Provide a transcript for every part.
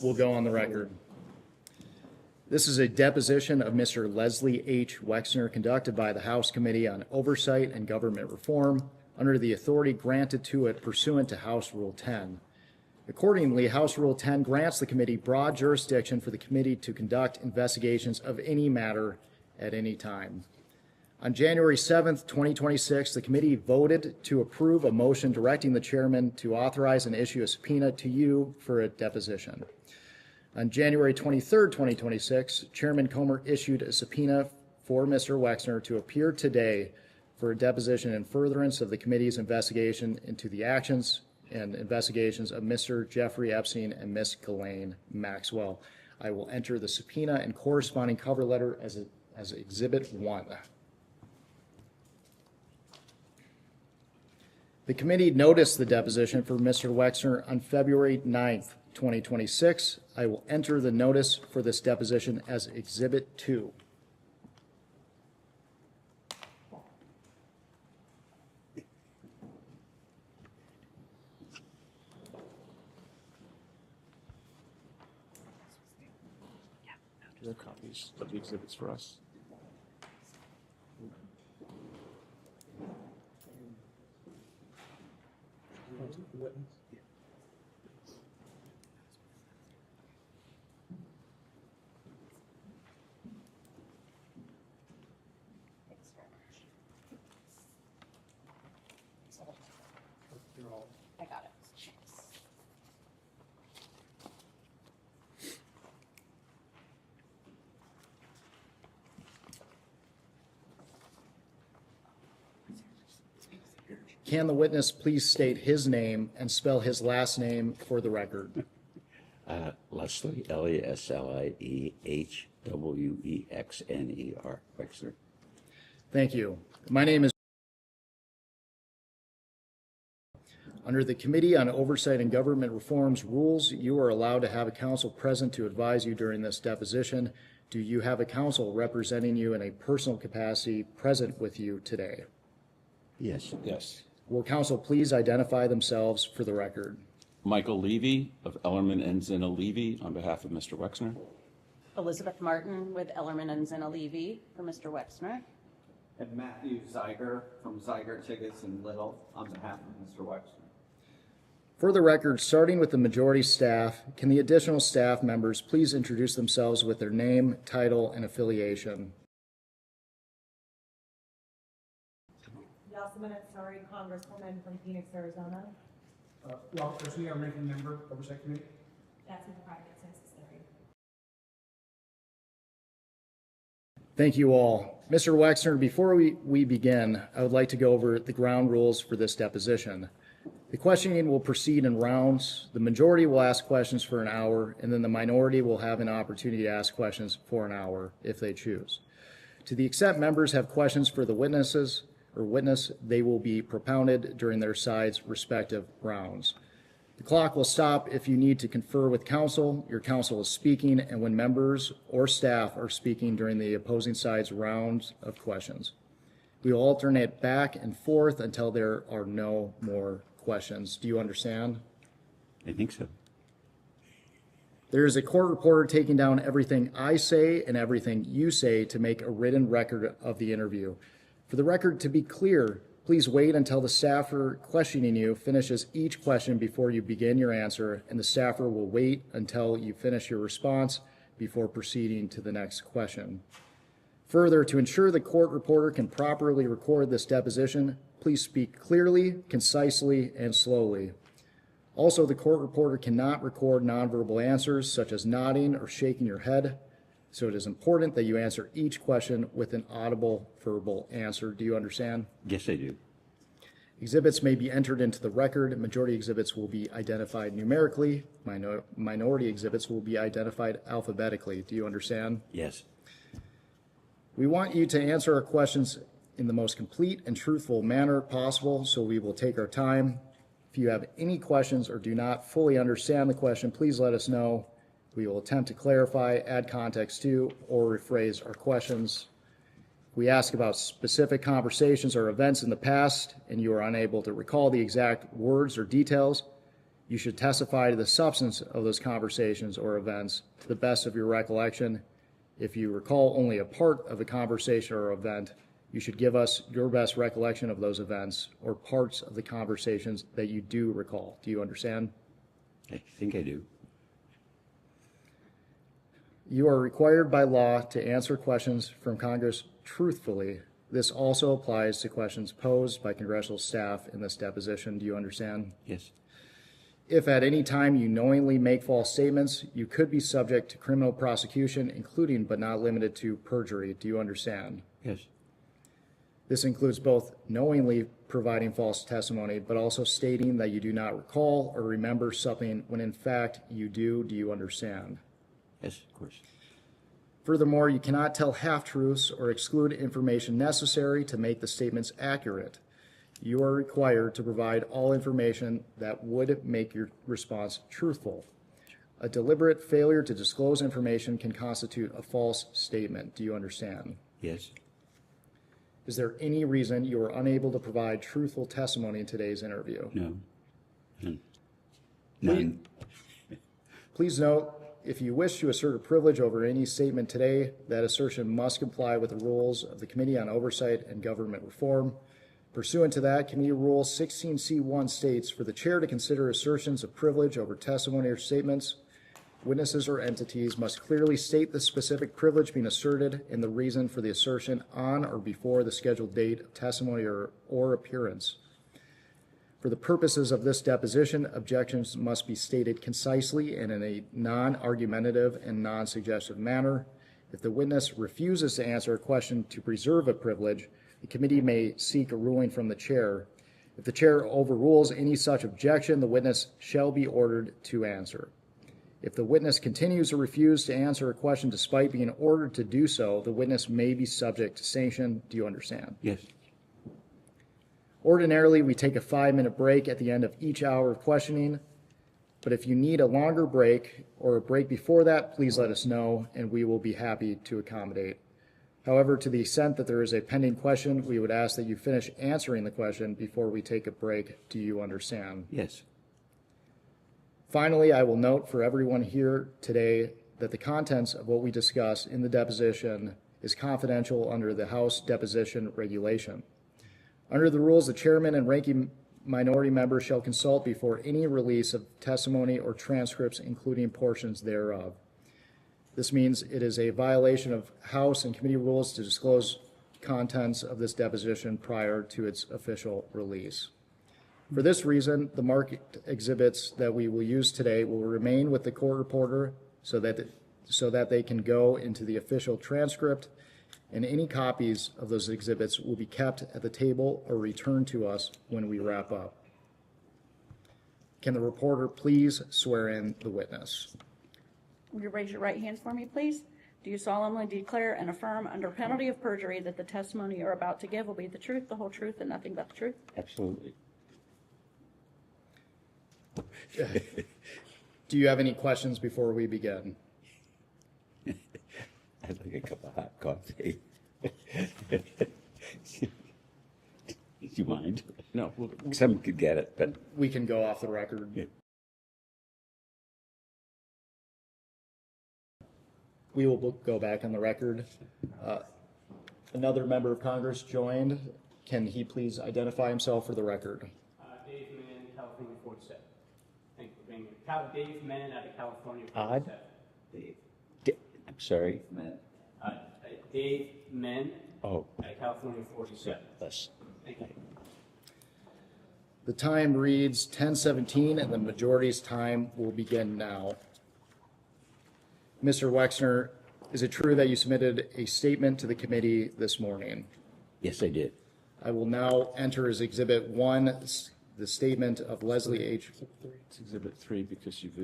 will go on the record. This is a deposition of Mr. Leslie H. Wexner conducted by the House Committee on Oversight and Government Reform under the authority granted to it pursuant to House Rule 10. Accordingly, House Rule 10 grants the committee broad jurisdiction for the committee to conduct investigations of any matter at any time. On January 7th, 2026, the committee voted to approve a motion directing the chairman to authorize and issue a subpoena to you for a deposition. On January 23rd, 2026, Chairman Comer issued a subpoena for Mr. Wexner to appear today for a deposition in furtherance of the committee's investigation into the actions and investigations of Mr. Jeffrey Epstein and Miss Ghislaine Maxwell. I will enter the subpoena and corresponding cover letter as Exhibit 1. The committee noticed the deposition for Mr. Wexner on February 9th, 2026. I will enter the notice for this deposition as Exhibit 2. Do you have copies of the exhibits for us? I got it. Can the witness please state his name and spell his last name for the record? Leslie, LeslieHwexner, Wexner. Thank you. My name is. Under the Committee on Oversight and Government Reform's rules, you are allowed to have a counsel present to advise you during this deposition. Do you have a counsel representing you in a personal capacity present with you today? Yes. Yes. Will counsel please identify themselves for the record? Michael Levy of Ellerman and Zina Levy on behalf of Mr. Wexner. Elizabeth Martin with Ellerman and Zina Levy for Mr. Wexner. And Matthew Zeiger from Zeiger Tickets and Little on behalf of Mr. Wexner. For the record, starting with the majority staff, can the additional staff members please introduce themselves with their name, title, and affiliation? Sorry, Congresswoman from Phoenix, Arizona. Ralph Chrisley, our ranking member, Oversight Committee. That's in the private census area. Thank you all. Mr. Wexner, before we begin, I would like to go over the ground rules for this deposition. The questioning will proceed in rounds. The majority will ask questions for an hour, and then the minority will have an opportunity to ask questions for an hour if they choose. To the extent members have questions for the witness, they will be propounded during their side's respective rounds. The clock will stop if you need to confer with counsel. Your counsel is speaking, and when members or staff are speaking during the opposing side's rounds of questions. We will alternate back and forth until there are no more questions. Do you understand? I think so. There is a court reporter taking down everything I say and everything you say to make a written record of the interview. For the record to be clear, please wait until the staffer questioning you finishes each question before you begin your answer, and the staffer will wait until you finish your response before proceeding to the next question. Further, to ensure the court reporter can properly record this deposition, please speak clearly, concisely, and slowly. Also, the court reporter cannot record nonverbal answers such as nodding or shaking your head. So it is important that you answer each question with an audible verbal answer. Do you understand? Yes, I do. Exhibits may be entered into the record. Majority exhibits will be identified numerically. Minority exhibits will be identified alphabetically. Do you understand? Yes. We want you to answer our questions in the most complete and truthful manner possible, so we will take our time. If you have any questions or do not fully understand the question, please let us know. We will attempt to clarify, add context to, or rephrase our questions. We ask about specific conversations or events in the past, and you are unable to recall the exact words or details. You should testify to the substance of those conversations or events to the best of your recollection. If you recall only a part of the conversation or event, you should give us your best recollection of those events or parts of the conversations that you do recall. Do you understand? I think I do. You are required by law to answer questions from Congress truthfully. This also applies to questions posed by congressional staff in this deposition. Do you understand? Yes. If at any time you knowingly make false statements, you could be subject to criminal prosecution, including but not limited to perjury. Do you understand? Yes. This includes both knowingly providing false testimony, but also stating that you do not recall or remember something when in fact you do. Do you understand? Yes, of course. Furthermore, you cannot tell half-truths or exclude information necessary to make the statements accurate. You are required to provide all information that would make your response truthful. A deliberate failure to disclose information can constitute a false statement. Do you understand? Yes. Is there any reason you are unable to provide truthful testimony in today's interview? No. None. None. Please note, if you wish to assert a privilege over any statement today, that assertion must comply with the rules of the Committee on Oversight and Government Reform. Pursuant to that, Committee Rule 16C1 states, for the chair to consider assertions of privilege over testimony or statements, witnesses or entities must clearly state the specific privilege being asserted and the reason for the assertion on or before the scheduled date of testimony or appearance. For the purposes of this deposition, objections must be stated concisely and in a non-argumentative and non-suggestive manner. If the witness refuses to answer a question to preserve a privilege, the committee may seek a ruling from the chair. If the chair overrules any such objection, the witness shall be ordered to answer. If the witness continues to refuse to answer a question despite being ordered to do so, the witness may be subject to sanction. Do you understand? Yes. Ordinarily, we take a 5-minute break at the end of each hour of questioning, but if you need a longer break or a break before that, please let us know and we will be happy to accommodate. However, to the extent that there is a pending question, we would ask that you finish answering the question before we take a break. Do you understand? Yes. Finally, I will note for everyone here today that the contents of what we discuss in the deposition is confidential under the House Deposition Regulation. Under the rules, the chairman and ranking minority member shall consult before any release of testimony or transcripts, including portions thereof. This means it is a violation of House and committee rules to disclose contents of this deposition prior to its official release. For this reason, the marked exhibits that we will use today will remain with the court reporter so that they can go into the official transcript, and any copies of those exhibits will be kept at the table or returned to us when we wrap up. Can the reporter please swear in the witness? Will you raise your right hand for me, please? Do you solemnly declare and affirm under penalty of perjury that the testimony you're about to give will be the truth, the whole truth, and nothing but the truth? Absolutely. Do you have any questions before we begin? I'd like a cup of hot coffee. Do you mind? No, Some could get it, but We can go off the record. Yeah. We will go back on the record. Another member of Congress joined. Can he please identify himself for the record? Dave Mann, California 47. Thank you for being here. Dave Mann out of California Odd. 47. Dave. I'm sorry. Dave Mann Oh, out of California 47. less. Thank you. The time reads 10:17 and the majority's time will begin now. Mr. Wexner, is it true that you submitted a statement to the committee this morning? Yes, I did. I will now enter as Exhibit 1 the statement of Leslie H. it's Exhibit 3 because you've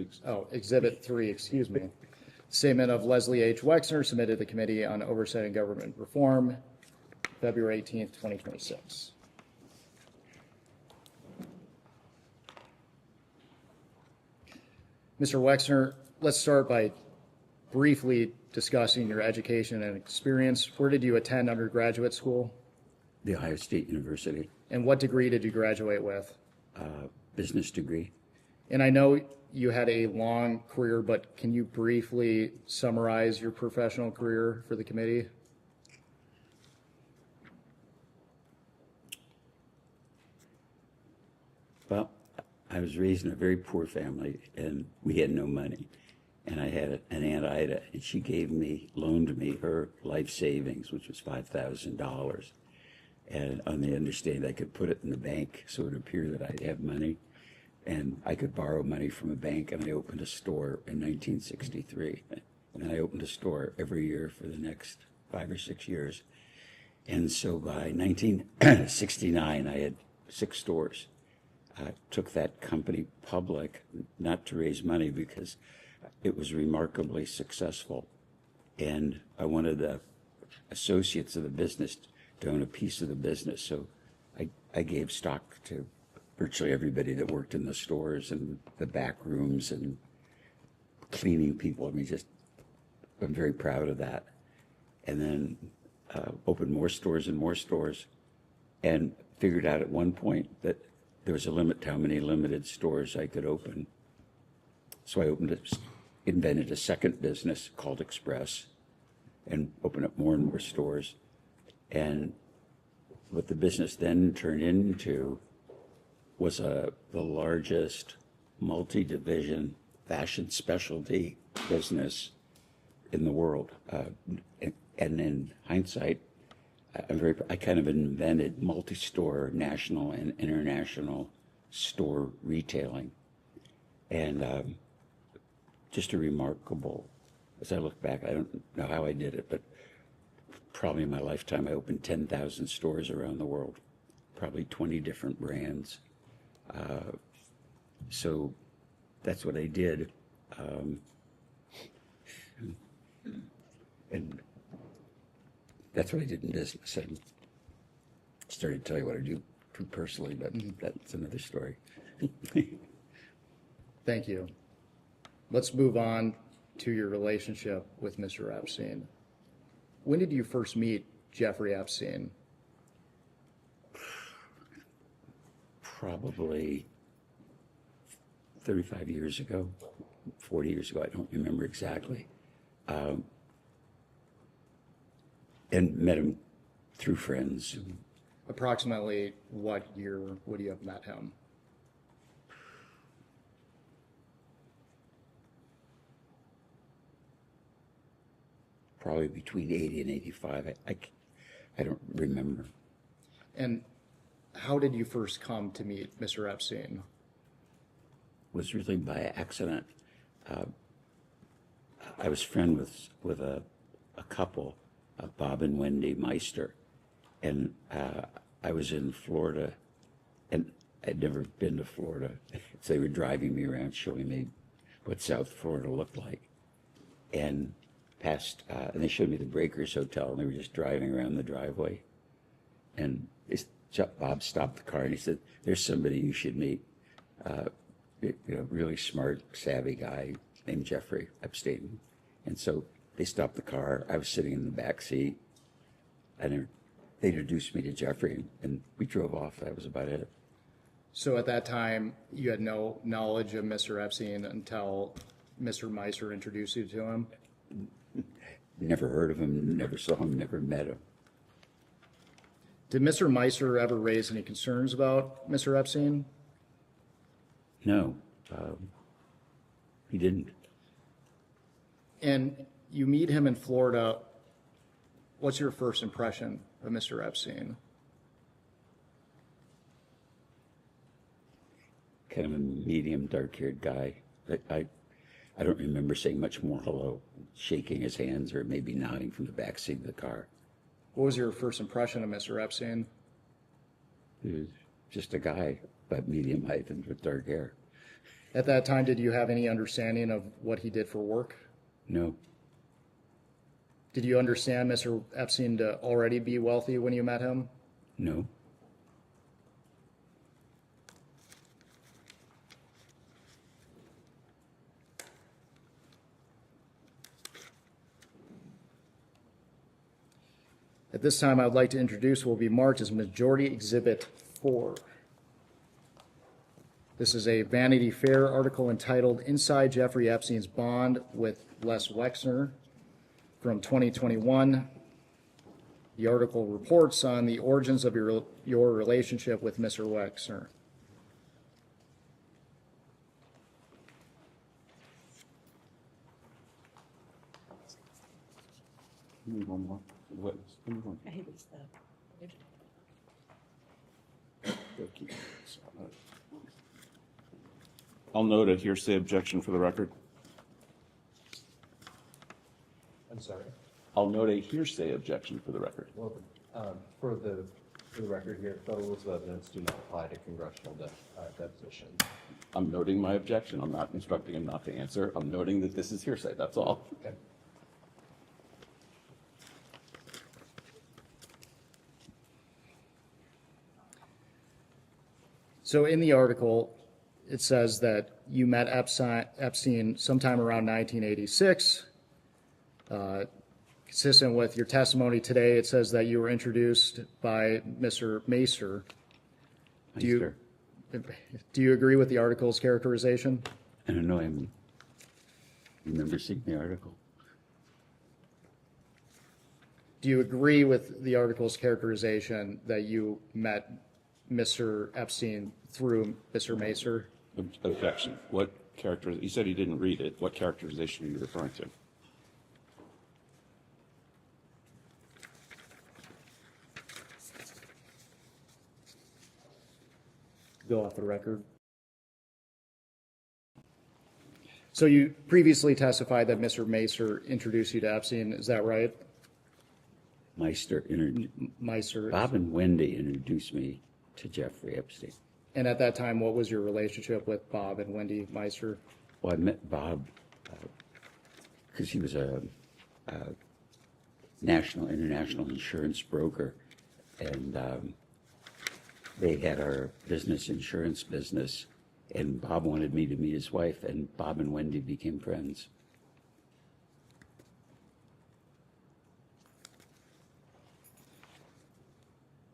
Exhibit 3, excuse me. Statement of Leslie H. Wexner submitted to the Committee on Oversight and Government Reform, February 18th, 2026. Mr. Wexner, let's start by briefly discussing your education and experience. Where did you attend undergraduate school? The Ohio State University, And what degree did you graduate with? business degree. And I know you had a long career, but can you briefly summarize your professional career for the committee? Well, I was raised in a very poor family, and we had no money. And I had an Aunt Ida, and she loaned me her life savings, which was $5,000. And on the understanding I could put it in the bank so it would appear that I'd have money. And I could borrow money from a bank, and I opened a store in 1963. And I opened a store every year for the next 5 or 6 years. And so by 1969, I had 6 stores. I took that company public, not to raise money, because it was remarkably successful. And I wanted the associates of the business to own a piece of the business. So I gave stock to virtually everybody that worked in the stores and the back rooms and cleaning people. I mean, I'm very proud of that. And then opened more stores and figured out at one point that there was a limit to how many limited stores I could open. So I invented a second business called Express and opened up more and more stores. And what the business then turned into was the largest multi-division fashion specialty business in the world. And in hindsight, I kind of invented multi-store national and international store retailing. And just a remarkable, as I look back, I don't know how I did it, but probably in my lifetime I opened 10,000 stores around the world, probably 20 different brands. So that's what I did. And that's what I did in business. I started to tell you what I do personally, but that's another story. Thank you. Let's move on to your relationship with Mr. Epstein. When did you first meet Jeffrey Epstein? Probably 35 years ago, 40 years ago, I don't remember exactly. And met him through friends. Approximately what year would you have met him? Probably between 80 and 85. I don't remember. And how did you first come to meet Mr. Epstein? It was really by accident. I was friends with a couple, Bob and Wendy Meister, and I was in Florida, and I'd never been to Florida. So they were driving me around, showing me what South Florida looked like, and and they showed me the Breakers Hotel, and they were just driving around the driveway, and Bob stopped the car and he said, "There's somebody you should meet, really smart, savvy guy named Jeffrey Epstein." And so they stopped the car. I was sitting in the back seat, and they introduced me to Jeffrey, and we drove off. That was about it. So at that time, you had no knowledge of Mr. Epstein until Mr. Meister introduced you to him? Never heard of him, never saw him, never met him. Did Mr. Meister ever raise any concerns about Mr. Epstein? No, he didn't. And you meet him in Florida. What's your first impression of Mr. Epstein? Kind of a medium, dark-haired guy. I don't remember saying much more hello, shaking his hands, or maybe nodding from the back seat of the car. What was your first impression of Mr. Epstein? He was just a guy, about medium height and with dark hair. At that time, did you have any understanding of what he did for work? No, Did you understand Mr. Epstein to already be wealthy when you met him? no. At this time, I would like to introduce what will be marked as Majority Exhibit 4. This is a Vanity Fair article entitled Inside Jeffrey Epstein's Bond with Les Wexner from 2021. The article reports on the origins of your relationship with Mr. Wexner. Give me one more. Witness. Give me one. I'll note a hearsay objection for the record. I'm sorry. I'll note a hearsay objection for the record. Well, for the record here, federal rules of evidence do not apply to congressional deposition. I'm noting my objection. I'm not instructing him not to answer. I'm noting that this is hearsay. That's all. Okay. So in the article, it says that you met Epstein sometime around 1986. Consistent with your testimony today, it says that you were introduced by Mr. Macer. Do you agree with the article's characterization? I don't know, I remember seeing the article. Do you agree with the article's characterization that you met Mr. Epstein through Mr. Macer? Objection. What character? You said he didn't read it. What characterization are you referring to? Go off the record. So you previously testified that Mr. Macer introduced you to Epstein, is that right? Meister, Macer. Bob and Wendy introduced me to Jeffrey Epstein. And at that time, what was your relationship with Bob and Wendy Meister? Well, I met Bob because he was a international insurance broker, and they had our insurance business, and Bob wanted me to meet his wife, and Bob and Wendy became friends.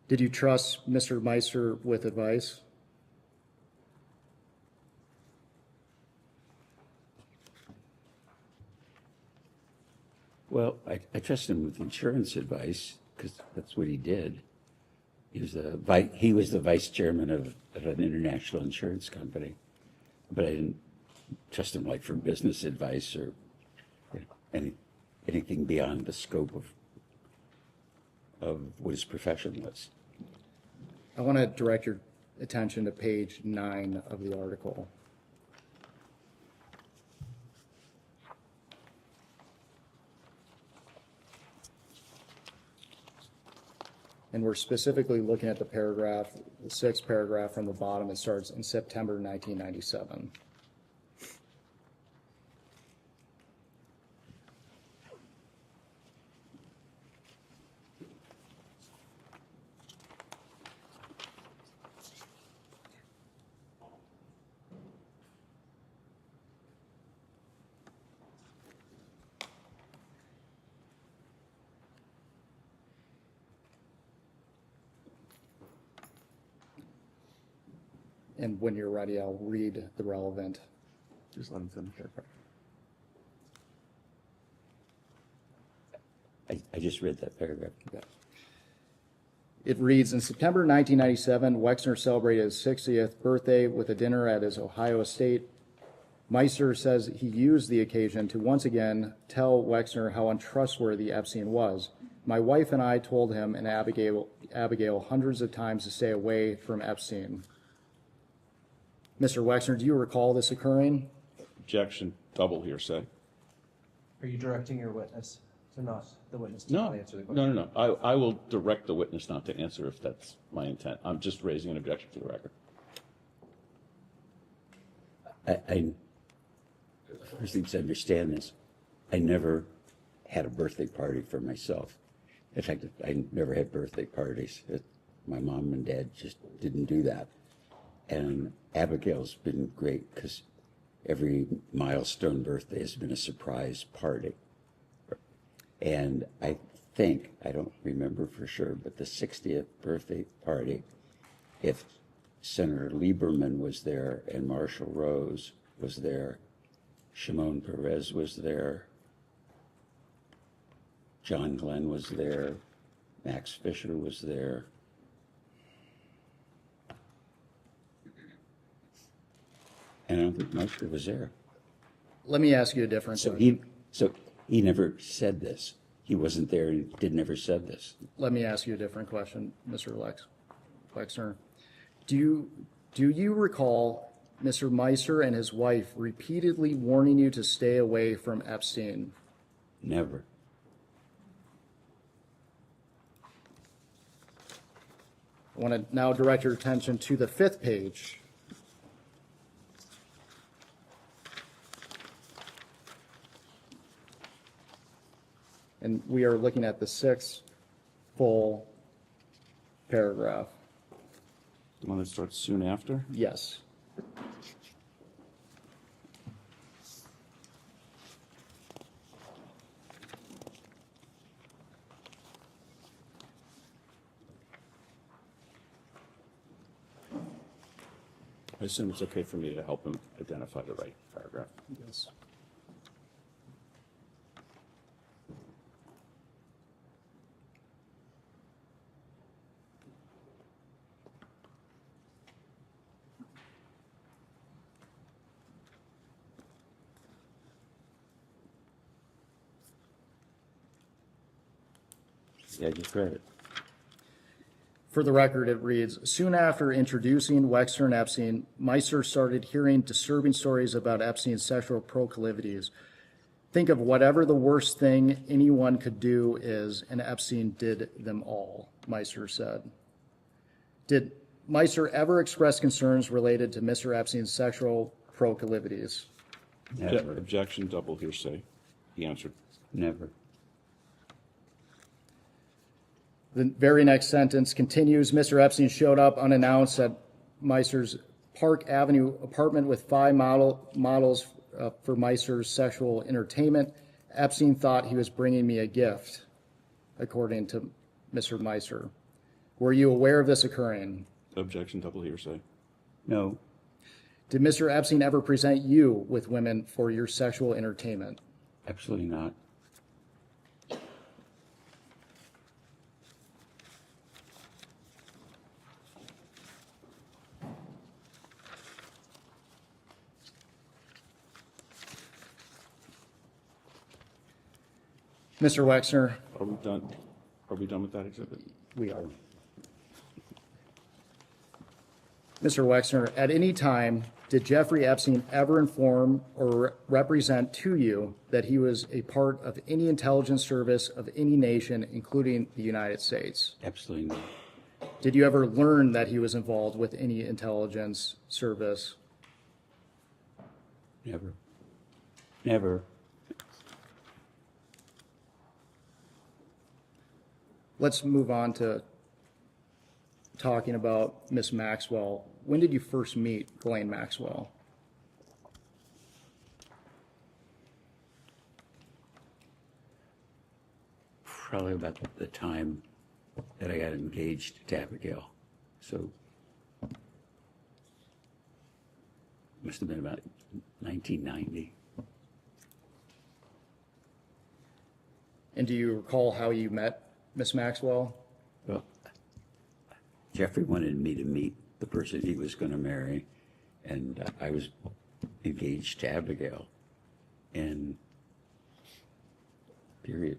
Did you trust Mr. Meister with advice? Well, I trust him with insurance advice because that's what he did. He was the vice chairman of an international insurance company, but I didn't trust him like for business advice or anything beyond the scope of what his profession was. I want to direct your attention to page 9 of the article. And we're specifically looking at the paragraph, the 6th paragraph from the bottom. It starts in September 1997. And when you're ready, I'll read the relevant. Just let him finish. I just read that paragraph. Okay. It reads, in September 1997, Wexner celebrated his 60th birthday with a dinner at his Ohio estate. Meister says he used the occasion to once again tell Wexner how untrustworthy Epstein was. My wife and I told him and Abigail hundreds of times to stay away from Epstein. Mr. Wexner, do you recall this occurring? Objection. Double hearsay. Are you directing your witness to not answer the question? No. I will direct the witness not to answer if that's my intent. I'm just raising an objection for the record. I first thing to understand this, I never had a birthday party for myself. In fact, I never had birthday parties. My mom and dad just didn't do that. And Abigail's been great because every milestone birthday has been a surprise party. And I think, I don't remember for sure, but the 60th birthday party, if Senator Lieberman was there, and Marshall Rose was there. Shimon Peres was there. John Glenn was there. Max Fisher was there. And I don't think Meister was there. Let me ask you a different So question. he never said this. He wasn't there. He never said this. Let me ask you a different question, Mr. Wexner. Do you recall Mr. Meister and his wife repeatedly warning you to stay away from Epstein? Never. I want to now direct your attention to the 5th page. And we are looking at the 6th full paragraph. The one that starts soon after? Yes. I assume it's okay for me to help him identify the right paragraph. Yes. Yeah, I just read it. For the record, it reads, soon after introducing Wexner and Epstein, Meister started hearing disturbing stories about Epstein's sexual proclivities. Think of whatever the worst thing anyone could do is, and Epstein did them all, Meister said. Did Meister ever express concerns related to Mr. Epstein's sexual proclivities? Never. Objection, double hearsay. He answered. Never. The very next sentence continues, Mr. Epstein showed up unannounced at Meister's Park Avenue apartment with 5 models for Meister's sexual entertainment. Epstein thought he was bringing me a gift, according to Mr. Meister. Were you aware of this occurring? Objection, double hearsay. No. Did Mr. Epstein ever present you with women for your sexual entertainment? Absolutely not. Mr. Wexner, Are we done? Are we done with that exhibit? we are. Mr. Wexner, at any time, did Jeffrey Epstein ever inform or represent to you that he was a part of any intelligence service of any nation, including the United States? Absolutely not. Did you ever learn that he was involved with any intelligence service? Never. Never. Let's move on to talking about Miss Maxwell. When did you first meet Ghislaine Maxwell? Probably about the time that I got engaged to Abigail. So must have been about 1990. And do you recall how you met Miss Maxwell? Well, Jeffrey wanted me to meet the person he was going to marry, and I was engaged to Abigail. And period.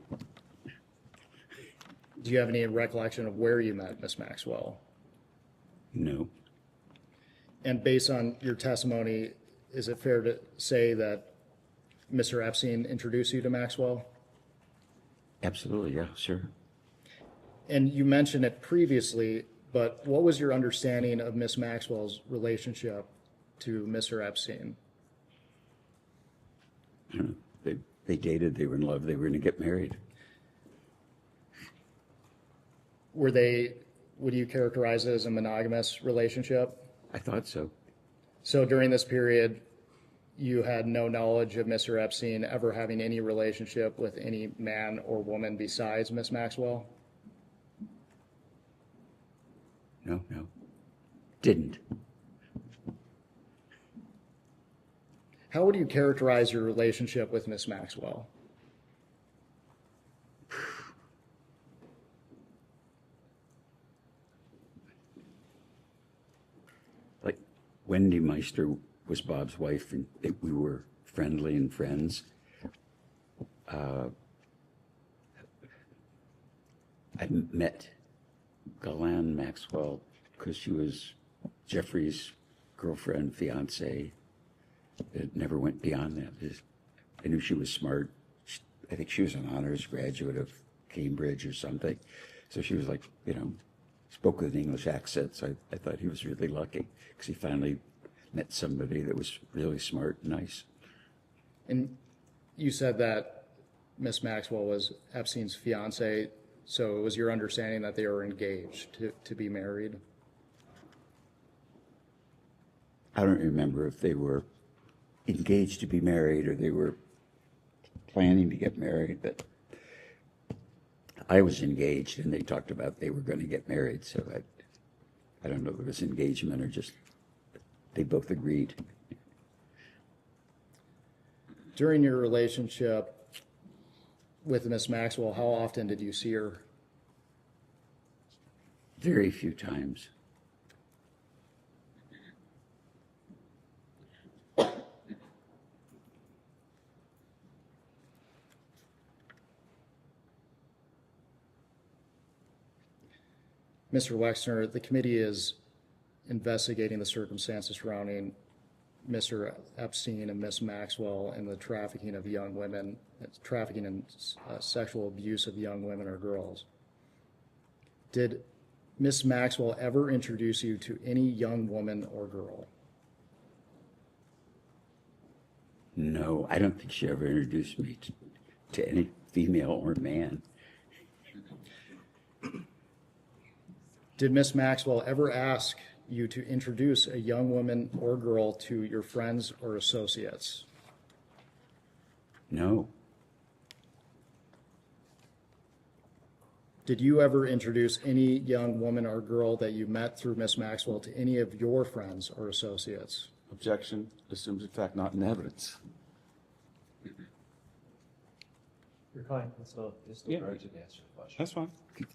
Do you have any recollection of where you met Miss Maxwell? No. And based on your testimony, is it fair to say that Mr. Epstein introduced you to Maxwell? Absolutely, yeah, sure. And you mentioned it previously, but what was your understanding of Miss Maxwell's relationship to Mr. Epstein? I don't know. They dated, they were in love, they were going to get married. Were they, would you characterize it as a monogamous relationship? I thought so. So during this period, you had no knowledge of Mr. Epstein ever having any relationship with any man or woman besides Miss Maxwell? No, no. Didn't. How would you characterize your relationship with Miss Maxwell? Like, Wendy Meister was Bob's wife, and we were friendly and friends. I met Ghislaine Maxwell because she was Jeffrey's girlfriend, fiance. It never went beyond that. I knew she was smart. I think she was an honors graduate of Cambridge or something. So she was like, spoke with an English accent. So I thought he was really lucky because he finally met somebody that was really smart and nice. And you said that Miss Maxwell was Epstein's fiance, so it was your understanding that they were engaged to be married? I don't remember if they were engaged to be married or they were planning to get married, but I was engaged and they talked about they were going to get married, so I don't know if it was engagement or just they both agreed. During your relationship with Miss Maxwell, how often did you see her? Very few times. Mr. Wexner, the committee is investigating the circumstances surrounding Mr. Epstein and Miss Maxwell and the trafficking of young women, trafficking and sexual abuse of young women or girls. Did Miss Maxwell ever introduce you to any young woman or girl? No, I don't think she ever introduced me to any female or man. Did Miss Maxwell ever ask you to introduce a young woman or girl to your friends or associates? No. Did you ever introduce any young woman or girl that you met through Miss Maxwell to any of your friends or associates? Objection assumes in fact not in evidence. Your client can still urgent to answer the question. That's fine.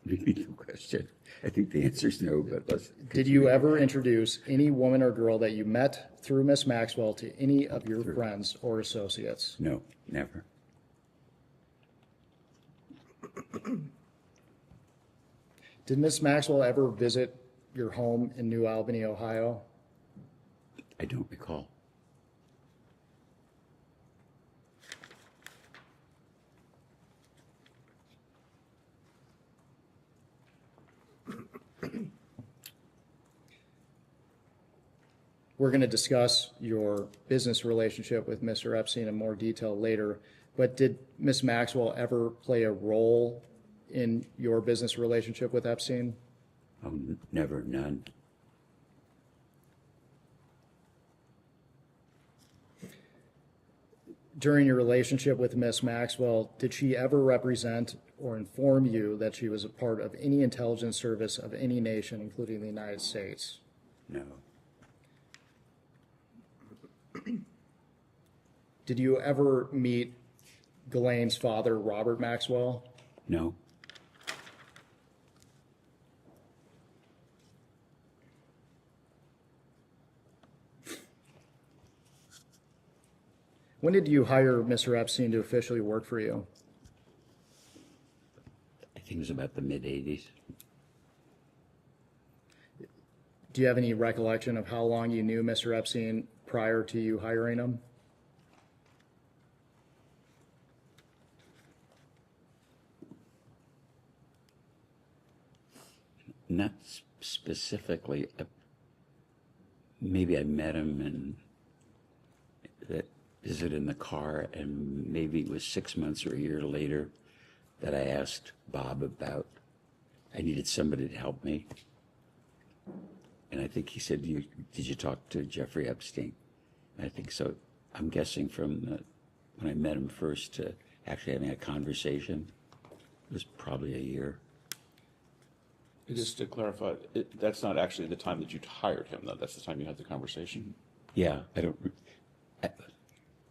Repeat the question. I think the answer is no, but let's. Did you ever introduce any woman or girl that you met through Miss Maxwell to any of your friends or associates? No, never. Did Miss Maxwell ever visit your home in New Albany, Ohio? I don't recall. We're going to discuss your business relationship with Mr. Epstein in more detail later, but did Miss Maxwell ever play a role in your business relationship with Epstein? Oh, never, none. During your relationship with Miss Maxwell, did she ever represent or inform you that she was a part of any intelligence service of any nation, including the United States? No. Did you ever meet Ghislaine's father, Robert Maxwell? No. When did you hire Mr. Epstein to officially work for you? I think it was about the mid-'80s. Do you have any recollection of how long you knew Mr. Epstein prior to you hiring him? Not specifically. Maybe I met him and that visit in the car, and maybe it was 6 months or a year later that I asked Bob about. I needed somebody to help me, and I think he said, "Did you talk to Jeffrey Epstein?" And I think so. I'm guessing from when I met him first to actually having a conversation, it was probably a year. Just to clarify, that's not actually the time that you hired him, though. That's the time you had the conversation. Yeah,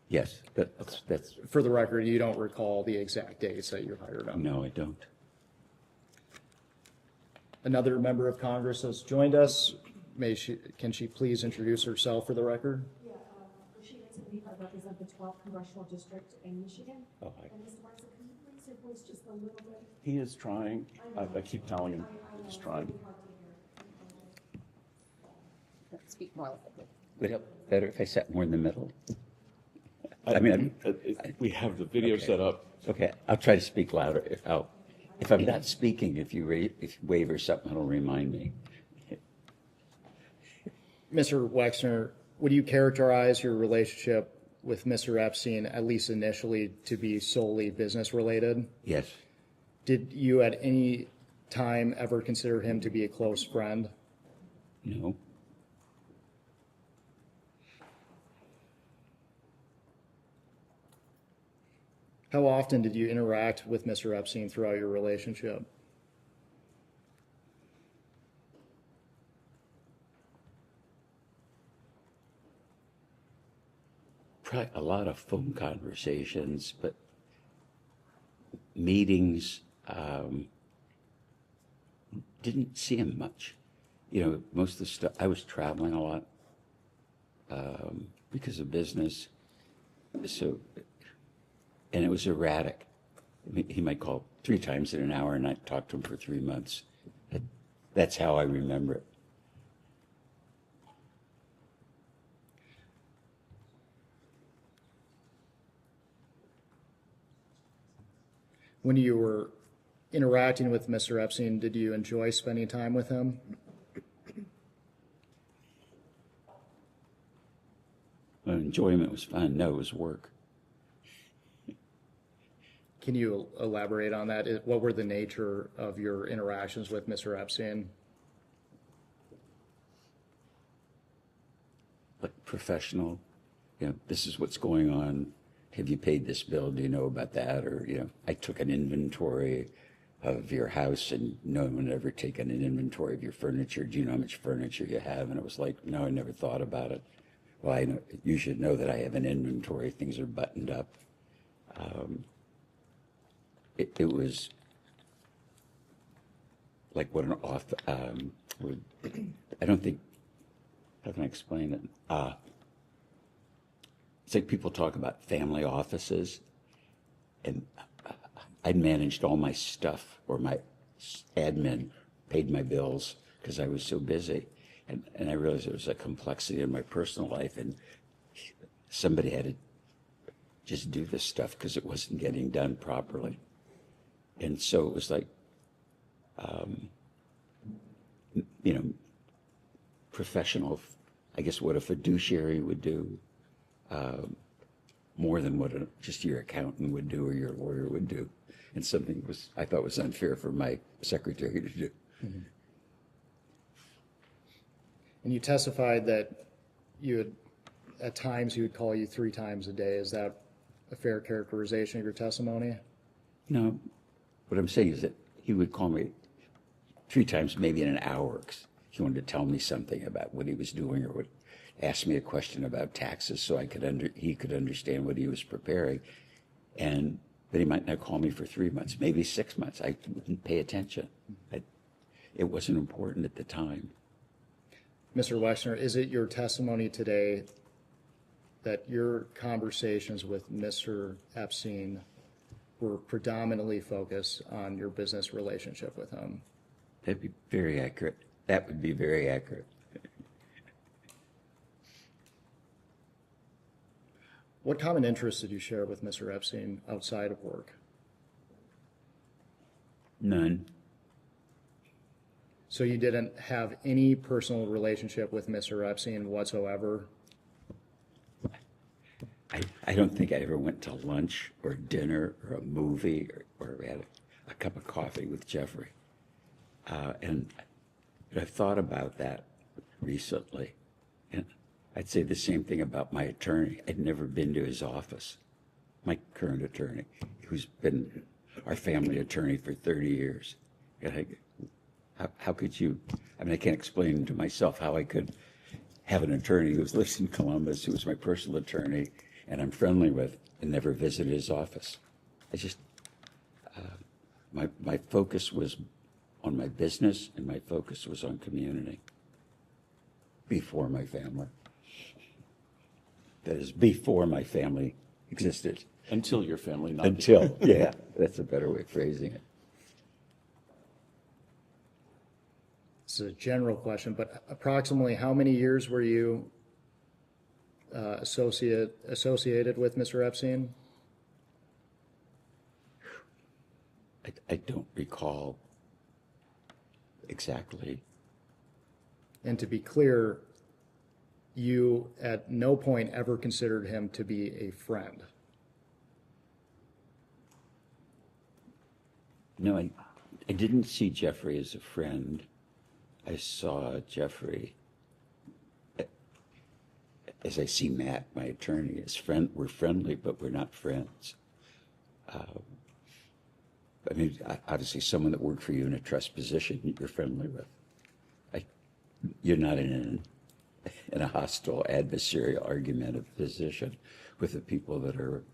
yes, that's, For the record, you don't recall the exact dates that you hired him. no, I don't. Another member of Congress has joined us. Can she please introduce herself for the record? Yeah, I represent the 12th Congressional District in Michigan. Oh, hi. And Mr. Marks, can you raise your voice just a little bit? He is trying. I keep telling him he's trying. Speak more loudly. Would it help better if I sat more in the middle? We have the video Okay. set up. Okay, I'll try to speak louder. If I'm not speaking, if you wave or something, it'll remind me. Mr. Wexner, would you characterize your relationship with Mr. Epstein, at least initially, to be solely business related? Yes, Did you at any time ever consider him to be a close friend? no, How often did you interact with Mr. Epstein throughout your relationship? probably a lot of phone conversations, but meetings, didn't see him much. You know, most of the stuff, I was traveling a lot because of business. So, and it was erratic. I mean, he might call 3 times in an hour and I'd talk to him for 3 months. That's how I remember it. When you were interacting with Mr. Epstein, did you enjoy spending time with him? Well, enjoyment was fun. No, it was work. Can you elaborate on that? What were the nature of your interactions with Mr. Epstein? Like professional, you know, this is what's going on. Have you paid this bill? Do you know about that? Or, you know, I took an inventory of your house and no one had ever taken an inventory of your furniture. Do you know how much furniture you have? And it was like, no, I never thought about it. Well, I know, you should know that I have an inventory. Things are buttoned up. It was like what an author, I don't think, how can I explain it? It's like people talk about family offices, and I'd managed all my stuff, or my admin paid my bills because I was so busy. And I realized there was a complexity in my personal life, and somebody had to just do this stuff because it wasn't getting done properly. And so it was like, you know, professional, I guess what a fiduciary would do, more than what just your accountant would do or your lawyer would do. And something I thought was unfair for my secretary to do. Mm-hmm. And you testified that at times he would call you 3 times a day. Is that a fair characterization of your testimony? No, what I'm saying is that he would call me 3 times, maybe in an hour, 'cause he wanted to tell me something about what he was doing, or would ask me a question about taxes so he could understand what he was preparing. But he might not call me for 3 months, maybe 6 months. I wouldn't pay attention. It wasn't important at the time. Mr. Wexner, is it your testimony today that your conversations with Mr. Epstein were predominantly focused on your business relationship with him? That'd be very accurate. That would be very accurate. What common interests did you share with Mr. Epstein outside of work? None. So you didn't have any personal relationship with Mr. Epstein whatsoever? I don't think I ever went to lunch or dinner or a movie or had a cup of coffee with Jeffrey. And I've thought about that recently. And I'd say the same thing about my attorney. I'd never been to his office, my current attorney, who's been our family attorney for 30 years. And how could you, I mean, I can't explain to myself how I could have an attorney who lives in Columbus, who was my personal attorney, and I'm friendly with, and never visited his office. I just, my focus was on my business, and my focus was on community before my family. That is, before my family existed. Until your family, not Until, yeah, that's a better way of phrasing it. It's a general question, but approximately how many years were you associated with Mr. Epstein? I don't recall exactly. And to be clear, you at no point ever considered him to be a friend. No, I didn't see Jeffrey as a friend. I saw Jeffrey, as I see Matt, my attorney, as friend. We're friendly, but we're not friends. I mean, obviously, someone that worked for you in a trust position, you're friendly with. You're not in a hostile, adversarial, argumentative position with the people that are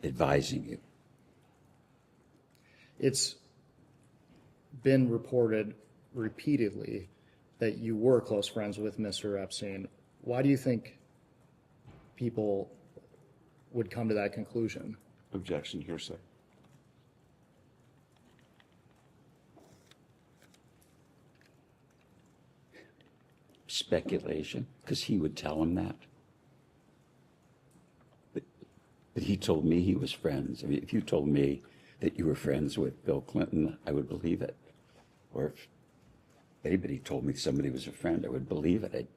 advising you. It's been reported repeatedly that you were close friends with Mr. Epstein. Why do you think people would come to that conclusion? Objection, hearsay. Speculation, because he would tell him that. But he told me he was friends. I mean, if you told me that you were friends with Bill Clinton, I would believe it. Or if anybody told me somebody was a friend, I would believe it.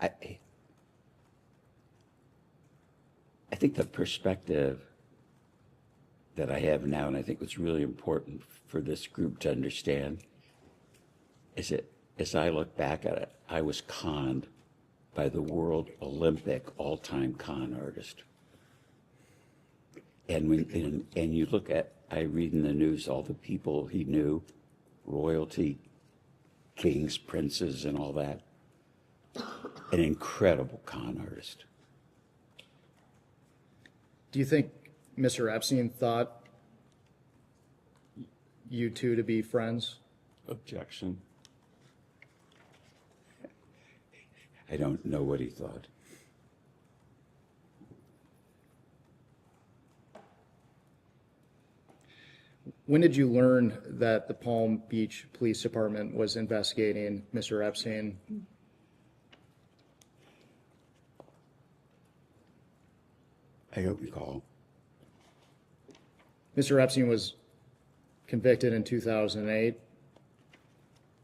I think the perspective that I have now, and I think what's really important for this group to understand, is that as I look back at it, I was conned by the world Olympic all-time con artist. And you look at, I read in the news all the people he knew, royalty, kings, princes, and all that. An incredible con artist. Do you think Mr. Epstein thought you two to be friends? Objection. I don't know what he thought. When did you learn that the Palm Beach Police Department was investigating Mr. Epstein? I don't recall. Mr. Epstein was convicted in 2008.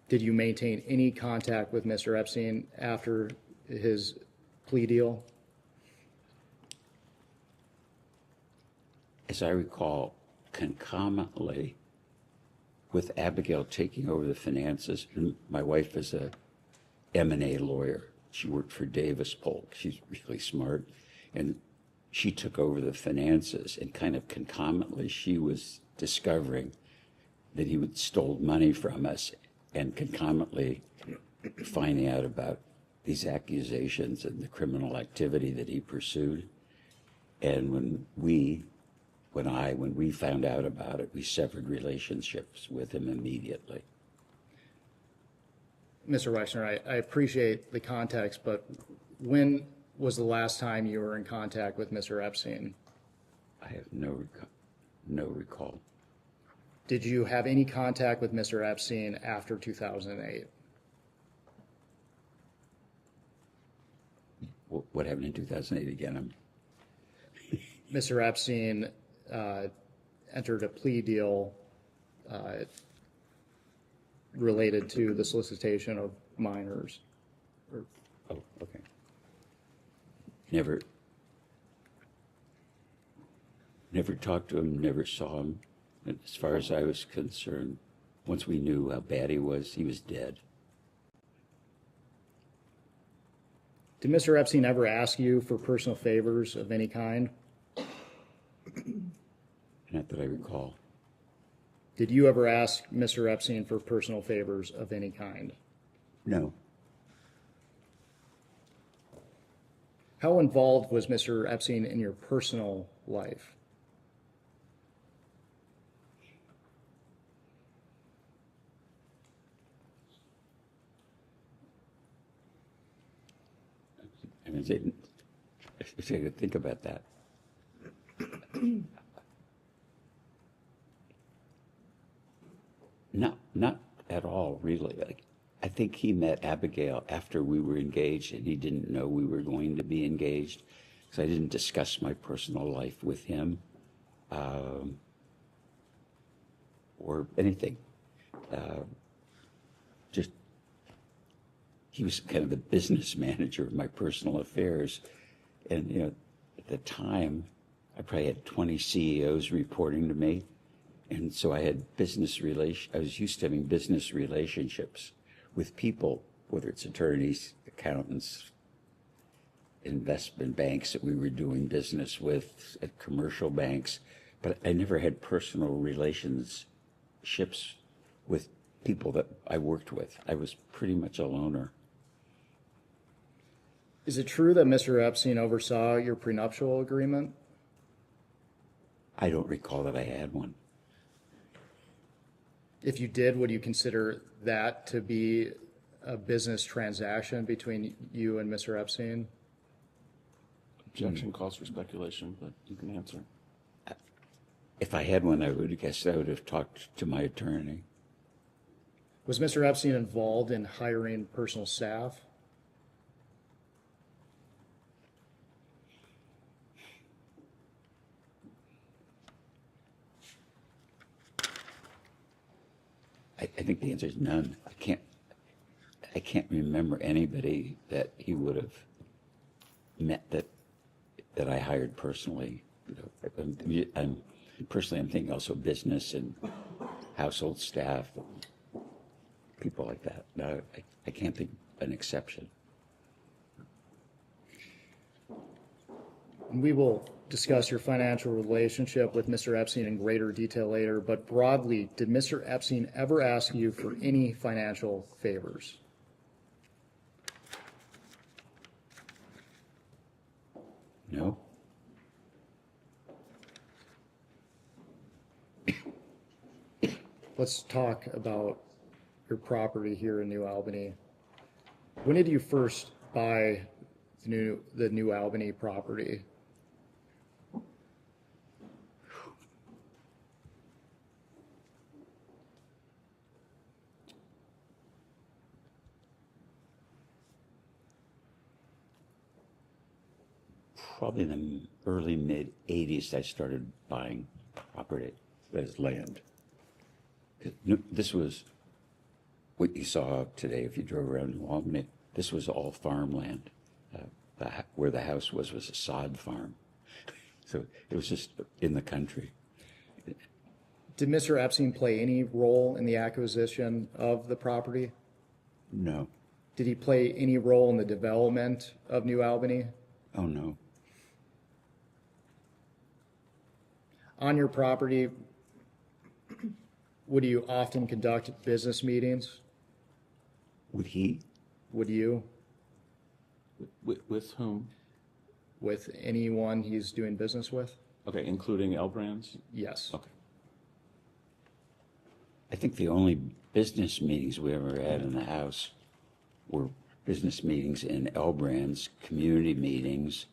Did you maintain any contact with Mr. Epstein after his plea deal? As I recall, concomitantly with Abigail taking over the finances, and my wife is a M&A lawyer. She worked for Davis Polk. She's really smart. And she took over the finances, and kind of concomitantly she was discovering that he would stole money from us, and concomitantly finding out about these accusations and the criminal activity that he pursued. And when we found out about it, we severed relationships with him immediately. Mr. Wexner, I appreciate the context, but when was the last time you were in contact with Mr. Epstein? I have no recall. Did you have any contact with Mr. Epstein after 2008? What happened in 2008 again? Mr. Epstein entered a plea deal related to the solicitation of minors. Oh, okay. Never talked to him, never saw him. And as far as I was concerned, once we knew how bad he was dead. Did Mr. Epstein ever ask you for personal favors of any kind? Not that I recall. Did you ever ask Mr. Epstein for personal favors of any kind? No. How involved was Mr. Epstein in your personal life? I mean, I could think about that. Not at all, really. Like, I think he met Abigail after we were engaged, and he didn't know we were going to be engaged, because I didn't discuss my personal life with him or anything. Just he was kind of the business manager of my personal affairs, and at the time, I probably had 20 CEOs reporting to me. And so I had I was used to having business relationships with people, whether it's attorneys, accountants, investment banks that we were doing business with, at commercial banks, but I never had personal relationships with people that I worked with. I was pretty much a loner. Is it true that Mr. Epstein oversaw your prenuptial agreement? I don't recall that I had one. If you did, would you consider that to be a business transaction between you and Mr. Epstein? Objection calls for speculation, but you can answer. If I had one, I would have talked to my attorney. Was Mr. Epstein involved in hiring personal staff? I think the answer is none. I can't remember anybody that he would have met that I hired personally. I'm thinking also business and household staff, people like that. No, I can't think of an exception. We will discuss your financial relationship with Mr. Epstein in greater detail later, but broadly, did Mr. Epstein ever ask you for any financial favors? No. Let's talk about your property here in New Albany. When did you first buy the New Albany property? Probably in the early mid-'80s, I started buying property as land. This was what you saw today if you drove around New Albany. This was all farmland. Where the house was a sod farm. So it was just in the country. Did Mr. Epstein play any role in the acquisition of the property? No. Did he play any role in the development of New Albany? Oh, no. On your property, would you often conduct business meetings? Would he? Would you? With whom? With anyone he's doing business with? Okay, including L brands? Yes. Okay. I think the only business meetings we ever had in the house were business meetings in L brands, community meetings,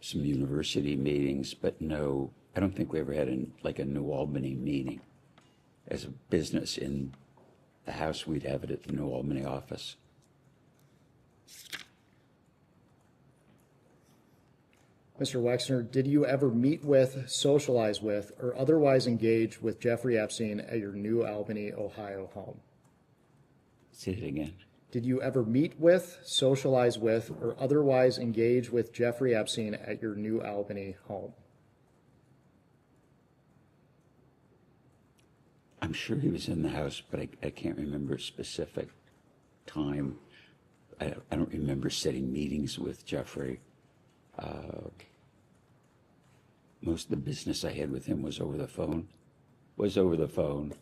some university meetings, but no, I don't think we ever had a New Albany meeting as a business in the house. We'd have it at the New Albany office. Mr. Wexner, did you ever meet with, socialize with, or otherwise engage with Jeffrey Epstein at your New Albany, Ohio home? Say it again. Did you ever meet with, socialize with, or otherwise engage with Jeffrey Epstein at your New Albany home? I'm sure he was in the house, but I can't remember a specific time. I don't remember setting meetings with Jeffrey. Most of the business I had with him was over the phone. was over the phone.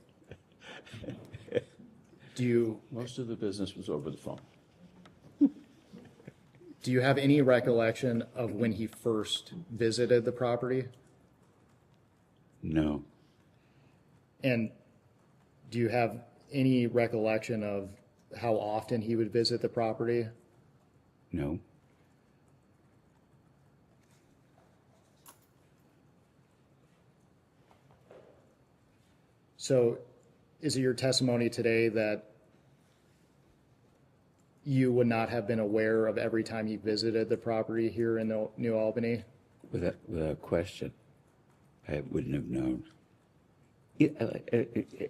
Most of the business was over the phone. Do you have any recollection of when he first visited the property? No, And do you have any recollection of how often he would visit the property? no, So is it your testimony today that you would not have been aware of every time he visited the property here in New Albany? without question. I wouldn't have known.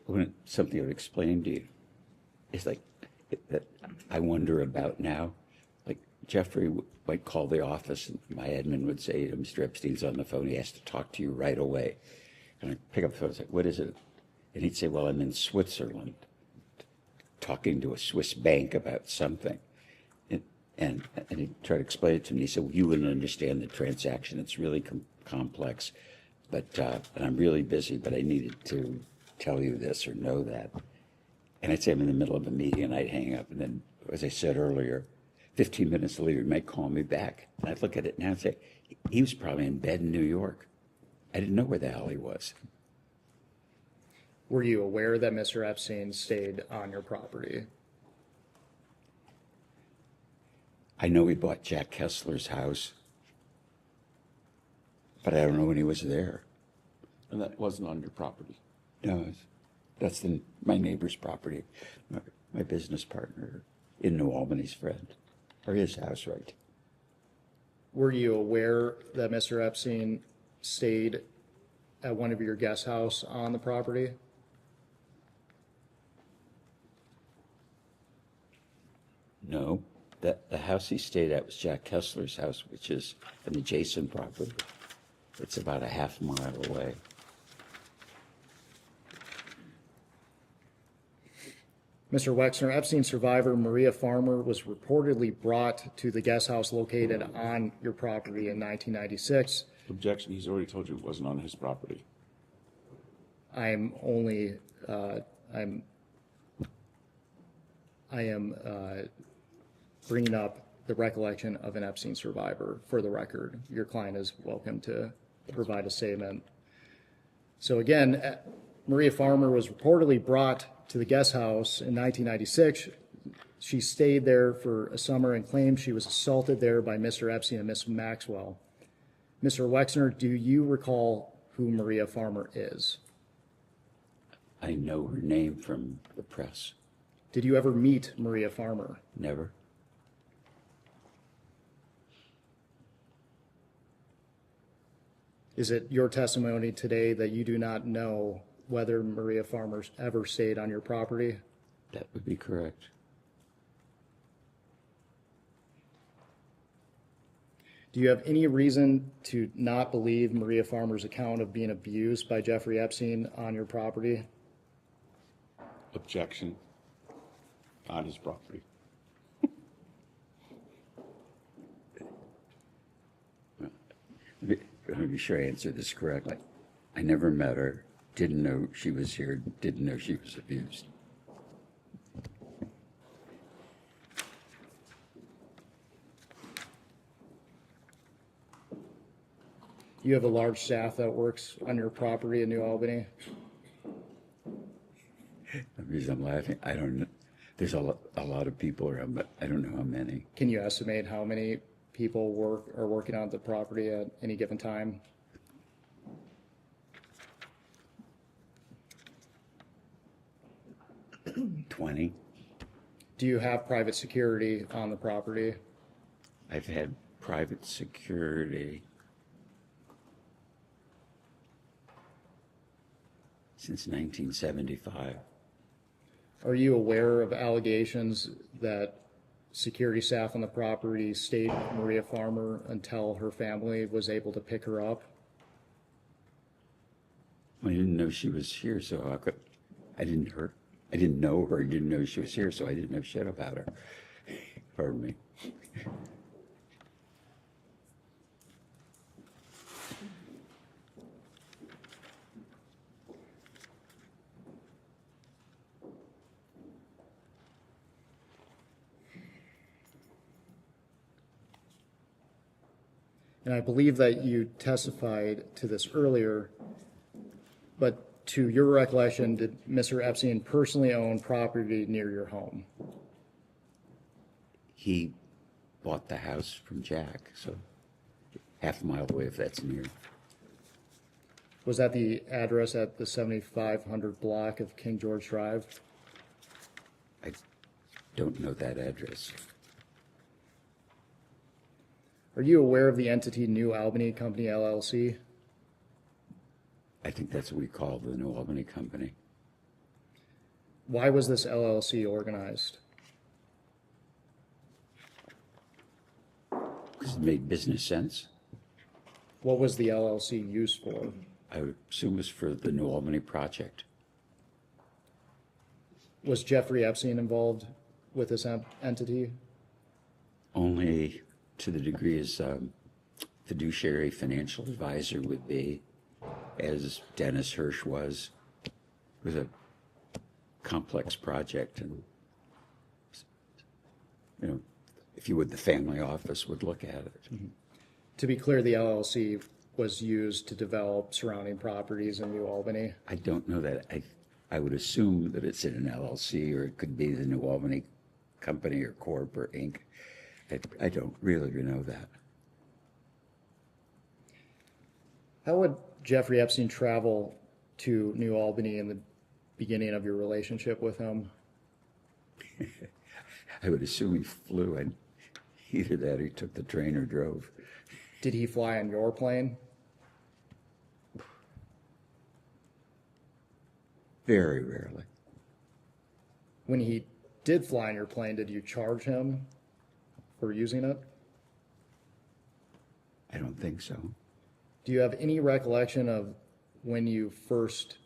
When something I would explain to you, it's like that I wonder about now. Like Jeffrey might call the office, and my admin would say, "Mr. Epstein's on the phone. He has to talk to you right away." And I pick up the phone and say, "What is it?" And he'd say, "Well, I'm in Switzerland, talking to a Swiss bank about something." And he'd try to explain it to me. He said, "Well, you wouldn't understand the transaction. It's really complex. But and I'm really busy, but I needed to tell you this or know that." And I'd say I'm in the middle of a meeting, and I'd hang up. And then, as I said earlier, 15 minutes later, he might call me back. And I'd look at it now and say, he was probably in bed in New York. I didn't know where the hell he was. Were you aware that Mr. Epstein stayed on your property? I know he bought Jack Kessler's house, but I don't know when he was there. And that wasn't on your property. No, that's my neighbor's property, my business partner in New Albany's friend, or his house, right? Were you aware that Mr. Epstein stayed at one of your guest house on the property? No, the house he stayed at was Jack Kessler's house, which is an adjacent property. It's about a half mile away. Mr. Wexner, Epstein survivor Maria Farmer was reportedly brought to the guest house located on your property in 1996. Objection, he's already told you it wasn't on his property. I am bringing up the recollection of an Epstein survivor for the record. Your client is welcome to provide a statement. So again, Maria Farmer was reportedly brought to the guest house in 1996. She stayed there for a summer and claimed she was assaulted there by Mr. Epstein and Miss Maxwell. Mr. Wexner, do you recall who Maria Farmer is? I know her name from the press. Did you ever meet Maria Farmer? Never. Is it your testimony today that you do not know whether Maria Farmer ever stayed on your property? That would be correct. Do you have any reason to not believe Maria Farmer's account of being abused by Jeffrey Epstein on your property? Objection, on his property. Let me be sure I answered this correctly. I never met her, didn't know she was here, didn't know she was abused. You have a large staff that works on your property in New Albany? The reason I'm laughing, I don't know. There's a lot of people around, but I don't know how many. Can you estimate how many people are working on the property at any given time? $20. Do you have private security on the property? I've had private security since 1975. Are you aware of allegations that security staff on the property stayed with Maria Farmer until her family was able to pick her up? I didn't know she was here, so I didn't know her, didn't know she was here, so I didn't know shit about her. Pardon me. And I believe that you testified to this earlier, but to your recollection, did Mr. Epstein personally own property near your home? He bought the house from Jack, so half a mile away if that's near. Was that the address at the 7500 block of King George Drive? I don't know that address. Are you aware of the entity New Albany Company LLC? I think that's what we call the New Albany Company. Why was this LLC organized? Because it made business sense. What was the LLC used for? I would assume it's for the New Albany project. Was Jeffrey Epstein involved with this entity? Only to the degree as fiduciary financial advisor would be, as Dennis Hirsch was. It was a complex project, and if you would, the family office would look at it. Mm-hmm. To be clear, the LLC was used to develop surrounding properties in New Albany. I don't know that. I would assume that it's in an LLC, or it could be the New Albany Company or Corp or Inc. I don't really know that. How would Jeffrey Epstein travel to New Albany in the beginning of your relationship with him? I would assume he flew, and either that or he took the train or drove. Did he fly on your plane? Very rarely. When he did fly on your plane, did you charge him for using it? I don't think so. Do you have any recollection of when you first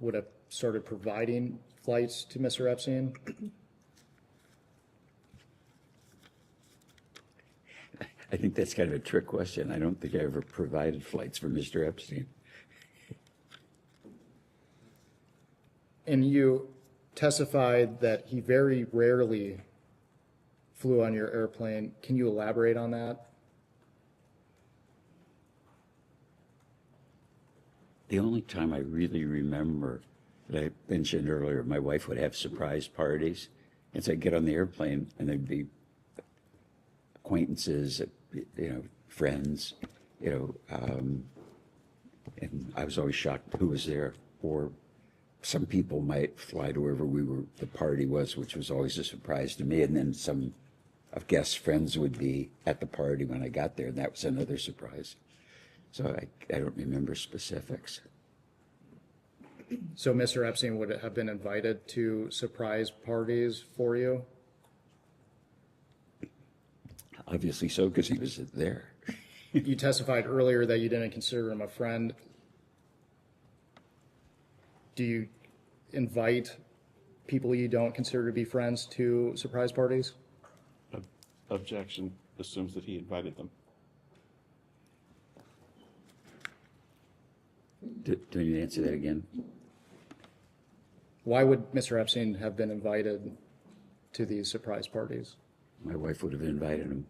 would have started providing flights to Mr. Epstein? I think that's kind of a trick question. I don't think I ever provided flights for Mr. Epstein. And you testified that he very rarely flew on your airplane. Can you elaborate on that? The only time I really remember that I mentioned earlier, my wife would have surprise parties. And so I'd get on the airplane and there'd be acquaintances, friends, and I was always shocked who was there. Or some people might fly to wherever the party was, which was always a surprise to me. And then some of guests' friends would be at the party when I got there, and that was another surprise. So I don't remember specifics. So Mr. Epstein would have been invited to surprise parties for you? Obviously so, because he was there. You testified earlier that you didn't consider him a friend. Do you invite people you don't consider to be friends to surprise parties? Objection assumes that he invited them. Do you need to answer that again? Why would Mr. Epstein have been invited to these surprise parties? My wife would have invited him.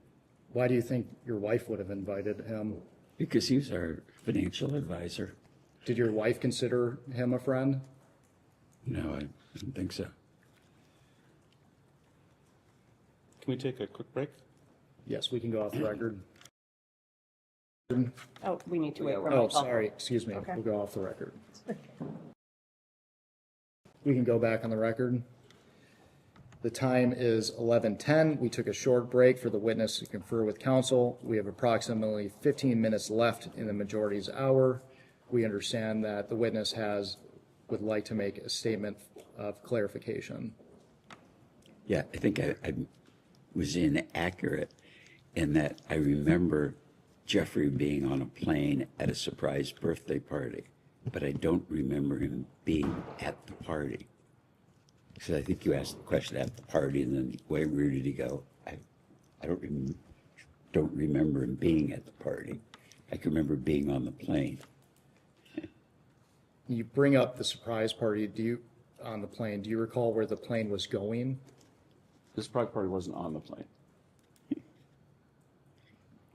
Why do you think your wife would have invited him? Because he was our financial advisor. Did your wife consider him a friend? No, I don't think so. Can we take a quick break? Yes, we can go off the record. Oh, we need to wait for Oh, Michael. sorry, excuse me. Okay. We'll go off the record. We can go back on the record. The time is 11:10. We took a short break for the witness to confer with counsel. We have approximately 15 minutes left in the majority's hour. We understand that the witness would like to make a statement of clarification. Yeah, I think I was inaccurate in that I remember Jeffrey being on a plane at a surprise birthday party, but I don't remember him being at the party. So I think you asked the question at the party, and then where did he go? I don't remember him being at the party. I can remember being on the plane. You bring up the surprise party on the plane. Do you recall where the plane was going? This private party wasn't on the plane.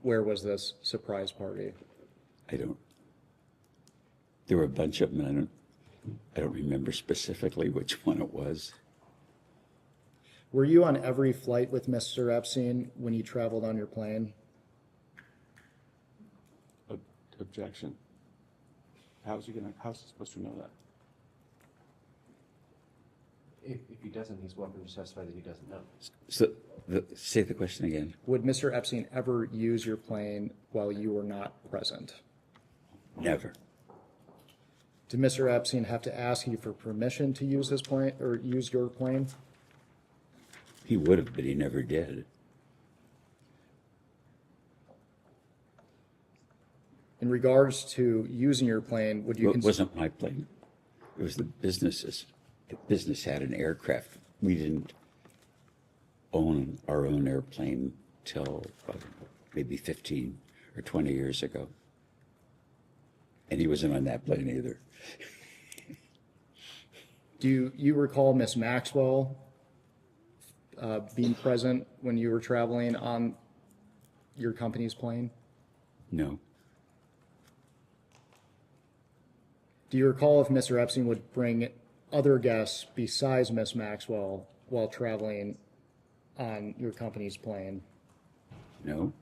where was this surprise party? There were a bunch of them, and I don't remember specifically which one it was. Were you on every flight with Mr. Epstein when you traveled on your plane? Objection. How's he supposed to know that? If he doesn't, he's welcome to testify that he doesn't know. So, say the question again. Would Mr. Epstein ever use your plane while you were not present? Never. Did Mr. Epstein have to ask you for permission to use his plane or use your plane? He would have, but he never did. In regards to using your plane, would you It wasn't my plane. It was the business's. The business had an aircraft. We didn't own our own airplane till maybe 15 or 20 years ago. And he wasn't on that plane either. Do you recall Miss Maxwell being present when you were traveling on your company's plane? No. Do you recall if Mr. Epstein would bring other guests besides Miss Maxwell while traveling on your company's plane? No.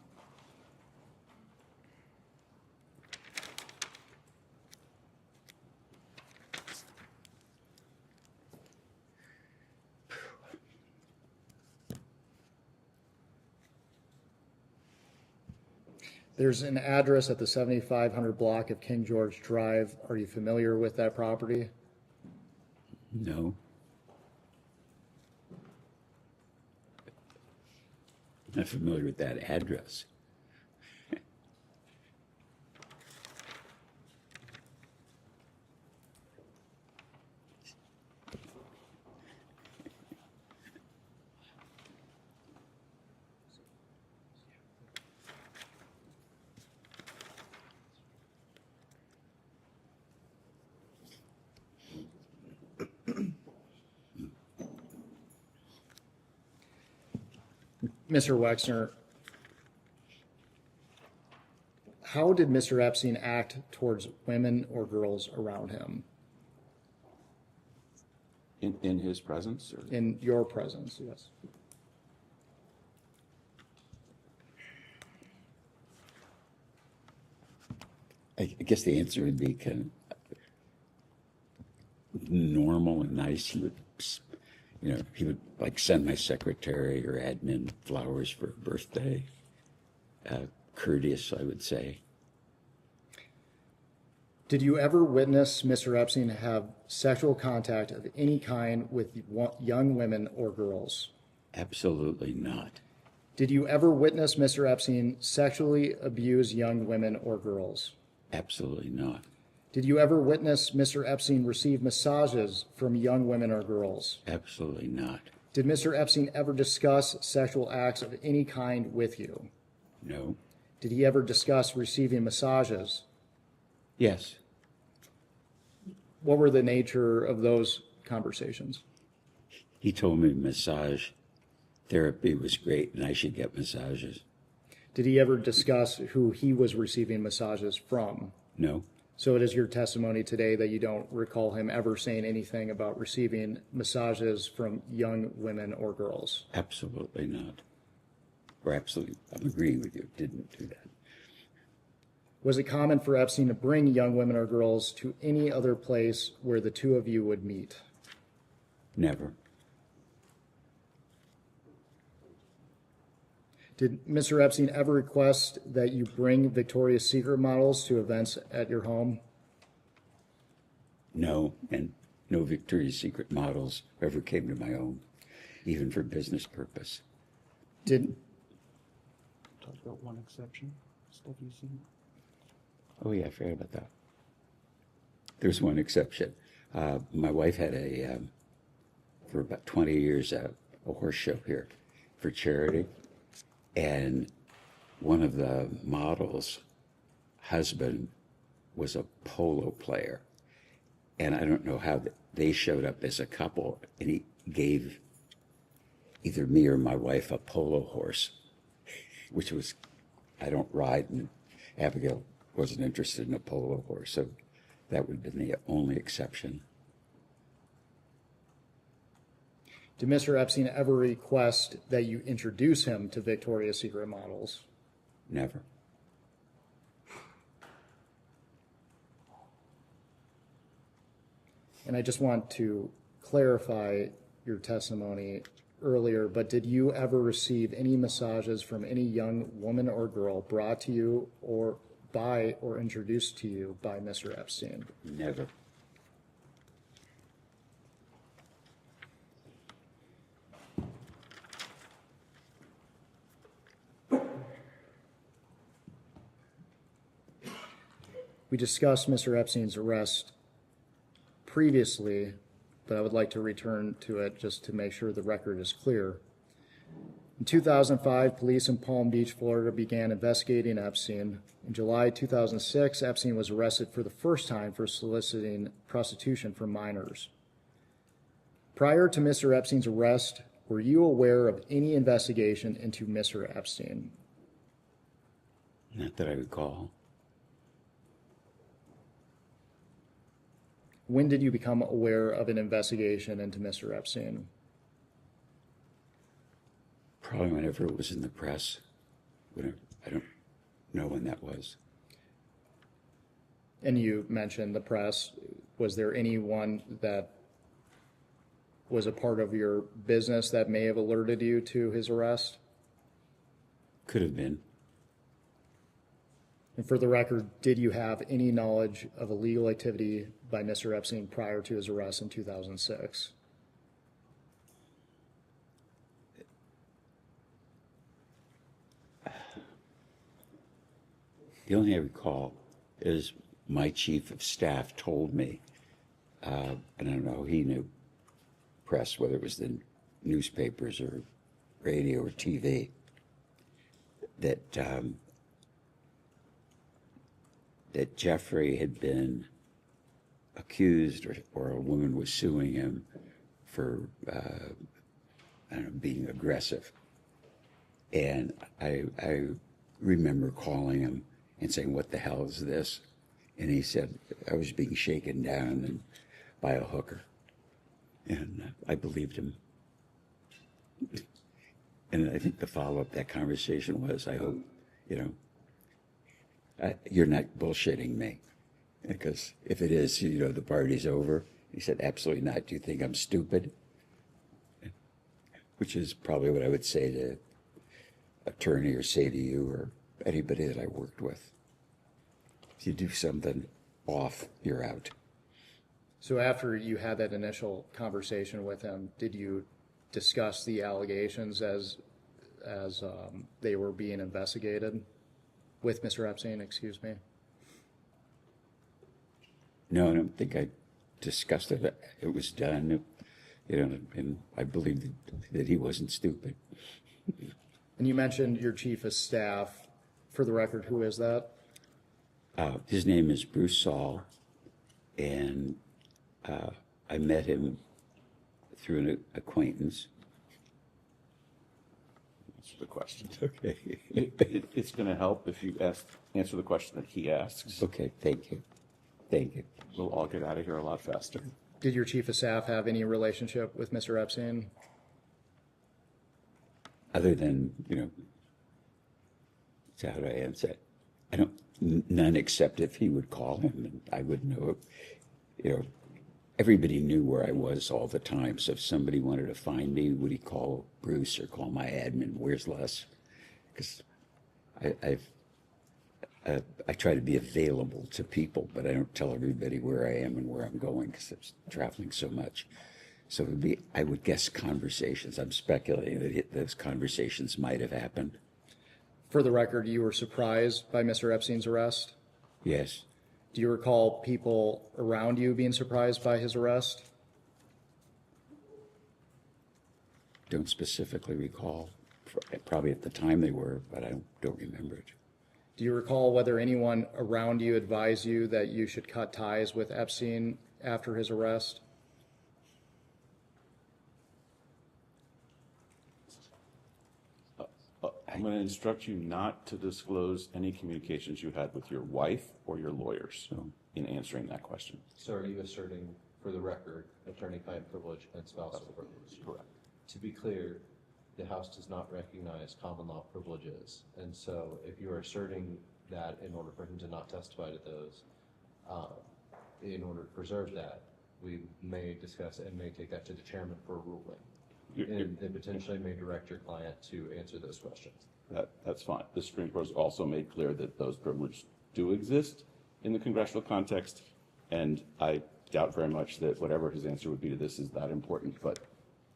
There's an address at the 7500 block of King George Drive. Are you familiar with that property? No. Not familiar with that address. Mr. Wexner, how did Mr. Epstein act towards women or girls around him? In his presence? Or? In your presence, yes. I guess the answer would be kind of normal and nice. He would like send my secretary or admin flowers for a birthday. Courteous, I would say. Did you ever witness Mr. Epstein have sexual contact of any kind with young women or girls? Absolutely not. Did you ever witness Mr. Epstein sexually abuse young women or girls? Absolutely not. Did you ever witness Mr. Epstein receive massages from young women or girls? Absolutely not. Did Mr. Epstein ever discuss sexual acts of any kind with you? No. Did he ever discuss receiving massages? Yes. What were the nature of those conversations? He told me massage therapy was great and I should get massages. Did he ever discuss who he was receiving massages from? No. So it is your testimony today that you don't recall him ever saying anything about receiving massages from young women or girls? Absolutely not. Or absolutely, I'm agreeing with you, didn't do that. Was it common for Epstein to bring young women or girls to any other place where the two of you would meet? Never. Did Mr. Epstein ever request that you bring Victoria's Secret models to events at your home? No, and no Victoria's Secret models ever came to my home, even for business purpose. Did Talk about one exception. Stuff you've seen. Oh yeah, I forgot about that. There's one exception. My wife had for about 20 years, a horse show here for charity. And one of the models' husband was a polo player. And I don't know how they showed up as a couple. And he gave either me or my wife a polo horse, which was I don't ride, and Abigail wasn't interested in a polo horse, so that would have been the only exception. Did Mr. Epstein ever request that you introduce him to Victoria's Secret models? Never. And I just want to clarify your testimony earlier, but did you ever receive any massages from any young woman or girl brought to you or by or introduced to you by Mr. Epstein? Never. We discussed Mr. Epstein's arrest previously, but I would like to return to it just to make sure the record is clear. In 2005, police in Palm Beach, Florida began investigating Epstein. In July 2006, Epstein was arrested for the first time for soliciting prostitution from minors. Prior to Mr. Epstein's arrest, were you aware of any investigation into Mr. Epstein? Not that I recall. When did you become aware of an investigation into Mr. Epstein? Probably whenever it was in the press. I don't know when that was. And you mentioned the press. Was there anyone that was a part of your business that may have alerted you to his arrest? Could have been. And for the record, did you have any knowledge of illegal activity by Mr. Epstein prior to his arrest in 2006? The only thing I recall is my chief of staff told me, and I don't know, he knew press, whether it was the newspapers or radio or TV, that that Jeffrey had been accused, or a woman was suing him for, I don't know, being aggressive. And I remember calling him and saying, "What the hell is this?" And he said, "I was being shaken down by a hooker." And I believed him. And I think the follow-up to that conversation was, I hope, you're not bullshitting me. Because if it is, the party's over. He said, "Absolutely not. Do you think I'm stupid?" Which is probably what I would say to attorney or say to you or anybody that I worked with. If you do something off, you're out. So after you had that initial conversation with him, did you discuss the allegations as they were being investigated with Mr. Epstein, excuse me? No, I don't think I discussed it. It was done, and I believed that he wasn't stupid. And you mentioned your chief of staff. For the record, who is that? His name is Bruce Saul, and I met him through an acquaintance. Answer the question. Okay. It's going to help if you answer the question that he asks. Okay, thank you. Thank you. We'll all get out of here a lot faster. Did your chief of staff have any relationship with Mr. Epstein? Other than, how do I answer it? I don't, none except if he would call him and I would know, everybody knew where I was all the time. So if somebody wanted to find me, would he call Bruce or call my admin? Where's Les? Because I try to be available to people, but I don't tell everybody where I am and where I'm going because I'm traveling so much. So it would be, I would guess, conversations. I'm speculating that those conversations might have happened. For the record, you were surprised by Mr. Epstein's arrest? Yes. Do you recall people around you being surprised by his arrest? Don't specifically recall. Probably at the time they were, but I don't remember it. Do you recall whether anyone around you advised you that you should cut ties with Epstein after his arrest? I'm going to instruct you not to disclose any communications you had with your wife or your lawyers in answering that question. So are you asserting, for the record, attorney-client privilege and spousal privilege? Correct. To be clear, the House does not recognize common law privileges. And so if you are asserting that in order for him to not testify to those, in order to preserve that, we may discuss and may take that to the chairman for a ruling. And potentially may direct your client to answer those questions. That's fine. The Supreme Court has also made clear that those privileges do exist in the congressional context, and I doubt very much that whatever his answer would be to this is that important, but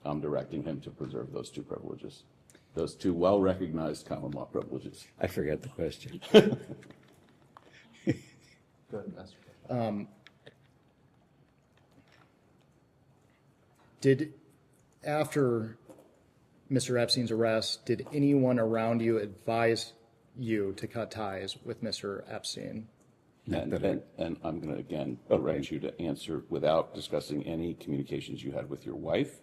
I'm directing him to preserve those two privileges, those two well-recognized common law privileges. I forgot the question. Go ahead and ask your question. After Mr. Epstein's arrest, did anyone around you advise you to cut ties with Mr. Epstein? And I'm going to, again, direct you to answer without discussing any communications you had with your wife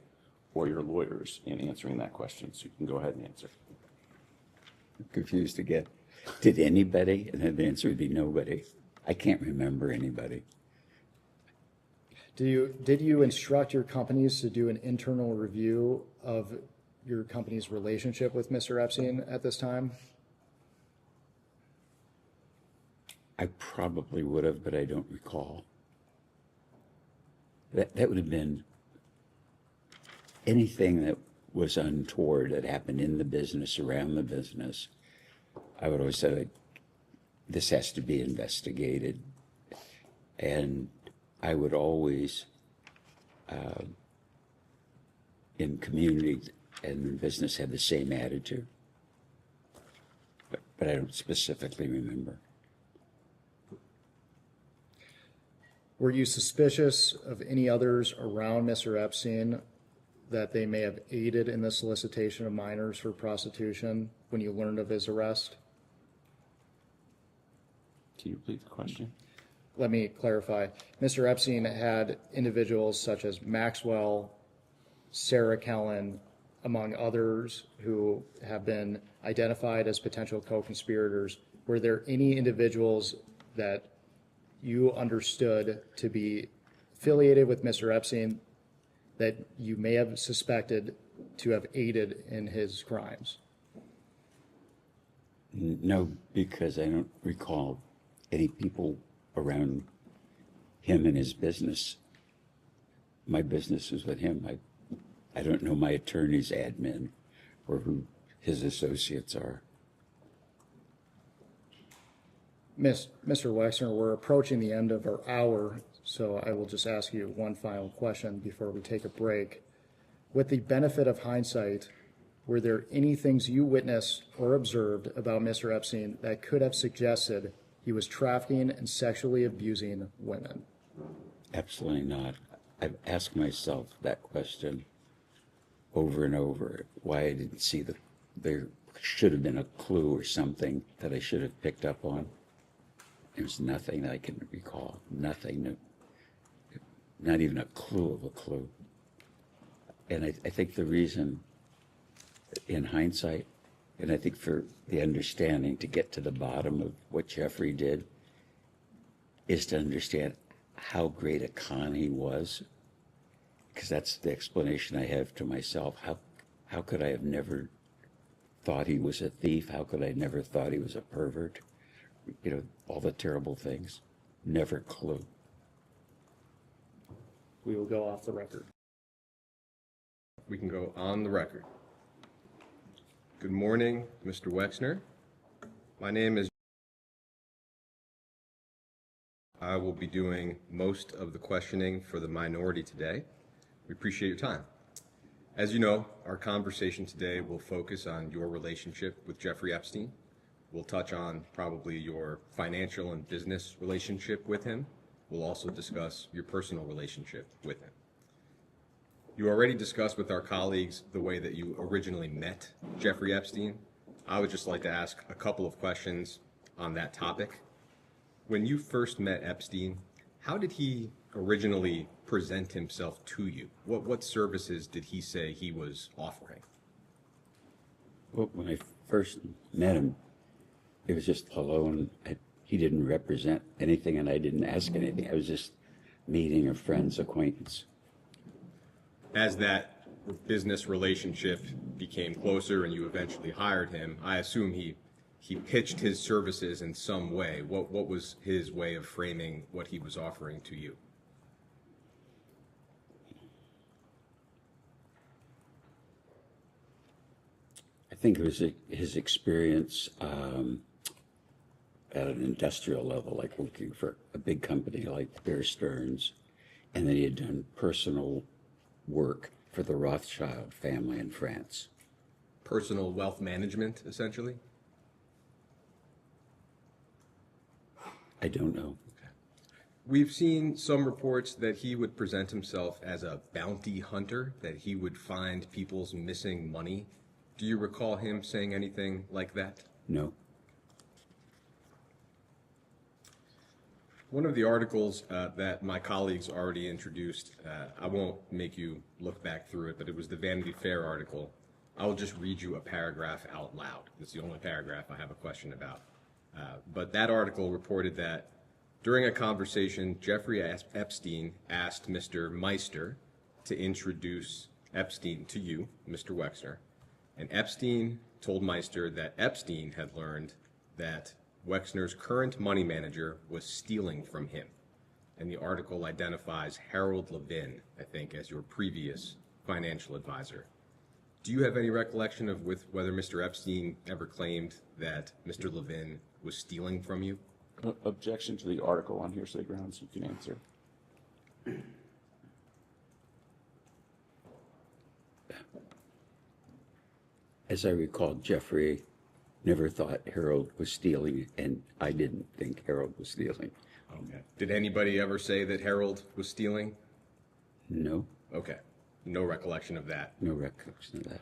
or your lawyers in answering that question. So you can go ahead and answer. I'm confused again. Did anybody? And then the answer would be nobody. I can't remember anybody. Did you instruct your companies to do an internal review of your company's relationship with Mr. Epstein at this time? I probably would have, but I don't recall. That would have been anything that was untoward that happened in the business, around the business. I would always say, this has to be investigated. And I would always, in community and in business, have the same attitude. But I don't specifically remember. Were you suspicious of any others around Mr. Epstein that they may have aided in the solicitation of minors for prostitution when you learned of his arrest? Can you repeat the question? Let me clarify. Mr. Epstein had individuals such as Maxwell, Sarah Kellen, among others who have been identified as potential co-conspirators. Were there any individuals that you understood to be affiliated with Mr. Epstein that you may have suspected to have aided in his crimes? No, because I don't recall any people around him and his business. My business was with him. I don't know my attorney's admin or who his associates are. Mr. Wexner, we're approaching the end of our hour, so I will just ask you one final question before we take a break. With the benefit of hindsight, were there any things you witnessed or observed about Mr. Epstein that could have suggested he was trafficking and sexually abusing women? Absolutely not. I've asked myself that question over and over, why I didn't see there should have been a clue or something that I should have picked up on. There's nothing I can recall, nothing, not even a clue of a clue. And I think the reason, in hindsight, and I think for the understanding to get to the bottom of what Jeffrey did, is to understand how great a con he was, because that's the explanation I have to myself. How could I have never thought he was a thief? How could I never thought he was a pervert? You know, all the terrible things. Never a clue. We will go off the record. We can go on the record. Good morning, Mr. Wexner. My name is. I will be doing most of the questioning for the minority today. We appreciate your time. As you know, our conversation today will focus on your relationship with Jeffrey Epstein. We'll touch on probably your financial and business relationship with him. We'll also discuss your personal relationship with him. You already discussed with our colleagues the way that you originally met Jeffrey Epstein. I would just like to ask a couple of questions on that topic. When you first met Epstein, how did he originally present himself to you? What services did he say he was offering? Well, when I first met him, it was just alone. He didn't represent anything, and I didn't ask anything. I was just meeting a friend's acquaintance. As that business relationship became closer and you eventually hired him, I assume he pitched his services in some way. What was his way of framing what he was offering to you? I think it was his experience at an industrial level, like working for a big company like Bear Stearns, and then he had done personal work for the Rothschild family in France. Personal wealth management, essentially? I don't know. We've seen some reports that he would present himself as a bounty hunter, that he would find people's missing money. Do you recall him saying anything like that? No. One of the articles that my colleagues already introduced, I won't make you look back through it, but it was the Vanity Fair article. I will just read you a paragraph out loud. It's the only paragraph I have a question about. But that article reported that during a conversation, Jeffrey Epstein asked Mr. Meister to introduce Epstein to you, Mr. Wexner, and Epstein told Meister that Epstein had learned that Wexner's current money manager was stealing from him. And the article identifies Harold Levin, I think, as your previous financial advisor. Do you have any recollection of whether Mr. Epstein ever claimed that Mr. Levin was stealing from you? Objection to the article on hearsay grounds, you can answer. As I recall, Jeffrey never thought Harold was stealing, and I didn't think Harold was stealing. Okay. Did anybody ever say that Harold was stealing? No. Okay. No recollection of that. No recollection of that.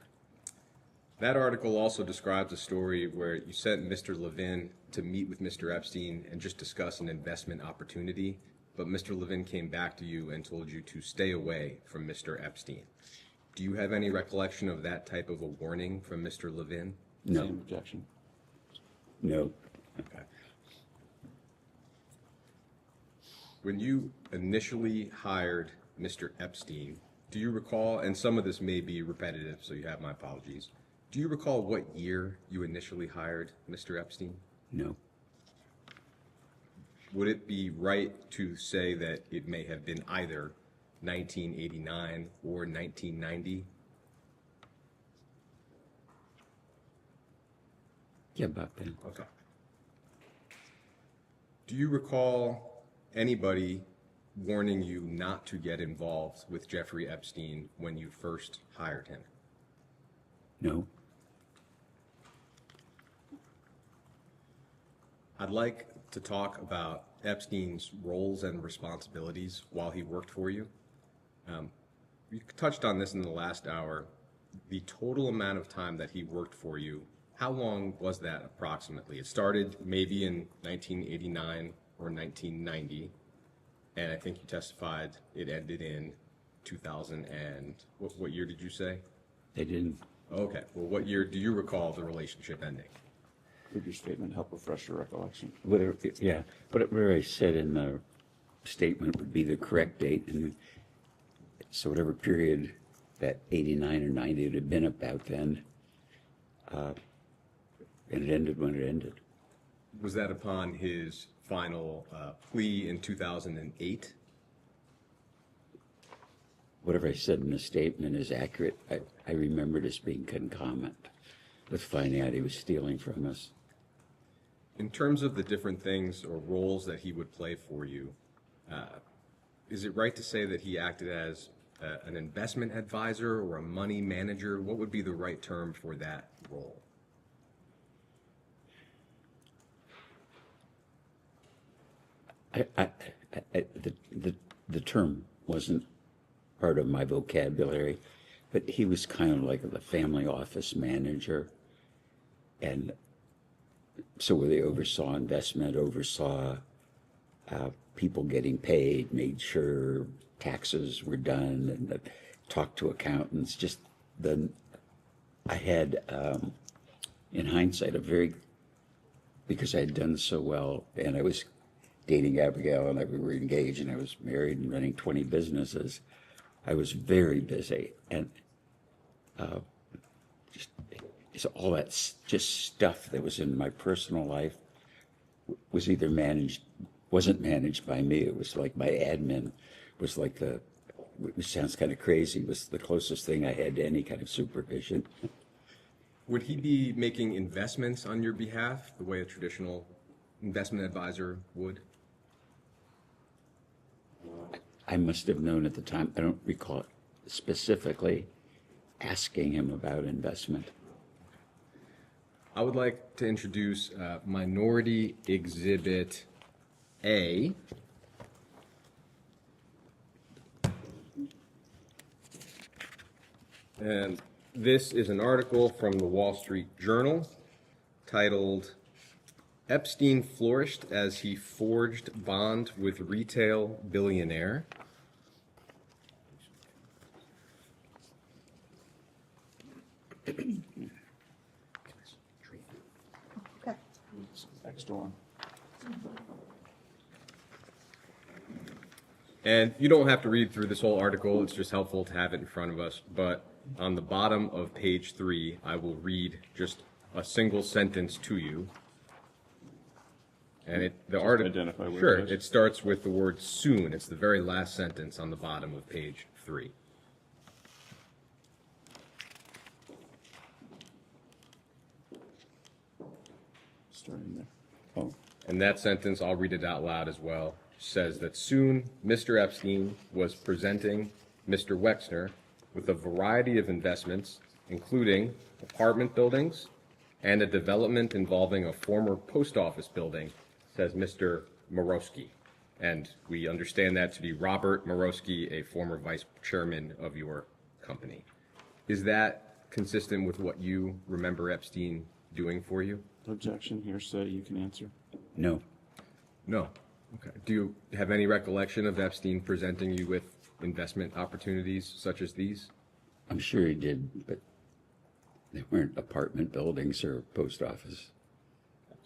That article also describes a story where you sent Mr. Levin to meet with Mr. Epstein and just discuss an investment opportunity, but Mr. Levin came back to you and told you to stay away from Mr. Epstein. Do you have any recollection of that type of a warning from Mr. Levin? No. Same objection. No. Okay. When you initially hired Mr. Epstein, do you recall, and some of this may be repetitive, so you have my apologies, do you recall what year you initially hired Mr. Epstein? No. Would it be right to say that it may have been either 1989 or 1990? Yeah, about then. Okay. Do you recall anybody warning you not to get involved with Jeffrey Epstein when you first hired him? No. I'd like to talk about Epstein's roles and responsibilities while he worked for you. You touched on this in the last hour. The total amount of time that he worked for you, how long was that approximately? It started maybe in 1989 or 1990, and I think you testified it ended in 2000 and, what year did you say? They didn't. Okay, well, what year do you recall the relationship ending? Would your statement help refresh your recollection? Whatever I said in the statement would be the correct date, and so whatever period that 89 or 90 would have been about then, and it ended when it ended. Was that upon his final plea in 2008? Whatever I said in the statement is accurate. I remember it as being concomitant with finding out he was stealing from us. In terms of the different things or roles that he would play for you, is it right to say that he acted as an investment advisor or a money manager? What would be the right term for that role? The term wasn't part of my vocabulary, but he was kind of like the family office manager, and so where they oversaw investment, oversaw people getting paid, made sure taxes were done, and talked to accountants. I had in hindsight, because I had done so well, and I was dating Abigail, and we were engaged, and I was married and running 20 businesses. I was very busy, and just all that just stuff that was in my personal life was either wasn't managed by me. It was like my admin was like which sounds kind of crazy, was the closest thing I had to any kind of supervision. Would he be making investments on your behalf the way a traditional investment advisor would? I must have known at the time. I don't recall specifically asking him about investment. I would like to introduce Minority Exhibit A. And this is an article from the Wall Street Journal titled, "Epstein Flourished as He Forged Bond with Retail Billionaire." Next door. And you don't have to read through this whole article, it's just helpful to have it in front of us. But on the bottom of page 3, I will read just a single sentence to you. And identify where sure, it is. it starts with the word soon. It's the very last sentence on the bottom of page 3. Starting there. Oh, And that sentence, I'll read it out loud as well, says that soon Mr. Epstein was presenting Mr. Wexner with a variety of investments, including apartment buildings and a development involving a former post office building, says Mr. Morosky. And we understand that to be Robert Morosky, a former vice chairman of your company. Is that consistent with what you remember Epstein doing for you? Objection, hearsay, you can answer. no. No. Okay. Do you have any recollection of Epstein presenting you with investment opportunities such as these? I'm sure he did, but they weren't apartment buildings or post office.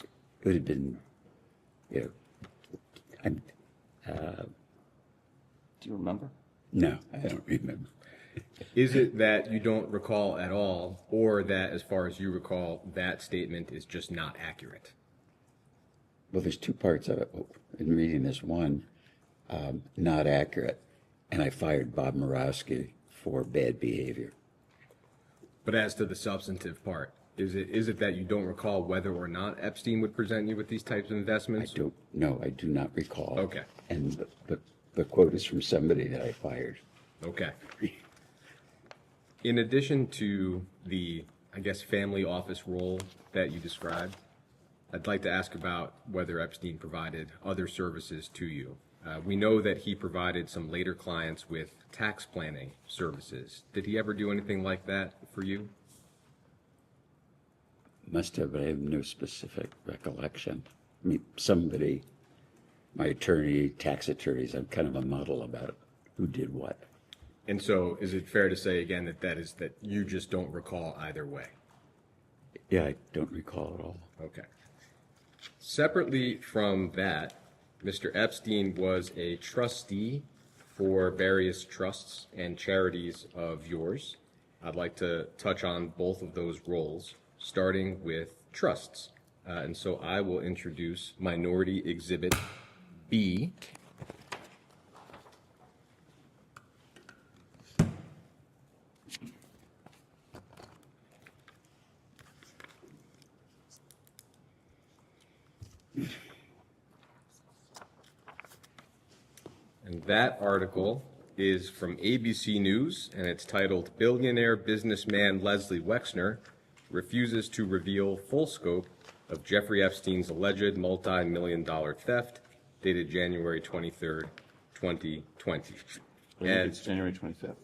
It would have been, Do you remember? no, I don't remember. Is it that you don't recall at all, or that, as far as you recall, that statement is just not accurate? Well, there's two parts of it. In reading this one, not accurate, and I fired Bob Morosky for bad behavior. But as to the substantive part, is it that you don't recall whether or not Epstein would present you with these types of investments? I do not recall. Okay. And the quote is from somebody that I fired. Okay. In addition to the, I guess, family office role that you described, I'd like to ask about whether Epstein provided other services to you. We know that he provided some later clients with tax planning services. Did he ever do anything like that for you? Must have, but I have no specific recollection. I mean, my attorney, tax attorneys, I'm kind of a muddle about who did what. And so is it fair to say again that you just don't recall either way? Yeah, I don't recall at all. Okay. Separately from that, Mr. Epstein was a trustee for various trusts and charities of yours. I'd like to touch on both of those roles, starting with trusts. And so I will introduce Minority Exhibit B. And that article is from ABC News, and it's titled, "Billionaire Businessman Leslie Wexner Refuses to Reveal Full Scope of Jeffrey Epstein's Alleged Multi-Million-Dollar Theft," dated January 23rd, 2020. And it's January 25th.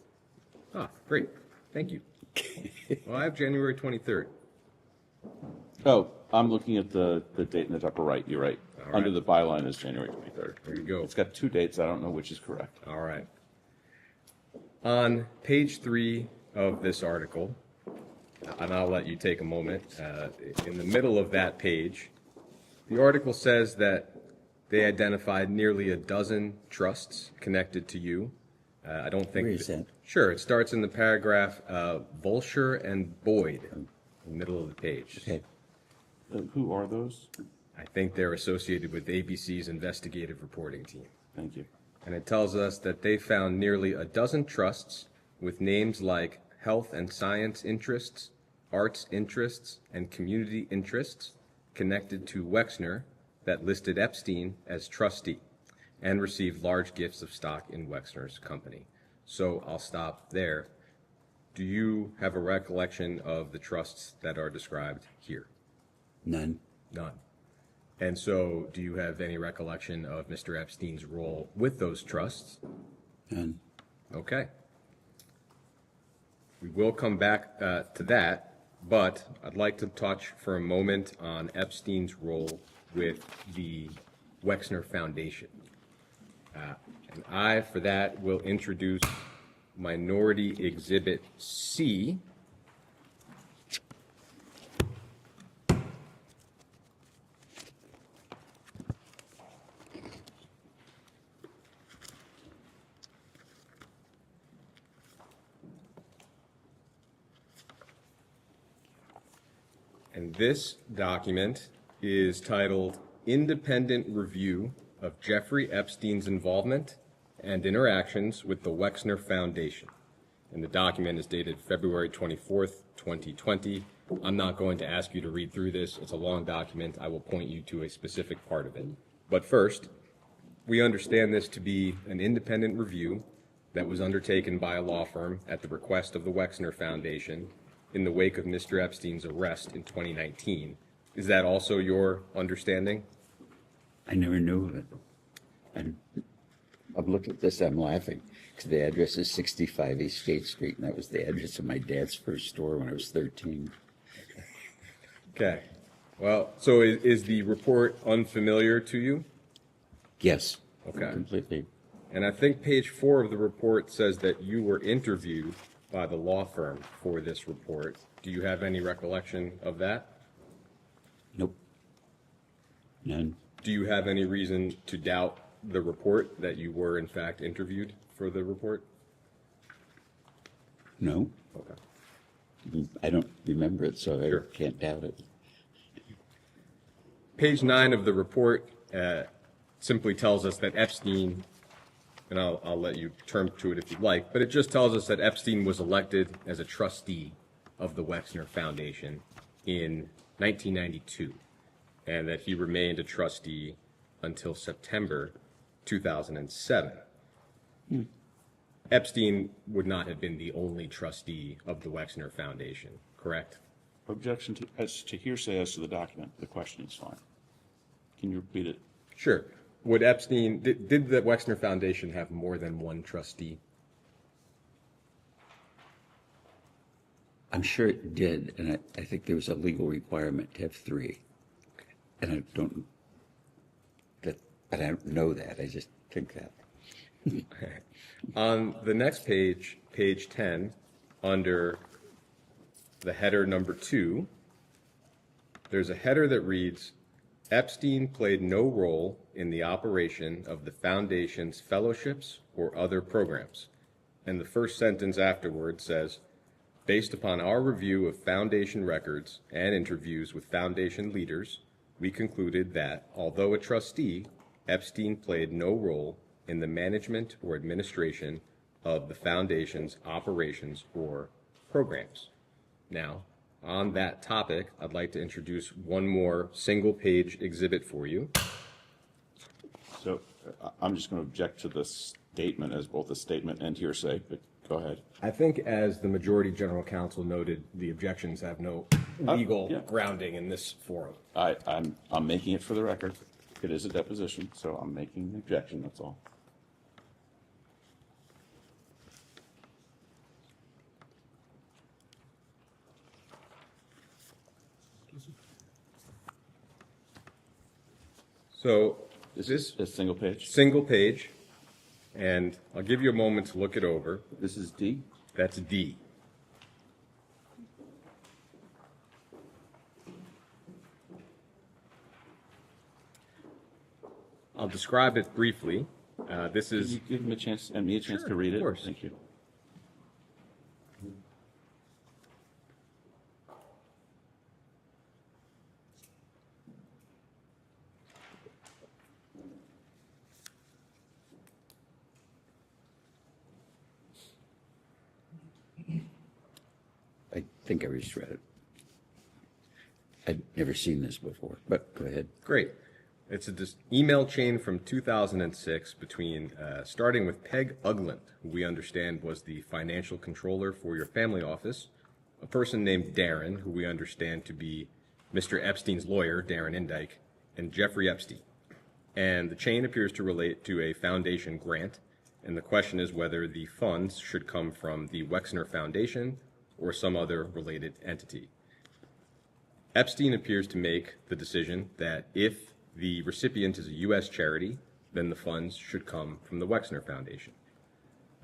Ah, great. Thank you. Well, I have January 23rd. Oh, I'm looking at the date in the upper right. You're right. All Under right. the byline is January 23rd. There you go. It's got two dates. I don't know which is correct. All right. On page 3 of this article, and I'll let you take a moment. In the middle of that page, the article says that they identified nearly a dozen trusts connected to you. I don't think. Where is that? Sure, it starts in the paragraph Volsher and Boyd, in the middle of the page. Okay. Who are those? I think they're associated with ABC's investigative reporting team. Thank you. And it tells us that they found nearly a dozen trusts with names like health and science interests, arts interests, and community interests connected to Wexner that listed Epstein as trustee and received large gifts of stock in Wexner's company. So I'll stop there. Do you have a recollection of the trusts that are described here? None. None. And so do you have any recollection of Mr. Epstein's role with those trusts? None. Okay. We will come back to that, but I'd like to touch for a moment on Epstein's role with the Wexner Foundation. And I, for that, will introduce Minority Exhibit C. And this document is titled Independent Review of Jeffrey Epstein's Involvement and Interactions with the Wexner Foundation. And the document is dated February 24th, 2020. I'm not going to ask you to read through this. It's a long document. I will point you to a specific part of it. But first, we understand this to be an independent review that was undertaken by a law firm at the request of the Wexner Foundation in the wake of Mr. Epstein's arrest in 2019. Is that also your understanding? I never knew of it. I've looked at this, I'm laughing, because the address is 65 East State Street, and that was the address of my dad's first store when I was 13. Okay. Well, so is the report unfamiliar to you? Yes. Okay. Completely. And I think page 4 of the report says that you were interviewed by the law firm for this report. Do you have any recollection of that? Nope. None. Do you have any reason to doubt the report that you were in fact interviewed for the report? No. Okay. I don't remember it, so Sure. I can't doubt it. Page 9 of the report simply tells us that Epstein, and I'll let you turn to it if you'd like, but it just tells us that Epstein was elected as a trustee of the Wexner Foundation in 1992, and that he remained a trustee until September 2007. Epstein would not have been the only trustee of the Wexner Foundation, correct? Objection to, as to hearsay as to the document. The question is fine. Can you repeat it? Sure. Would Epstein, did the Wexner Foundation have more than one trustee? I'm sure it did, and I think there was a legal requirement to have 3. And I don't know that. I just think that. On the next page, page 10, under the header number 2, there's a header that reads, Epstein played no role in the operation of the Foundation's fellowships or other programs. And the first sentence afterward says, based upon our review of Foundation records and interviews with Foundation leaders, we concluded that, although a trustee, Epstein played no role in the management or administration of the Foundation's operations or programs. Now, on that topic, I'd like to introduce one more single-page exhibit for you. So I'm just going to object to this statement as both a statement and hearsay, but go ahead. I think, as the majority general counsel noted, the objections have no legal grounding in this forum. I'm making it for the record. It is a deposition, so I'm making an objection, that's all. So, Is this a single page? single page, and I'll give you a moment to look it over. This is D? That's D. I'll describe it briefly. This Can is you give him a chance, and me a chance Sure, to read of it? course. Thank you. I think I just read it. I'd never seen this before, but go ahead. great. It's a email chain from 2006 between, starting with Peg Ugland, who we understand was the financial controller for your family office, a person named Darren, who we understand to be Mr. Epstein's lawyer, Darren Indike, and Jeffrey Epstein. And the chain appears to relate to a foundation grant, and the question is whether the funds should come from the Wexner Foundation or some other related entity. Epstein appears to make the decision that if the recipient is a U.S. charity, then the funds should come from the Wexner Foundation.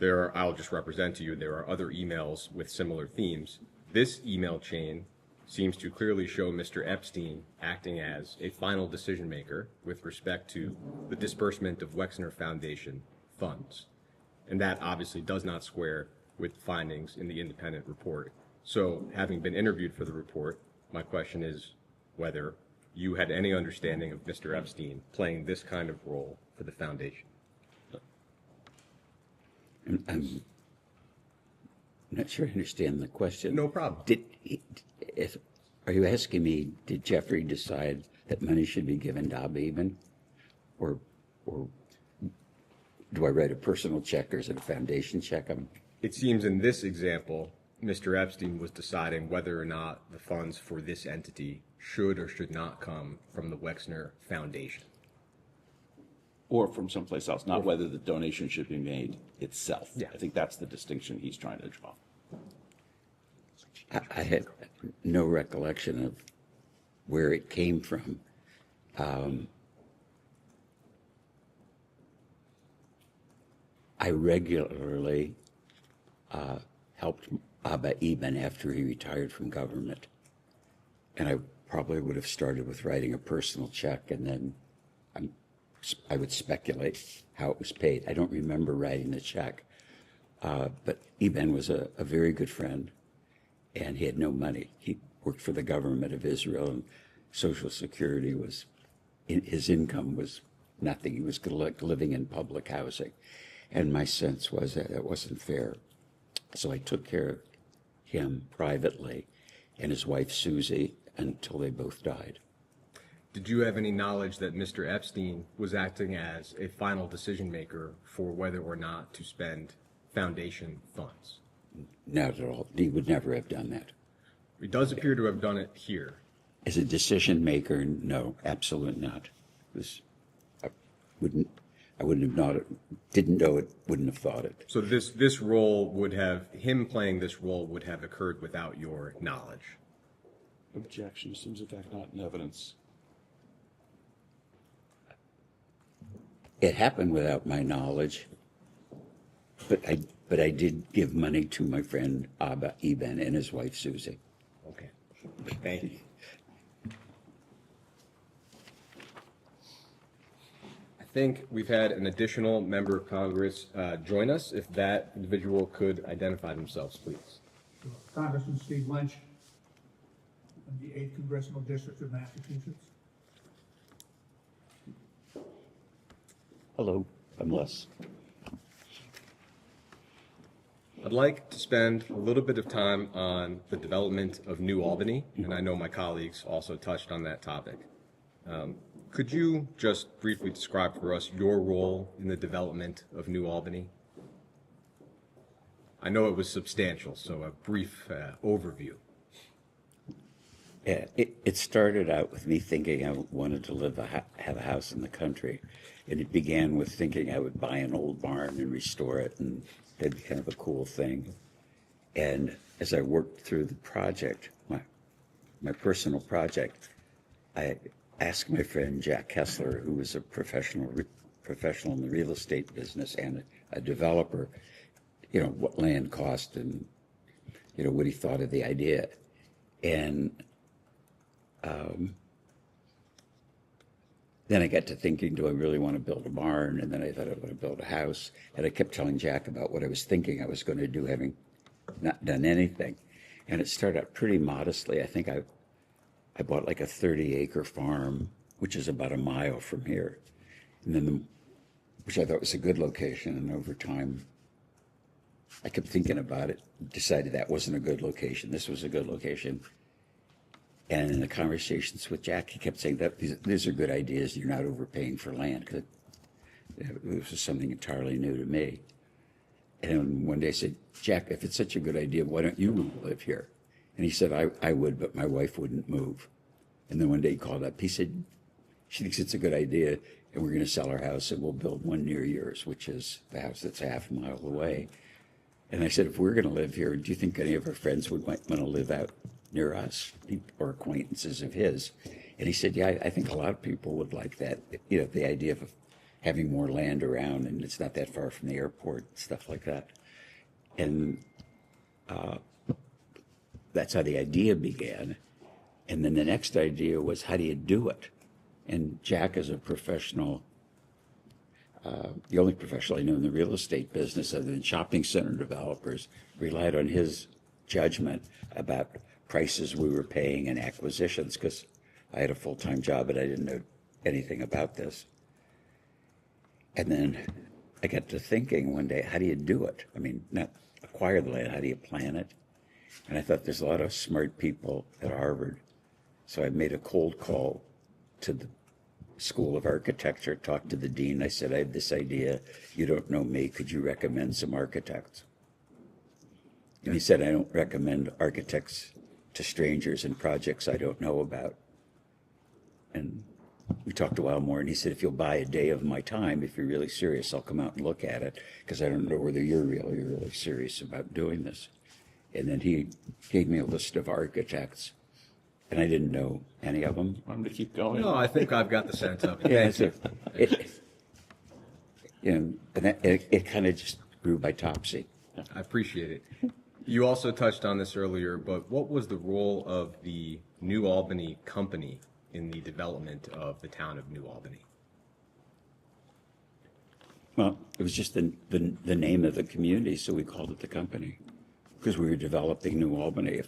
I'll just represent to you, there are other emails with similar themes. This email chain seems to clearly show Mr. Epstein acting as a final decision maker with respect to the disbursement of Wexner Foundation funds. And that obviously does not square with findings in the independent report. So, having been interviewed for the report, my question is whether you had any understanding of Mr. Epstein playing this kind of role for the foundation. I'm not sure I understand the question. No problem. Are you asking me, did Jeffrey decide that money should be given to Abeben? Or do I write a personal check or is it a foundation check? It seems in this example, Mr. Epstein was deciding whether or not the funds for this entity should or should not come from the Wexner Foundation. Or from someplace else, not whether the donation should be made itself. Yeah. I think that's the distinction he's trying to draw. I had no recollection of where it came from. I regularly helped Abba Eben after he retired from government. And I probably would have started with writing a personal check, and then I would speculate how it was paid. I don't remember writing the check. But Eben was a very good friend, and he had no money. He worked for the government of Israel, and Social Security was, his income was nothing. He was living in public housing. And my sense was that it wasn't fair. So I took care of him privately and his wife Susie until they both died. Did you have any knowledge that Mr. Epstein was acting as a final decision maker for whether or not to spend foundation funds? Not at all. He would never have done that. He does appear to have done it here. As a decision maker, no, absolutely not. I wouldn't have known it, didn't know it, wouldn't have thought it. So this role would have, him playing this role would have occurred without your knowledge. Objection seems in fact not in evidence. It happened without my knowledge, but I did give money to my friend Abba Eben and his wife Susie. Okay. Thank you. I think we've had an additional member of Congress join us. If that individual could identify themselves, please. Congressman Steve Lynch, from the 8th Congressional District of Massachusetts. Hello, I'm Les. I'd like to spend a little bit of time on the development of New Albany, and I know my colleagues also touched on that topic. Could you just briefly describe for us your role in the development of New Albany? I know it was substantial, so a brief overview. Yeah, it started out with me thinking I wanted to have a house in the country, and it began with thinking I would buy an old barn and restore it, and that'd be kind of a cool thing. And as I worked through the project, my personal project, I asked my friend Jack Kessler, who was a professional in the real estate business and a developer, what land cost and what he thought of the idea. And then I got to thinking, do I really want to build a barn? And then I thought I want to build a house. And I kept telling Jack about what I was thinking I was going to do, having not done anything. And it started out pretty modestly. I think I bought like a 30-acre farm, which is about a mile from here. And then, which I thought was a good location. And over time, I kept thinking about it, decided that wasn't a good location. This was a good location. And in the conversations with Jack, he kept saying that these are good ideas. You're not overpaying for land, because this was something entirely new to me. And one day I said, Jack, if it's such a good idea, why don't you live here? And he said, I would, but my wife wouldn't move. And then one day he called up. He said, she thinks it's a good idea, and we're going to sell our house, and we'll build one near yours, which is the house that's half a mile away. And I said, if we're going to live here, do you think any of our friends would want to live out near us, or acquaintances of his? And he said, yeah, I think a lot of people would like that, you know, the idea of having more land around, and it's not that far from the airport, stuff like that. And that's how the idea began. And then the next idea was, how do you do it? And Jack is a professional, the only professional I know in the real estate business other than shopping center developers, relied on his judgment about prices we were paying and acquisitions, because I had a full-time job and I didn't know anything about this. And then I got to thinking one day, how do you do it? I mean, not acquire the land, how do you plan it? And I thought there's a lot of smart people at Harvard. So I made a cold call to the School of Architecture, talked to the dean. I said, I have this idea. You don't know me. Could you recommend some architects? And he said, I don't recommend architects to strangers in projects I don't know about. And we talked a while more, and he said, if you'll buy a day of my time, if you're really serious, I'll come out and look at it, because I don't know whether you're really serious about doing this. And then he gave me a list of architects, and I didn't know any of them. Want him to keep going? No, I think I've got the sense of it. Yeah, so it kind of just grew by Topsy. I appreciate it. You also touched on this earlier, but what was the role of the New Albany company in the development of the town of New Albany? Well, it was just the name of the community, so we called it the company, because we were developing New Albany.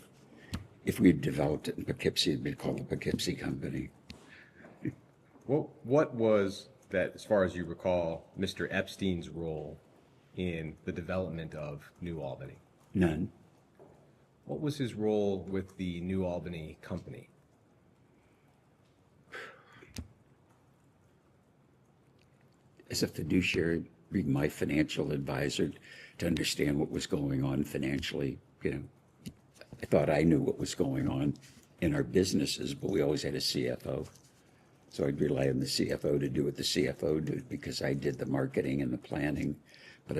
If we had developed it in Poughkeepsie, it'd be called the Poughkeepsie Company. What was that, as far as you recall, Mr. Epstein's role in the development of New Albany? None. What was his role with the New Albany company? As a fiduciary, being my financial advisor to understand what was going on financially. You know, I thought I knew what was going on in our businesses, but we always had a CFO. So I'd rely on the CFO to do what the CFO did, because I did the marketing and the planning. But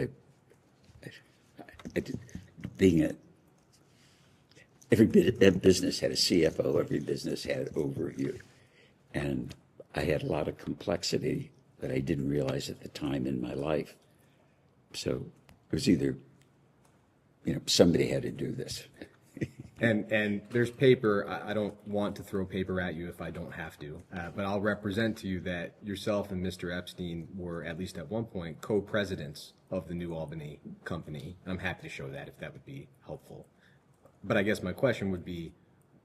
every business had a CFO, every business had an overview. And I had a lot of complexity that I didn't realize at the time in my life. So it was either, you know, somebody had to do this. And there's paper. I don't want to throw paper at you if I don't have to, but I'll represent to you that yourself and Mr. Epstein were, at least at one point, co-presidents of the New Albany company. I'm happy to show that if that would be helpful. But I guess my question would be,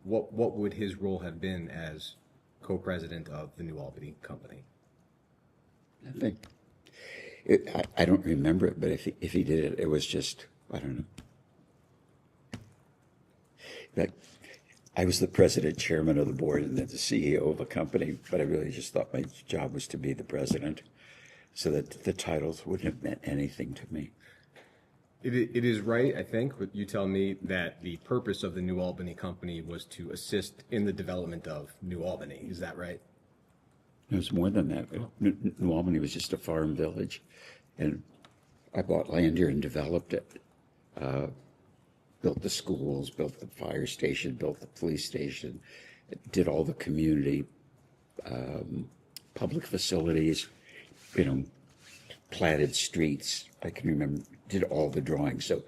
what would his role have been as co-president of the New Albany company? I think, I don't remember it, but if he did it, it was just, I don't know. That I was the president, chairman of the board, and then the CEO of a company, but I really just thought my job was to be the president, so that the titles wouldn't have meant anything to me. It is right, I think, but you tell me that the purpose of the New Albany company was to assist in the development of New Albany. Is that right? It was more than that. New Albany was just a farm village, and I bought land here and developed it. Built the schools, built the fire station, built the police station, did all the community public facilities, you know, platted streets. I can remember, did all the drawings. So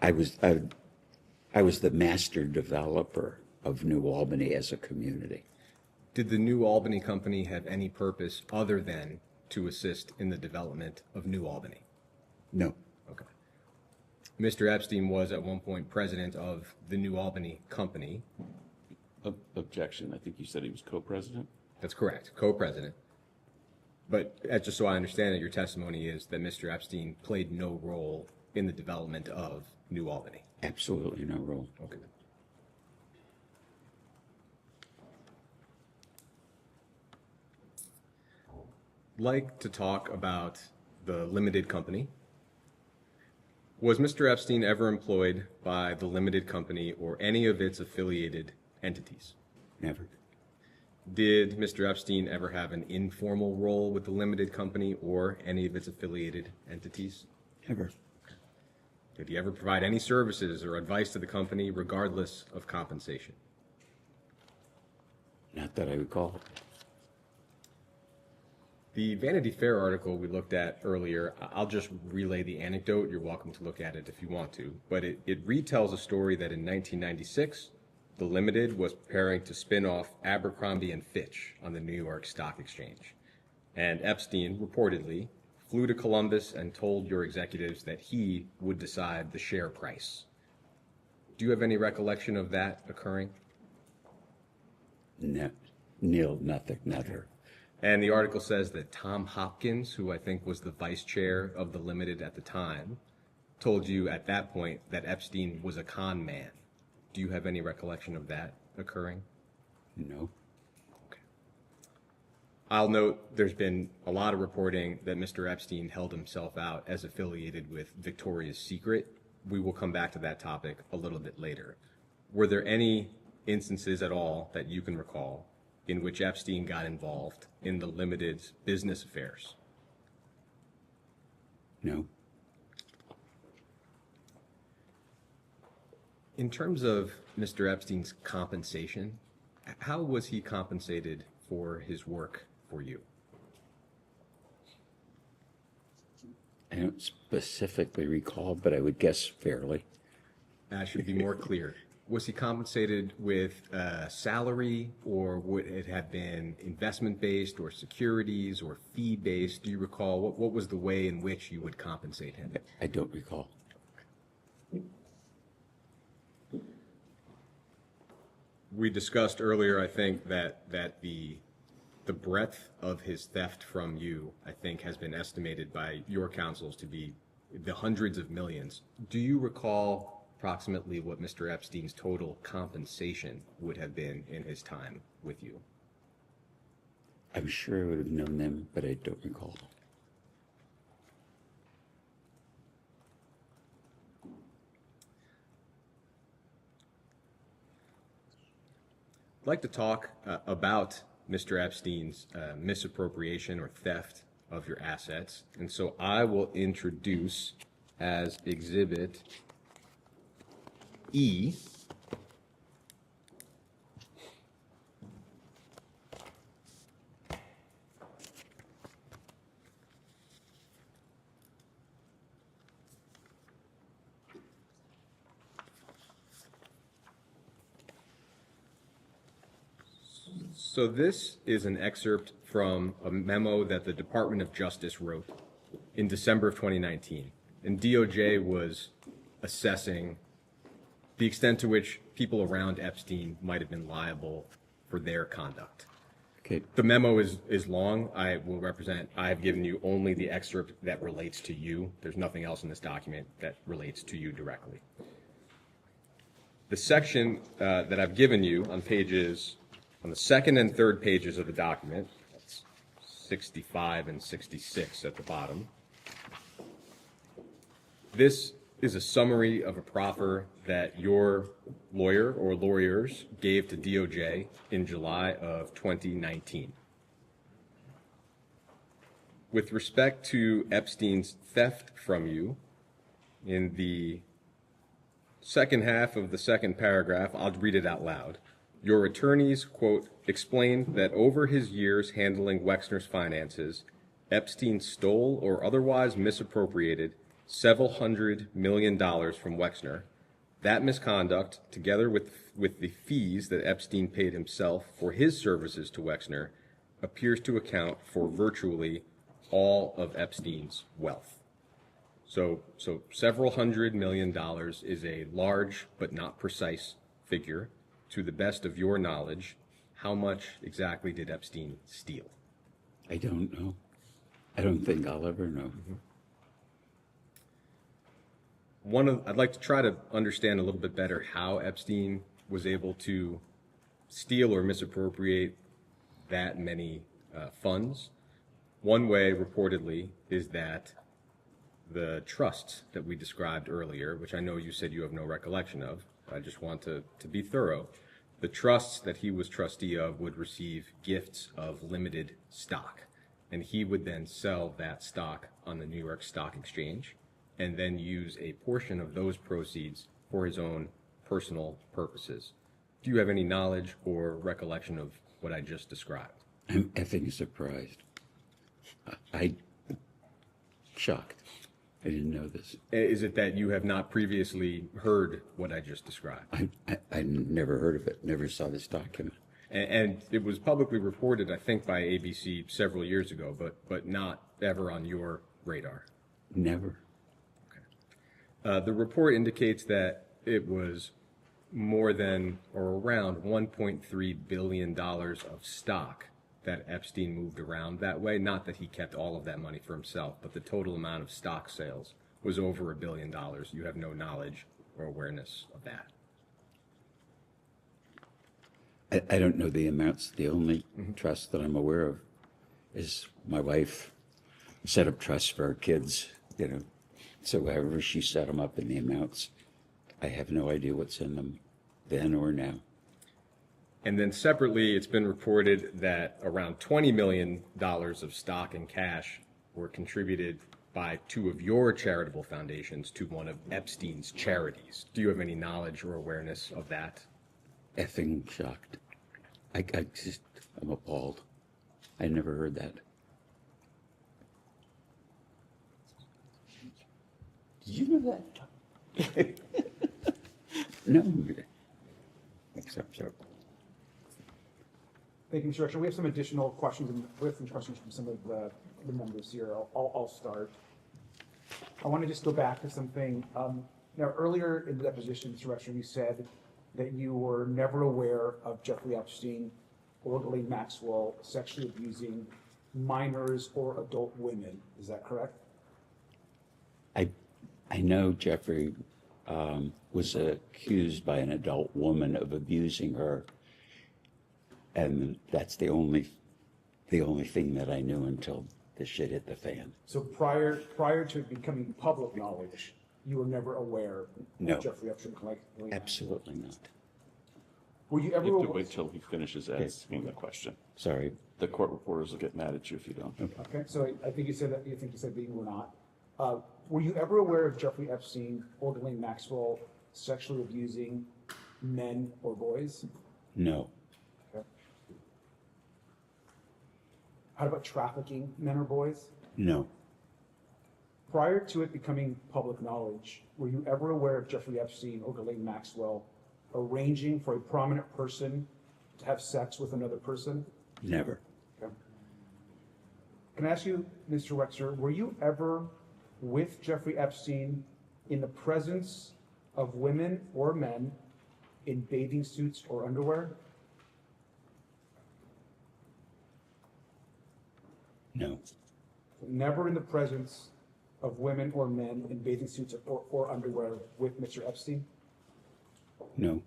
I was the master developer of New Albany as a community. Did the New Albany Company have any purpose other than to assist in the development of New Albany? No. Okay. Mr. Epstein was at one point president of the New Albany Company. Objection. I think you said he was co-president. That's correct, co-president. But just so I understand it, your testimony is that Mr. Epstein played no role in the development of New Albany. Absolutely no role. Okay. Like to talk about the limited company. Was Mr. Epstein ever employed by the limited company or any of its affiliated entities? Never. Did Mr. Epstein ever have an informal role with the limited company or any of its affiliated entities? Never. Did he ever provide any services or advice to the company regardless of compensation? Not that I recall. The Vanity Fair article we looked at earlier, I'll just relay the anecdote. You're welcome to look at it if you want to. But it retells a story that in 1996, the Limited was preparing to spin off Abercrombie and Fitch on the New York Stock Exchange. And Epstein, reportedly, flew to Columbus and told your executives that he would decide the share price. Do you have any recollection of that occurring? No. Nil, nothing, never. And the article says that Tom Hopkins, who I think was the vice chair of the Limited at the time, told you at that point that Epstein was a con man. Do you have any recollection of that occurring? No. Okay. I'll note there's been a lot of reporting that Mr. Epstein held himself out as affiliated with Victoria's Secret. We will come back to that topic a little bit later. Were there any instances at all that you can recall in which Epstein got involved in the Limited's business affairs? No. In terms of Mr. Epstein's compensation, how was he compensated for his work for you? I don't specifically recall, but I would guess fairly. I should be more clear. Was he compensated with salary, or would it have been investment-based or securities or fee-based? Do you recall? What was the way in which you would compensate him? I don't recall. We discussed earlier, I think, that the breadth of his theft from you, I think, has been estimated by your counsels to be the hundreds of millions. Do you recall approximately what Mr. Epstein's total compensation would have been in his time with you? I'm sure I would have known them, but I don't recall. I'd like to talk about Mr. Epstein's misappropriation or theft of your assets. And so I will introduce as Exhibit E So this is an excerpt from a memo that the Department of Justice wrote in December of 2019. And DOJ was assessing the extent to which people around Epstein might have been liable for their conduct. Okay. The memo is long. I have given you only the excerpt that relates to you. There's nothing else in this document that relates to you directly. The section that I've given you on the second and third pages of the document, that's 65 and 66 at the bottom. This is a summary of a proffer that your lawyer or lawyers gave to DOJ in July of 2019. With respect to Epstein's theft from you, in the second half of the second paragraph, I'll read it out loud. Your attorneys, quote, explained that over his years handling Wexner's finances, Epstein stole or otherwise misappropriated several $100 million from Wexner, That misconduct, together with the fees that Epstein paid himself for his services to Wexner, appears to account for virtually all of Epstein's wealth. So several $100 million is a large but not precise figure. To the best of your knowledge, how much exactly did Epstein steal? I don't know. I don't think I'll ever know. I'd like to try to understand a little bit better how Epstein was able to steal or misappropriate that many funds. One way, reportedly, is that the trusts that we described earlier, which I know you said you have no recollection of, I just want to be thorough. The trusts that he was trustee of would receive gifts of limited stock, and he would then sell that stock on the New York Stock Exchange and then use a portion of those proceeds for his own personal purposes. Do you have any knowledge or recollection of what I just described? I'm effing surprised. I shocked. I didn't know this. Is it that you have not previously heard what I just described? I never heard of it, never saw this document. And it was publicly reported, I think, by ABC several years ago, but not ever on your radar. Never. The report indicates that it was more than or around $1.3 billion of stock that Epstein moved around that way. Not that he kept all of that money for himself, but the total amount of stock sales was over $1 billion. You have no knowledge or awareness of that. I don't know the amounts. The only trust that I'm aware of is my wife set up trusts for our kids, you know. So however she set them up in the amounts, I have no idea what's in them then or now. And then separately, it's been reported that around $20 million of stock and cash were contributed by two of your charitable foundations to one of Epstein's charities. Do you have any knowledge or awareness of that? Effing shocked. I'm appalled. I never heard that. Did you know that? No. Except so. Thank you, Mr. Director. We have some additional questions, and we have some questions from some of the members here. I'll start. I want to just go back to something. Now, earlier in the deposition, Mr. Director, you said that you were never aware of Jeffrey Epstein or Ghislaine Maxwell sexually abusing minors or adult women. Is that correct? I know Jeffrey was accused by an adult woman of abusing her, and that's the only thing that I knew until the shit hit the fan. So prior to it becoming public knowledge, you were never aware of Jeffrey Epstein? Absolutely not. Were you ever? You have to wait till he finishes asking the question. Sorry. The court reporters will get mad at you if you don't. Okay, so I think you said that. You think you said that you were not. Were you ever aware of Jeffrey Epstein or Ghislaine Maxwell sexually abusing men or boys? No. Okay. How about trafficking men or boys? No. Prior to it becoming public knowledge, were you ever aware of Jeffrey Epstein or Ghislaine Maxwell arranging for a prominent person to have sex with another person? Never. Okay. Can I ask you, Mr. Wexner, were you ever with Jeffrey Epstein in the presence of women or men in bathing suits or underwear? No. Never in the presence of women or men in bathing suits or underwear with Mr. Epstein? No.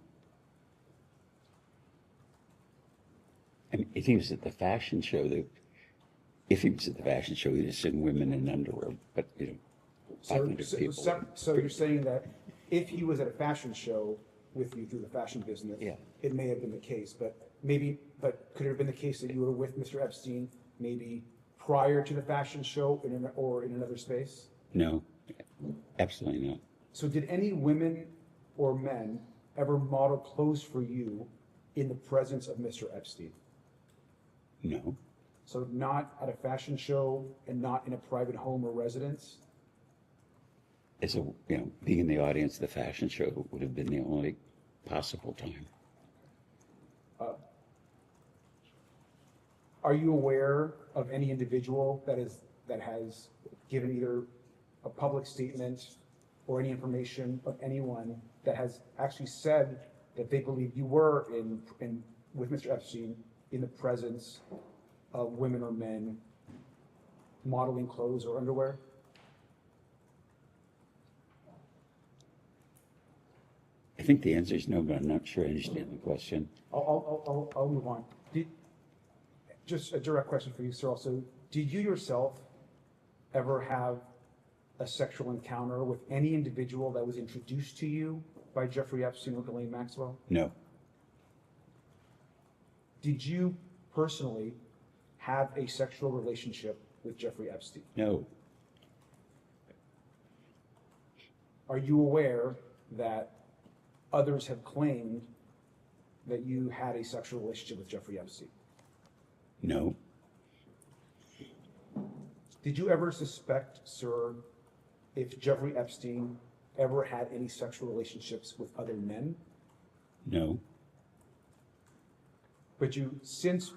I mean, if he was at the fashion show, he'd have seen women in underwear, but, you know, 500 people. So you're saying that if he was at a fashion show with you through the fashion business, it may have been the case, but could it have been the case that you were with Mr. Epstein maybe prior to the fashion show or in another space? No, absolutely not. So did any women or men ever model clothes for you in the presence of Mr. Epstein? No. So not at a fashion show and not in a private home or residence? as a, being in the audience of the fashion show would have been the only possible time. Are you aware of any individual that has given either a public statement or any information of anyone that has actually said that they believe you were with Mr. Epstein in the presence of women or men modeling clothes or underwear? I think the answer is no, but I'm not sure I understand the question. I'll move on. Just a direct question for you, sir. Also, did you yourself ever have a sexual encounter with any individual that was introduced to you by Jeffrey Epstein or Ghislaine Maxwell? No. Did you personally have a sexual relationship with Jeffrey Epstein? No. Are you aware that others have claimed that you had a sexual relationship with Jeffrey Epstein? No. Did you ever suspect, sir, if Jeffrey Epstein ever had any sexual relationships with other men? No. But since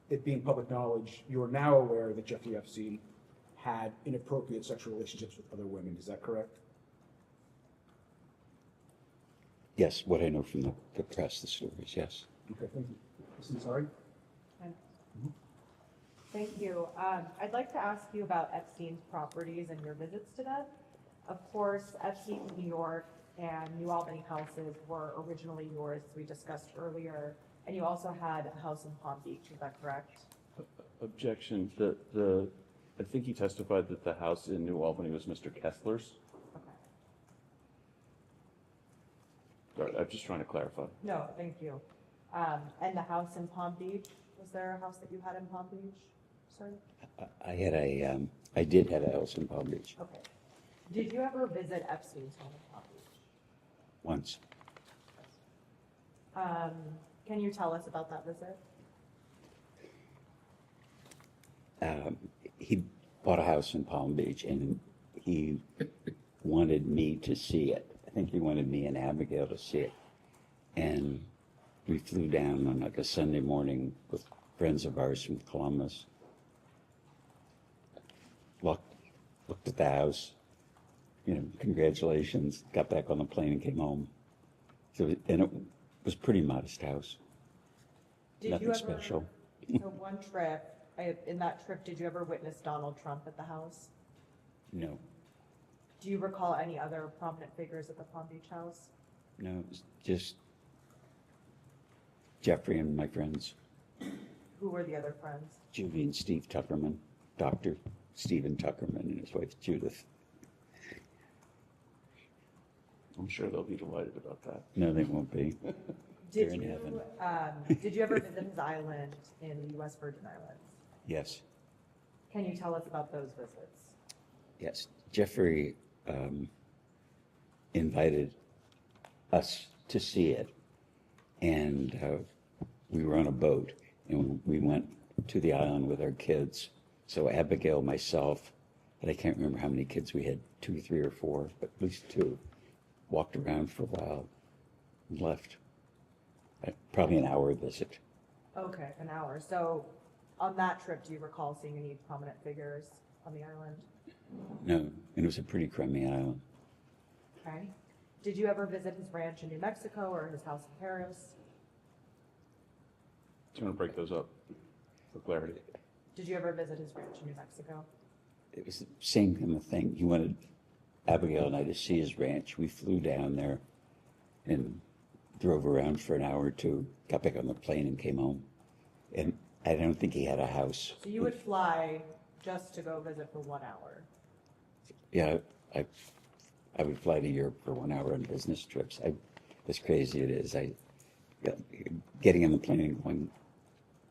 it being public knowledge, you are now aware that Jeffrey Epstein had inappropriate sexual relationships with other women. Is that correct? Yes, what I know from the press, the stories, yes. Okay, thank you. Listen, sorry. Thank you. I'd like to ask you about Epstein's properties and your visits to them. Of course, Epstein's New York and New Albany houses were originally yours, as we discussed earlier, and you also had a house in Palm Beach, is that correct? Objection. I think he testified that the house in New Albany was Mr. Kessler's. Okay. Sorry, I'm just trying to clarify. No, thank you. And the house in Palm Beach, was there a house that you had in Palm Beach? Sorry? I did have a house in Palm Beach Okay. Did you ever visit Epstein's home in Palm Beach? once. Can you tell us about that visit? He bought a house in Palm Beach and he wanted me to see it. I think he wanted me and Abigail to see it. And we flew down on like a Sunday morning with friends of ours from Columbus. Looked at the house, congratulations, got back on the plane and came home. So, and it was a pretty modest house. Nothing special. So one trip, in that trip, did you ever witness Donald Trump at the house? No. Do you recall any other prominent figures at the Palm Beach house? No, it was just Jeffrey and my friends. Who were the other friends? Judy and Steve Tuckerman, Dr. Stephen Tuckerman and his wife Judith. I'm sure they'll be delighted about that. No, they won't be. They're in heaven. Did you ever visit his island in the U.S. Virgin Islands? Yes. Can you tell us about those visits? Yes. Jeffrey invited us to see it, and we were on a boat, and we went to the island with our kids. So Abigail, myself, and I can't remember how many kids we had, 2, 3, or 4, but at least 2, walked around for a while and left. Probably an hour visit. Okay, an hour. So on that trip, do you recall seeing any prominent figures on the island? No, and it was a pretty crummy island. Okay. Did you ever visit his ranch in New Mexico or his house in Paris? Do you want to break those up for clarity? Did you ever visit his ranch in New Mexico? It was the same kind of thing. He wanted Abigail and I to see his ranch. We flew down there and drove around for an hour or two, got back on the plane and came home. And I don't think he had a house. So you would fly just to go visit for 1 hour? Yeah, I would fly to Europe for 1 hour on business trips. As crazy it is, getting on the plane and going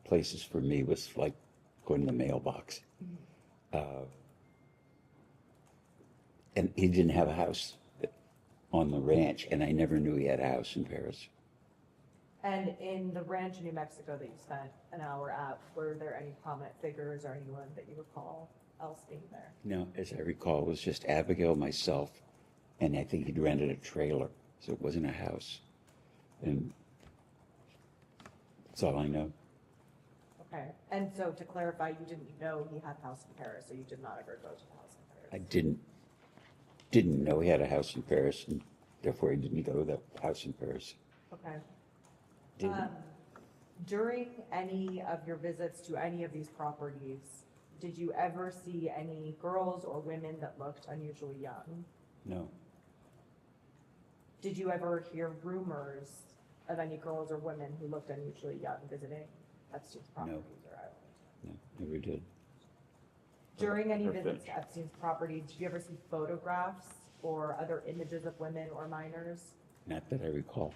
places for me was like going to the mailbox. And he didn't have a house on the ranch, and I never knew he had a house in Paris. And in the ranch in New Mexico that you spent an hour at, were there any prominent figures or anyone that you recall else being there? No, as I recall, it was just Abigail, myself, And I think he'd rented a trailer, so it wasn't a house. And that's all I know. Okay, and so to clarify, you didn't know he had a house in Paris, so you did not ever go to the house in Paris? I didn't know he had a house in Paris, and therefore I didn't go to the house in Paris. Okay. Didn't. During any of your visits to any of these properties, did you ever see any girls or women that looked unusually young? No. Did you ever hear rumors of any girls or women who looked unusually young visiting Epstein's properties or islands? No, never did. During any visits to Epstein's property, did you ever see photographs or other images of women or minors? Not that I recall.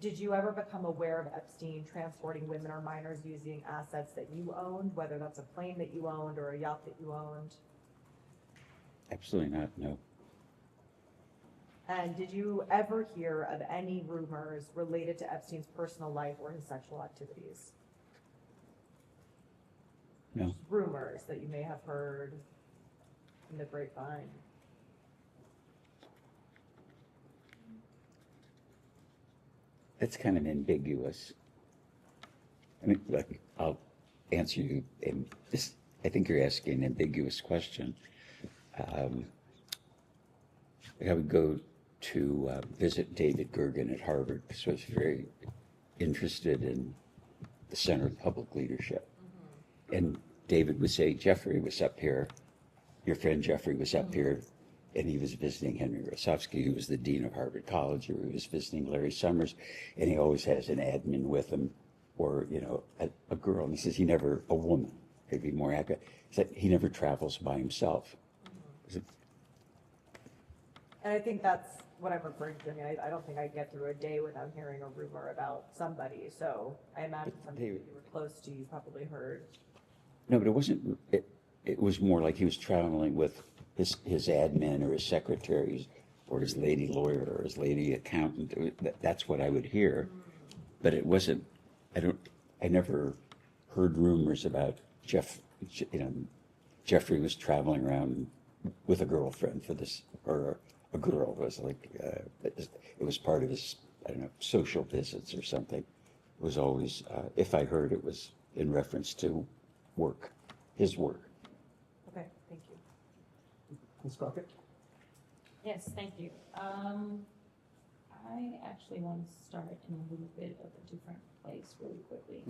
Did you ever become aware of Epstein transporting women or minors using assets that you owned, whether that's a plane that you owned or a yacht that you owned? Absolutely not, no. And did you ever hear of any rumors related to Epstein's personal life or his sexual activities? No. Just rumors that you may have heard in the grapevine. That's kind of ambiguous. I mean, like, I'll answer you in this. I think you're asking an ambiguous question. I would go to visit David Gergen at Harvard because I was very interested in the center of public leadership. And David would say, Jeffrey was up here, your friend Jeffrey was up here, and he was visiting Henry Rosofsky, who was the dean of Harvard College, or he was visiting Larry Summers, and he always has an admin with him, or, you know, a girl. And he says a woman, maybe more accurate. He said he never travels by himself. And I think that's what I'm referring to. I mean, I don't think I'd get through a day without hearing a rumor about somebody. So I imagine somebody that you were close to, you probably heard. No, but it wasn't, it was more like he was traveling with his admin or his secretaries or his lady lawyer or his lady accountant. That's what I would hear. But it wasn't, I never heard rumors about Jeffrey was traveling around with a girlfriend for this, or a girl was like, it was part of his, I don't know, social visits or something. It was always, if I heard, it was in reference to work, his work. Okay, thank you. Ms. Crockett? Yes, thank you. I actually want to start in a little bit of a different place really quickly.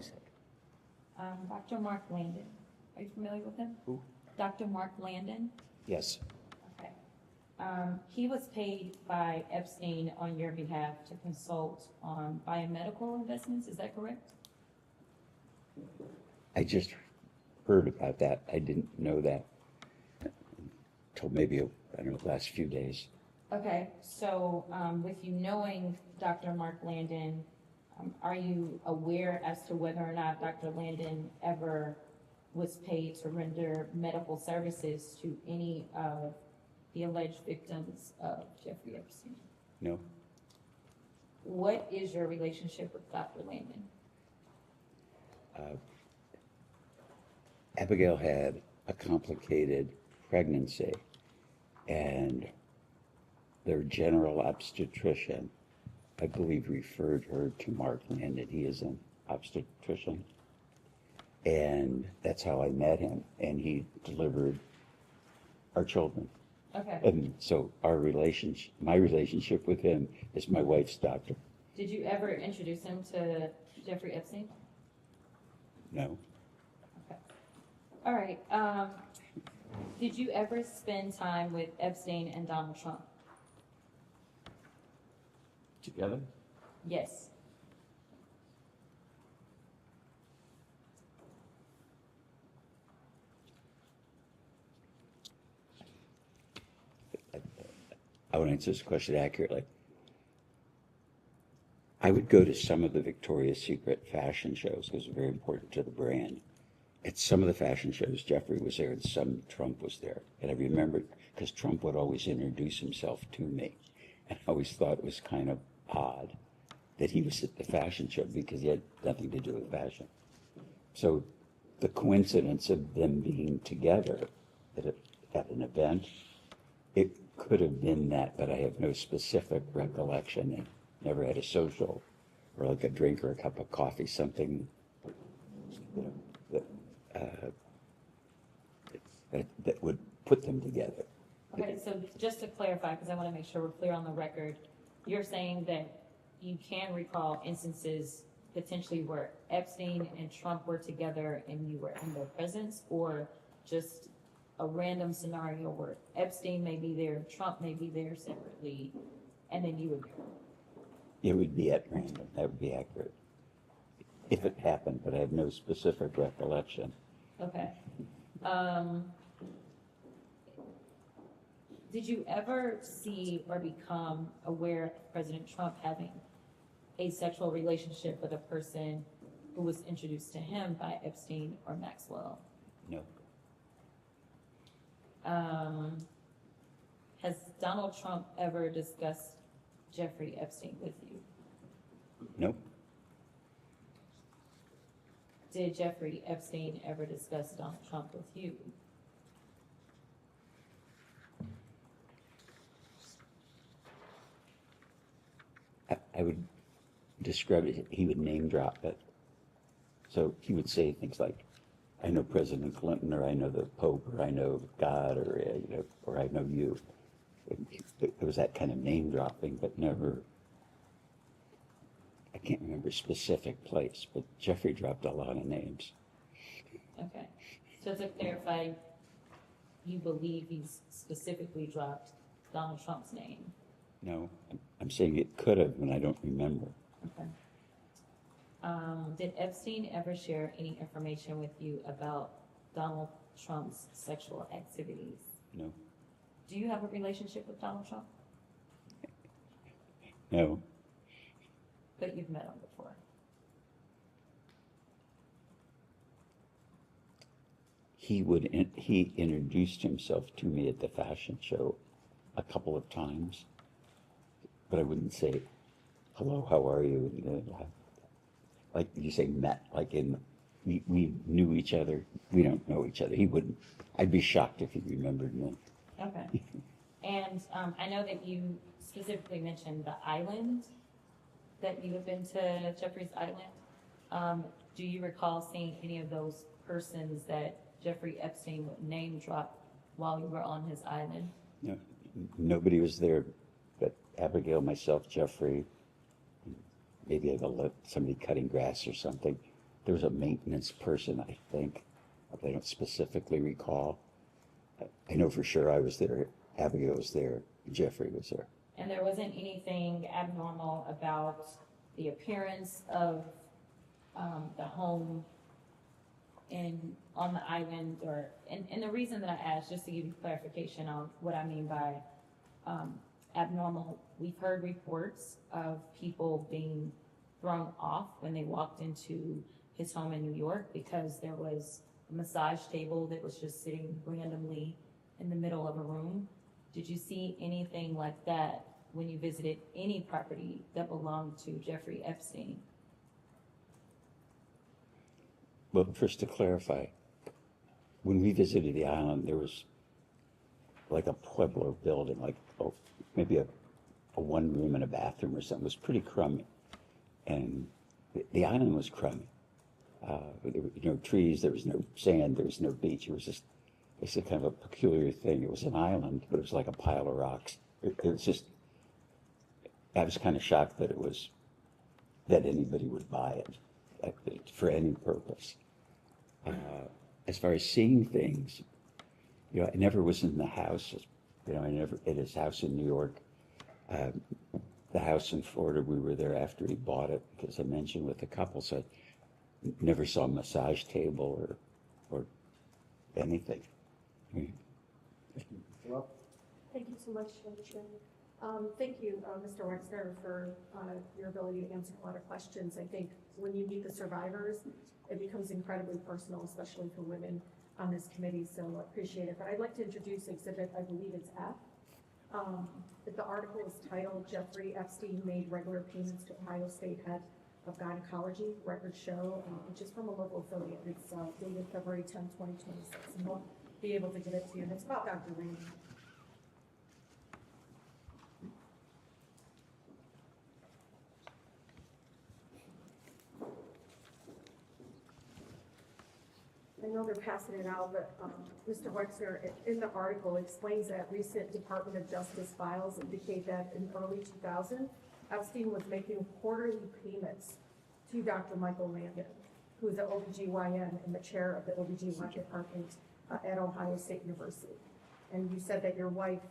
Dr. Mark Landon, are you familiar with him? Who? Dr. Mark Landon? Yes. Okay. He was paid by Epstein on your behalf to consult on biomedical investments, is that correct? I just heard about that. I didn't know that until maybe, I don't know, the last few days. Okay, so with you knowing Dr. Mark Landon, are you aware as to whether or not Dr. Landon ever was paid to render medical services to any of the alleged victims of Jeffrey Epstein? No. What is your relationship with Dr. Landon? Abigail had a complicated pregnancy, and their general obstetrician, I believe, referred her to Mark Landon. He is an obstetrician. And that's how I met him, and he delivered our children. Okay. And so my relationship with him is my wife's doctor. Did you ever introduce him to Jeffrey Epstein? No. Okay. All right. Did you ever spend time with Epstein and Donald Trump? Together? Yes. I want to answer this question accurately. I would go to some of the Victoria's Secret fashion shows because it's very important to the brand. At some of the fashion shows, Jeffrey was there and some Trump was there. And I remembered because Trump would always introduce himself to me. And I always thought it was kind of odd that he was at the fashion show because he had nothing to do with fashion. So the coincidence of them being together at an event, could have been that, but I have no specific recollection. I never had a social or like a drink or a cup of coffee, something, you know, that would put them together. Okay, so just to clarify, because I want to make sure we're clear on the record, you're saying that you can recall instances potentially where Epstein and Trump were together and you were in their presence, or just a random scenario where Epstein may be there, Trump may be there separately, and then you would be there? It would be at random. That would be accurate. If it happened, but I have no specific recollection. Okay. Did you ever see or become aware of President Trump having a sexual relationship with a person who was introduced to him by Epstein or Maxwell? No. Has Donald Trump ever discussed Jeffrey Epstein with you? Nope. Did Jeffrey Epstein ever discuss Donald Trump with you? I would describe it, he would name drop it. So he would say things like, I know President Clinton, or I know the Pope, or I know God, or, you know, or I know you. It was that kind of name dropping, but never, I can't remember a specific place, but Jeffrey dropped a lot of names. Okay. So to clarify, you believe he's specifically dropped Donald Trump's name? No, I'm saying it could have, and I don't remember. Okay. Did Epstein ever share any information with you about Donald Trump's sexual activities? No. Do you have a relationship with Donald Trump? No. But you've met him before. He introduced himself to me at the fashion show a couple of times, but I wouldn't say, hello, how are you? Like you say, met, like we knew each other. We don't know each other. He wouldn't. I'd be shocked if he remembered me. Okay. And I know that you specifically mentioned the island, that you have been to Jeffrey's Island. Do you recall seeing any of those persons that Jeffrey Epstein would name drop while you were on his island? No, nobody was there but Abigail, myself, Jeffrey. Maybe somebody cutting grass or something. There was a maintenance person, I think, but I don't specifically recall. I know for sure I was there, Abigail was there, Jeffrey was there. And there wasn't anything abnormal about the appearance of the home on the island, and the reason that I asked, just to give you clarification on what I mean by abnormal, we've heard reports of people being thrown off when they walked into his home in New York because there was a massage table that was just sitting randomly in the middle of a room. Did you see anything like that when you visited any property that belonged to Jeffrey Epstein? Well, first to clarify, when we visited the island, there was like a Pueblo building, like maybe a one room and a bathroom or something. It was pretty crummy. And the island was crummy. There were no trees, there was no sand, there was no beach. It was just, it's a kind of a peculiar thing. It was an island, but it was like a pile of rocks. It was just, I was kind of shocked that that anybody would buy it for any purpose. As far as seeing things, I never was in the house. I never at his house in New York. The house in Florida, we were there after he bought it, because I mentioned with the couple, so I never saw a massage table or anything. Well, thank you so much, Chairman. Thank you, Mr. Wexner, for your ability to answer a lot of questions. I think when you meet the survivors, it becomes incredibly personal, especially for women on this committee, so I appreciate it. But I'd like to introduce exhibit, I believe it's F. The article is titled, Jeffrey Epstein Made Regular Payments to Ohio State Head of Gynecology, Records Show, which is from a local affiliate. It's dated February 10, 2026, and we'll be able to get it to you. And it's about Dr. Rainey. know they're passing it out, but Mr. Wexner, in the article, explains that recent Department of Justice files indicate that in early 2000, Epstein was making quarterly payments to Dr. Michael Landon, who is the OBGYN and the chair of the OBGYN department at Ohio State University. And you said that your wife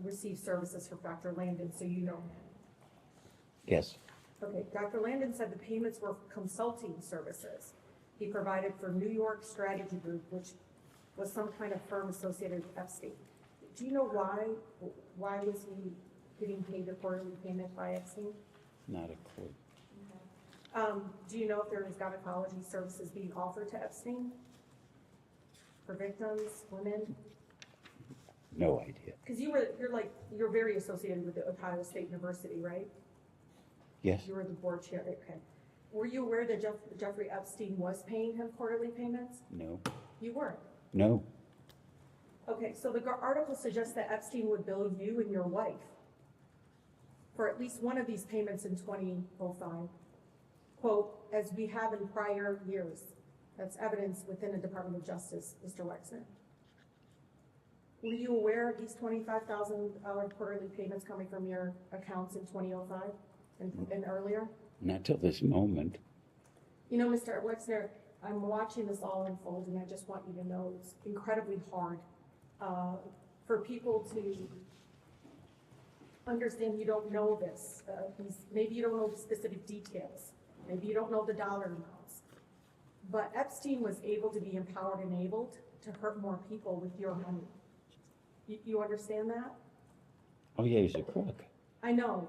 received services from Dr. Landon, so you know him. Yes. Okay, Dr. Landon said the payments were consulting services he provided for New York Strategy Group, which was some kind of firm associated with Epstein. Do you know why? Why was he getting paid a quarterly payment by Epstein? Not a clue. Do you know if there was gynecology services being offered to Epstein? For victims, women? No idea. Because you're very associated with the Ohio State University, right? Yes. You were the board chair, okay. Were you aware that Jeffrey Epstein was paying him quarterly payments? No. You weren't? No. Okay, so the article suggests that Epstein would bill you and your wife for at least one of these payments in 2005. Quote, as we have in prior years. That's evidence within the Department of Justice, Mr. Wexner. Were you aware of these $25,000 quarterly payments coming from your accounts in 2005 and earlier? Not till this moment. You know, Mr. Wexner, I'm watching this all unfold, and I just want you to know it's incredibly hard for people to understand you don't know this. Maybe you don't know the specific details. Maybe you don't know the dollar amounts. But Epstein was able to be empowered and enabled to hurt more people with your money. You understand that? Oh, yeah, he's a crook. I know.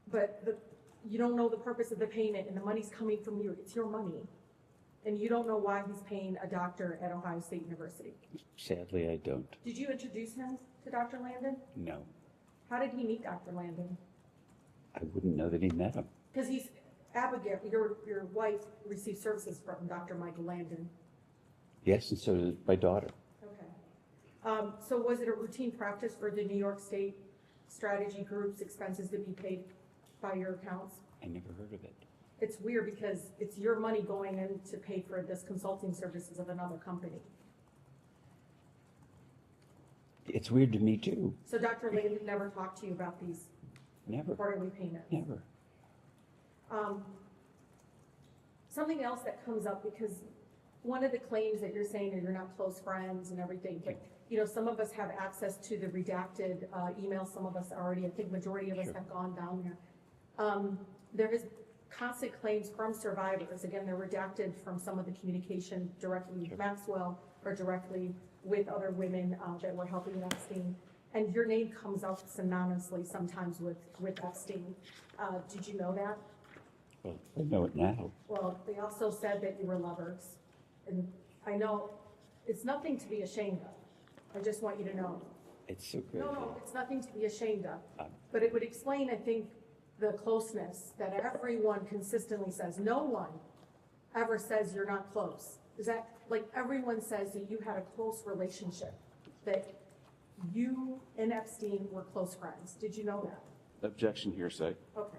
But you don't know the purpose of the payment, and the money's coming from you. It's your money. And you don't know why he's paying a doctor at Ohio State University. Sadly, I don't. Did you introduce him to Dr. Landon? No. How did he meet Dr. Landon? I wouldn't know that he met him. Because Abigail, your wife, received services from Dr. Michael Landon. Yes, and so did my daughter. Okay. So was it a routine practice for the New York State Strategy Group's expenses to be paid by your accounts? I never heard of it. It's weird because it's your money going in to pay for this consulting services of another company. It's weird to me, too. So Dr. Landon never talked to you about these Never. quarterly payments? Never. Something else that comes up, because one of the claims that you're saying that you're not close friends and everything, but you know, some of us have access to the redacted emails, some of us already, I think majority of us have gone down there. There is constant claims from survivors, again, they're redacted from some of the communication directly with Maxwell or directly with other women that were helping Epstein. And your name comes up synonymously sometimes with Epstein. Did you know that? Well, I know it now. Well, they also said that you were lovers. And I know it's nothing to be ashamed of. I just want you to know. It's so great. No, it's nothing to be ashamed of. But it would explain, I think, the closeness that everyone consistently says. No one ever says you're not close. Is that, like, everyone says that you had a close relationship, that you and Epstein were close friends. Did you know that? Objection, hearsay. Okay.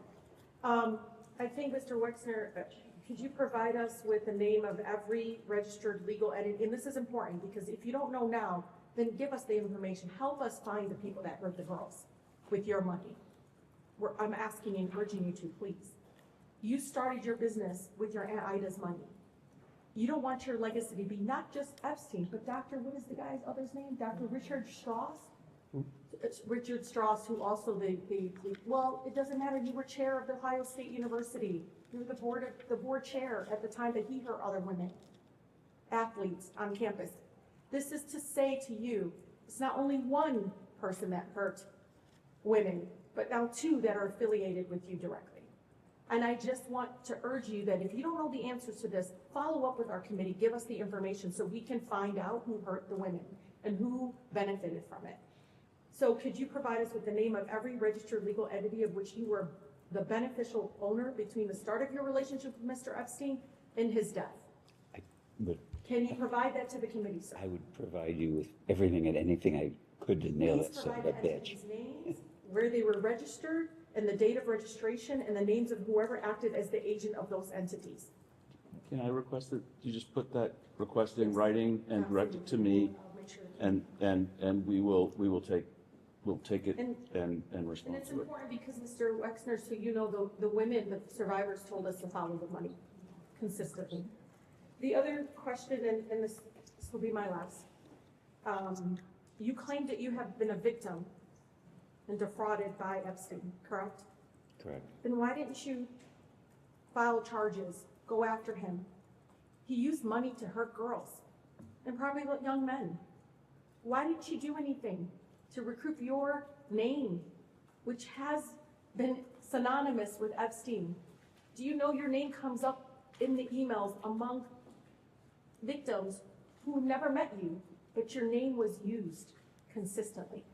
I think, Mr. Wexner, could you provide us with the name of every registered legal entity? And this is important, because if you don't know now, then give us the information. Help us find the people that hurt the girls with your money. I'm asking and urging you to, please. You started your business with your Aunt Ida's money. You don't want your legacy to be not just Epstein, but what is the guy's other's name? Dr. Richard Strauss? Richard Strauss, who also well, it doesn't matter. You were chair of the Ohio State University. You were the board chair at the time that he hurt other women, athletes on campus. This is to say to you, it's not only one person that hurt women, but now two that are affiliated with you directly. And I just want to urge you that if you don't know the answers to this, follow up with our committee, give us the information so we can find out who hurt the women and who benefited from it. So could you provide us with the name of every registered legal entity of which you were the beneficial owner between the start of your relationship with Mr. Epstein and his death? Can you provide that to the committee, sir? I would provide you with everything and anything I could to nail that son of a bitch. Names, where they were registered, and the date of registration, and the names of whoever acted as the agent of those entities. can I request that you just put that request in writing and direct it to me? I'll make sure. And we'll take it And- and And respond it's to it. important because Mr. Wexner, so you know, the women, the survivors told us to follow the money consistently. The other question, and this will be my last. You claim that you have been a victim and defrauded by Epstein, correct? Correct. Then why didn't you file charges, go after him? He used money to hurt girls and probably young men. Why didn't you do anything to recoup your name, which has been synonymous with Epstein? Do you know your name comes up in the emails among victims who never met you, but your name was used consistently?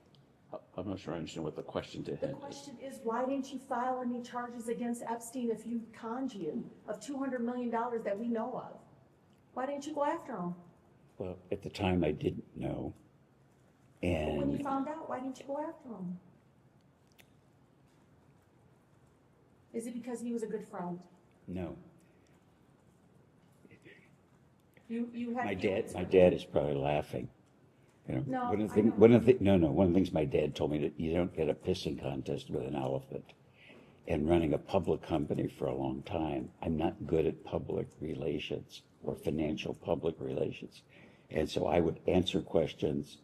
I'm not sure I understand what the question to The him is. question is, why didn't you file any charges against Epstein if you conned you of $200 million that we know of? Why didn't you go after him? Well, at the time, I didn't know. But when you And found out, why didn't you go after him? Is it because he was a good friend? no, You had my feelings dad for him. is probably laughing. You know, No, one of the I thing, know. one of the, no, no, one of the things my dad told me that you don't get a pissing contest with an elephant. And running a public company for a long time, I'm not good at public relations or financial public relations. And so I would answer questions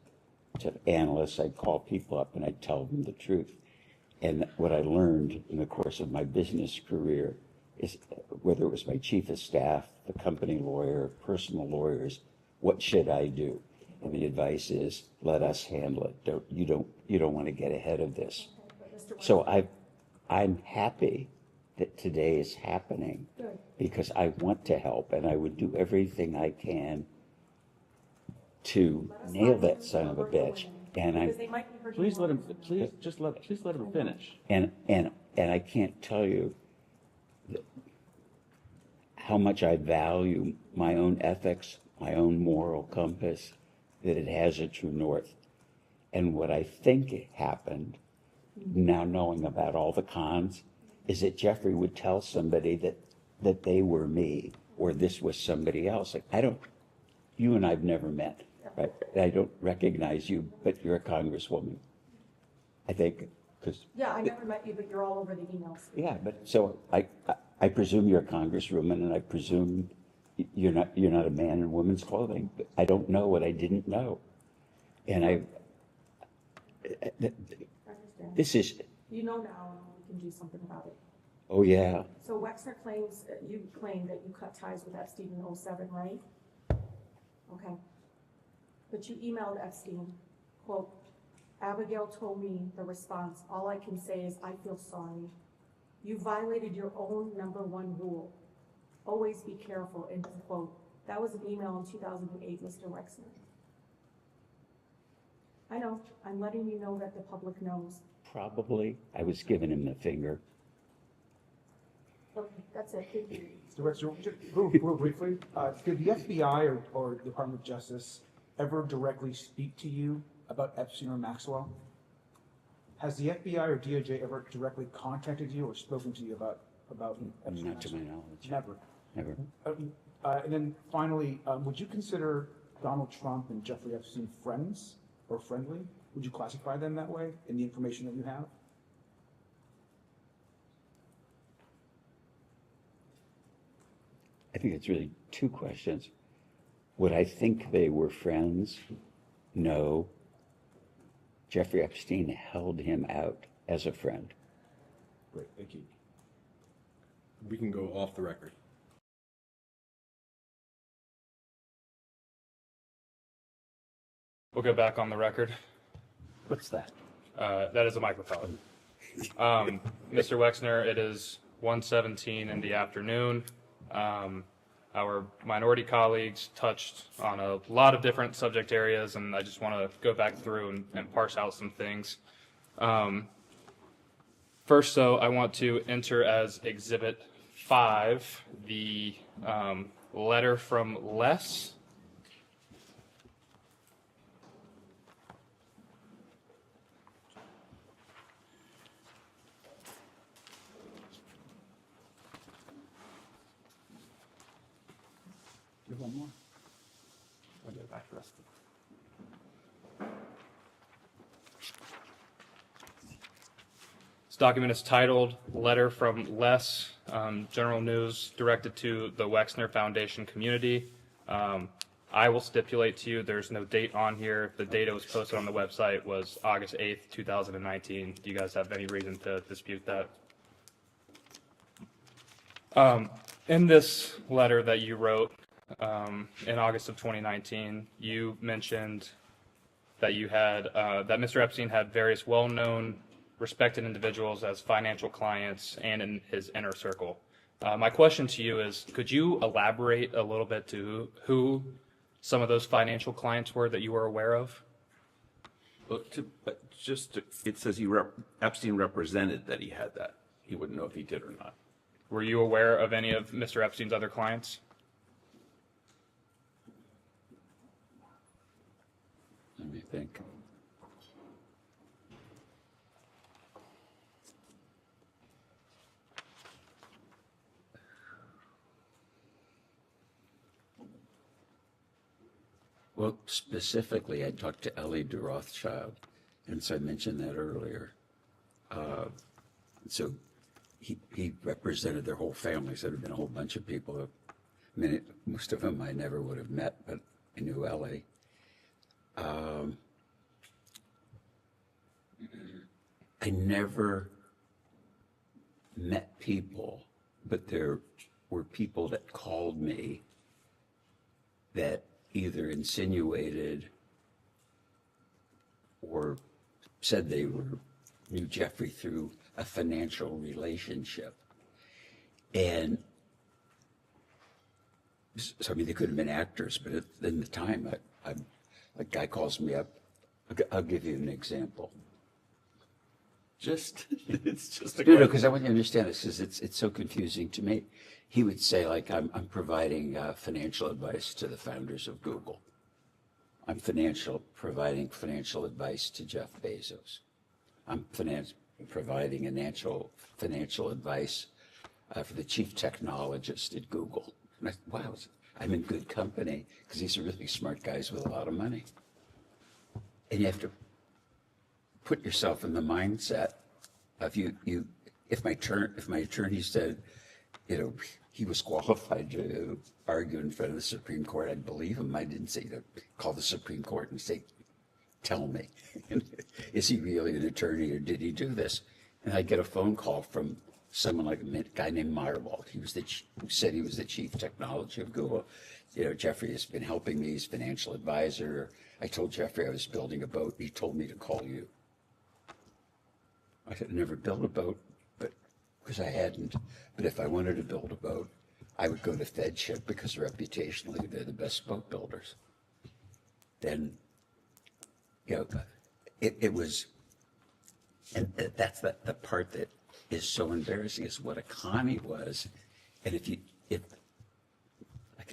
to analysts, I'd call people up and I'd tell them the truth. And what I learned in the course of my business career is, whether it was my chief of staff, the company lawyer, personal lawyers, what should I do? And the advice is, let us handle it. You don't want to get ahead of this. So I'm happy that today is happening Good. because I want to help and I would do everything I can to Let us nail not that use son of a the word bitch. women, And because they might be hurting Please let more. him, please let him finish. And I can't tell you how much I value my own ethics, my own moral compass, that it has a true north. And what I think happened, now knowing about all the cons, is that Jeffrey would tell somebody that they were me or this was somebody else. Like, you and I've never met, right? I don't recognize you, but you're a congresswoman. I think, because Yeah, I never met you, but you're all over the emails. yeah, but so I presume you're a congresswoman, and I presume you're not a man in women's clothing. But I don't know what I didn't know, and I understand. this is You know now, and we can do something about it. oh yeah, So Wexner claims, you claim that you cut ties with Epstein in '07, right? Okay. But you emailed Epstein, quote, Abigail told me the response, all I can say is I feel sorry. You violated your own #1 rule. Always be careful, end quote. That was an email in 2008, Mr. Wexner. I know, I'm letting you know that the public knows. probably I was giving him the finger. Okay, that's it, thank you. Mr. Wexner, just real briefly, did the FBI or Department of Justice ever directly speak to you about Epstein or Maxwell? Has the FBI or DOJ ever directly contacted you or spoken to you about Epstein? Not to my knowledge. Never. Never. And then finally, would you consider Donald Trump and Jeffrey Epstein friends or friendly? Would you classify them that way in the information that you have? I think it's really two questions. Would I think they were friends? No. Jeffrey Epstein held him out as a friend. Great, thank you. We can go off the record. We'll go back on the record. What's that? That is a microphone. Mr. Wexner, it is 1:17 in the afternoon. Our minority colleagues touched on a lot of different subject areas, and I just want to go back through and parse out some things. First, though, I want to enter as Exhibit 5 the letter from Les. I'll get it back to us. This document is titled Letter from Les, General News directed to the Wexner Foundation community. I will stipulate to you there's no date on here. The date it was posted on the website was August 8th, 2019. Do you guys have any reason to dispute that? In this letter that you wrote in August of 2019, you mentioned that you had that Mr. Epstein had various well-known, respected individuals as financial clients and in his inner circle. My question to you is, could you elaborate a little bit to who some of those financial clients were that you were aware of? Well, it says Epstein represented that he had that. He wouldn't know if he did or not. Were you aware of any of Mr. Epstein's other clients? Let me think. Well, specifically, I talked to Ellie de Rothschild, and so I mentioned that earlier. So he represented their whole family, so there had been a whole bunch of people. I mean, most of them I never would have met, but I knew Ellie. I never met people, but there were people that called me that either insinuated or said they knew Jeffrey through a financial relationship. And so, I mean, they could have been actors, but in the time, a guy calls me up. I'll give you an example. It's just a no, because I want you to understand this, because it's so confusing to me. He would say, like, I'm providing financial advice to the founders of Google. I'm providing financial advice to Jeff Bezos. I'm providing financial advice for the chief technologist at Google. And wow, I'm in good company, because these are really smart guys with a lot of money. And you have to put yourself in the mindset of if my attorney said, you know, he was qualified to argue in front of the Supreme Court, I'd believe him. I didn't say to call the Supreme Court and say, tell me, is he really an attorney or did he do this? And I'd get a phone call from someone like a guy named Meyerwald. Who said he was the chief technology of Google. You know, Jeffrey has been helping me, he's financial advisor. I told Jeffrey I was building a boat. He told me to call you. I had never built a boat, but because I hadn't. But if I wanted to build a boat, I would go to FedShip because reputationally they're the best boat builders. Then, you know, it was, and that's the part that is so embarrassing is what a commie was. And if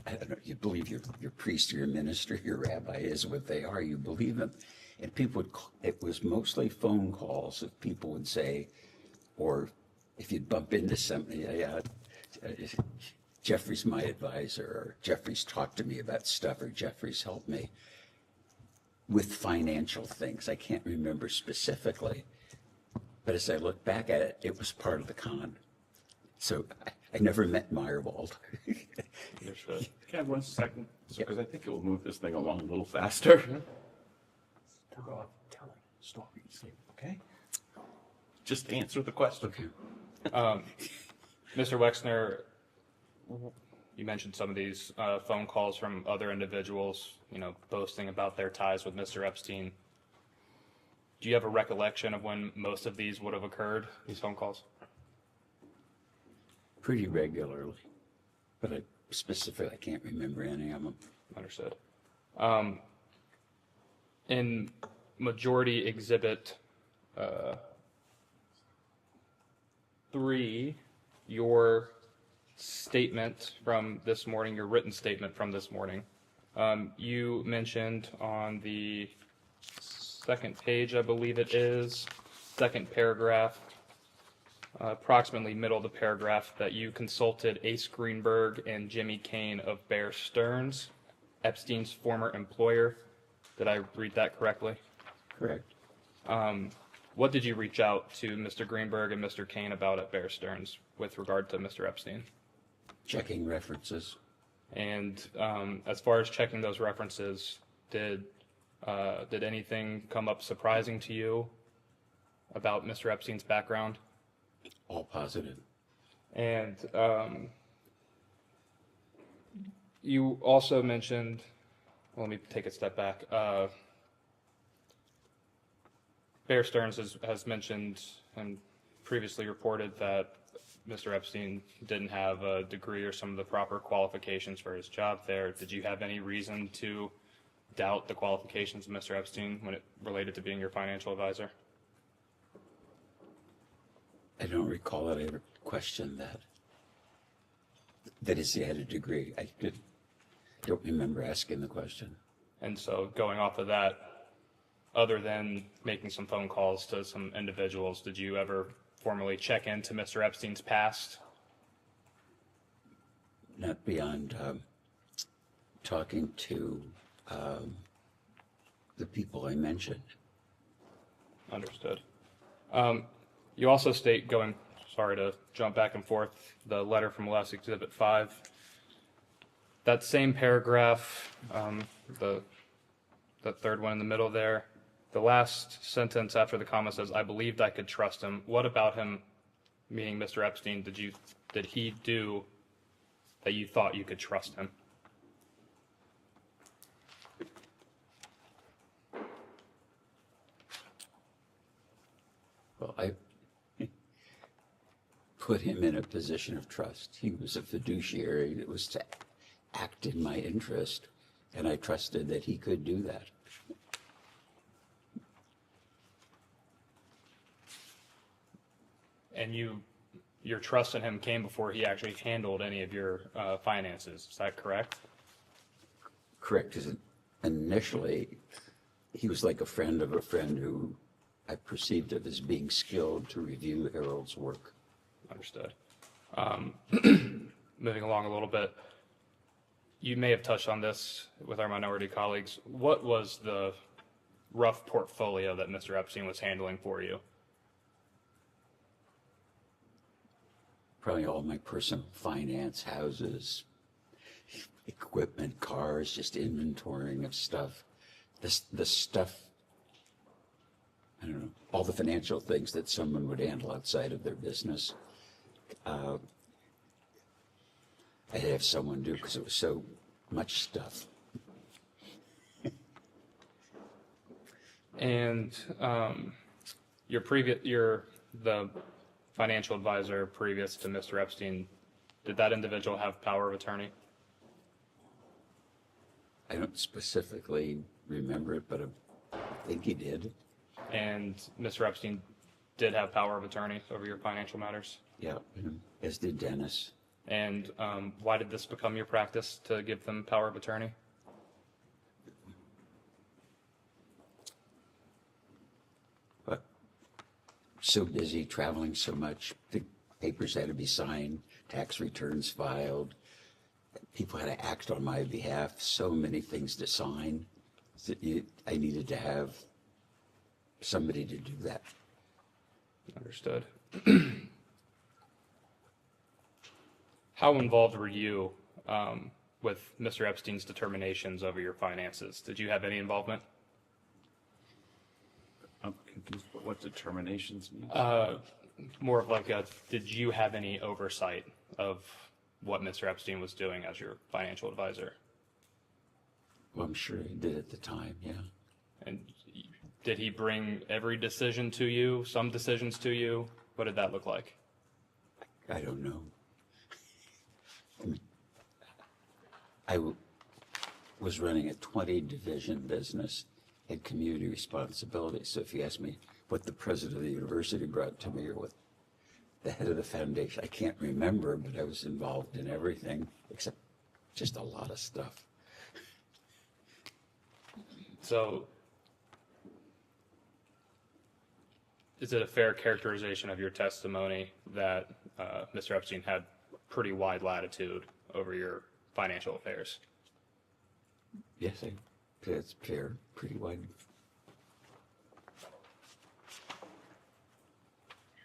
I don't know, you believe your priest or your minister, your rabbi is what they are, you believe them. And people it was mostly phone calls of people would say, or if you'd bump into somebody, Jeffrey's my advisor, or Jeffrey's talked to me about stuff, or Jeffrey's helped me with financial things. I can't remember specifically, but as I look back at it, it was part of the con. So I never met Meyerwald. Can I have 1 second? Because I think it will move this thing along a little faster. Telling stories, okay? Just answer the question. Mr. Wexner, you mentioned some of these phone calls from other individuals, you know, boasting about their ties with Mr. Epstein. Do you have a recollection of when most of these would have occurred, these phone calls? Pretty regularly, but I can't remember any of them. Understood. In Majority Exhibit 3, your statement from this morning, your written statement from this morning, you mentioned on the second page, I believe it is, second paragraph, approximately middle of the paragraph, that you consulted Ace Greenberg and Jimmy Kane of Bear Stearns Epstein's former employer. Did I read that correctly? Correct. What did you reach out to Mr. Greenberg and Mr. Kane about at Bear Stearns with regard to Mr. Epstein? Checking references. And as far as checking those references, did anything come up surprising to you about Mr. Epstein's background? All positive. And you also mentioned, well, let me take a step back. Bear Stearns has mentioned and previously reported that Mr. Epstein didn't have a degree or some of the proper qualifications for his job there. Did you have any reason to doubt the qualifications of Mr. Epstein when it related to being your financial advisor? I don't recall that I ever questioned that. That is, he had a degree. I don't remember asking the question. And so going off of that, other than making some phone calls to some individuals, did you ever formally check into Mr. Epstein's past? Not beyond talking to the people I mentioned. Understood. You also state, sorry to jump back and forth, the letter from Les Exhibit 5. That same paragraph, the third one in the middle there, the last sentence after the comma says, "I believed I could trust him." What about him, meaning Mr. Epstein, did he do that you thought you could trust him? Well, I put him in a position of trust. He was a fiduciary that was to act in my interest, and I trusted that he could do that. And your trust in him came before he actually handled any of your finances. Is that correct? Correct. 'Cause initially, he was like a friend of a friend who I perceived of as being skilled to review Harold's work. Understood. Moving along a little bit, you may have touched on this with our minority colleagues. What was the rough portfolio that Mr. Epstein was handling for you? Probably all my personal finance, houses, equipment, cars, just inventorying of stuff. The stuff, I don't know, all the financial things that someone would handle outside of their business. I had to have someone do because it was so much stuff. And the financial advisor previous to Mr. Epstein, did that individual have power of attorney? I don't specifically remember it, but I think he did. And Mr. Epstein did have power of attorney over your financial matters? Yeah, as did Dennis. And why did this become your practice to give them power of attorney? But so busy, traveling so much, the papers had to be signed, tax returns filed, people had to act on my behalf, so many things to sign that I needed to have somebody to do that. Understood. How involved were you with Mr. Epstein's determinations over your finances? Did you have any involvement? I'm confused what determinations mean. More of like did you have any oversight of what Mr. Epstein was doing as your financial advisor? Well, I'm sure he did at the time, yeah. And did he bring every decision to you, some decisions to you? What did that look like? I don't know. I was running a 20-division business, had community responsibility. So if you ask me what the president of the university brought to me or what the head of the foundation, I can't remember, but I was involved in everything except just a lot of stuff. So is it a fair characterization of your testimony that Mr. Epstein had pretty wide latitude over your financial affairs? Yes, that's fair, pretty wide.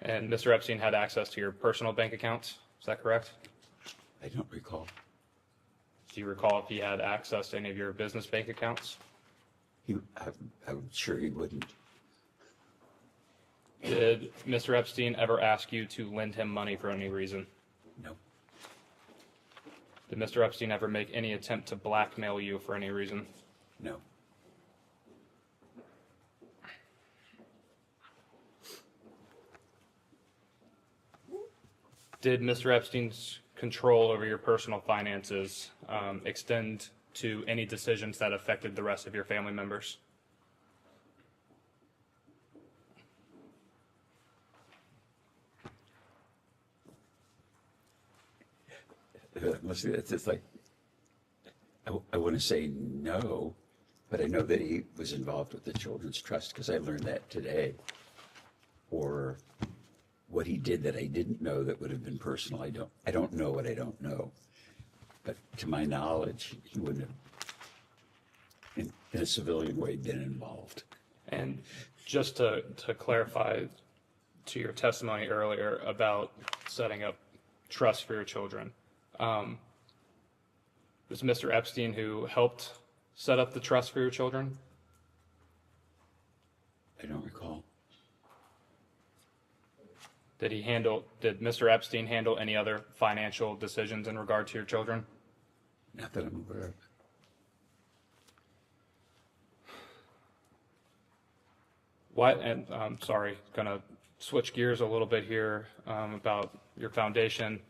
And Mr. Epstein had access to your personal bank accounts, is that correct? I don't recall. Do you recall if he had access to any of your business bank accounts? I'm sure he wouldn't. Did Mr. Epstein ever ask you to lend him money for any reason? No. Did Mr. Epstein ever make any attempt to blackmail you for any reason? No. Did Mr. Epstein's control over your personal finances extend to any decisions that affected the rest of your family members? It's like, I want to say no, but I know that he was involved with the Children's Trust because I learned that today. Or what he did that I didn't know that would have been personal. I don't know what I don't know. But to my knowledge, he wouldn't have, in a civilian way, been involved. And just to clarify to your testimony earlier about setting up trusts for your children, was Mr. Epstein who helped set up the trust for your children? I don't recall. Did Mr. Epstein handle any other financial decisions in regard to your children? Not that I'm aware of. And I'm sorry, gonna switch gears a little bit here about your foundation.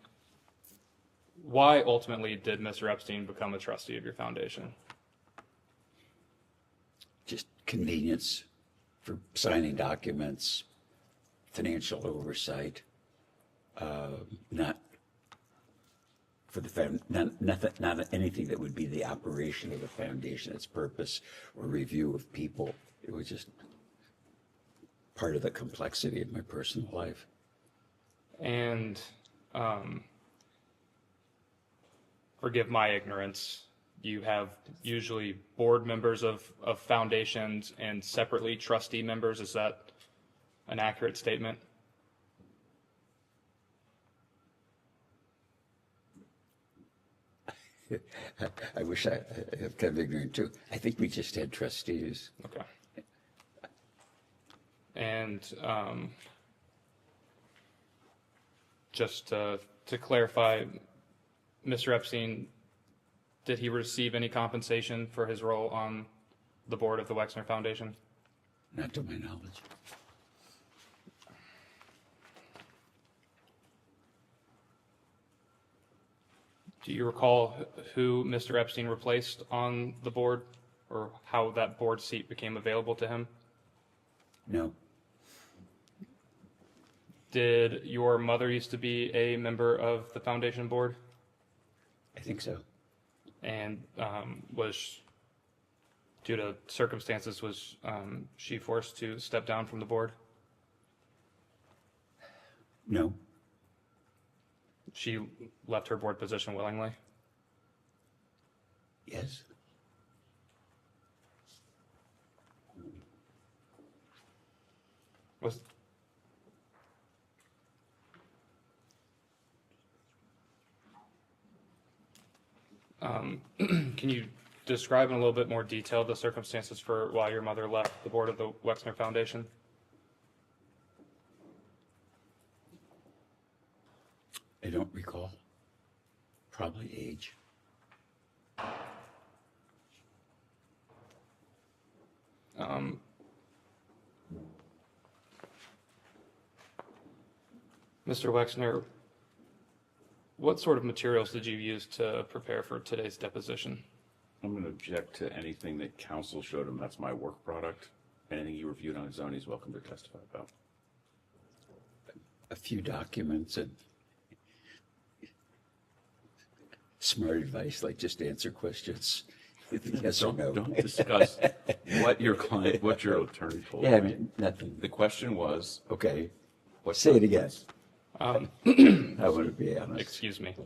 Why ultimately did Mr. Epstein become a trustee of your foundation? Just convenience for signing documents, financial oversight, not for the not anything that would be the operation of the foundation, its purpose or review of people. It was just part of the complexity of my personal life. And forgive my ignorance, you have usually board members of foundations and separately trustee members. Is that an accurate statement? I wish I'm kind of ignorant too. I think we just had trustees. Okay. And just to clarify, Mr. Epstein, did he receive any compensation for his role on the board of the Wexner Foundation? Not to my knowledge. Do you recall who Mr. Epstein replaced on the board, or how that board seat became available to him? No. Did your mother used to be a member of the foundation board? I think so. And was, due to circumstances, was she forced to step down from the board? No. She left her board position willingly? Yes. Can you describe in a little bit more detail the circumstances for why your mother left the board of the Wexner Foundation? I don't recall. Probably age. Mr. Wexner, what sort of materials did you use to prepare for today's deposition? I'm going to object to anything that counsel showed him. That's my work product. Anything he reviewed on his own, he's welcome to testify about. A few documents and smart advice, like just answer questions. Yes or no. Don't discuss what your client, what your attorney told you. Yeah, I mean, nothing. The question was, Okay. Say it again. I want to be honest. Excuse me.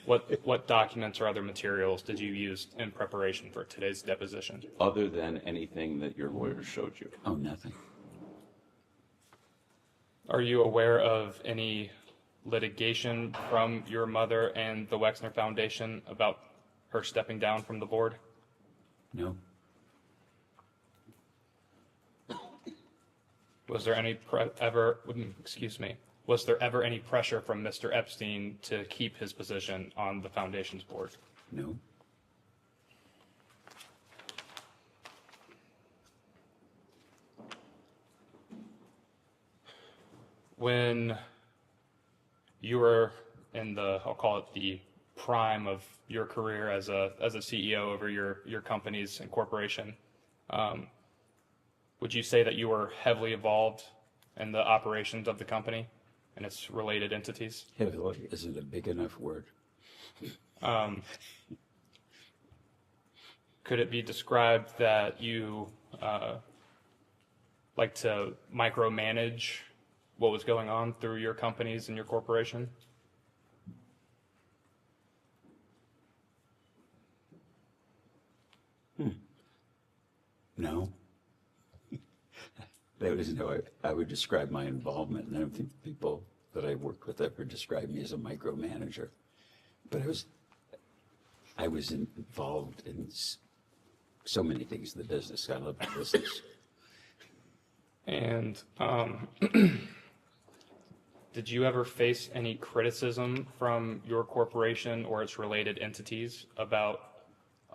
What documents or other materials did you use in preparation for today's deposition? Other than anything that your lawyer showed you? Oh, nothing. Are you aware of any litigation from your mother and the Wexner Foundation about her stepping down from the board? No. Was there any was there ever any pressure from Mr. Epstein to keep his position on the foundation's board? No. When you were in the, I'll call it the prime of your career as a CEO over your companies and corporation, would you say that you were heavily involved in the operations of the company and its related entities? Heavily isn't a big enough word. Could it be described that you like to micromanage what was going on through your companies and your corporation? No. That isn't how I would describe my involvement, and I don't think people that I worked with ever described me as a micromanager. But I was involved in so many things in the business. I love the business. And did you ever face any criticism from your corporation or its related entities about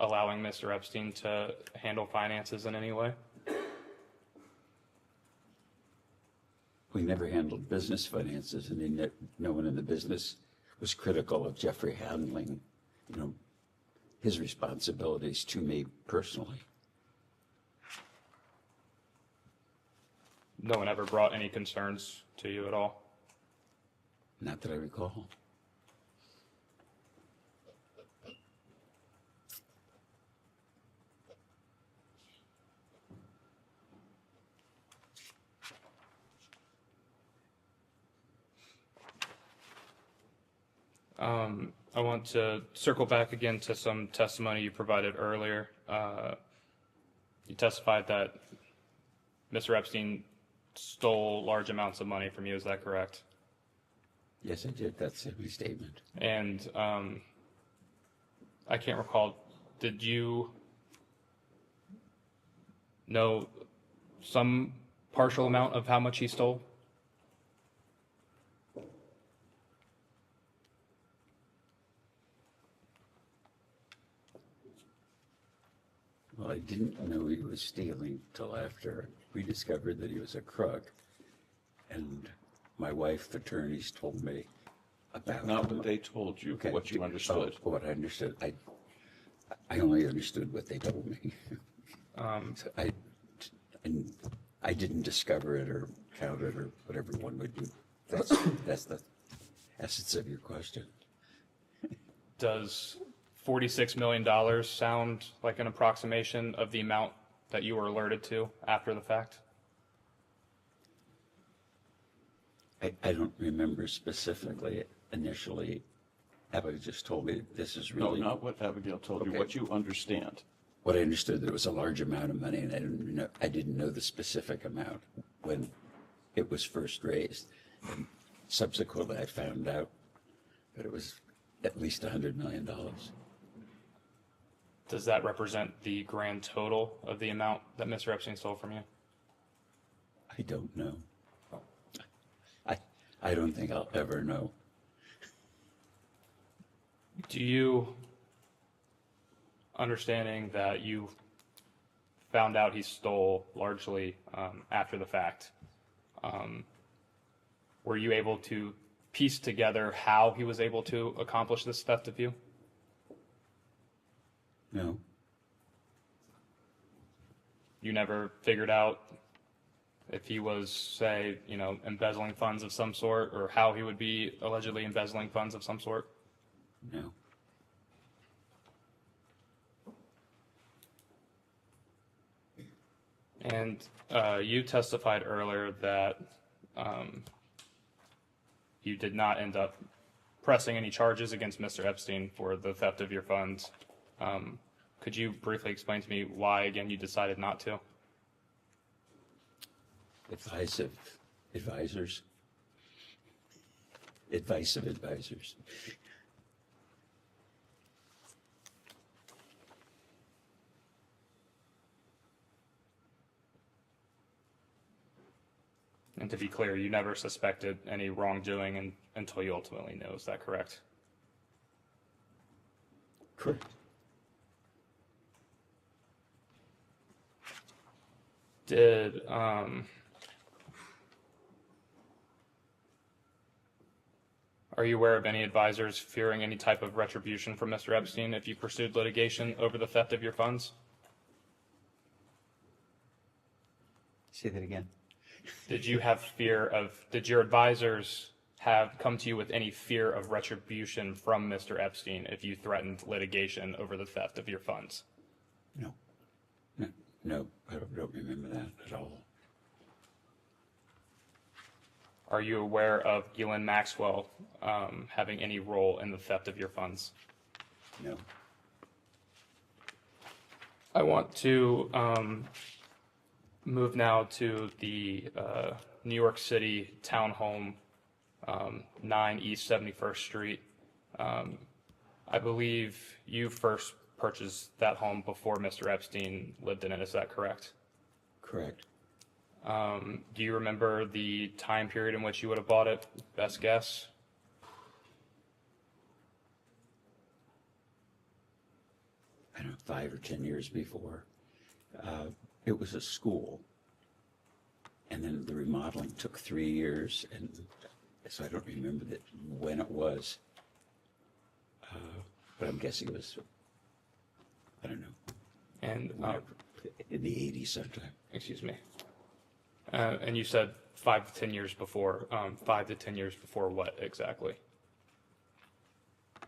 allowing Mr. Epstein to handle finances in any way? We never handled business finances, and no one in the business was critical of Jeffrey handling, his responsibilities to me personally. No one ever brought any concerns to you at all? Not that I recall. I want to circle back again to some testimony you provided earlier. You testified that Mr. Epstein stole large amounts of money from you. Is that correct? Yes, I did. That's every statement. And I can't recall, did you know some partial amount of how much he stole? Well, I didn't know he was stealing till after we discovered that he was a crook. And my wife's attorneys told me about... Not what they told you, Okay. what you understood. Oh, what I understood. I only understood what they told me. So I didn't discover it or count it or whatever one would do. That's the essence of your question. Does $46 million sound like an approximation of the amount that you were alerted to after the fact? I don't remember specifically. Initially, Abigail just told me this is really... No, not what Abigail told you, Okay. what you understand. What I understood, that it was a large amount of money, and I didn't know the specific amount when it was first raised. And subsequently, I found out that it was at least $100 million. Does that represent the grand total of the amount that Mr. Epstein stole from you? I don't know. I don't think I'll ever know. Do you, understanding that you found out he stole largely after the fact, were you able to piece together how he was able to accomplish this theft of you? No. You never figured out if he was, say, embezzling funds of some sort, or how he would be allegedly embezzling funds of some sort? No. And you testified earlier that you did not end up pressing any charges against Mr. Epstein for the theft of your funds. Could you briefly explain to me why, again, you decided not to? Advice of advisors. Advice of advisors. And to be clear, you never suspected any wrongdoing until you ultimately knew. Is that correct? Correct. Are you aware of any advisors fearing any type of retribution from Mr. Epstein if you pursued litigation over the theft of your funds? Say that again. Did your advisors have come to you with any fear of retribution from Mr. Epstein if you threatened litigation over the theft of your funds? No. No, I don't remember that at all. Are you aware of Ghislaine Maxwell having any role in the theft of your funds? No. I want to move now to the New York City townhome, 9 East 71st Street. I believe you first purchased that home before Mr. Epstein lived in it. Is that correct? Correct. Do you remember the time period in which you would have bought it? Best guess? I don't know, 5 or 10 years before. It was a school, and then the remodeling took 3 years, and so I don't remember when it was. But I'm guessing it was, I don't know, And in the 80s sometime. excuse me. And you said 5 to 10 years before. 5 to 10 years before what exactly?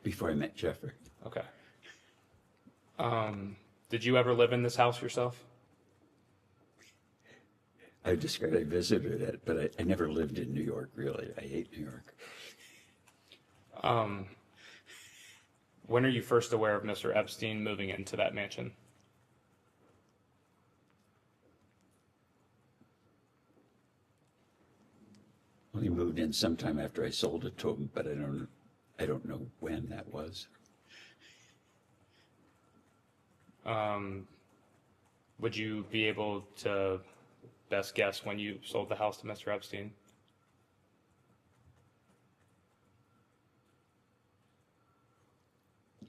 Before I met Jeffrey. Okay. Did you ever live in this house yourself? I visited it, but I never lived in New York, really. I hate New York. When are you first aware of Mr. Epstein moving into that mansion? Well, he moved in sometime after I sold it to him, but I don't know when that was. Would you be able to best guess when you sold the house to Mr. Epstein?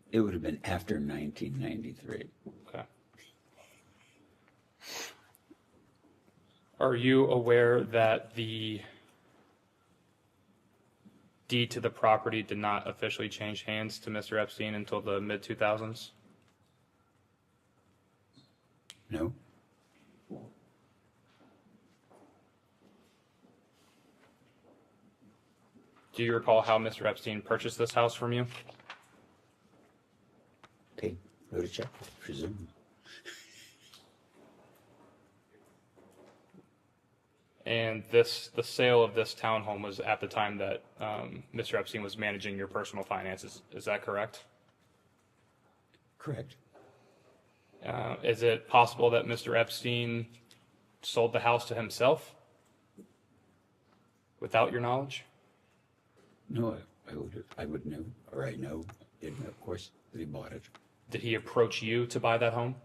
It would have been after 1993. Okay. Are you aware that the deed to the property did not officially change hands to Mr. Epstein until the mid-2000s? No. Do you recall how Mr. Epstein purchased this house from you? Wrote a check, presume. And the sale of this townhome was at the time that Mr. Epstein was managing your personal finances. Is that correct? Correct. Is it possible that Mr. Epstein sold the house to himself without your knowledge? No, I would know, or I know, of course, that he bought it. Did he approach you to buy that home?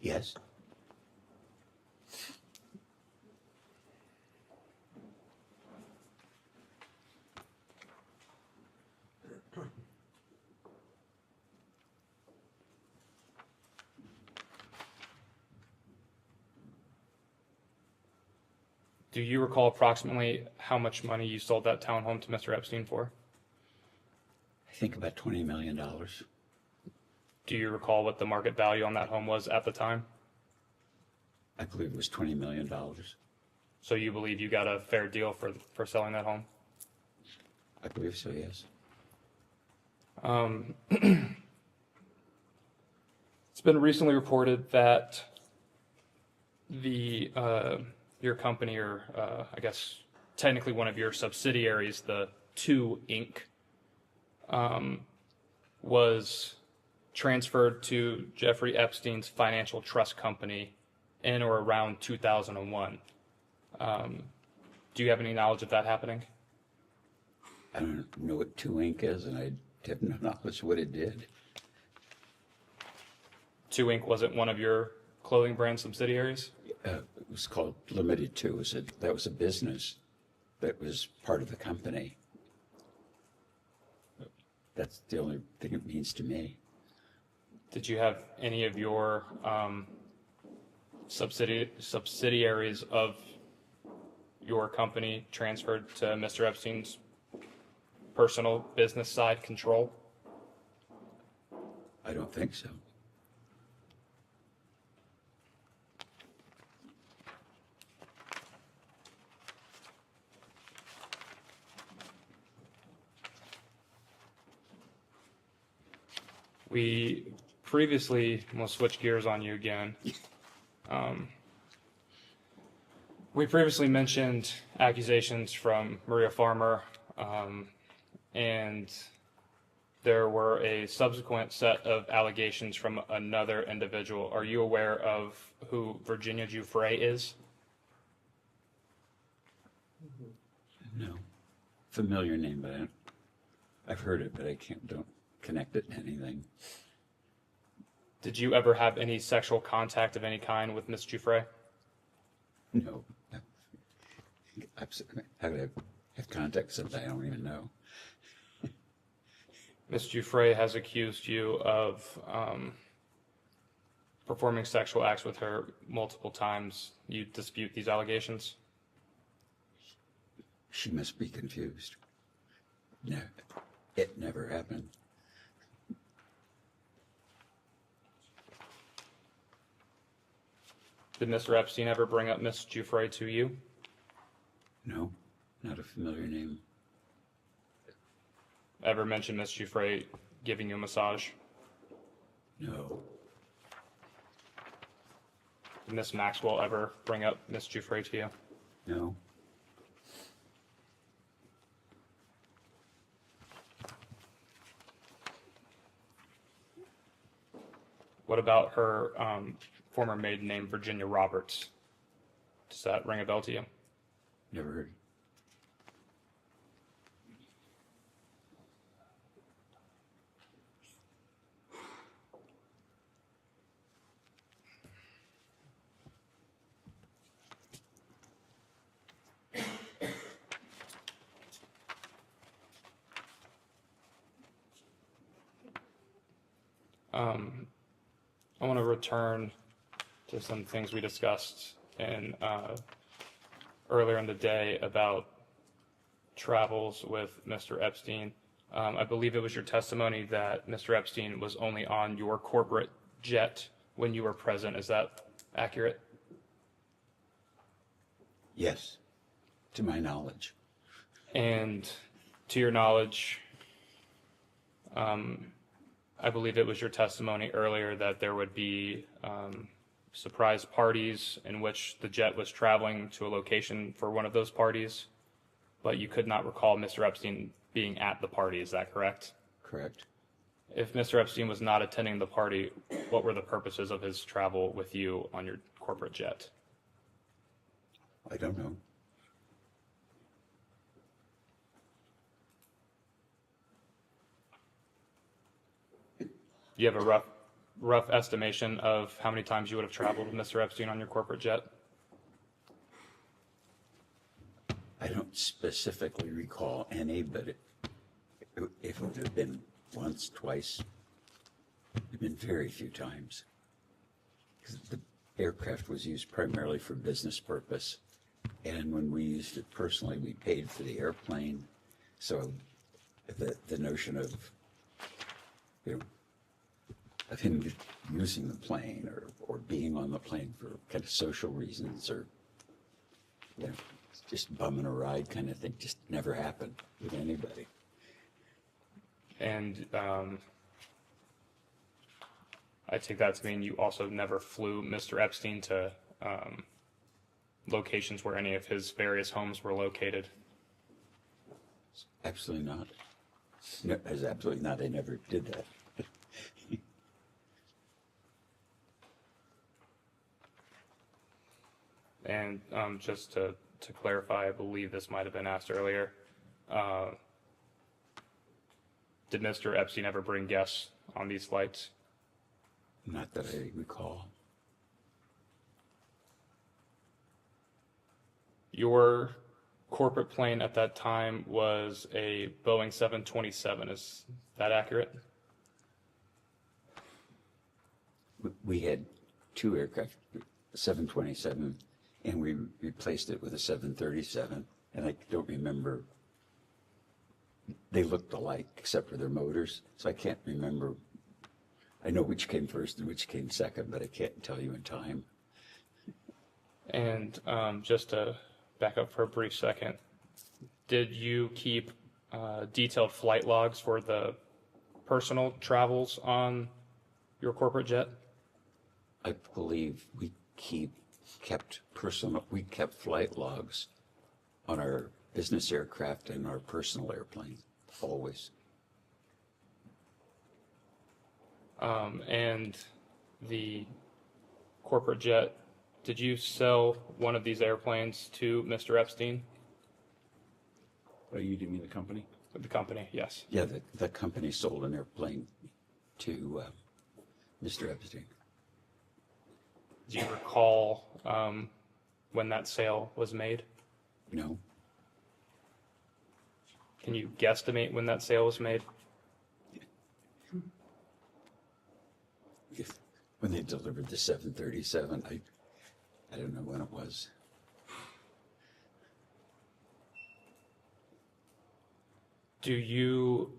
Yes. Do you recall approximately how much money you sold that townhome to Mr. Epstein for? I think about $20 million. Do you recall what the market value on that home was at the time? I believe it was $20 million. So you believe you got a fair deal for selling that home? I believe so, yes. It's been recently reported that your company, or I guess technically one of your subsidiaries, the 2 Inc. Was transferred to Jeffrey Epstein's financial trust company in or around 2001. Do you have any knowledge of that happening? I don't know what 2 Inc. is, and I have no knowledge what it did. 2 Inc. wasn't one of your clothing brand subsidiaries? It was called Limited 2. That was a business that was part of the company. That's the only thing it means to me. Did you have any of your subsidiaries of your company transferred to Mr. Epstein's personal business side control? I don't think so. We previously, we'll switch gears on you again. We previously mentioned accusations from Maria Farmer, and there were a subsequent set of allegations from another individual. Are you aware of who Virginia Giuffre is? No. Familiar name, but I've heard it, but don't connect it to anything. Did you ever have any sexual contact of any kind with Miss Giuffre? No. How could I have contact with somebody I don't even know? Miss Giuffre has accused you of performing sexual acts with her multiple times. You dispute these allegations? She must be confused. No, it never happened. Did Mr. Epstein ever bring up Miss Giuffre to you? No, not a familiar name. Ever mention Miss Giuffre giving you a massage? No. Did Miss Maxwell ever bring up Miss Giuffre to you? No. What about her former maiden name, Virginia Roberts? Does that ring a bell to you? Never heard. I want to return to some things we discussed earlier in the day about travels with Mr. Epstein. I believe it was your testimony that Mr. Epstein was only on your corporate jet when you were present. Is that accurate? Yes, to my knowledge. And to your knowledge, I believe it was your testimony earlier that there would be surprise parties in which the jet was traveling to a location for one of those parties, but you could not recall Mr. Epstein being at the party. Is that correct? Correct. If Mr. Epstein was not attending the party, what were the purposes of his travel with you on your corporate jet? I don't know. Do you have a rough estimation of how many times you would have traveled with Mr. Epstein on your corporate jet? I don't specifically recall any, but if it would have been once, twice, it would have been very few times. Because the aircraft was used primarily for business purpose. And when we used it personally, we paid for the airplane. So the notion of, of him using the plane or being on the plane for kind of social reasons or just bumming a ride kind of thing just never happened with anybody. And I take that to mean you also never flew Mr. Epstein to locations where any of his various homes were located. Absolutely not. No, as absolutely not. I never did that. And just to clarify, I believe this might have been asked earlier. Did Mr. Epstein ever bring guests on these flights? Not that I recall. Your corporate plane at that time was a Boeing 727. Is that accurate? We had two aircraft, 727, and we replaced it with a 737. And I don't remember. They looked alike except for their motors, so I can't remember. I know which came first and which came second, but I can't tell you in time. And just to back up for a brief second, did you keep detailed flight logs for the personal travels on your corporate jet? I believe we kept flight logs on our business aircraft and our personal airplane, always. And the corporate jet, did you sell one of these airplanes to Mr. Epstein? You mean the company? The company, yes. Yeah, the company sold an airplane to Mr. Epstein. Do you recall when that sale was made? No. Can you guesstimate when that sale was made? When they delivered the 737, I don't know when it was. Do you,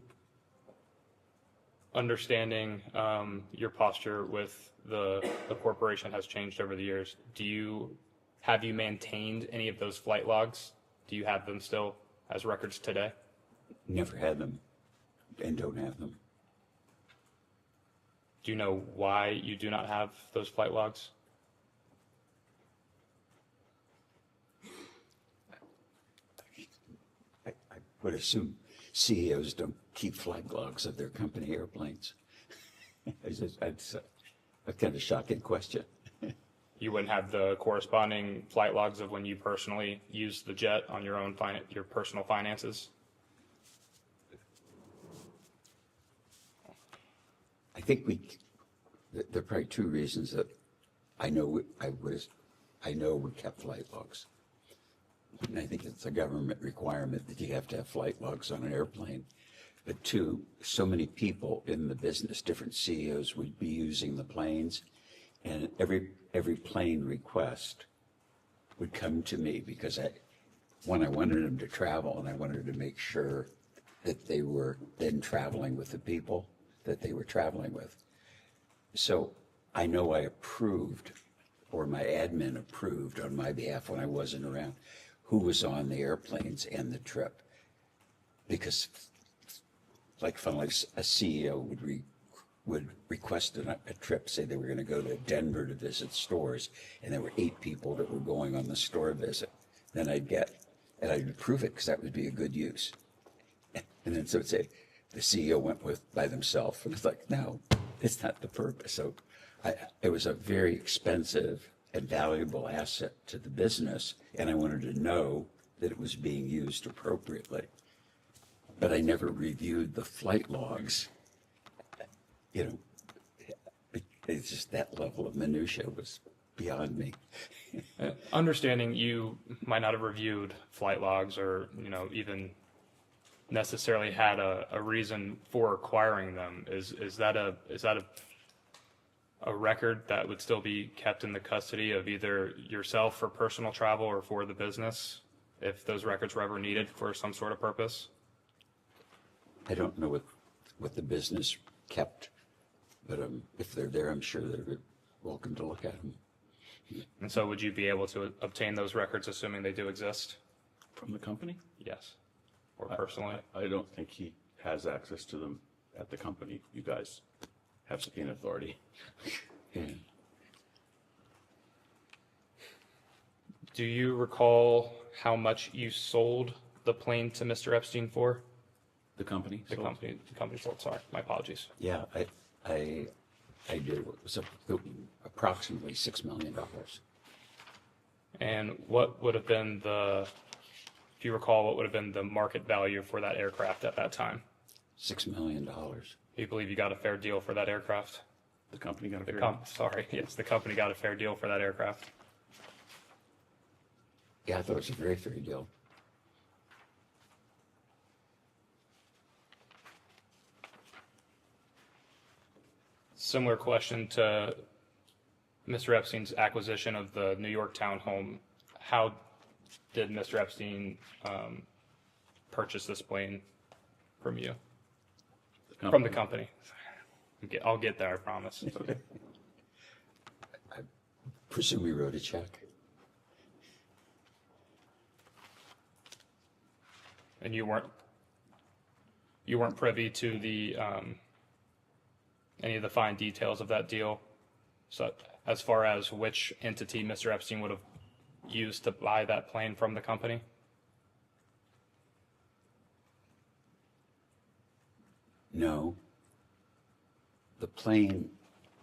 understanding your posture with the corporation has changed over the years, have you maintained any of those flight logs? Do you have them still as records today? Never had them and don't have them. Do you know why you do not have those flight logs? I would assume CEOs don't keep flight logs of their company airplanes. It's a kind of shocking question. You wouldn't have the corresponding flight logs of when you personally used the jet on your own your personal finances? I think there are probably two reasons that I know we kept flight logs. And I think it's a government requirement that you have to have flight logs on an airplane. But two, so many people in the business, different CEOs would be using the planes, and every plane request would come to me because I wanted them to travel, and I wanted to make sure that they were then traveling with the people that they were traveling with. So I know I approved, or my admin approved on my behalf when I wasn't around, who was on the airplanes and the trip. Because like a CEO would request a trip, say they were going to go to Denver to visit stores, and there were 8 people that were going on the store visit. Then I'd approve it because that would be a good use. And then so it'd say, the CEO went by themselves, and it's like, no, it's not the purpose. So it was a very expensive and valuable asset to the business, and I wanted to know that it was being used appropriately. But I never reviewed the flight logs. It's just that level of minutia was beyond me. Understanding you might not have reviewed flight logs or, even necessarily had a reason for acquiring them. Is that a record that would still be kept in the custody of either yourself for personal travel or for the business, if those records were ever needed for some sort of purpose? I don't know what the business kept, but if they're there, I'm sure they're welcome to look at them. And so would you be able to obtain those records, assuming they do exist? From the company? Yes. Or personally? I don't think he has access to them at the company. You guys have subpoena authority. Yeah. Do you recall how much you sold the plane to Mr. Epstein for? The company? The company sold, sorry, my apologies. Yeah, I did. It was approximately $6 million. And what would have been if you recall, what would have been the market value for that aircraft at that time? $6 million. Do you believe you got a fair deal for that aircraft? The company got a fair deal? Sorry, yes, the company got a fair deal for that aircraft. Yeah, I thought it was a very fair deal. Similar question to Mr. Epstein's acquisition of the New York townhome. How did Mr. Epstein purchase this plane from you? From the company. I'll get there, I promise. I presume he wrote a check. And you weren't privy to the any of the fine details of that deal, so as far as which entity Mr. Epstein would have used to buy that plane from the company? No. The plane,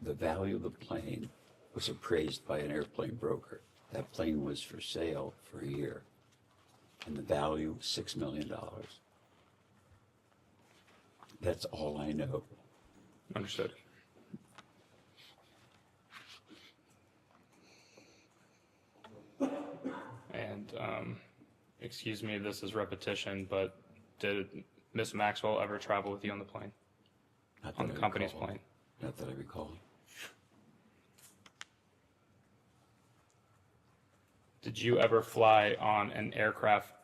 the value of the plane was appraised by an airplane broker. That plane was for sale for a year, and the value was $6 million. That's all I know. Understood. And excuse me if this is repetition, but did Miss Maxwell ever travel with you on the plane? On the company's plane? Not that I recall. Did you ever fly on an aircraft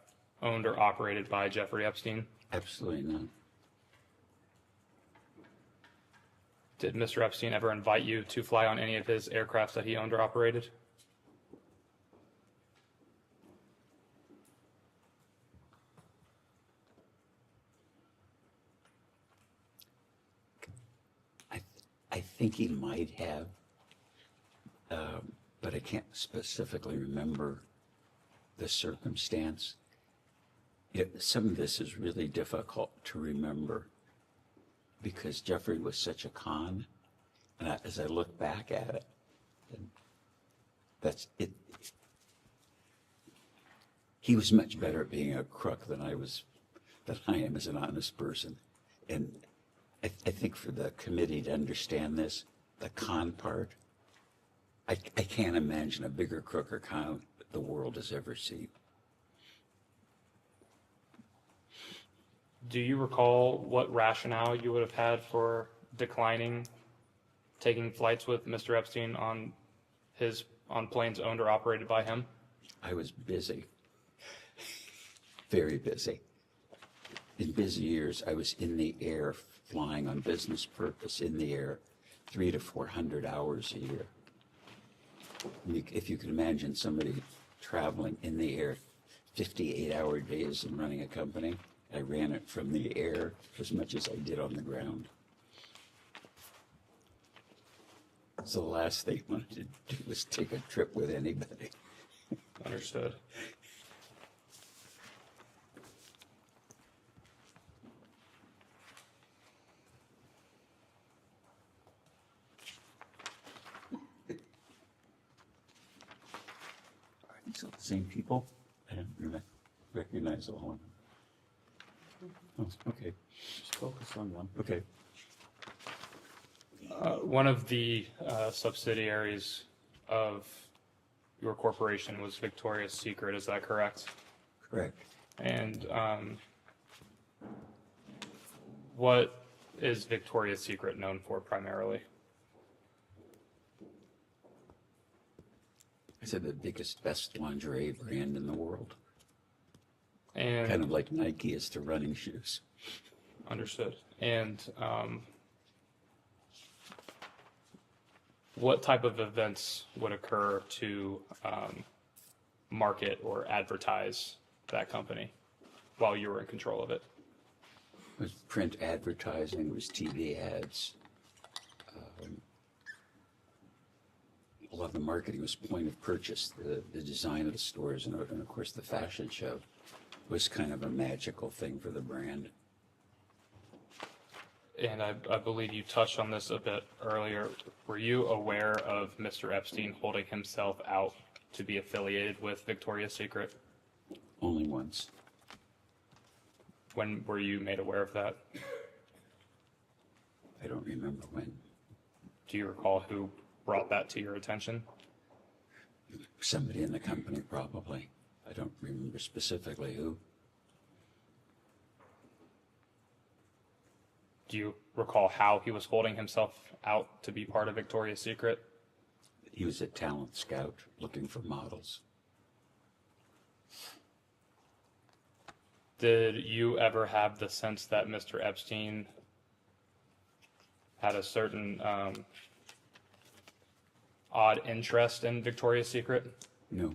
owned or operated by Jeffrey Epstein? Absolutely not. Did Mr. Epstein ever invite you to fly on any of his aircrafts that he owned or operated? I think he might have, but I can't specifically remember the circumstance. Some of this is really difficult to remember because Jeffrey was such a con, and as I look back at it, that's it. He was much better at being a crook than I am as an honest person, and I think for the committee to understand this, the con part, I can't imagine a bigger crook or con the world has ever seen. Do you recall what rationale you would have had for declining taking flights with Mr. Epstein on planes owned or operated by him? I was busy, very busy. In busy years, I was in the air flying on business purpose in the air 300 to 400 hours a year. If you can imagine somebody traveling in the air 58-hour days and running a company, I ran it from the air as much as I did on the ground. So the last thing I wanted to do was take a trip with anybody. Understood. These are the same people? I didn't recognize all of them. Oh, okay. Just focus on one. Okay. One of the subsidiaries of your corporation was Victoria's Secret, is that correct? Correct. And what is Victoria's Secret known for primarily? I said the biggest, best lingerie brand in the world. And kind of like Nike is to running shoes. Understood. And what type of events would occur to market or advertise that company while you were in control of it? It was print advertising, it was TV ads, a lot of the marketing was point of purchase. The design of the stores and of course the fashion show was kind of a magical thing for the brand. And I believe you touched on this a bit earlier. Were you aware of Mr. Epstein holding himself out to be affiliated with Victoria's Secret? Only once. When were you made aware of that? I don't remember when. Do you recall who brought that to your attention? Somebody in the company, probably. I don't remember specifically who. Do you recall how he was holding himself out to be part of Victoria's Secret? He was a talent scout looking for models. Did you ever have the sense that Mr. Epstein had a certain odd interest in Victoria's Secret? No.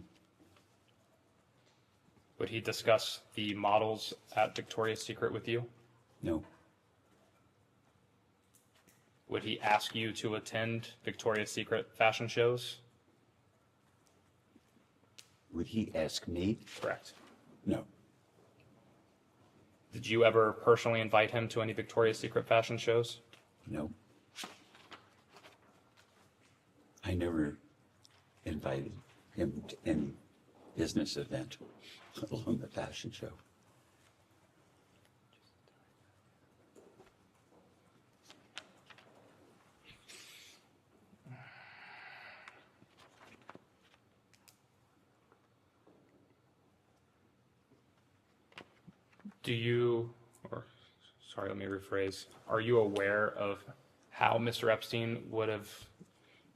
Would he discuss the models at Victoria's Secret with you? No. Would he ask you to attend Victoria's Secret fashion shows? Would he ask me? Correct. No. Did you ever personally invite him to any Victoria's Secret fashion shows? No. I never invited him to any business event, let alone the fashion show. Let me rephrase. Are you aware of how Mr. Epstein would have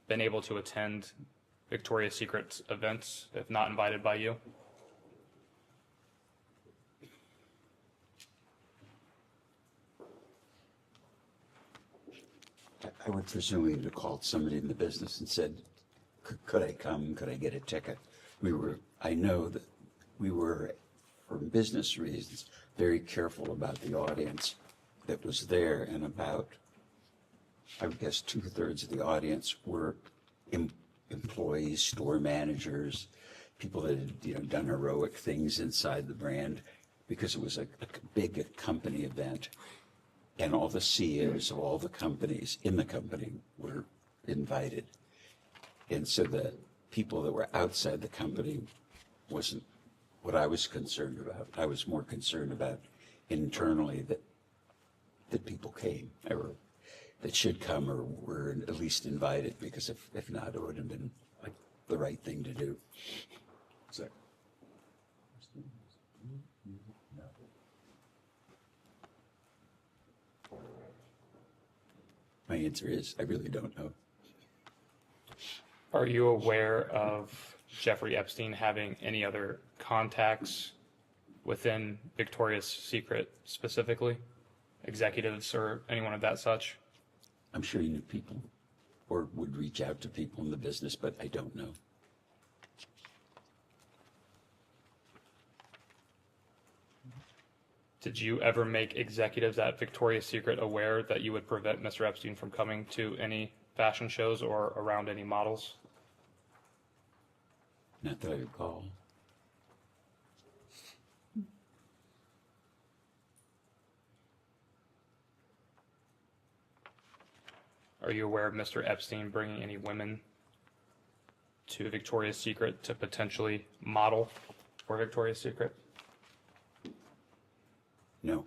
been able to attend Victoria's Secret events if not invited by you? I would presume he would have called somebody in the business and said, could I come? Could I get a ticket? I know that we were, for business reasons, very careful about the audience that was there, and about, I would guess, 2/3 of the audience were employees, store managers, people that had done heroic things inside the brand, because it was a big company event, and all the CEOs of all the companies in the company were invited. And so the people that were outside the company wasn't what I was concerned about. I was more concerned about internally that people came, or that should come, or were at least invited, because if not, it would have been like the right thing to do. So. My answer is, I really don't know. Are you aware of Jeffrey Epstein having any other contacts within Victoria's Secret specifically? Executives or anyone of that such? I'm sure he knew people or would reach out to people in the business, but I don't know. Did you ever make executives at Victoria's Secret aware that you would prevent Mr. Epstein from coming to any fashion shows or around any models? Not that I recall. Are you aware of Mr. Epstein bringing any women to Victoria's Secret to potentially model for Victoria's Secret? No.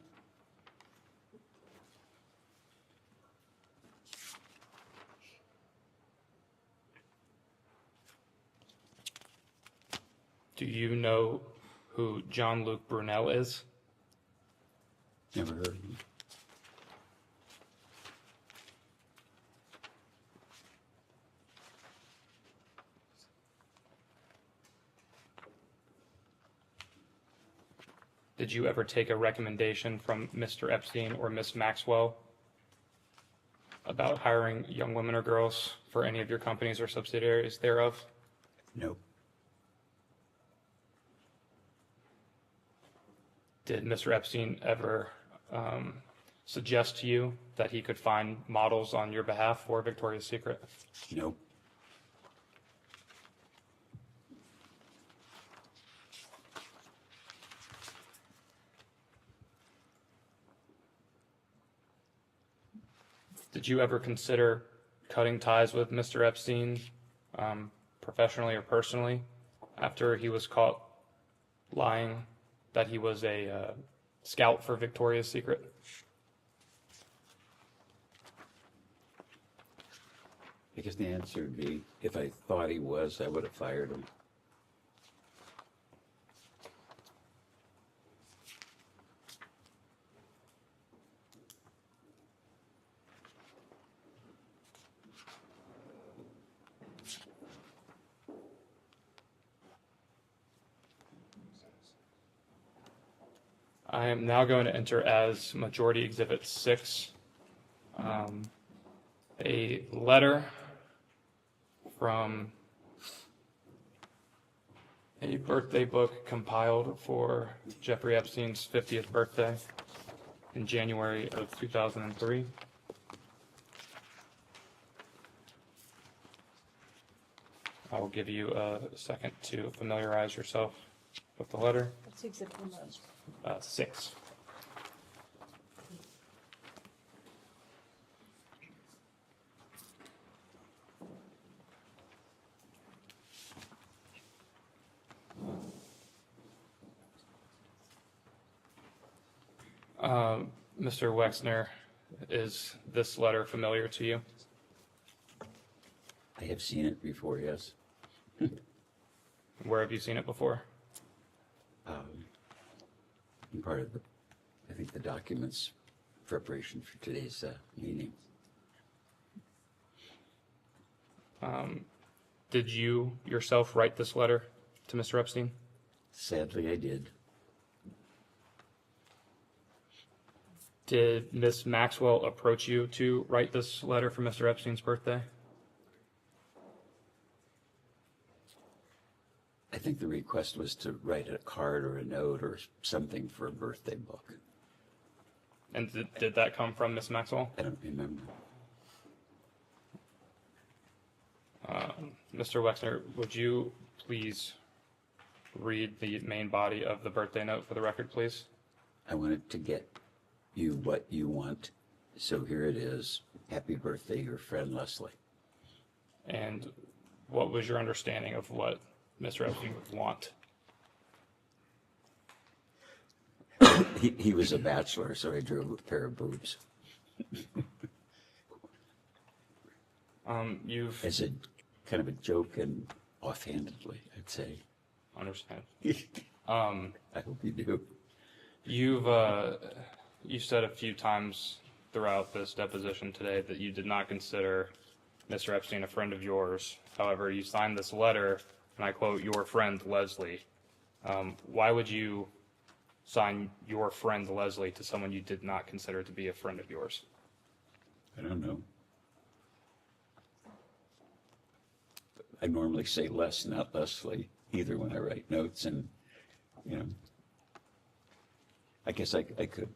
Do you know who Jean-Luc Brunel is? Never heard of him. Did you ever take a recommendation from Mr. Epstein or Miss Maxwell about hiring young women or girls for any of your companies or subsidiaries thereof? No. Did Mr. Epstein ever suggest to you that he could find models on your behalf for Victoria's Secret? No. Did you ever consider cutting ties with Mr. Epstein, professionally or personally, after he was caught lying that he was a scout for Victoria's Secret? I guess the answer would be, if I thought he was, I would have fired him. I am now going to enter as Majority Exhibit 6, a letter from a birthday book compiled for Jeffrey Epstein's 50th birthday in January of 2003. I will give you a second to familiarize yourself with the letter. What's exhibit number? 6. Mr. Wexner, is this letter familiar to you? I have seen it before, yes. Where have you seen it before? In part of the, I think, the documents preparation for today's meeting. Did you yourself write this letter to Mr. Epstein? Sadly, I did. Did Miss Maxwell approach you to write this letter for Mr. Epstein's birthday? I think the request was to write a card or a note or something for a birthday book. And did that come from Miss Maxwell? I don't remember. Mr. Wexner, would you please read the main body of the birthday note for the record, please? I wanted to get you what you want, so here it is. Happy birthday, your friend Leslie. And what was your understanding of what Mr. Epstein would want? He was a bachelor, so I drew a pair of boobs. As a kind of a joke and offhandedly, I'd say. Understand. I hope you do. You've said a few times throughout this deposition today that you did not consider Mr. Epstein a friend of yours. However, you signed this letter, and I quote, "your friend Leslie." Why would you sign "your friend Leslie" to someone you did not consider to be a friend of yours? I don't know. I normally say Les, not Leslie, either when I write notes, and, you know, I guess I could.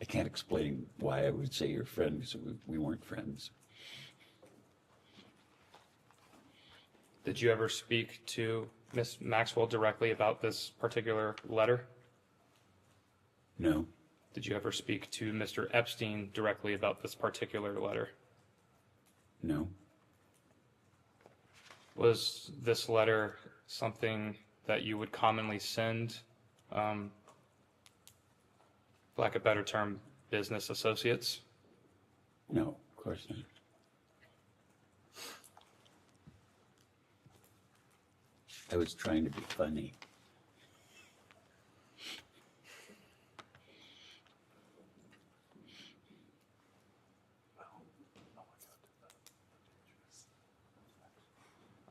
I can't explain why I would say your friend, because we weren't friends. Did you ever speak to Miss Maxwell directly about this particular letter? No. Did you ever speak to Mr. Epstein directly about this particular letter? No. Was this letter something that you would commonly send, lack of a better term, business associates? No, of course not. I was trying to be funny.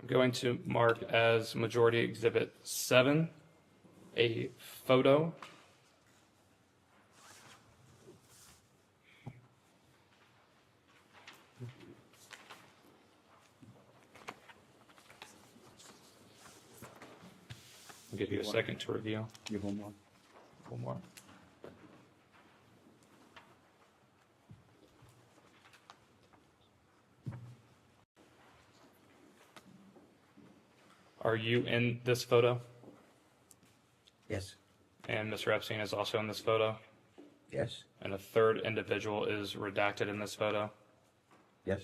I'm going to mark as Majority Exhibit 7, a photo. I'll give you a second to review. Give one more. One more. Are you in this photo? Yes. And Mr. Epstein is also in this photo? Yes. And a third individual is redacted in this photo? Yes,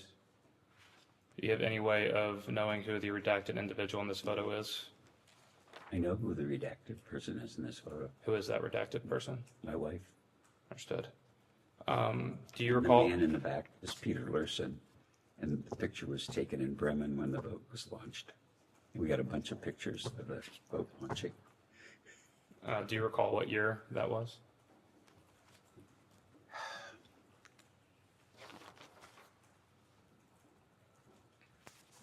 Do you have any way of knowing who the redacted individual in this photo is? I know who the redacted person is in this photo. Who is that redacted person? My wife. Understood. Do you And recall? the man in the back is Peter Lurson, and the picture was taken in Bremen when the boat was launched. We got a bunch of pictures of the boat launching. Do you recall what year that was?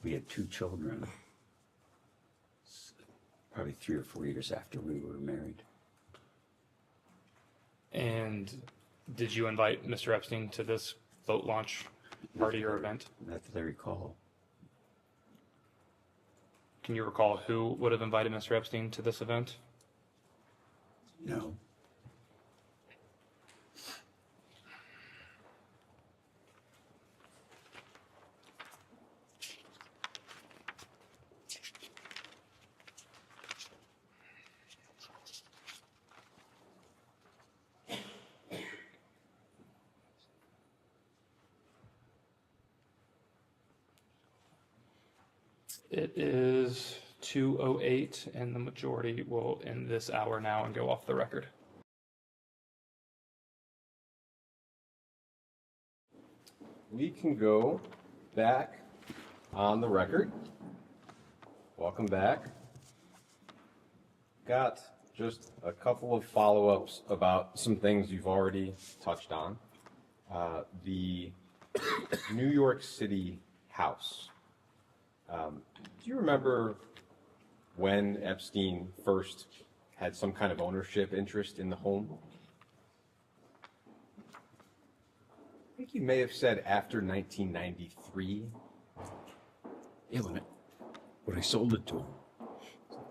We had 2 children, probably 3 or 4 years after we were married. And did you invite Mr. Epstein to this boat launch party or event? Not that I recall. Can you recall who would have invited Mr. Epstein to this event? No. It is 2:08, and the majority will end this hour now and go off the record. We can go back on the record. Welcome back. Got just a couple of follow-ups about some things you've already touched on. The New York City house. Do you remember when Epstein first had some kind of ownership interest in the home? I think you may have said after 1993. Yeah, when I sold it to him,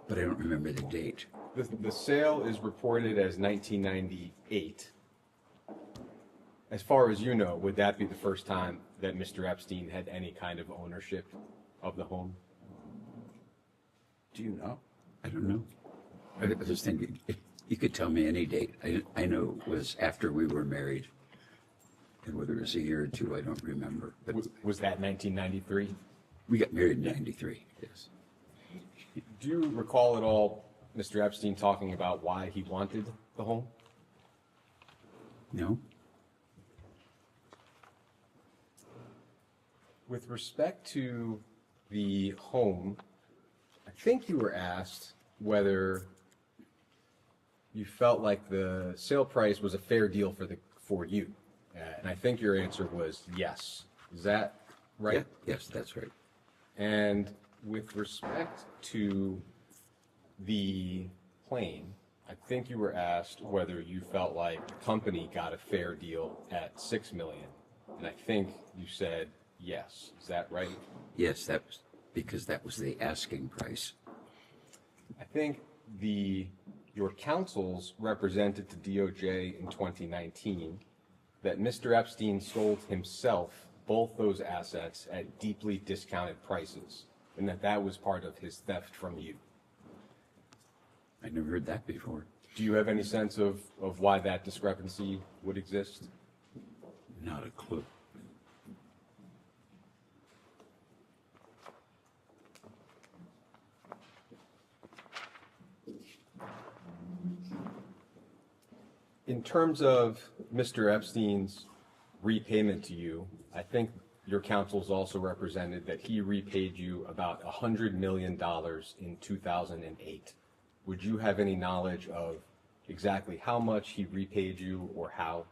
but I don't remember the date. The sale is reported as 1998. As far as you know, would that be the first time that Mr. Epstein had any kind of ownership of the home? Do you know? I don't know. I was thinking, you could tell me any date. I know it was after we were married. And whether it was a year or 2, I don't remember. But Was that 1993? we got married in 93, yes. Do you recall at all Mr. Epstein talking about why he wanted the home? No? With respect to the home, I think you were asked whether you felt like the sale price was a fair deal for you. And I think your answer was yes. Is that right? Yeah, yes, that's right. And with respect to the plane, I think you were asked whether you felt like the company got a fair deal at $6 million. And I think you said yes. Is that right? Yes, that was because that was the asking price. I think your counsels represented to DOJ in 2019 that Mr. Epstein sold himself both those assets at deeply discounted prices, and that was part of his theft from you. I never heard that before. Do you have any sense of why that discrepancy would exist? Not a clue. In terms of Mr. Epstein's repayment to you, I think your counsels also represented that he repaid you about $100 million in 2008. Would you have any knowledge of exactly how much he repaid you or how?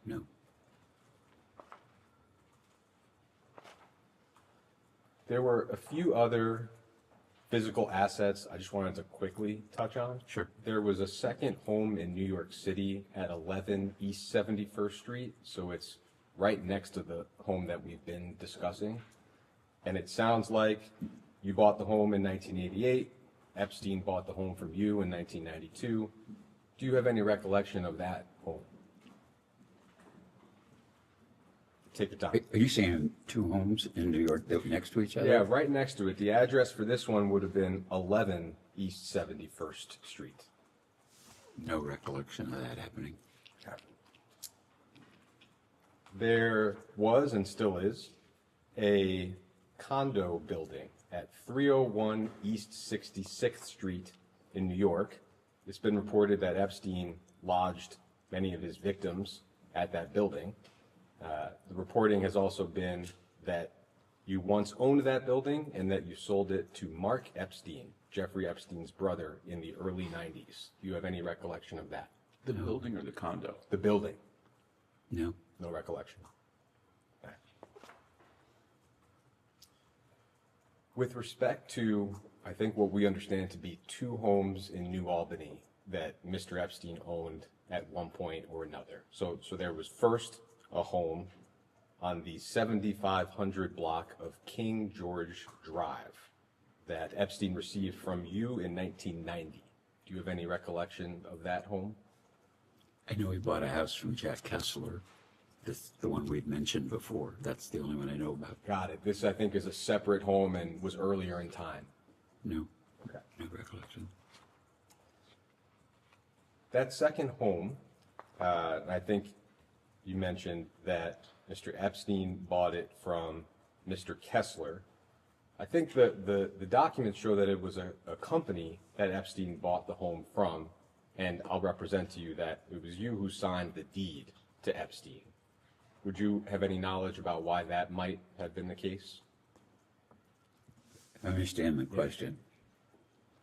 No. There were a few other physical assets I just wanted to quickly touch on. Sure. There was a second home in New York City at 11 East 71st Street, so it's right next to the home that we've been discussing. And it sounds like you bought the home in 1988. Epstein bought the home from you in 1992. Do you have any recollection of that home? Take your time. Are you saying 2 homes in New York that were next to each other? Yeah, right next to it. The address for this one would have been 11 East 71st Street. No recollection of that happening. There was and still is a condo building at 301 East 66th Street in New York. It's been reported that Epstein lodged many of his victims at that building. The reporting has also been that you once owned that building and that you sold it to Mark Epstein, Jeffrey Epstein's brother, in the early 90s. Do you have any recollection of that? The building or the condo? The building. No. No recollection. With respect to, I think, what we understand to be 2 homes in New Albany that Mr. Epstein owned at one point or another. So there was first a home on the 7500 block of King George Drive that Epstein received from you in 1990. Do you have any recollection of that home? I know he bought a house from Jack Kessler, the one we've mentioned before. That's the only one I know about. Got it. This, I think, is a separate home and was earlier in time. No. Okay. No recollection. That second home, I think you mentioned that Mr. Epstein bought it from Mr. Kessler. I think the documents show that it was a company that Epstein bought the home from, and I'll represent to you that it was you who signed the deed to Epstein. Would you have any knowledge about why that might have been the case? I understand the question.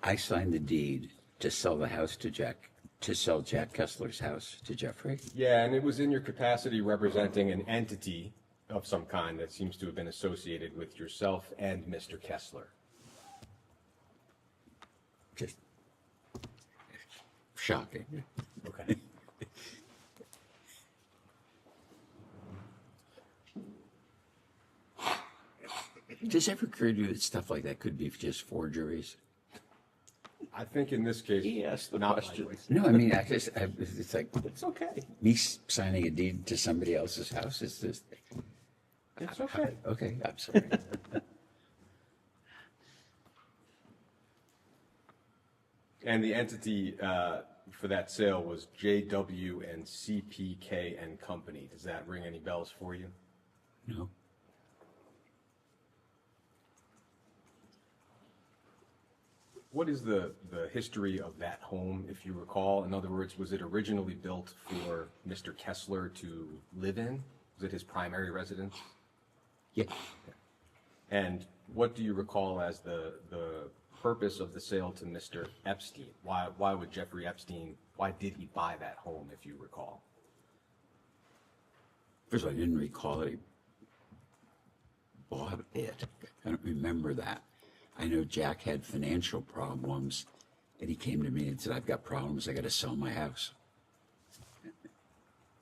I signed the deed to sell the house to sell Jack Kessler's house to Jeffrey. Yeah, and it was in your capacity representing an entity of some kind that seems to have been associated with yourself and Mr. Kessler. Just shocking. Okay. Does it ever occur to you that stuff like that could be just forgeries? I think in this case, He asked the not question. likely. No, I mean, it's like It's okay. me signing a deed to somebody else's house. It's just It's okay. okay. I'm sorry. And the entity for that sale was JW and CPK and Company. Does that ring any bells for you? No. What is the history of that home, if you recall? In other words, was it originally built for Mr. Kessler to live in? Was it his primary residence? Yeah. And what do you recall as the purpose of the sale to Mr. Epstein? Why would Jeffrey Epstein, why did he buy that home, if you recall? First of all, I didn't recall that he bought it. I don't remember that. I know Jack had financial problems, and he came to me and said, I've got problems, I got to sell my house.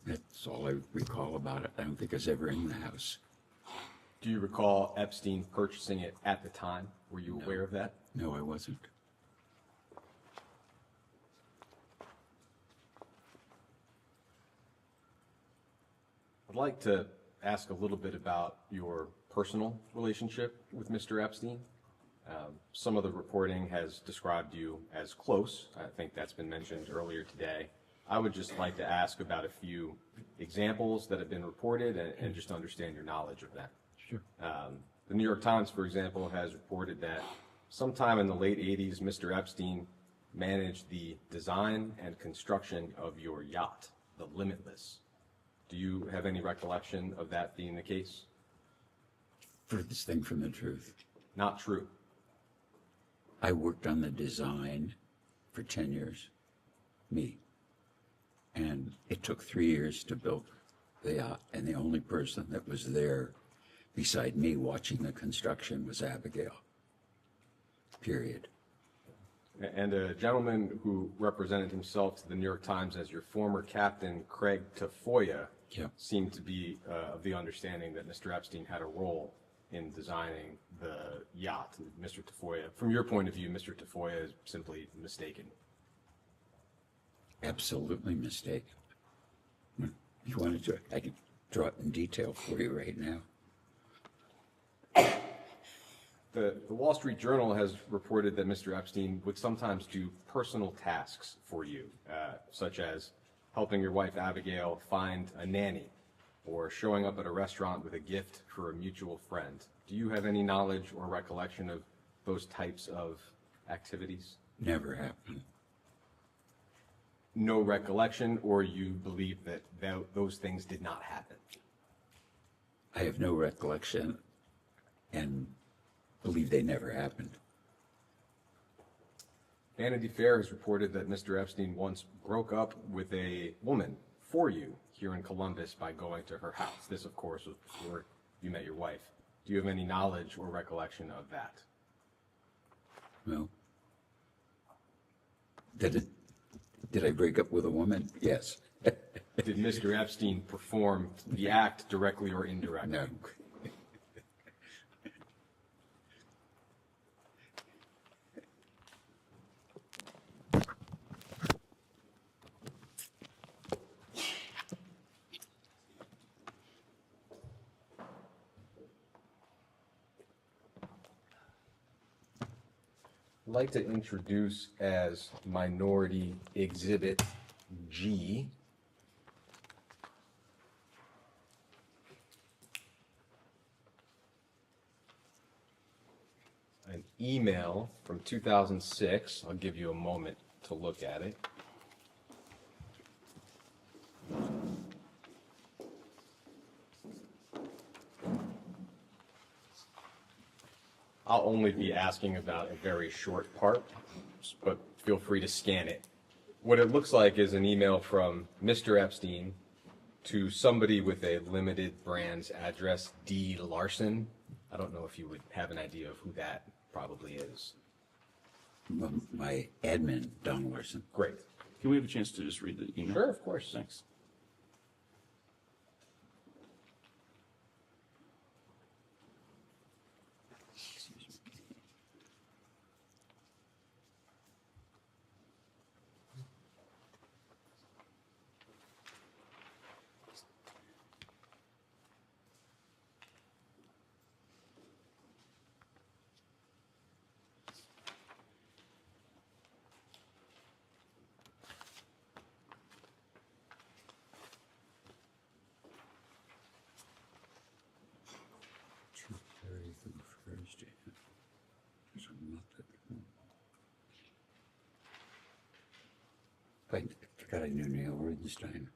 That's all I recall about it. I don't think I was ever in the house. Do you recall Epstein purchasing it at the time? Were you aware of that? No, I wasn't. I'd like to ask a little bit about your personal relationship with Mr. Epstein. Some of the reporting has described you as close. I think that's been mentioned earlier today. I would just like to ask about a few examples that have been reported and just understand your knowledge of that. Sure. The New York Times, for example, has reported that sometime in the late 80s, Mr. Epstein managed the design and construction of your yacht, the Limitless. Do you have any recollection of that being the case? Furthest thing from the truth. Not true. I worked on the design for 10 years, me. And it took 3 years to build the yacht, and the only person that was there beside me watching the construction was Abigail. Period. And a gentleman who represented himself to the New York Times as your former captain, Craig Tafoya, seemed to be of the understanding that Mr. Epstein had a role in designing the yacht. Mr. Tafoya, from your point of view, Mr. Tafoya is simply mistaken. Absolutely mistaken. If you wanted to, I could draw it in detail for you right now. The Wall Street Journal has reported that Mr. Epstein would sometimes do personal tasks for you, such as helping your wife Abigail find a nanny or showing up at a restaurant with a gift for a mutual friend. Do you have any knowledge or recollection of those types of activities? Never happened. No recollection, or you believe that those things did not happen? I have no recollection and believe they never happened. Vanity Fair has reported that Mr. Epstein once broke up with a woman for you here in Columbus by going to her house. This, of course, was before you met your wife. Do you have any knowledge or recollection of that? No. Did I break up with a woman? Yes. Did Mr. Epstein perform the act directly or indirectly? No. I'd like to introduce as Minority Exhibit G an email from 2006. I'll give you a moment to look at it. I'll only be asking about a very short part, but feel free to scan it. What it looks like is an email from Mr. Epstein to somebody with a limited brands address, D. Larson. I don't know if you would have an idea of who that probably is. My admin, Don Larson. Great. Can we have a chance to just read the email? Sure, of course. Thanks. I forgot I knew Neil Rudenstein.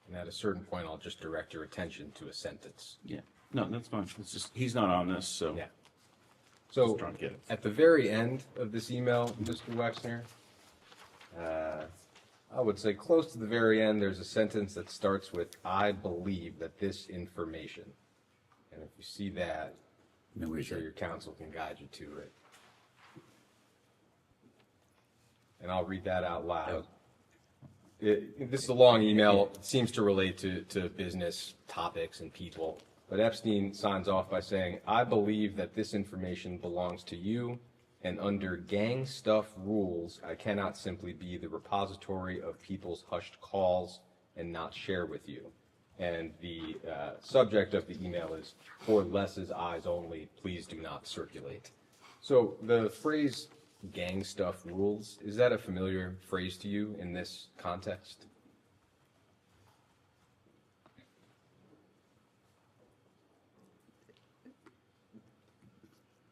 And at a certain point, I'll just direct your attention to a sentence. Yeah. No, that's fine. It's just, he's not on this, so. Yeah. So, Just trying to get it. at the very end of this email, Mr. Wexner, I would say close to the very end, there's a sentence that starts with, I believe that this information. And if you see that, I'm sure your counsel can guide you to it. And I'll read that out loud. This is a long email. It seems to relate to business topics and people. But Epstein signs off by saying, I believe that this information belongs to you, and under gang stuff rules, I cannot simply be the repository of people's hushed calls and not share with you. And the subject of the email is, for Les's eyes only, please do not circulate. So the phrase gang stuff rules, is that a familiar phrase to you in this context?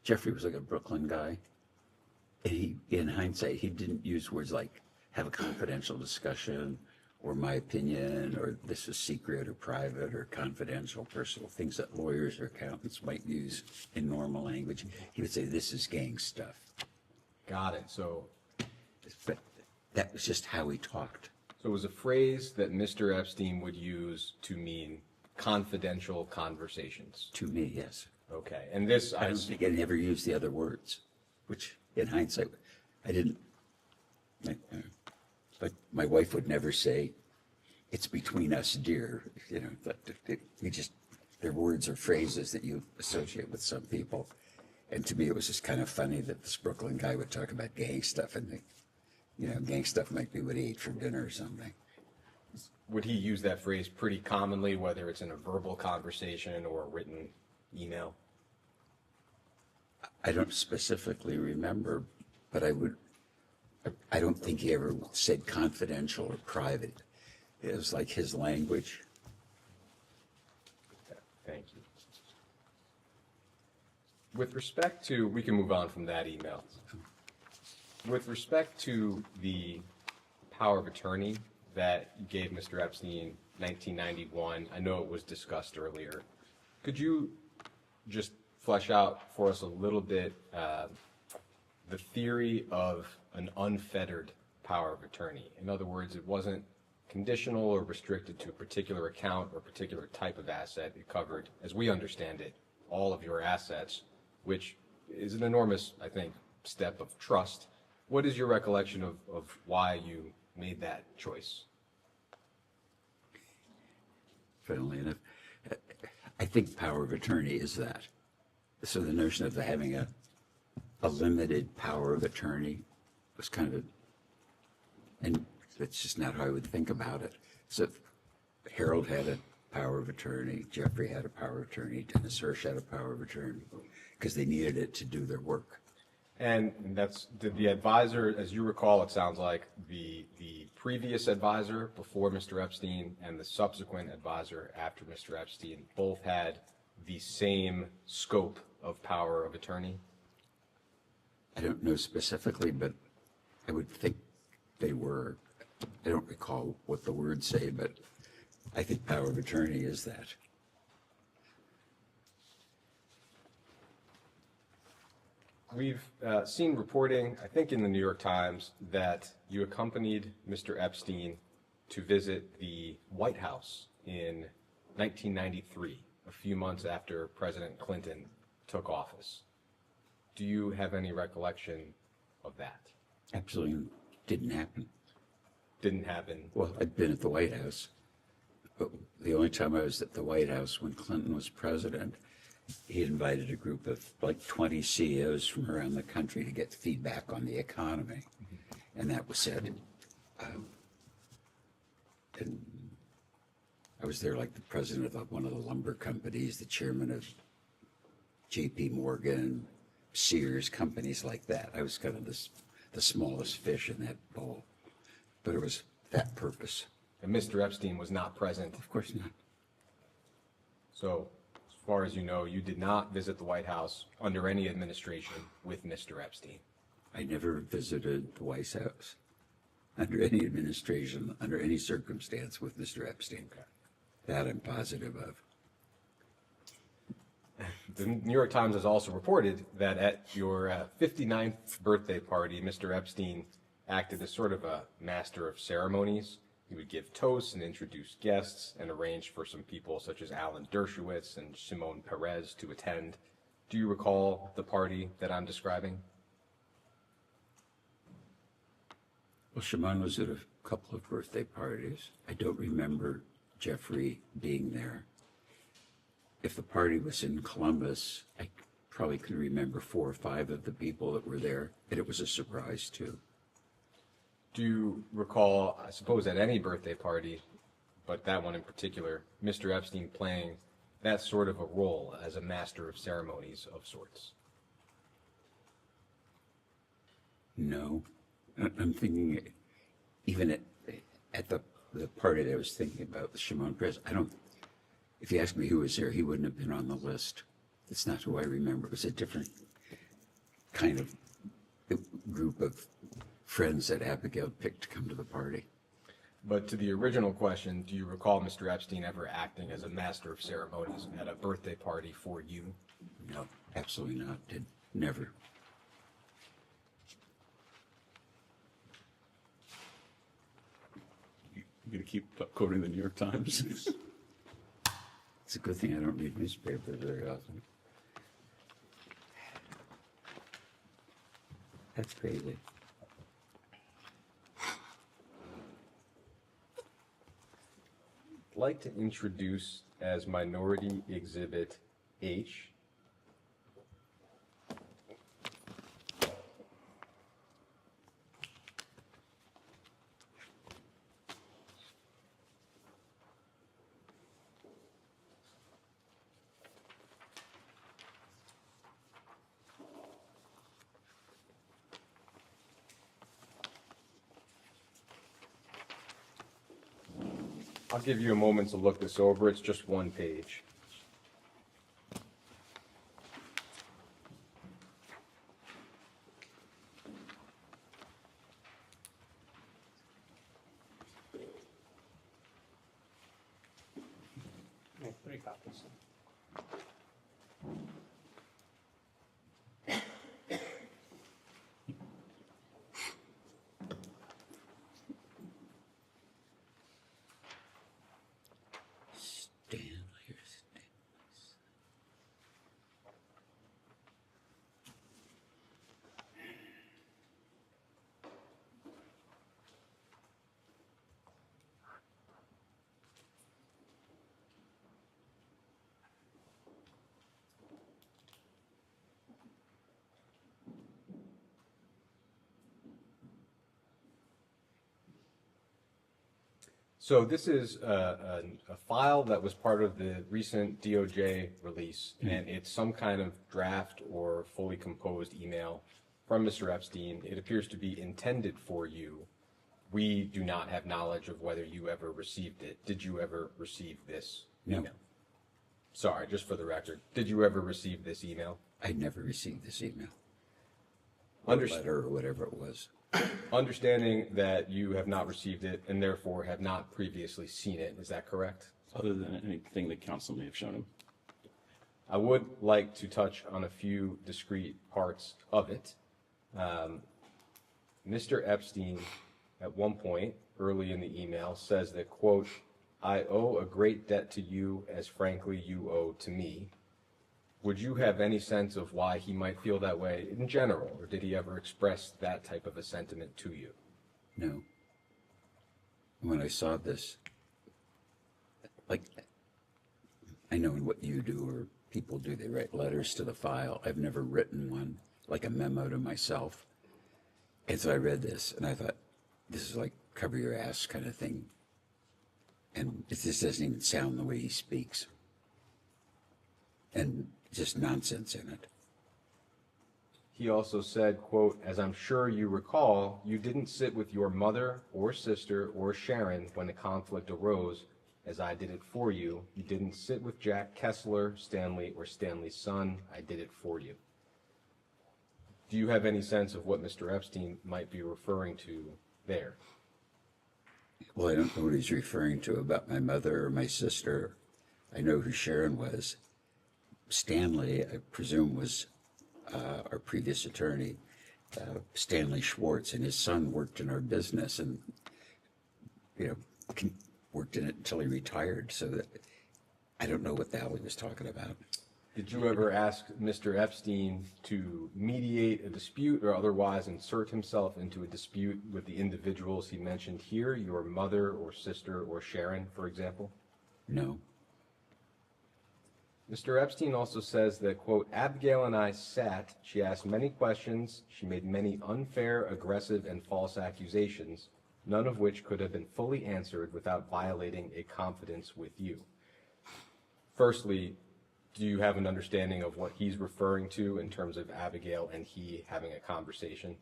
Jeffrey was like a Brooklyn guy. And he, in hindsight, he didn't use words like have a confidential discussion or my opinion or this is secret or private or confidential, personal, things that lawyers or accountants might use in normal language. He would say this is gang stuff. Got it. So that was just how he talked. So it was a phrase that Mr. Epstein would use to mean confidential conversations. To me, yes. Okay. And this, I don't think I never used the other words, which in hindsight, I didn't. Like my wife would never say, it's between us, dear. You know, we just, they're words or phrases that you associate with some people. And to me, it was just kind of funny that this Brooklyn guy would talk about gang stuff, and gang stuff might be what he ate for dinner or something. Would he use that phrase pretty commonly, whether it's in a verbal conversation or a written email? I don't specifically remember, but I don't think he ever said confidential or private. It was like his language. Thank you. With respect to, we can move on from that email. With respect to the power of attorney that you gave Mr. Epstein 1991, I know it was discussed earlier. Could you just flesh out for us a little bit the theory of an unfettered power of attorney? In other words, it wasn't conditional or restricted to a particular account or particular type of asset. It covered, as we understand it, all of your assets, which is an enormous, I think, step of trust. What is your recollection of why you made that choice? Funnily enough, I think power of attorney is that. So the notion of having a limited power of attorney was kind of and that's just not how I would think about it. So Harold had a power of attorney, Jeffrey had a power of attorney, Dennis Hirsch had a power of attorney, because they needed it to do their work. And did the advisor, as you recall, it sounds like the previous advisor before Mr. Epstein and the subsequent advisor after Mr. Epstein both had the same scope of power of attorney? I don't know specifically, but I would think they were. I don't recall what the words say, but I think power of attorney is that. We've seen reporting, I think in the New York Times, that you accompanied Mr. Epstein to visit the White House in 1993, a few months after President Clinton took office. Do you have any recollection of that? Absolutely didn't happen. Didn't happen? Well, I'd been at the White House, but the only time I was at the White House when Clinton was president, he invited a group of like 20 CEOs from around the country to get feedback on the economy. And that was said. And I was there like the president of one of the lumber companies, the chairman of J.P. Morgan, Sears, companies like that. I was kind of the smallest fish in that bowl. But it was that purpose. And Mr. Epstein was not present? Of course not. So, as far as you know, you did not visit the White House under any administration with Mr. Epstein? I never visited the White House under any administration, under any circumstance with Mr. Epstein. Okay. That I'm positive of. The New York Times has also reported that at your 59th birthday party, Mr. Epstein acted as sort of a master of ceremonies. He would give toasts and introduce guests and arrange for some people such as Alan Dershowitz and Shimon Peres to attend. Do you recall the party that I'm describing? Well, Shimon was at a couple of birthday parties. I don't remember Jeffrey being there. If the party was in Columbus, I probably could remember 4 or 5 of the people that were there, and it was a surprise too. Do you recall, I suppose at any birthday party, but that one in particular, Mr. Epstein playing that sort of a role as a master of ceremonies of sorts? No. I'm thinking, even at the party that I was thinking about, the Shimon Peres, if you ask me who was there, he wouldn't have been on the list. It's not who I remember. It was a different kind of group of friends that Abigail picked to come to the party. But to the original question, do you recall Mr. Epstein ever acting as a master of ceremonies at a birthday party for you? No, absolutely not. Never. You gonna keep quoting the New York Times? It's a good thing I don't read newspapers very often. That's crazy. I'd like to introduce as Minority Exhibit H I'll give you a moment to look this over. It's just one page. Make 3 copies. So this is a file that was part of the recent DOJ release, and it's some kind of draft or fully composed email from Mr. Epstein. It appears to be intended for you. We do not have knowledge of whether you ever received it. Did you ever receive this No. email? Sorry, just for the record. Did you ever receive this email? I never received this email. Underst- Letter or whatever it was. Understanding that you have not received it and therefore have not previously seen it, is that correct? Other than anything that counsel may have shown him. I would like to touch on a few discrete parts of it. Mr. Epstein, at one point early in the email, says that, quote, "I owe a great debt to you as frankly you owe to me." Would you have any sense of why he might feel that way in general, or did he ever express that type of a sentiment to you? No. When I saw this, like, I know what you do or people do, they write letters to the file. I've never written one, like a memo to myself. And so I read this and I thought, this is like cover your ass kind of thing. And it just doesn't even sound the way he speaks. And just nonsense in it. He also said, quote, "As I'm sure you recall, you didn't sit with your mother or sister or Sharon when the conflict arose, as I did it for you. You didn't sit with Jack Kessler, Stanley, or Stanley's son. I did it for you." Do you have any sense of what Mr. Epstein might be referring to there? Well, I don't know what he's referring to about my mother or my sister. I know who Sharon was. Stanley, I presume, was our previous attorney, Stanley Schwartz, and his son worked in our business and, you know, worked in it until he retired. So that I don't know what the hell he was talking about. Did you ever ask Mr. Epstein to mediate a dispute or otherwise insert himself into a dispute with the individuals he mentioned here, your mother or sister or Sharon, for example? No. Mr. Epstein also says that, quote, "Abigail and I sat, she asked many questions, she made many unfair, aggressive, and false accusations, none of which could have been fully answered without violating a confidence with you." Firstly, do you have an understanding of what he's referring to in terms of Abigail and he having a conversation?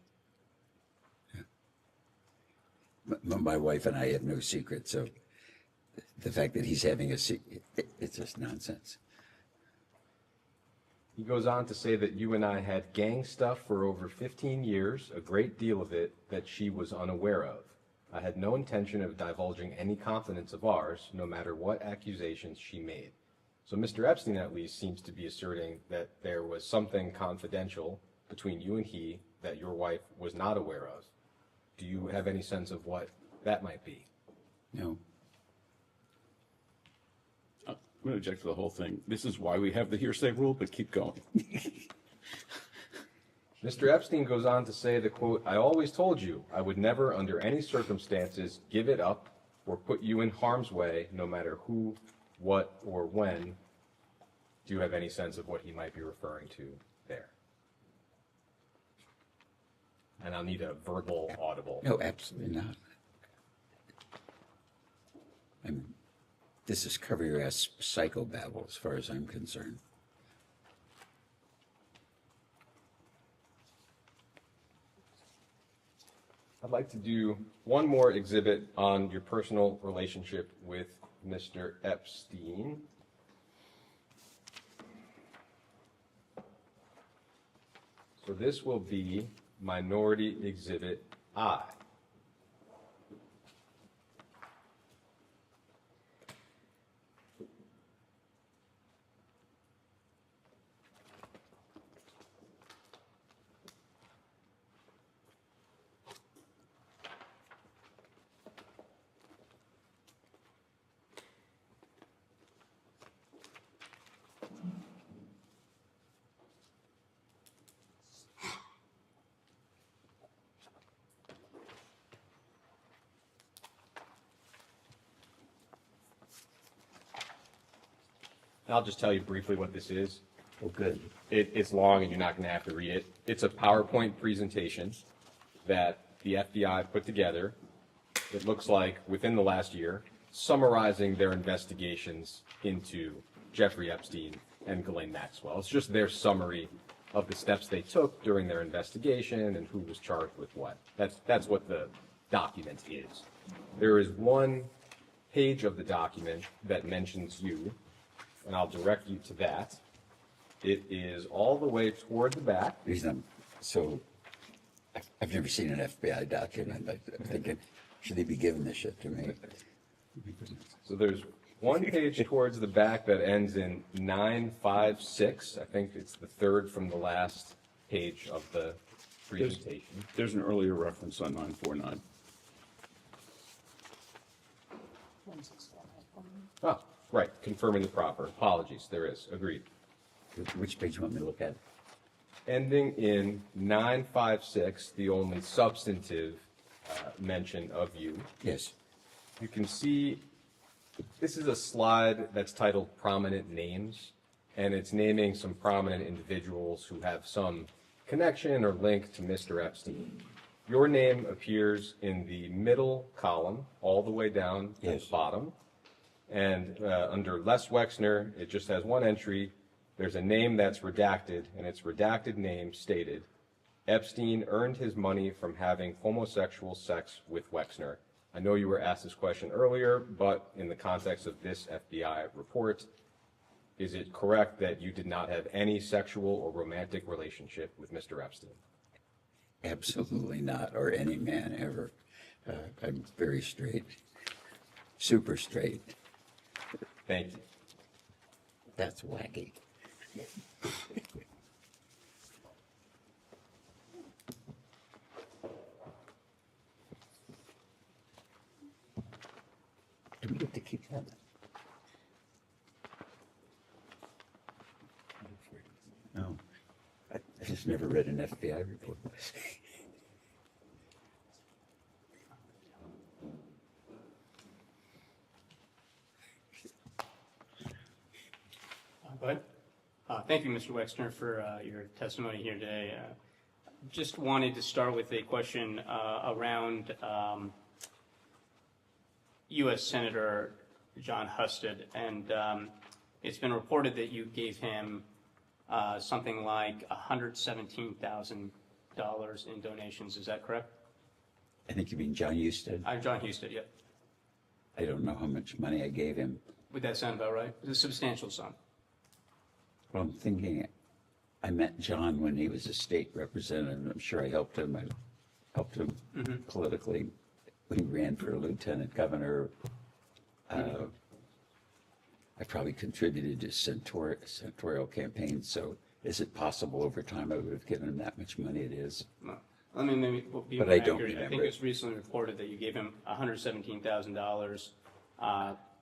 My wife and I have no secret, so the fact that he's having a secret, it's just nonsense. He goes on to say that you and I had gang stuff for over 15 years, a great deal of it that she was unaware of. I had no intention of divulging any confidence of ours, no matter what accusations she made. So Mr. Epstein at least seems to be asserting that there was something confidential between you and he that your wife was not aware of. Do you have any sense of what that might be? No. I'm going to object to the whole thing. This is why we have the hearsay rule, but keep going. Mr. Epstein goes on to say that, quote, "I always told you I would never under any circumstances give it up or put you in harm's way, no matter who, what, or when." Do you have any sense of what he might be referring to there? And I'll need a verbal audible. No, absolutely not. This is cover your ass psychobabble as far as I'm concerned. I'd like to do one more exhibit on your personal relationship with Mr. Epstein. So this will be Minority Exhibit I. I'll just tell you briefly what this is. Oh, good. It's long and you're not going to have to read it. It's a PowerPoint presentation that the FBI put together. It looks like within the last year, summarizing their investigations into Jeffrey Epstein and Ghislaine Maxwell. It's just their summary of the steps they took during their investigation and who was charged with what. That's what the document is. There is one page of the document that mentions you, and I'll direct you to that. It is all the way toward the back. I've never seen an FBI document. I'm thinking, should they be giving this shit to me? So there's one page towards the back that ends in 956. I think it's the third from the last page of the presentation. There's an earlier reference on 949. Ah, right, confirming the proper. Apologies, there is. Agreed. Which page do you want me to look at? Ending in 956, the only substantive mention of you. Yes. You can see this is a slide that's titled Prominent Names, and it's naming some prominent individuals who have some connection or link to Mr. Epstein. Your name appears in the middle column, all the way down at the bottom. And under Les Wexner, it just has one entry. There's a name that's redacted, and its redacted name stated, Epstein earned his money from having homosexual sex with Wexner. I know you were asked this question earlier, but in the context of this FBI report, is it correct that you did not have any sexual or romantic relationship with Mr. Epstein? Absolutely not, or any man ever. I'm very straight, super straight. Thank you. That's wacky. Do we get to keep that? No. I just never read an FBI report. Go ahead. Thank you, Mr. Wexner, for your testimony here today. Just wanted to start with a question around U.S. Senator John Husted, and it's been reported that you gave him something like $117,000 in donations. Is that correct? I think you mean John Husted? John Husted, yep. I don't know how much money I gave him. Would that sound about right? It's a substantial sum. Well, I'm thinking, I met John when he was a state representative. I'm sure I helped him. I helped him politically when he ran for lieutenant governor. I probably contributed to senatorial campaigns. So is it possible over time I would have given him that much money? It is. No. Let me maybe be But more I don't accurate. I think remember. it's recently reported that you gave him $117,000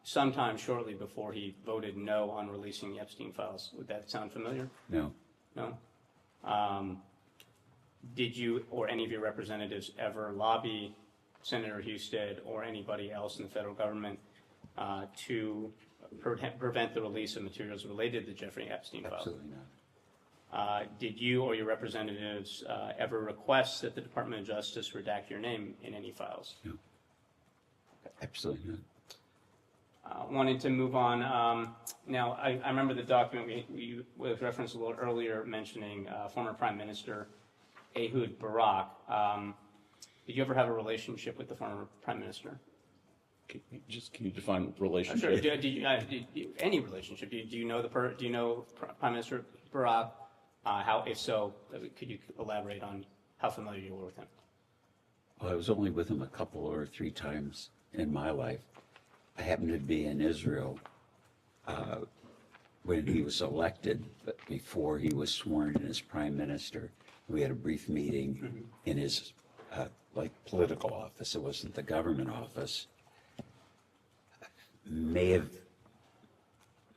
sometime shortly before he voted no on releasing the Epstein files. Would that sound familiar? No. No? Did you or any of your representatives ever lobby Senator Husted or anybody else in the federal government to prevent the release of materials related to the Jeffrey Epstein files? Absolutely not. Did you or your representatives ever request that the Department of Justice redact your name in any files? No. Absolutely not. Wanted to move on. Now, I remember the document we referenced a little earlier mentioning former Prime Minister Ehud Barak. Did you ever have a relationship with the former prime minister? Can you define relationship? Sure. Any relationship? Do you know Prime Minister Barak? How, if so, could you elaborate on how familiar you were with him? Well, I was only with him a couple or 3 times in my life. I happened to be in Israel when he was elected, but before he was sworn in as prime minister. We had a brief meeting in his political office. It wasn't the government office. May have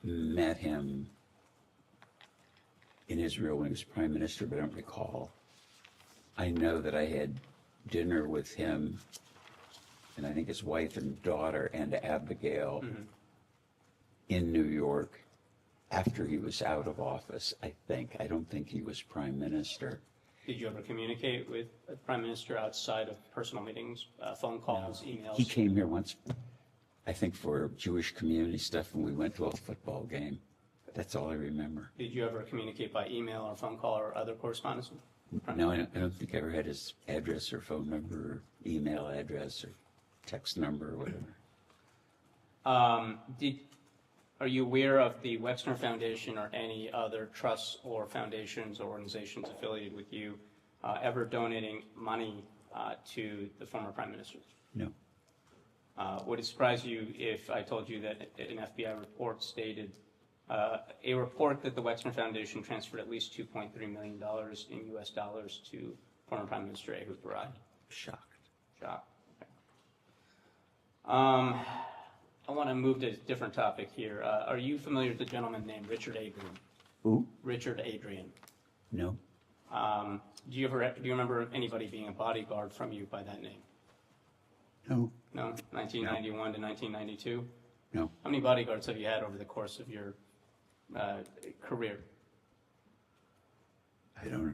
met him in Israel when he was prime minister, but I don't recall. I know that I had dinner with him and I think his wife and daughter and Abigail in New York after he was out of office, I think. I don't think he was prime minister. Did you ever communicate with the prime minister outside of personal meetings, phone calls, emails? He came here once, I think, for Jewish community stuff, and we went to a football game. That's all I remember. Did you ever communicate by email or phone call or other correspondence? No, I don't think I ever had his address or phone number or email address or text number or whatever. Are you aware of the Wexner Foundation or any other trusts or foundations or organizations affiliated with you ever donating money to the former prime minister? No. Would it surprise you if I told you that an FBI report stated a report that the Wexner Foundation transferred at least $2.3 million in U.S. dollars to former Prime Minister Ehud Barak? Shocked. Shocked. Okay. I want to move to a different topic here. Are you familiar with a gentleman named Richard Adrien? Who? Richard Adrien. No. Do you remember anybody being a bodyguard from you by that name? No. No? 1991 to 1992? No. How many bodyguards have you had over the course of your career? I don't know.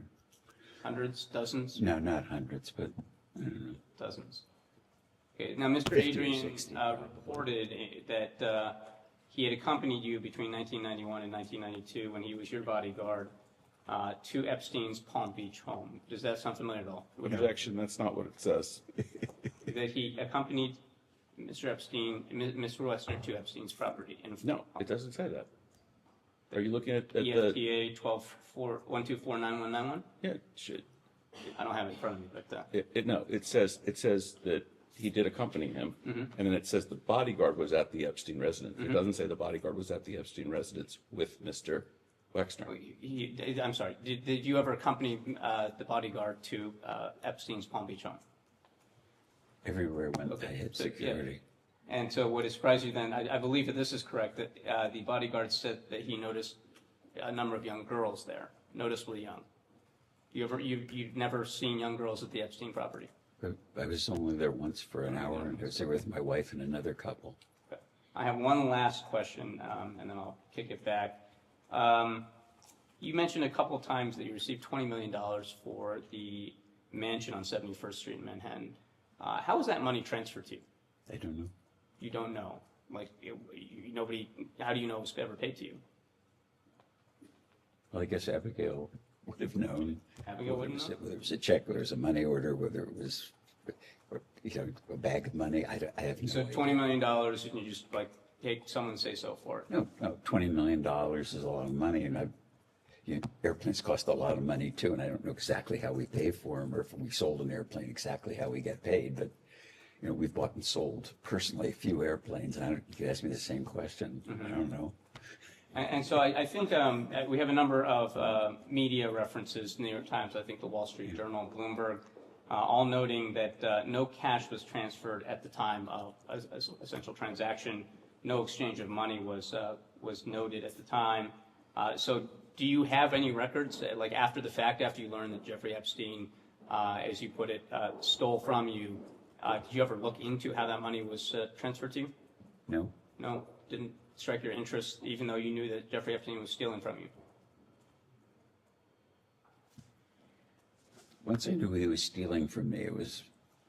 Hundreds? Dozens? No, not hundreds, but I don't know. Dozens. Okay, now Mr. 50 or Adrien 60, reported that he had accompanied you between 1991 and 1992 when he was your bodyguard to Epstein's Palm Beach home. Does that sound familiar at all? Objection, that's not what it says. That he accompanied Mr. Epstein, Mr. Wexner to Epstein's property. No, it doesn't say that. Are you looking at the... EFTA 1241249191? Yeah, it should. I don't have it in front of me, but... No, it says that he did accompany him, and then it says the bodyguard was at the Epstein residence. It doesn't say the bodyguard was at the Epstein residence with Mr. Wexner. I'm sorry, did you ever accompany the bodyguard to Epstein's Palm Beach home? Everywhere I went, I had security. Yeah. And so would it surprise you then, I believe that this is correct, that the bodyguard said that he noticed a number of young girls there, noticeably young. You've never seen young girls at the Epstein property? I was only there once for an hour, and I was there with my wife and another couple. Okay. I have one last question, and then I'll kick it back. You mentioned a couple of times that you received $20 million for the mansion on 71st Street in Manhattan. How was that money transferred to you? I don't know. You don't know? Like, nobody, how do you know it was ever paid to you? Well, I guess Abigail would have known. Abigail wouldn't know? Whether it was a check, whether it was a money order, whether it was, a bag of money. I have no So idea. $20 million, and you just take someone say so for it? No, $20 million is a lot of money, and airplanes cost a lot of money too, and I don't know exactly how we pay for them, or if we sold an airplane, exactly how we get paid. But we've bought and sold personally a few airplanes, and you could ask me the same question. I don't know. And so I think we have a number of media references, New York Times, I think the Wall Street Journal, Bloomberg, all noting that no cash was transferred at the time of a essential transaction. No exchange of money was noted at the time. So do you have any records, like after the fact, after you learned that Jeffrey Epstein, as you put it, stole from you, did you ever look into how that money was transferred to you? No. No? Didn't strike your interest, even though you knew that Jeffrey Epstein was stealing from you? Once I knew he was stealing from me, it was,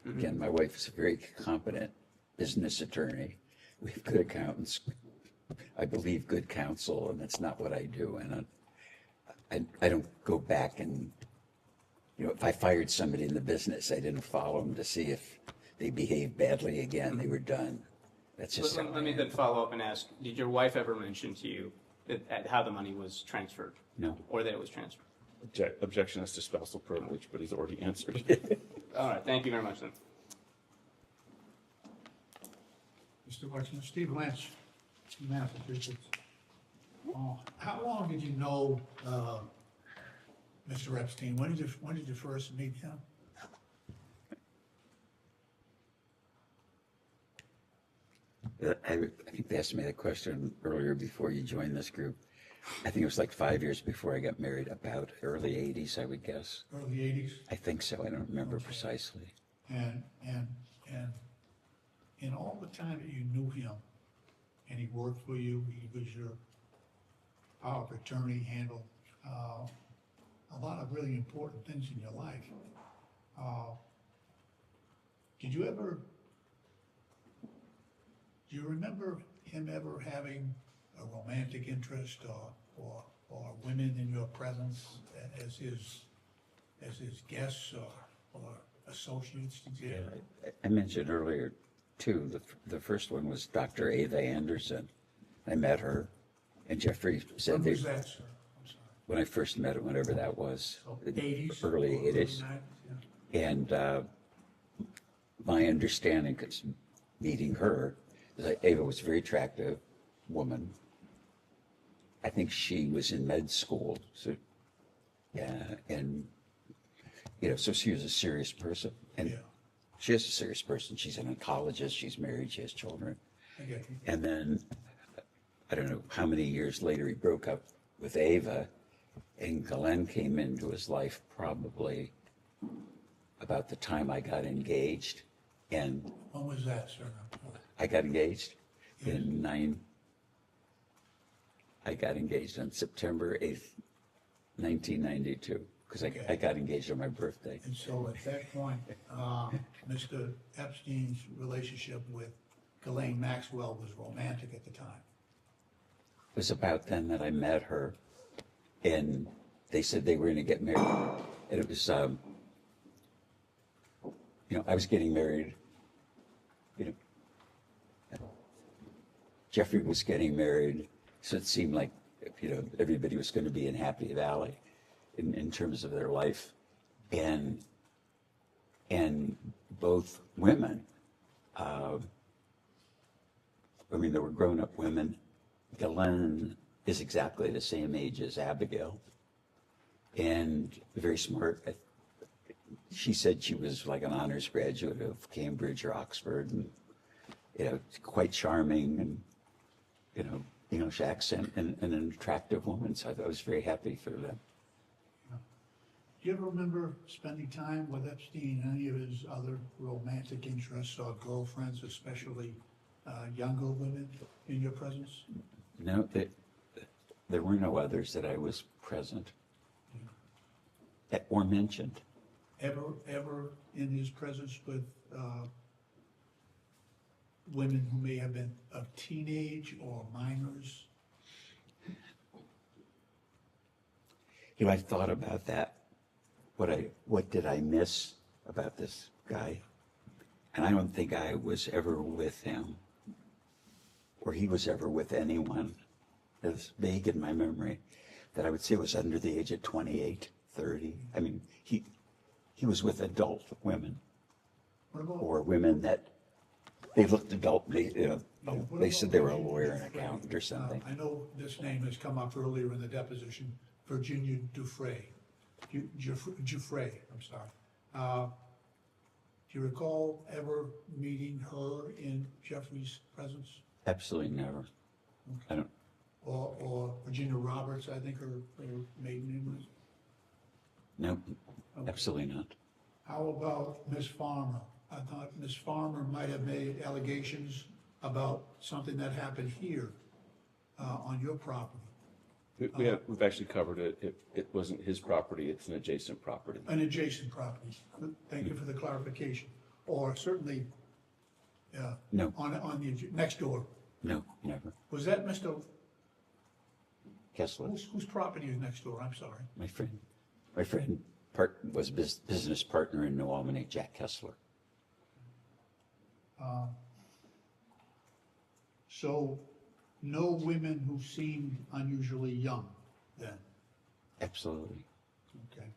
again, my wife is a very competent business attorney. We have good accountants. I believe good counsel, and that's not what I do. And I don't go back and You know, if I fired somebody in the business, I didn't follow them to see if they behaved badly again, they were done. That's just. Let me then follow up and ask, did your wife ever mention to you how the money was transferred? No. Or that it was transferred? Objection as to spousal privilege, but he's already answered. All right, thank you very much then. Mr. Wexner, Steve Lynch, Massachusetts. How long did you know Mr. Epstein? When did you first meet him? I think they asked me that question earlier before you joined this group. I think it was like 5 years before I got married, about early 80s, I would guess. Early 80s? I think so. I don't remember precisely. And in all the time that you knew him, and he worked for you, he was your power of attorney, handled a lot of really important things in your life. Do you remember him ever having a romantic interest or women in your presence as his guests or associates? I mentioned earlier, too, the first one was Dr. Ava Anderson. I met her, and Jeffrey said When was that, sir? I'm sorry. when I first met her, whenever that was, So 80s? early 80s. 90s, yeah. And my understanding, because meeting her, is that Ava was a very attractive woman. I think she was in med school, so yeah, and so she was a serious person, and Yeah. she is a serious person. She's an oncologist. She's married. She has children. I get you. And then I don't know how many years later he broke up with Ava, and Ghislaine came into his life probably about the time I got engaged. And When was that, sir? I got engaged I got engaged on September 8th, 1992, because Okay. I got engaged on my birthday. And so at that point, Mr. Epstein's relationship with Ghislaine Maxwell was romantic at the time. It was about then that I met her, and they said they were going to get married. And it was, I was getting married, Jeffrey was getting married, so it seemed like, everybody was going to be in Happy Valley in terms of their life. And both women, they were grown-up women. Ghislaine is exactly the same age as Abigail, and very smart. She said she was like an honors graduate of Cambridge or Oxford, and quite charming, and English accent, and an attractive woman. So I was very happy for them. Do you ever remember spending time with Epstein, any of his other romantic interests or girlfriends, especially younger women, in your presence? No, there were no others that I was present or mentioned. Ever in his presence with women who may have been of teenage or minors? I thought about that. What did I miss about this guy? And I don't think I was ever with him, or he was ever with anyone. It's vague in my memory that I would say was under the age of 28, 30. He was with adult women, or women that they looked adult. They said they were a lawyer, an accountant, or something. I know this name has come up earlier in the deposition, Virginia Giuffre. Giuffre, I'm sorry. Do you recall ever meeting her in Jeffrey's presence? Absolutely never. I don't. Or Virginia Roberts, I think her maiden name was? No, Okay. absolutely not. How about Miss Farmer? I thought Miss Farmer might have made allegations about something that happened here on your property. We've actually covered it. It wasn't his property, it's an adjacent property. An adjacent property. Thank you for the clarification. Or certainly No. on the next door. No, never. Was that Mr. Kessler, Whose property is next door? I'm sorry. my friend business partner in New Albany, Jack Kessler. So no women who seemed unusually young then? Absolutely. Okay.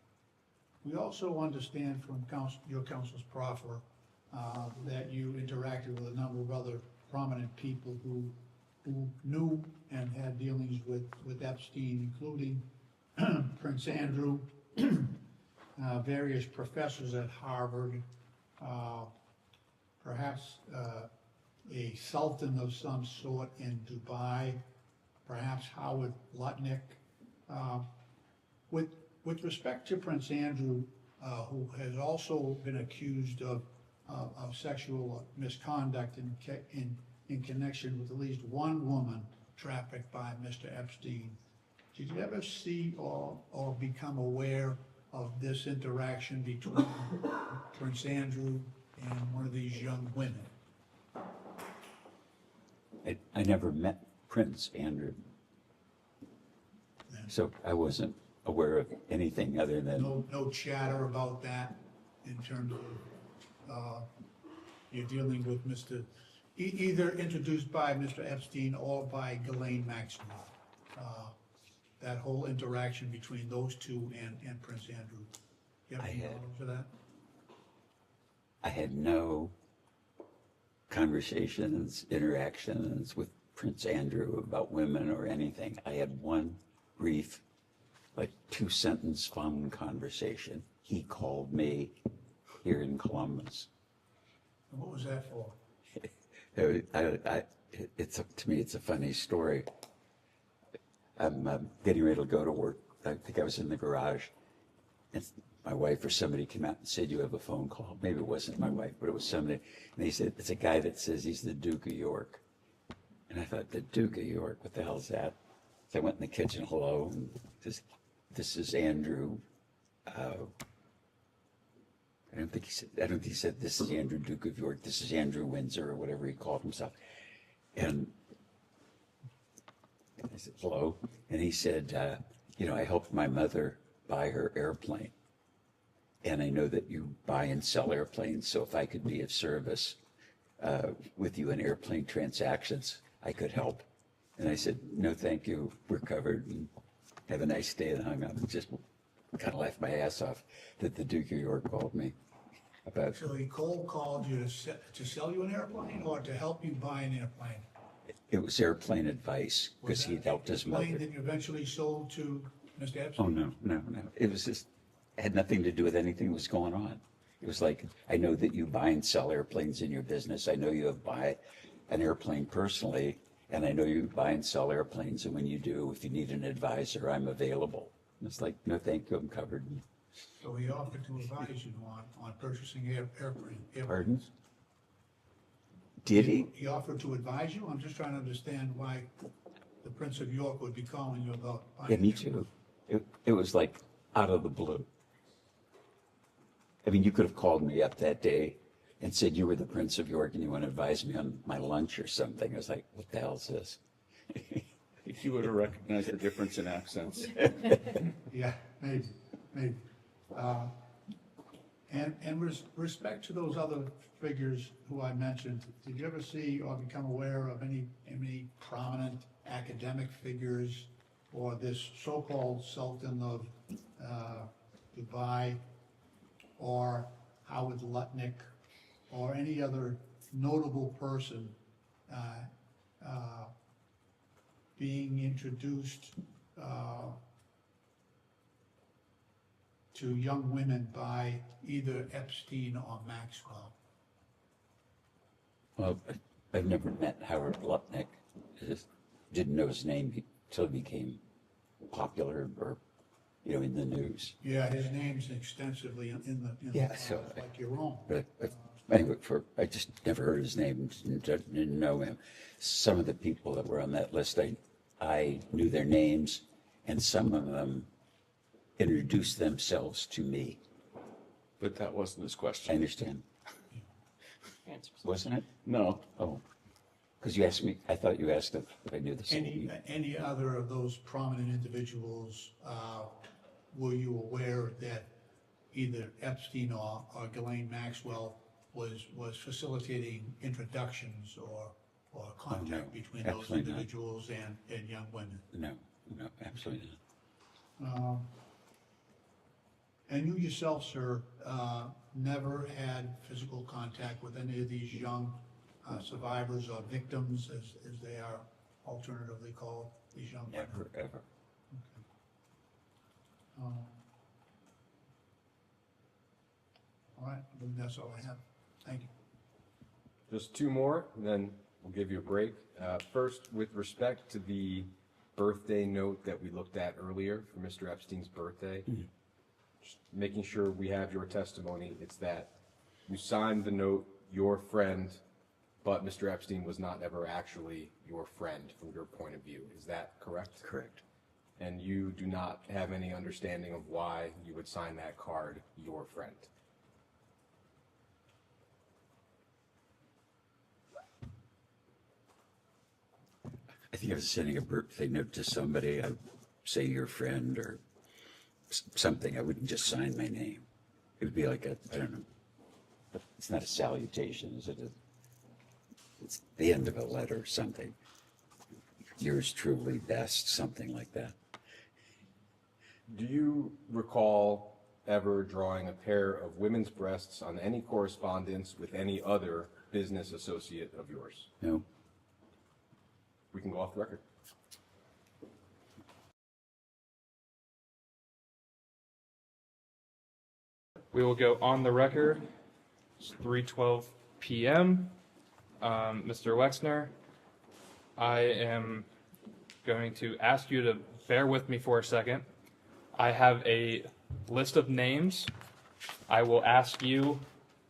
We also understand from your counsel's proffer that you interacted with a number of other prominent people who knew and had dealings with Epstein, including Prince Andrew, various professors at Harvard, perhaps a sultan of some sort in Dubai, perhaps Howard Lutnick. With respect to Prince Andrew, who has also been accused of sexual misconduct in connection with at least one woman trafficked by Mr. Epstein, did you ever see or become aware of this interaction between Prince Andrew and one of these young women? I never met Prince Andrew, so I wasn't aware of anything other than... No chatter about that in terms of you're dealing with either introduced by Mr. Epstein or by Ghislaine Maxwell. That whole interaction between those two and Prince Andrew. You have any knowledge of that? I had no conversations, interactions with Prince Andrew about women or anything. I had one brief, like 2-sentence phone conversation. He called me here in Columbus. And what was that for? To me, it's a funny story. I'm getting ready to go to work. I think I was in the garage, and my wife or somebody came out and said, "You have a phone call." Maybe it wasn't my wife, but it was somebody. And they said, "It's a guy that says he's the Duke of York." And I thought, the Duke of York, what the hell is that? So I went in the kitchen, hello, and this is Andrew. I don't think he said, "This is Andrew, Duke of York. This is Andrew Windsor," or whatever he called himself. And I said, "Hello." And he said, I helped my mother buy her airplane. And I know that you buy and sell airplanes, so if I could be of service with you in airplane transactions, I could help. And I said, "No, thank you. We're covered. And have a nice day," and hung up. And just kind of laughed my ass off that the Duke of York called me about. So he cold called you to sell you an airplane or to help you buy an airplane? It was airplane advice because he'd helped his mother. Plane that you eventually sold to Mr. Epstein? Oh, no. It was just, it had nothing to do with anything that was going on. It was like, I know that you buy and sell airplanes in your business. I know you have buy an airplane personally, and I know you buy and sell airplanes. And when you do, if you need an advisor, I'm available. And it's like, no, thank you, I'm covered. So he offered to advise you on purchasing airplanes? Pardon? Did he? He offered to advise you? I'm just trying to understand why the Prince of York would be calling you about buying. Yeah, me too. It was like out of the blue. I mean, you could have called me up that day and said you were the Prince of York and you want to advise me on my lunch or something. I was like, what the hell is this? You would have recognized the difference in accents. Yeah, maybe. And with respect to those other figures who I mentioned, did you ever see or become aware of any prominent academic figures or this so-called Sultan of Dubai or Howard Lutnick or any other notable person being introduced to young women by either Epstein or Maxwell? Well, I've never met Howard Lutnick. I just didn't know his name until he became popular or, in the news. Yeah, his name's extensively in the Yeah, so like your own. But anyway, I just never heard his name, didn't know him. Some of the people that were on that list, I knew their names, and some of them introduced themselves to me. But that wasn't his question. I understand. Wasn't it? No. Oh, because you asked me, I thought you asked if I knew the same. Any other of those prominent individuals, were you aware that either Epstein or Ghislaine Maxwell was facilitating introductions or contact between those absolutely not. individuals and young women. No, absolutely not. And you yourself, sir, never had physical contact with any of these young survivors or victims, as they are alternatively called, these young women? Never, ever. All right, I believe that's all I have. Thank you. Just two more, and then we'll give you a break. First, with respect to the birthday note that we looked at earlier for Mr. Epstein's birthday, just making sure we have your testimony. It's that you signed the note, your friend, but Mr. Epstein was not ever actually your friend from your point of view. Is that correct? Correct. And you do not have any understanding of why you would sign that card, your friend? I think I was sending a birthday note to somebody, I'd say your friend or something. I wouldn't just sign my name. It would be like I don't know. It's not a salutation, is it? It's the end of a letter or something. Yours truly best, something like that. Do you recall ever drawing a pair of women's breasts on any correspondence with any other business associate of yours? No. We can go off the record. We will go on the record. It's 3:12 p.m. Mr. Wexner, I am going to ask you to bear with me for a second. I have a list of names. I will ask you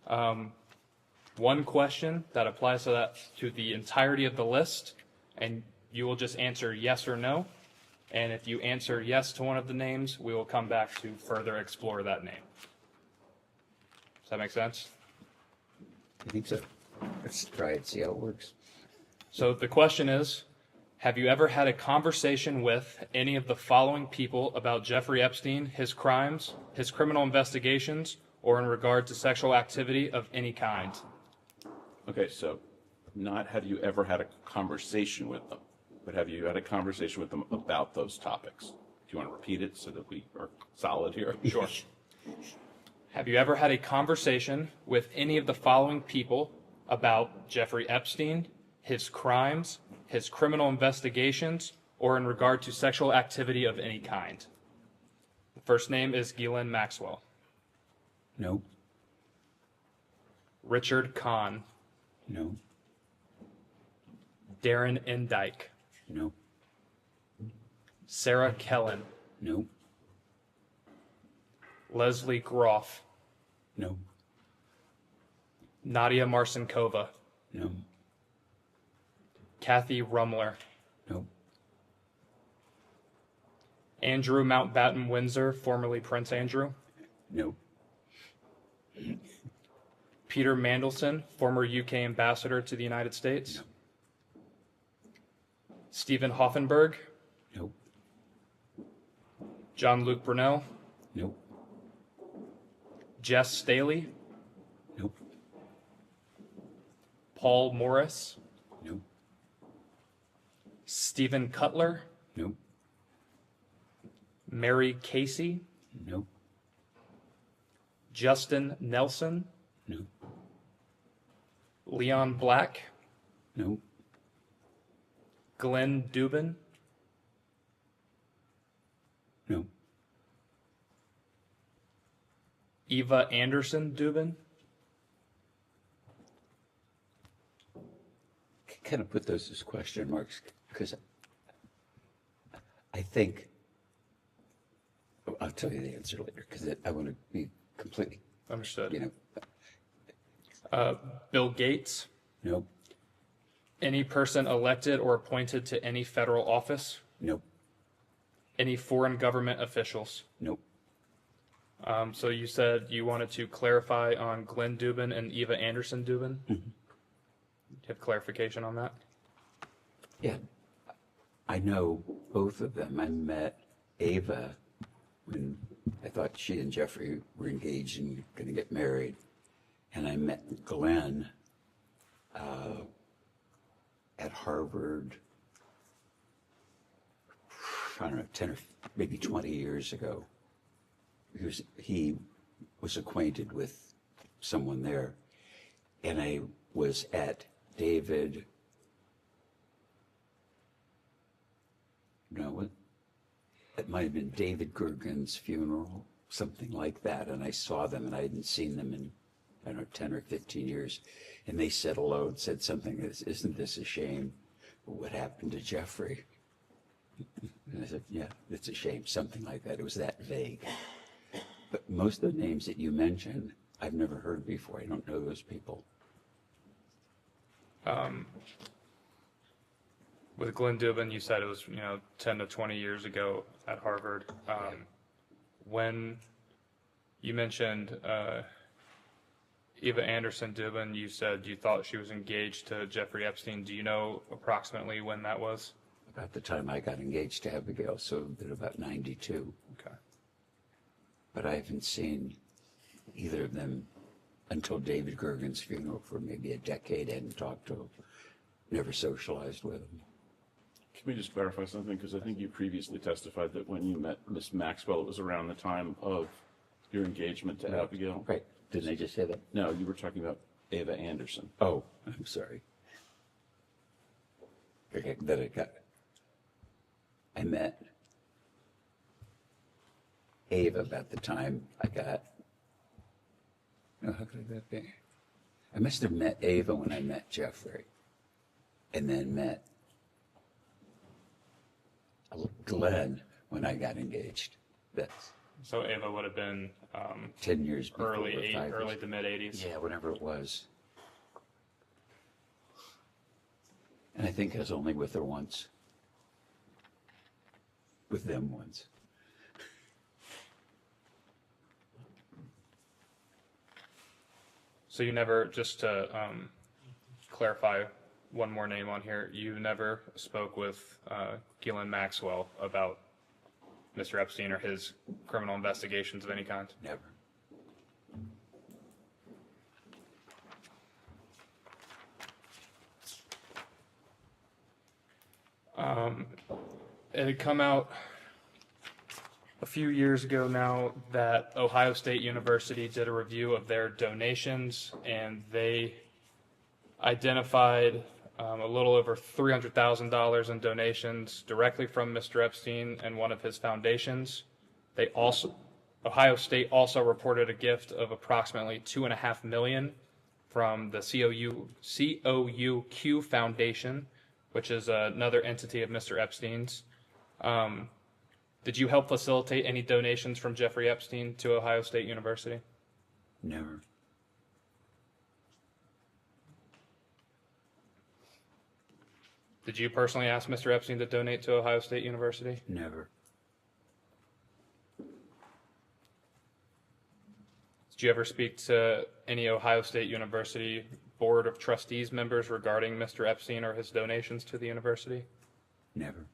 one question that applies to the entirety of the list, and you will just answer yes or no. And if you answer yes to one of the names, we will come back to further explore that name. Does that make sense? I think so. Let's try it, see how it works. So the question is, have you ever had a conversation with any of the following people about Jeffrey Epstein, his crimes, his criminal investigations, or in regard to sexual activity of any kind? Okay, so not have you ever had a conversation with them, but have you had a conversation with them about those topics? Do you want to repeat it so that we are solid here? Sure. Have you ever had a conversation with any of the following people about Jeffrey Epstein, his crimes, his criminal investigations, or in regard to sexual activity of any kind? The first name is Ghislaine Maxwell. No. Richard Kahn. No. Darren Endyke. No. Sarah Kellen. No. Leslie Groff. No. Nadia Marcinkova. No. Kathy Rumler. No. Andrew Mountbatten Windsor, formerly Prince Andrew. No. Peter Mandelson, former UK ambassador to the United States. No. Stephen Hoffenberg. No. John-Luc Brunel. No. Jess Staley. Nope. Paul Morris. Nope. Stephen Cutler. Nope. Mary Casey. Nope. Justin Nelson. Nope. Leon Black. Nope. Glenn Dubin. No. Eva Anderson Dubin. Kind of put those as question marks because I think I'll tell you the answer later because I want to be completely Understood. Bill Gates. Nope. Any person elected or appointed to any federal office. Nope. Any foreign government officials. Nope. So you said you wanted to clarify on Glenn Dubin and Eva Anderson Dubin. Mm-hmm. Do you have clarification on that? Yeah. I know both of them. I met Ava when I thought she and Jeffrey were engaged and going to get married. And I met Glenn at Harvard, I don't know, 10 or maybe 20 years ago. He was acquainted with someone there. And I was at David, it might have been David Gergen's funeral, something like that. And I saw them, and I hadn't seen them in, I don't know, 10 or 15 years. And they said hello and said something, isn't this a shame? What happened to Jeffrey? And I said, yeah, it's a shame, something like that. It was that vague. But most of the names that you mentioned, I've never heard before. I don't know those people. With Glenn Dubin, you said it was 10 to 20 years ago at Harvard. When you mentioned Eva Anderson Dubin, you said you thought she was engaged to Jeffrey Epstein. Do you know approximately when that was? About the time I got engaged to Abigail, so it about 92. Okay. But I haven't seen either of them until David Gergen's funeral for maybe a decade. I hadn't talked to them, never socialized with them. Can we just clarify something? Because I think you previously testified that when you met Miss Maxwell, it was around the time of your engagement to Abigail. Right. Didn't I just say that? No, you were talking about Eva Anderson. Oh, I'm sorry. Okay, then I met Ava about the time I got, how could that be? I must have met Ava when I met Jeffrey, and then met Glenn when I got engaged. So Ava would have been 10 years before, early years. to mid 80s. Yeah, whatever it was. And I think I was only with her once. With them once. So you never, just to clarify one more name on here, you never spoke with Ghislaine Maxwell about Mr. Epstein or his criminal investigations of any kind? Never. It had come out a few years ago now that Ohio State University did a review of their donations, and they identified a little over $300,000 in donations directly from Mr. Epstein and one of his foundations. Ohio State also reported a gift of approximately $2.5 million from the COUQ Foundation, which is another entity of Mr. Epstein's. Did you help facilitate any donations from Jeffrey Epstein to Ohio State University? Never. Did you personally ask Mr. Epstein to donate to Ohio State University? Never. Did you ever speak to any Ohio State University Board of Trustees members regarding Mr. Epstein or his donations to the university? Never.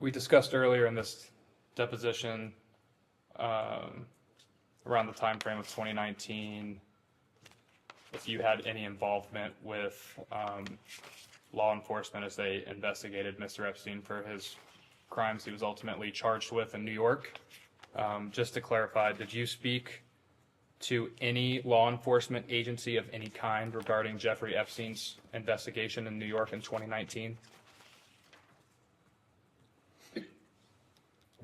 We discussed earlier in this deposition around the time frame of 2019 if you had any involvement with law enforcement as they investigated Mr. Epstein for his crimes he was ultimately charged with in New York. Just to clarify, did you speak to any law enforcement agency of any kind regarding Jeffrey Epstein's investigation in New York in 2019?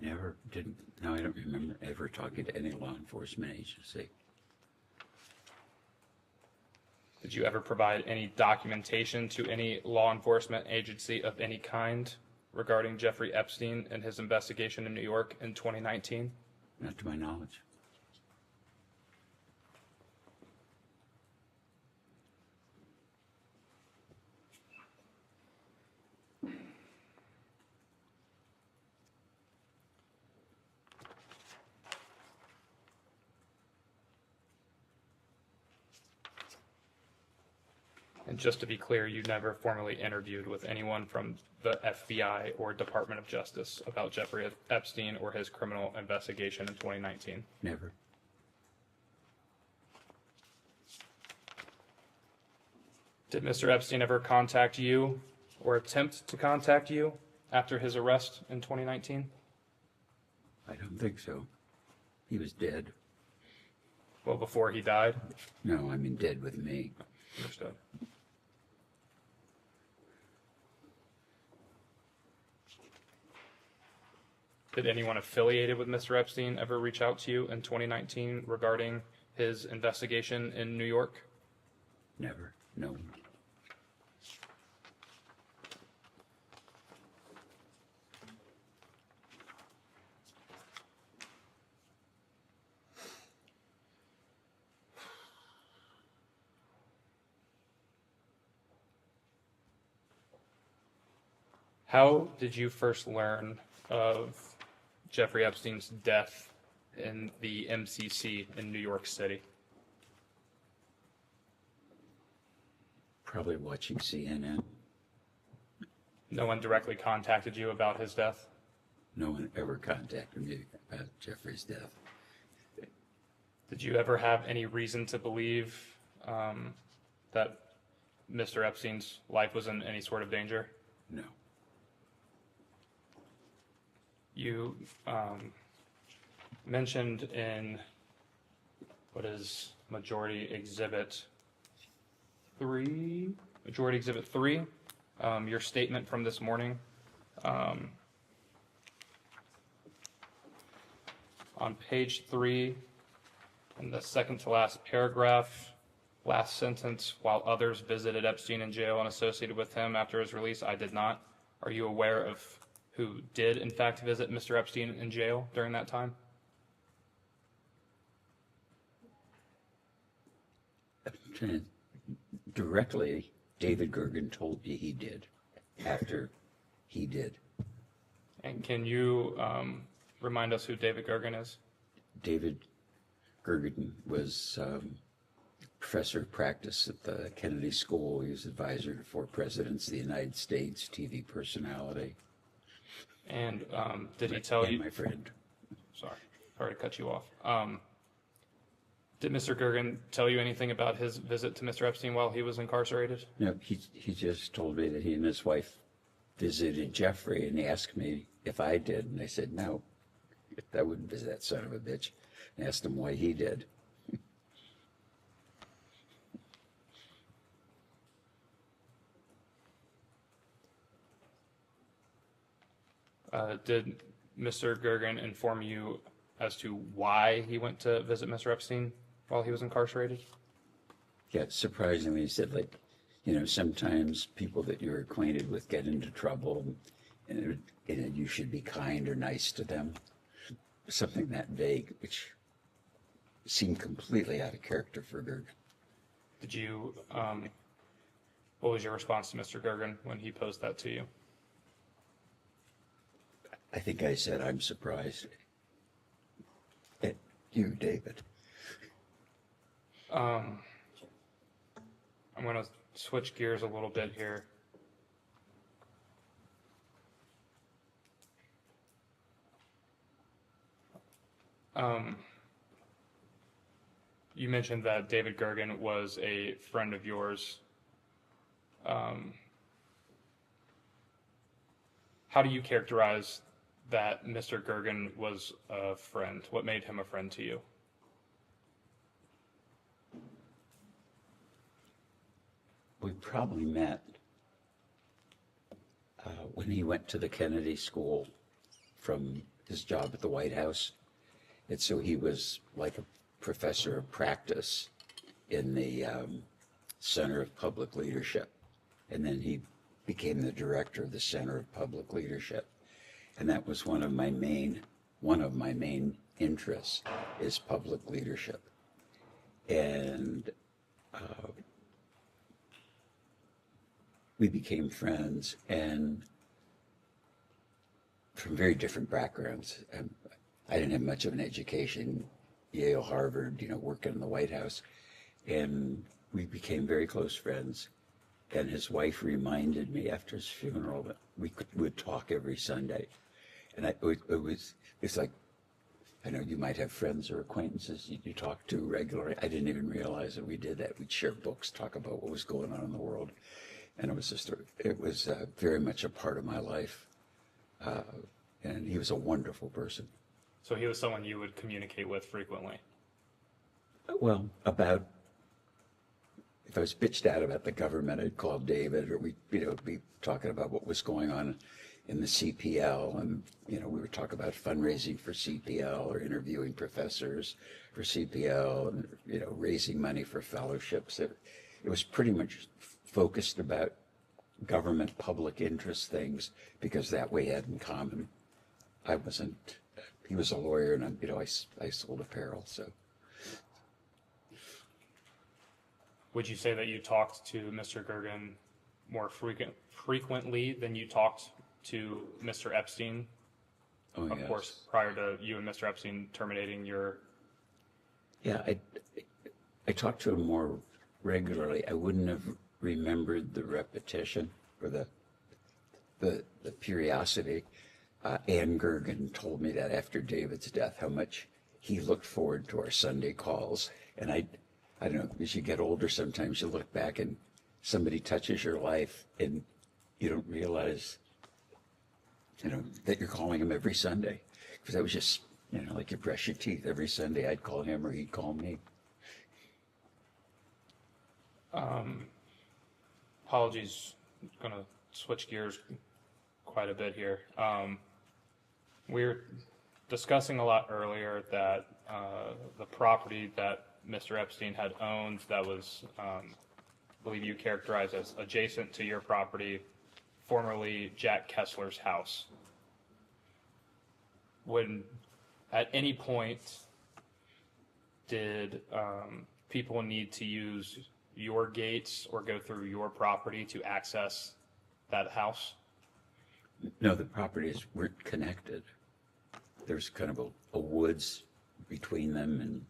Never didn't. No, I don't remember ever talking to any law enforcement agency. Did you ever provide any documentation to any law enforcement agency of any kind regarding Jeffrey Epstein and his investigation in New York in 2019? Not to my knowledge. And just to be clear, you never formally interviewed with anyone from the FBI or Department of Justice about Jeffrey Epstein or his criminal investigation in 2019? Never. Did Mr. Epstein ever contact you or attempt to contact you after his arrest in 2019? I don't think so. He was dead. Well, before he died? No, I mean dead with me. Understood. Did anyone affiliated with Mr. Epstein ever reach out to you in 2019 regarding his investigation in New York? Never. No. How did you first learn of Jeffrey Epstein's death in the MCC in New York City? Probably watching CNN. No one directly contacted you about his death? No one ever contacted me about Jeffrey's death. Did you ever have any reason to believe that Mr. Epstein's life was in any sort of danger? No. You mentioned in what is Majority Exhibit 3, your statement from this morning. On page 3, in the second to last paragraph, last sentence, while others visited Epstein in jail and associated with him after his release, I did not. Are you aware of who did, in fact, visit Mr. Epstein in jail during that time? Directly, David Gergen told me he did, after he did. And can you remind us who David Gergen is? David Gergen was professor of practice at the Kennedy School. He was advisor to 4 presidents of the United States, TV personality. And did he tell you? My friend. Sorry to cut you off. Did Mr. Gergen tell you anything about his visit to Mr. Epstein while he was incarcerated? No, he just told me that he and his wife visited Jeffrey, and he asked me if I did, and I said no, I wouldn't visit that son of a bitch. And asked him why he did. Did Mr. Gergen inform you as to why he went to visit Mr. Epstein while he was incarcerated? Yeah, surprisingly, he said, like, sometimes people that you're acquainted with get into trouble, and you should be kind or nice to them. Something that vague, which seemed completely out of character for Gergen. Did you, what was your response to Mr. Gergen when he posed that to you? I think I said, I'm surprised at you, David. I'm going to switch gears a little bit here. You mentioned that David Gergen was a friend of yours. How do you characterize that Mr. Gergen was a friend? What made him a friend to you? We probably met when he went to the Kennedy School from his job at the White House. And so he was like a professor of practice in the Center of Public Leadership. And then he became the director of the Center of Public Leadership. And that was one of my main interests, is public leadership. And we became friends, and from very different backgrounds. I didn't have much of an education, Yale, Harvard, working in the White House. And we became very close friends. And his wife reminded me after his funeral that we would talk every Sunday. And it's like, I know you might have friends or acquaintances you talk to regularly. I didn't even realize that we did that. We'd share books, talk about what was going on in the world. And it was very much a part of my life. And he was a wonderful person. So he was someone you would communicate with frequently? Well, if I was bitched out about the government, I'd call David, or we'd be talking about what was going on in the CPL, and we would talk about fundraising for CPL or interviewing professors for CPL, and raising money for fellowships. It was pretty much focused about government public interest things, because that we had in common. He was a lawyer, and I sold apparel, so. Would you say that you talked to Mr. Gergen more frequently than you talked to Mr. Epstein? Oh, of yes. course, prior to you and Mr. Epstein terminating your... Yeah, I talked to him more regularly. I wouldn't have remembered the repetition or the curiosity. Ann Gergen told me that after David's death, how much he looked forward to our Sunday calls. And I don't know, as you get older, sometimes you look back and somebody touches your life and you don't realize, that you're calling him every Sunday. Because I was just, like you brush your teeth every Sunday, I'd call him or he'd call me. Apologies, I'm going to switch gears quite a bit here. We were discussing a lot earlier that the property that Mr. Epstein had owned that was, I believe you characterized as adjacent to your property, formerly Jack Kessler's house. When, at any point, did people need to use your gates or go through your property to access that house? No, the properties weren't connected. There's kind of a woods between them and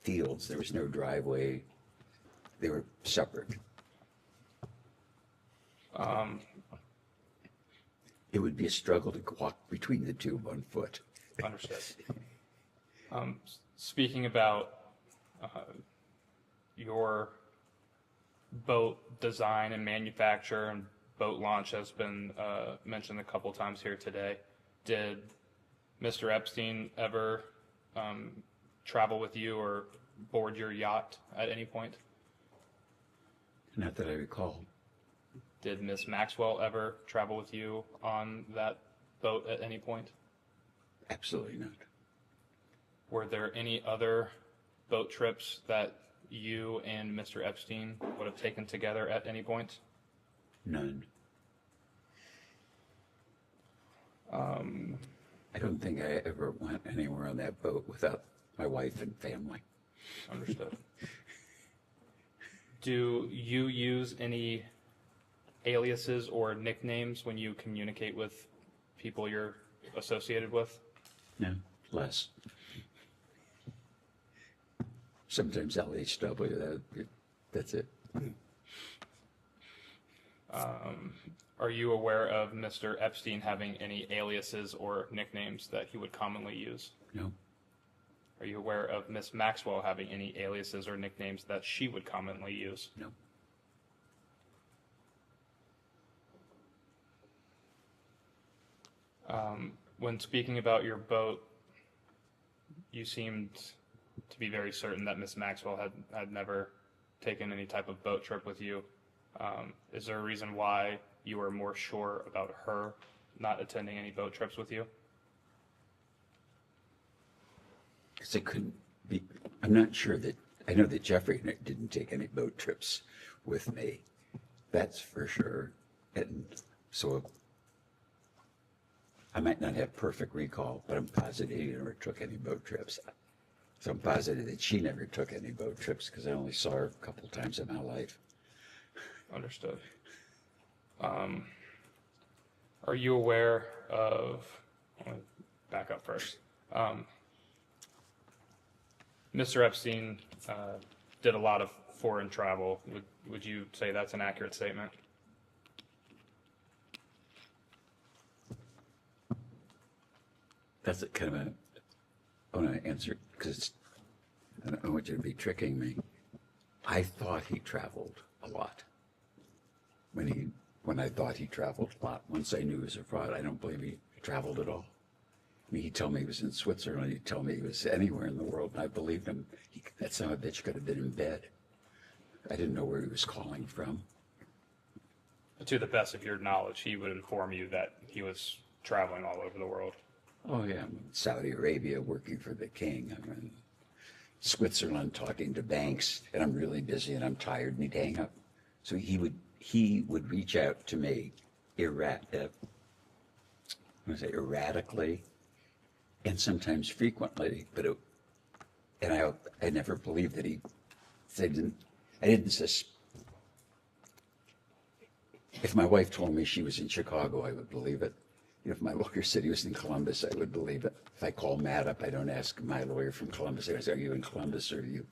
fields. There was no driveway. They were separate. It would be a struggle to walk between the two on foot. Understood. Speaking about your boat design and manufacture and boat launch has been mentioned a couple times here today. Did Mr. Epstein ever travel with you or board your yacht at any point? Not that I recall. Did Miss Maxwell ever travel with you on that boat at any point? Absolutely not. Were there any other boat trips that you and Mr. Epstein would have taken together at any point? None. I don't think I ever went anywhere on that boat without my wife and family. Understood. Do you use any aliases or nicknames when you communicate with people you're associated with? No, less. Sometimes LHW, that's it. Are you aware of Mr. Epstein having any aliases or nicknames that he would commonly use? No. Are you aware of Miss Maxwell having any aliases or nicknames that she would commonly use? No. When speaking about your boat, you seemed to be very certain that Miss Maxwell had never taken any type of boat trip with you. Is there a reason why you were more sure about her not attending any boat trips with you? Because it couldn't be, I'm not sure that, I know that Jeffrey didn't take any boat trips with me. That's for sure. And so I might not have perfect recall, but I'm positive he never took any boat trips. So I'm positive that she never took any boat trips because I only saw her a couple times in my life. Understood. Are you aware of, let me back up first. Mr. Epstein did a lot of foreign travel. Would you say that's an accurate statement? That's a kind of a, I want to answer because I don't want you to be tricking me. I thought he traveled a lot. When I thought he traveled a lot, once I knew he was a fraud, I don't believe he traveled at all. I mean, he'd tell me he was in Switzerland, he'd tell me he was anywhere in the world, and I believed him. That son of a bitch could have been in bed. I didn't know where he was calling from. To the best of your knowledge, he would inform you that he was traveling all over the world. Oh yeah, I'm in Saudi Arabia working for the king. I'm in Switzerland talking to banks, and I'm really busy and I'm tired, and he'd hang up. So he would reach out to me erratically and sometimes frequently, but I never believed that I didn't if my wife told me she was in Chicago, I would believe it. If my lawyer said he was in Columbus, I would believe it. If I call Matt up, I don't ask my lawyer from Columbus. I say, are you in Columbus, or are you,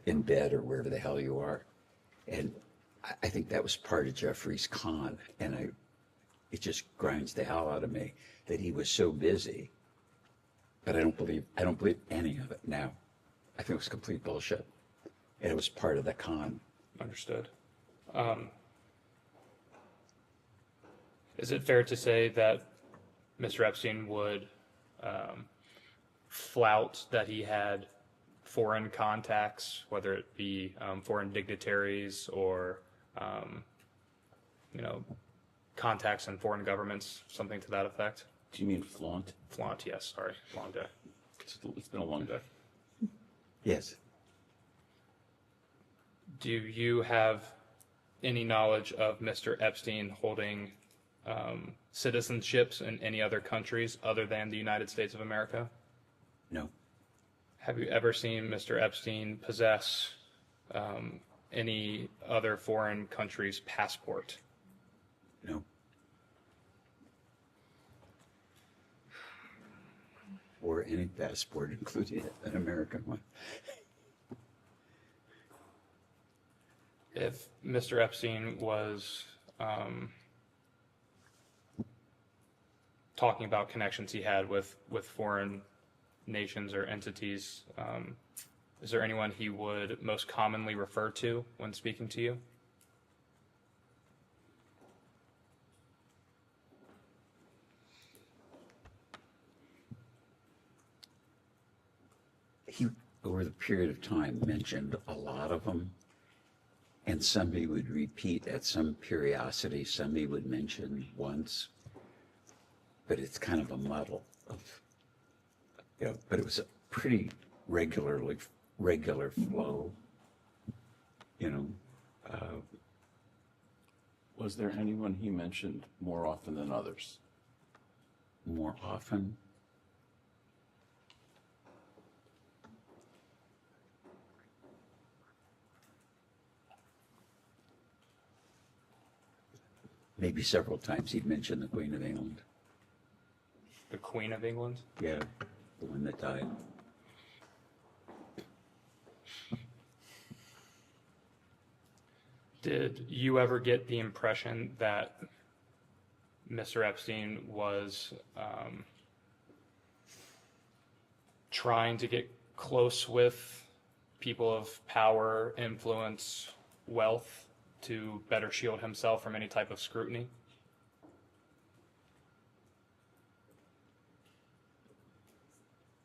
in bed, or wherever the hell you are? And I think that was part of Jeffrey's con, and it just grinds the hell out of me that he was so busy. But I don't believe any of it now. I think it was complete bullshit, and it was part of the con. Understood. Is it fair to say that Mr. Epstein would flout that he had foreign contacts, whether it be foreign dignitaries or contacts in foreign governments, something to that effect? Do you mean flaunt? Flaunt, yes. Sorry, long day. It's been a long day. Yes. Do you have any knowledge of Mr. Epstein holding citizenships in any other countries other than the United States of America? No. Have you ever seen Mr. Epstein possess any other foreign country's passport? No. Or any passport, including an American one. If Mr. Epstein was talking about connections he had with foreign nations or entities, is there anyone he would most commonly refer to when speaking to you? He, over the period of time, mentioned a lot of them, and some he would repeat at some periodicity, some he would mention once, but it's kind of a muddle of, but it was a pretty regular flow, Was there anyone he mentioned more often than others? More often? Maybe several times he'd mentioned the Queen of England. The Queen of England? Yeah, the one that died. Did you ever get the impression that Mr. Epstein was trying to get close with people of power, influence, wealth to better shield himself from any type of scrutiny?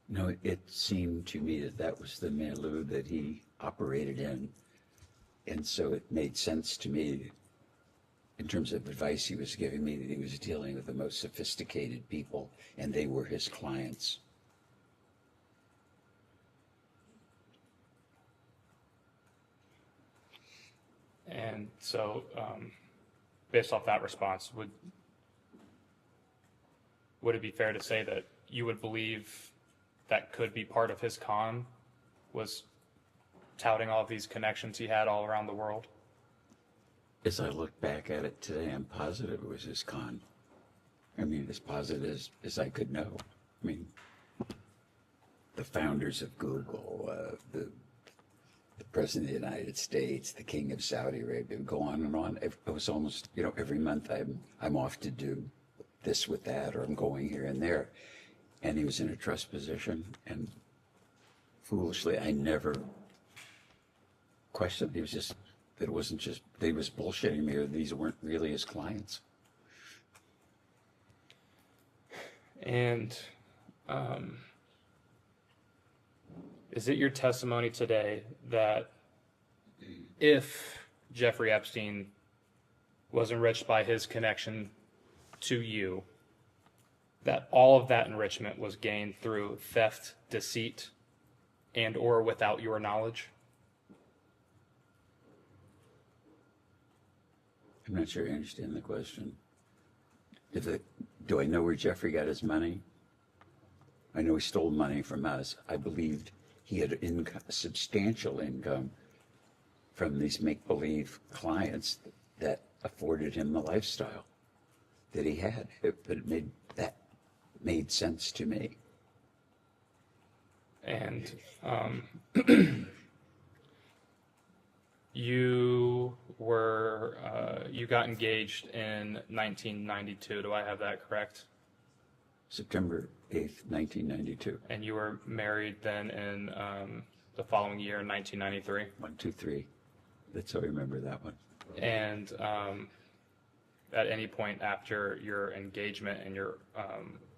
No, it seemed to me that that was the milieu that he operated in. And so it made sense to me, in terms of advice he was giving me, that he was dealing with the most sophisticated people, and they were his clients. And so, based off that response, would it be fair to say that you would believe that could be part of his con, was touting all of these connections he had all around the world? As I look back at it today, I'm positive it was his con. I mean, as positive as I could know. I mean, the founders of Google, the the President of the United States, the King of Saudi Arabia, go on and on. It was almost, every month I'm off to do this with that, or I'm going here and there. And he was in a trust position, and foolishly, I never questioned. He was just, it wasn't just, they was bullshitting me, or these weren't really his clients. And is it your testimony today that if Jeffrey Epstein was enriched by his connection to you, that all of that enrichment was gained through theft, deceit, and or without your knowledge? I'm not sure I understand the question. Do I know where Jeffrey got his money? I know he stole money from us. I believed he had substantial income from these make-believe clients that afforded him the lifestyle that he had. That made sense to me. And you got engaged in 1992. Do I have that correct? September 8th, 1992. And you were married then in the following year, 1993? 1, 2, 3. That's how I remember that one. And at any point after your engagement and your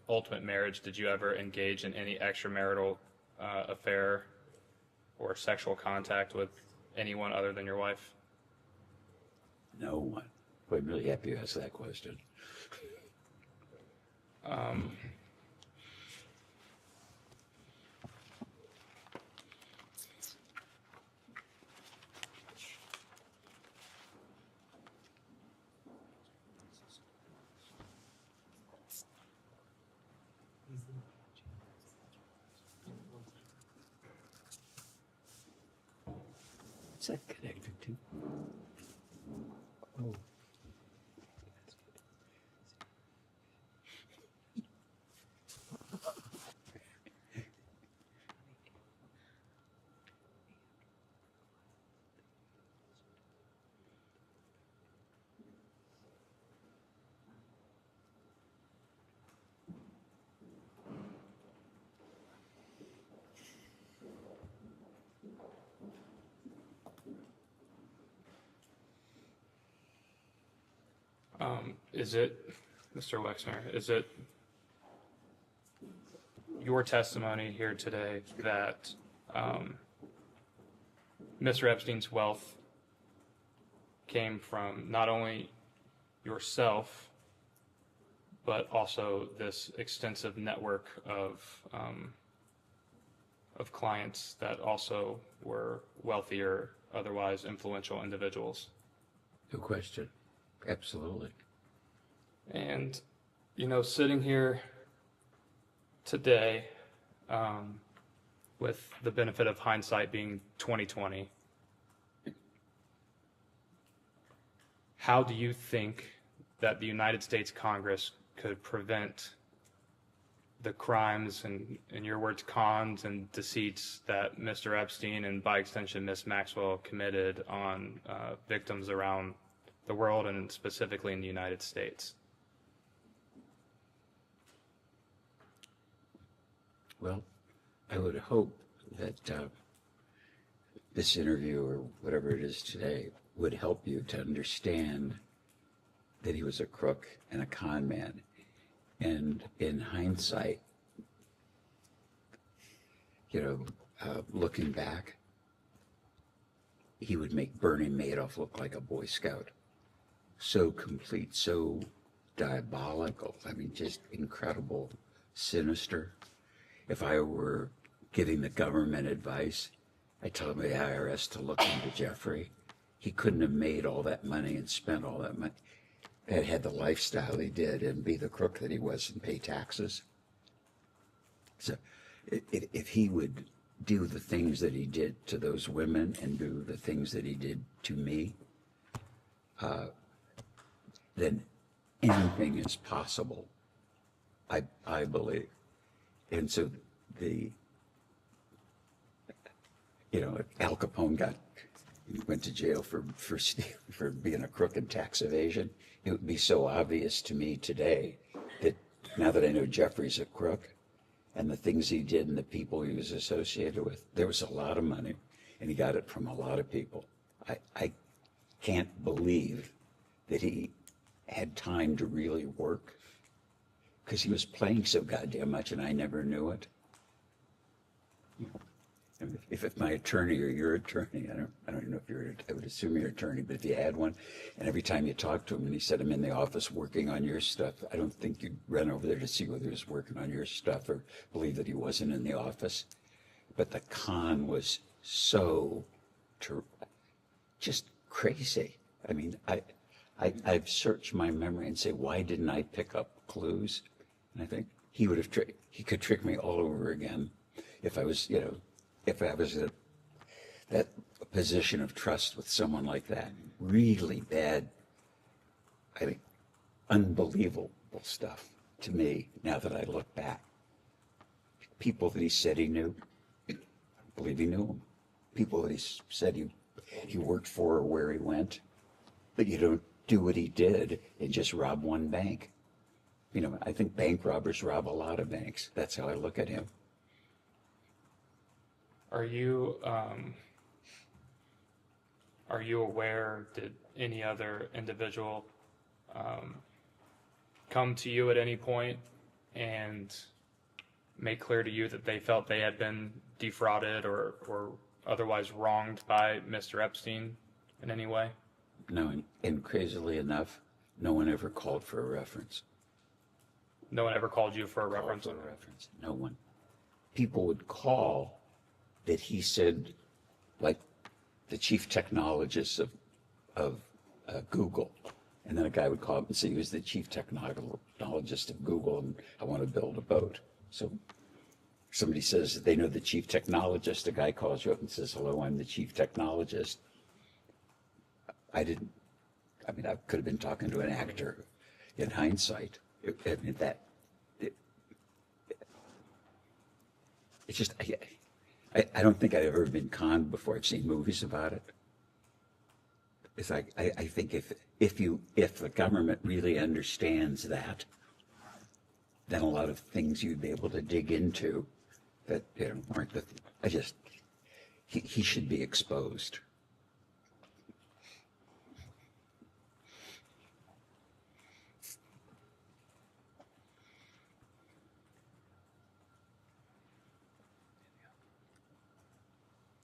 ultimate marriage, did you ever engage in any extramarital affair or sexual contact with anyone other than your wife? No one. Boy, I'm really happy you asked that question. What's that connected to? Oh. Is it, Mr. Wexner, is it your testimony here today that Mr. Epstein's wealth came from not only yourself, but also this extensive network of clients that also were wealthier, otherwise influential individuals? No question. Absolutely. And, sitting here today, with the benefit of hindsight being 2020, how do you think that the United States Congress could prevent the crimes and, in your words, cons and deceits that Mr. Epstein and by extension Ms. Maxwell committed on victims around the world and specifically in the United States? Well, I would hope that this interview or whatever it is today would help you to understand that he was a crook and a con man. And in hindsight, looking back, he would make Bernie Madoff look like a Boy Scout. So complete, so diabolical. I mean, just incredible, sinister. If I were giving the government advice, I'd tell the IRS to look into Jeffrey. He couldn't have made all that money and spent all that money and had the lifestyle he did and be the crook that he was and pay taxes. So if he would do the things that he did to those women and do the things that he did to me, then anything is possible, I believe. And so Al Capone went to jail for being a crook in tax evasion. It would be so obvious to me today that now that I know Jeffrey's a crook and the things he did and the people he was associated with, there was a lot of money and he got it from a lot of people. I can't believe that he had time to really work because he was playing so goddamn much and I never knew it. If my attorney or your attorney, I don't even know if I would assume you're an attorney, but if you had one, and every time you talked to him and he said, I'm in the office working on your stuff, I don't think you'd run over there to see whether he was working on your stuff or believe that he wasn't in the office. But the con was so just crazy. I mean, I've searched my memory and say, why didn't I pick up clues? And I think he could trick me all over again if I was, if I was in that position of trust with someone like that. Really bad, I think, unbelievable stuff to me now that I look back. People that he said he knew, I believe he knew them. People that he said he worked for or where he went, but you don't do what he did and just rob one bank. I think bank robbers rob a lot of banks. That's how I look at him. Are you aware, did any other individual come to you at any point and make clear to you that they felt they had been defrauded or otherwise wronged by Mr. Epstein in any way? No, and crazily enough, no one ever called for a reference. No one ever called you for a reference? No one. People would call that he said, like the chief technologist of Google. And then a guy would call up and say he was the chief technologist of Google and I want to build a boat. So somebody says that they know the chief technologist, a guy calls you up and says, hello, I'm the chief technologist. I could have been talking to an actor in hindsight. It's just, I don't think I've ever been conned before. I've seen movies about it. It's like, I think if the government really understands that, then a lot of things you'd be able to dig into that aren't he should be exposed.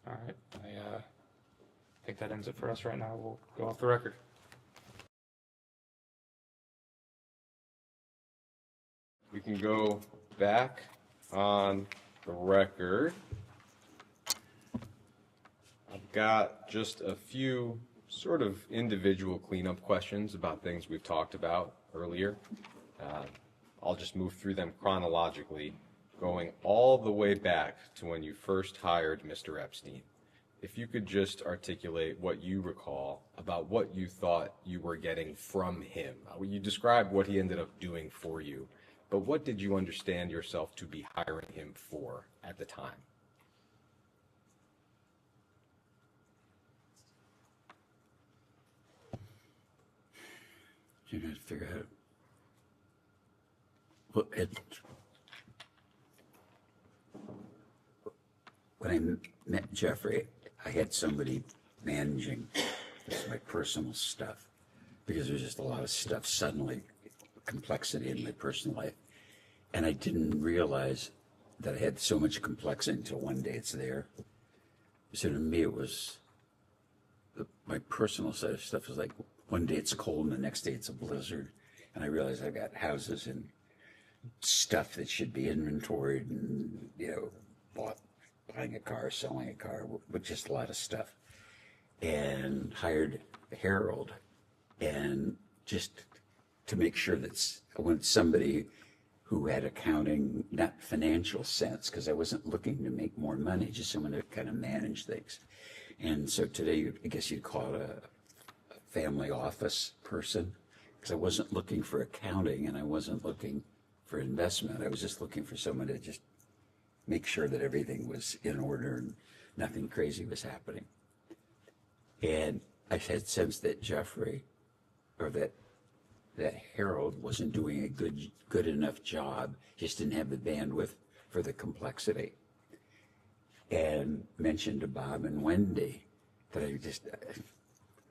All right, I think that ends it for us right now. We'll go off the record. We can go back on the record. I've got just a few sort of individual cleanup questions about things we've talked about earlier. I'll just move through them chronologically, going all the way back to when you first hired Mr. Epstein. If you could just articulate what you recall about what you thought you were getting from him. You described what he ended up doing for you, but what did you understand yourself to be hiring him for at the time? You got to figure out. Well, when I met Jeffrey, I had somebody managing my personal stuff because there's just a lot of stuff suddenly, complexity in my personal life. And I didn't realize that I had so much complexity until one day it's there. So to me, it was my personal side of stuff was like one day it's cold and the next day it's a blizzard. And I realized I've got houses and stuff that should be inventoried and, buying a car, selling a car, with just a lot of stuff. And hired Harold, and just to make sure that I wanted somebody who had accounting, not financial sense, because I wasn't looking to make more money, just someone to kind of manage things. And so today, I guess you'd call it a family office person, because I wasn't looking for accounting and I wasn't looking for investment. I was just looking for someone to just make sure that everything was in order and nothing crazy was happening. And I had sensed that Jeffrey, or that Harold wasn't doing a good enough job, just didn't have the bandwidth for the complexity. And mentioned to Bob and Wendy that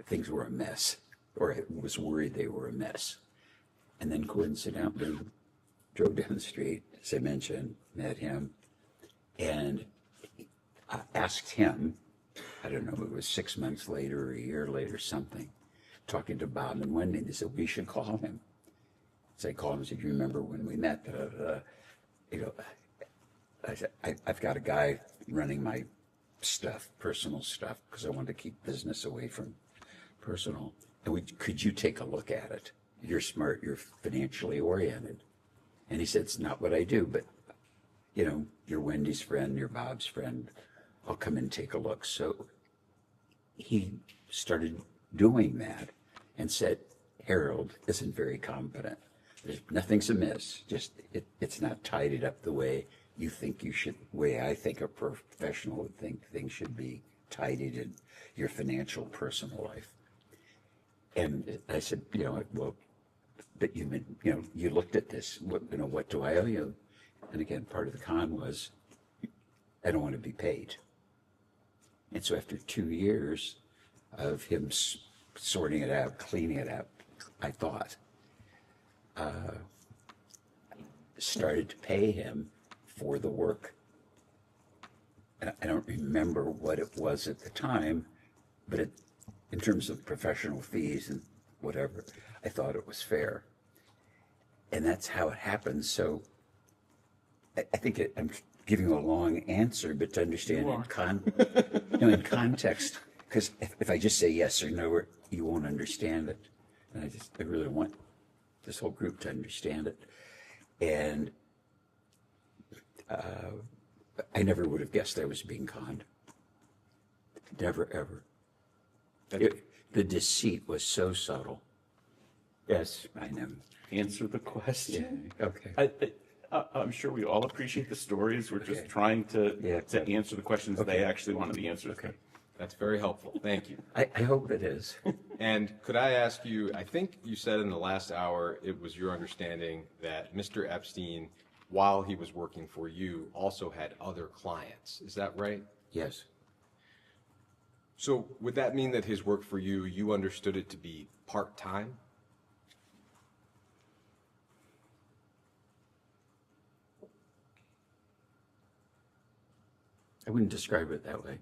things were a mess, or I was worried they were a mess. And then coincidentally, drove down the street, as I mentioned, met him, and I asked him, I don't know, it was 6 months later or a year later, something, talking to Bob and Wendy, and they said, we should call him. So I called him and said, you remember when we met? You know, I said, I've got a guy running my stuff, personal stuff, because I wanted to keep business away from personal. And could you take a look at it? You're smart, you're financially oriented. And he said, it's not what I do, but, you know, you're Wendy's friend, you're Bob's friend. I'll come and take a look. So he started doing that and said, Harold isn't very competent. Nothing's amiss, just it's not tidied up the way you think you should, way I think a professional would think things should be tidied in your financial personal life. And I said, you know, well, but you've been, you know, you looked at this, what do I owe you? And again, part of the con was, I don't want to be paid. And so after 2 years of him sorting it out, cleaning it out, I thought, started to pay him for the work. And I don't remember what it was at the time, but in terms of professional fees and whatever, I thought it was fair. And that's how it happened. So I think I'm giving a long answer, but to understand in context, because if I just say yes or no, you won't understand it. And I really want this whole group to understand it. And I never would have guessed I was being conned. Never, ever. The deceit was so subtle. Yes, I know. Answer the question. Yeah, okay. I'm sure we all appreciate the stories. We're just trying to answer the questions they actually wanted the answers to. That's very helpful. Thank you. I hope it is. And could I ask you, I think you said in the last hour, it was your understanding that Mr. Epstein, while he was working for you, also had other clients. Is that right? Yes. So would that mean that his work for you, you understood it to be part-time? I wouldn't describe it that way.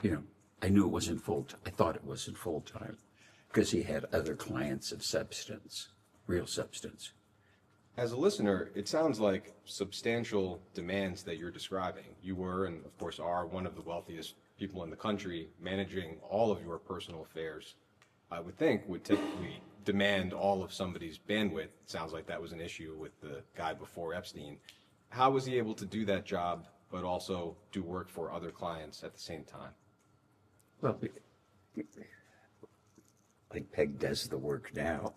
You know, I knew it wasn't full-time. I thought it wasn't full-time because he had other clients of substance, real substance. As a listener, it sounds like substantial demands that you're describing. You were, and of course are, one of the wealthiest people in the country, managing all of your personal affairs, I would think, would typically demand all of somebody's bandwidth. It sounds like that was an issue with the guy before Epstein. How was he able to do that job, but also do work for other clients at the same time? Well, like Peg does the work now.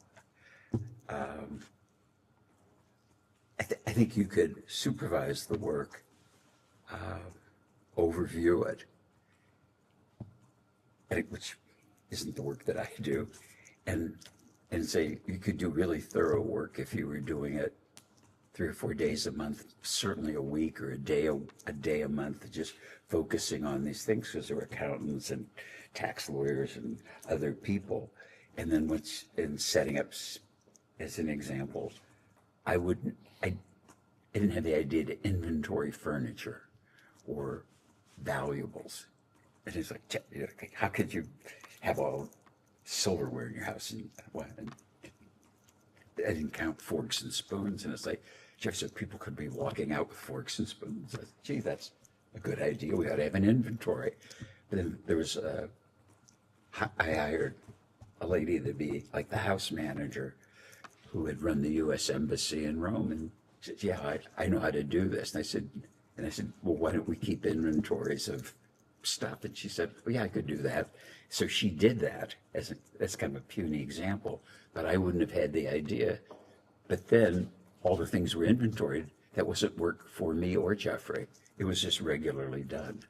I think you could supervise the work, overview it, which isn't the work that I do, and say you could do really thorough work if you were doing it 3 or 4 days a month, certainly a week or a day a month, just focusing on these things because there were accountants and tax lawyers and other people. And then once in setting up, as an example, I didn't have the idea to inventory furniture or valuables. And it's like, how could you have all silverware in your house and what? And I didn't count forks and spoons. And it's like, Jeff said people could be walking out with forks and spoons. I said, gee, that's a good idea. We ought to have an inventory. But then there was I hired a lady to be like the house manager who had run the U.S. Embassy in Rome. And she said, yeah, I know how to do this. And I said, well, why don't we keep inventories of stuff? And she said, well, yeah, I could do that. So she did that as kind of a puny example, but I wouldn't have had the idea. But then all the things were inventoried. That wasn't work for me or Jeffrey. It was just regularly done.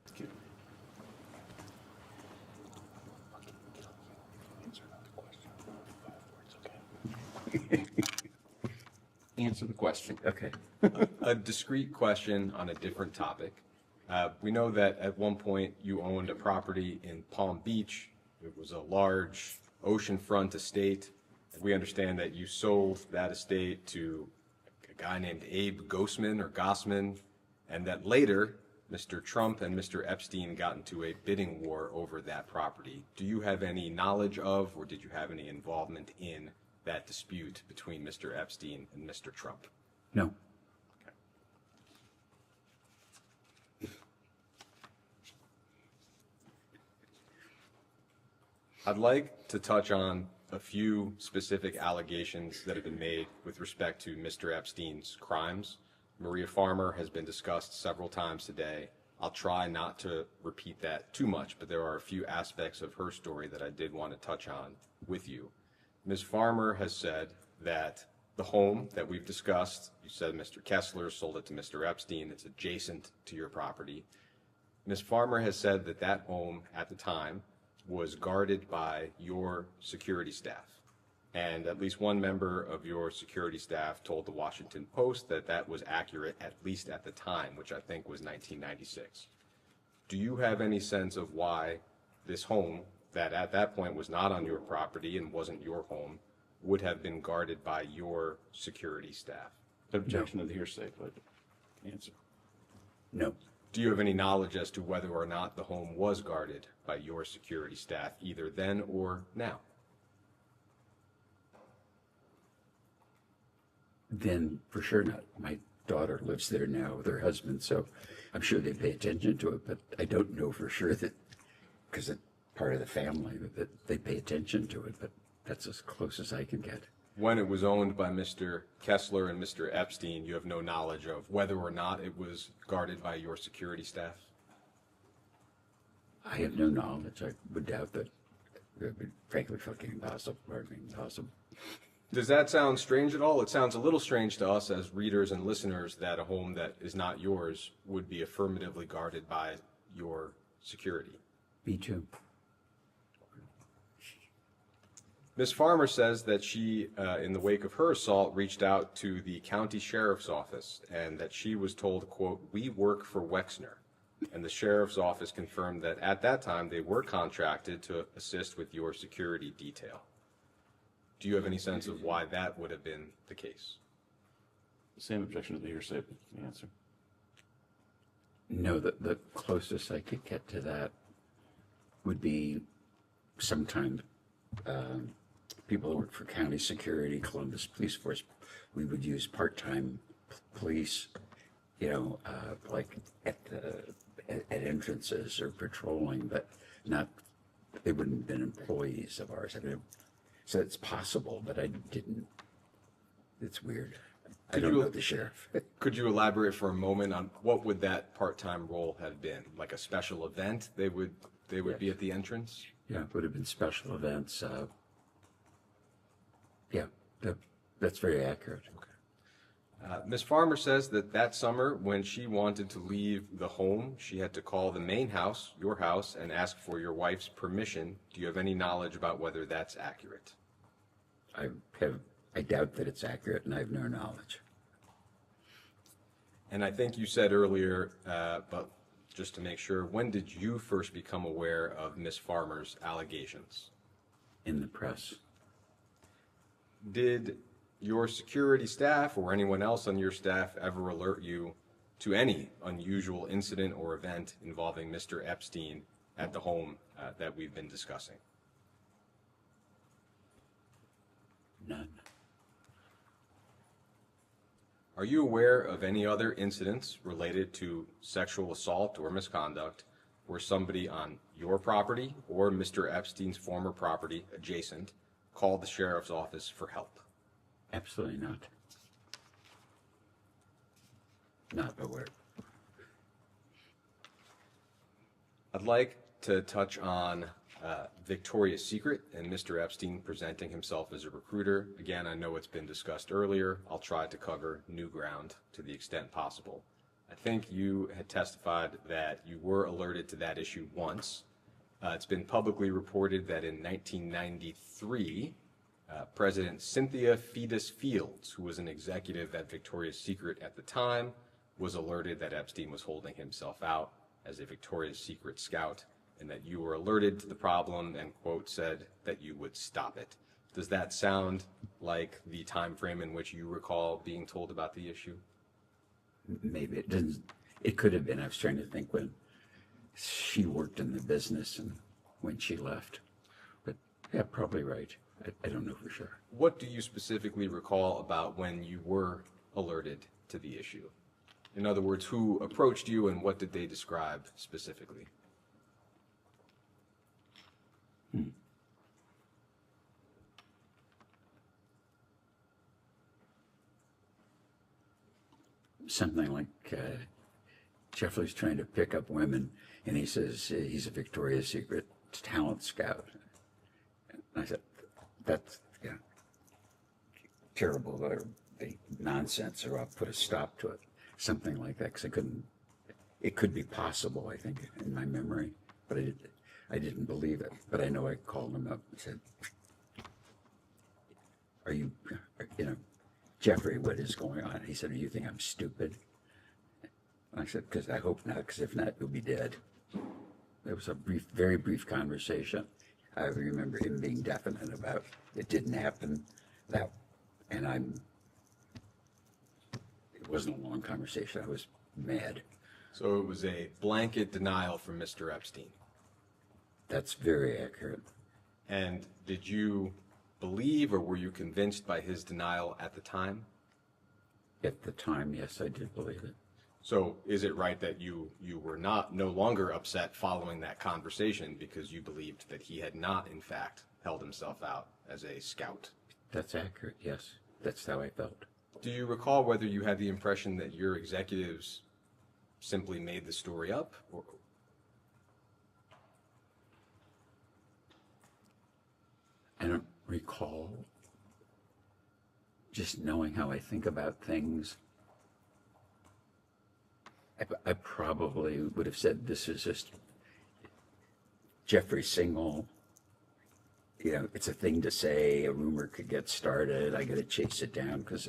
Answer the question. Okay. A discrete question on a different topic. We know that at one point you owned a property in Palm Beach. It was a large oceanfront estate. We understand that you sold that estate to a guy named Abe Gossman, and that later Mr. Trump and Mr. Epstein got into a bidding war over that property. Do you have any knowledge of, or did you have any involvement in that dispute between Mr. Epstein and Mr. Trump? No. I'd like to touch on a few specific allegations that have been made with respect to Mr. Epstein's crimes. Maria Farmer has been discussed several times today. I'll try not to repeat that too much, but there are a few aspects of her story that I did want to touch on with you. Ms. Farmer has said that the home that we've discussed, you said Mr. Kessler sold it to Mr. Epstein, it's adjacent to your property. Ms. Farmer has said that that home at the time was guarded by your security staff. And at least one member of your security staff told the Washington Post that that was accurate, at least at the time, which I think was 1996. Do you have any sense of why this home, that at that point was not on your property and wasn't your home, would have been guarded by your security staff? Objection to the hearsay, but answer. No. Do you have any knowledge as to whether or not the home was guarded by your security staff, either then or now? Then for sure not. My daughter lives there now with her husband, so I'm sure they pay attention to it, but I don't know for sure that, because it's part of the family, that they pay attention to it, but that's as close as I can get. When it was owned by Mr. Kessler and Mr. Epstein, you have no knowledge of whether or not it was guarded by your security staff? I have no knowledge. I would doubt that. It would be frankly fucking impossible. Does that sound strange at all? It sounds a little strange to us as readers and listeners that a home that is not yours would be affirmatively guarded by your security. Me too. Ms. Farmer says that she, in the wake of her assault, reached out to the county sheriff's office and that she was told, quote, "We work for Wexner." And the sheriff's office confirmed that at that time they were contracted to assist with your security detail. Do you have any sense of why that would have been the case? Same objection to the hearsay, but answer. No, the closest I could get to that would be sometime people who work for county security, Columbus Police Force, we would use part-time police, like at entrances or patrolling, but not, they wouldn't have been employees of ours. I mean, so it's possible, but I didn't, it's weird. I don't know the sheriff. Could you elaborate for a moment on what would that part-time role have been? Like a special event? They would be at the entrance? Yeah, it would have been special events. Yeah, that's very accurate. Okay. Ms. Farmer says that summer when she wanted to leave the home, she had to call the main house, your house, and ask for your wife's permission. Do you have any knowledge about whether that's accurate? I doubt that it's accurate, and I have no knowledge. And I think you said earlier, but just to make sure, when did you first become aware of Ms. Farmer's allegations? In the press. Did your security staff or anyone else on your staff ever alert you to any unusual incident or event involving Mr. Epstein at the home that we've been discussing? None. Are you aware of any other incidents related to sexual assault or misconduct where somebody on your property or Mr. Epstein's former property adjacent called the sheriff's office for help? Absolutely not. Not aware. I'd like to touch on Victoria's Secret and Mr. Epstein presenting himself as a recruiter. Again, I know it's been discussed earlier. I'll try to cover new ground to the extent possible. I think you had testified that you were alerted to that issue once. It's been publicly reported that in 1993, President Cynthia Fetus Fields, who was an executive at Victoria's Secret at the time, was alerted that Epstein was holding himself out as a Victoria's Secret scout, and that you were alerted to the problem and, quote, said that you would stop it. Does that sound like the time frame in which you recall being told about the issue? Maybe it didn't. It could have been. I was trying to think when she worked in the business and when she left. But yeah, probably right. I don't know for sure. What do you specifically recall about when you were alerted to the issue? In other words, who approached you and what did they describe specifically? Something like Jeffrey's trying to pick up women, and he says he's a Victoria's Secret talent scout. And I said, that's terrible, or the nonsense, or I'll put a stop to it. Something like that, because it could be possible, I think, in my memory, but I didn't believe it. But I know I called him up and said, are you Jeffrey, what is going on? He said, do you think I'm stupid? I said, because I hope not, because if not, you'll be dead. There was a very brief conversation. I remember him being definite about it didn't happen, and it wasn't a long conversation. I was mad. So it was a blanket denial from Mr. Epstein. That's very accurate. And did you believe or were you convinced by his denial at the time? At the time, yes, I did believe it. So is it right that you were no longer upset following that conversation because you believed that he had not, in fact, held himself out as a scout? That's accurate, yes. That's how I felt. Do you recall whether you had the impression that your executives simply made the story up? Or... I don't recall. Just knowing how I think about things, I probably would have said this is just Jeffrey Single. It's a thing to say. A rumor could get started. I got to chase it down because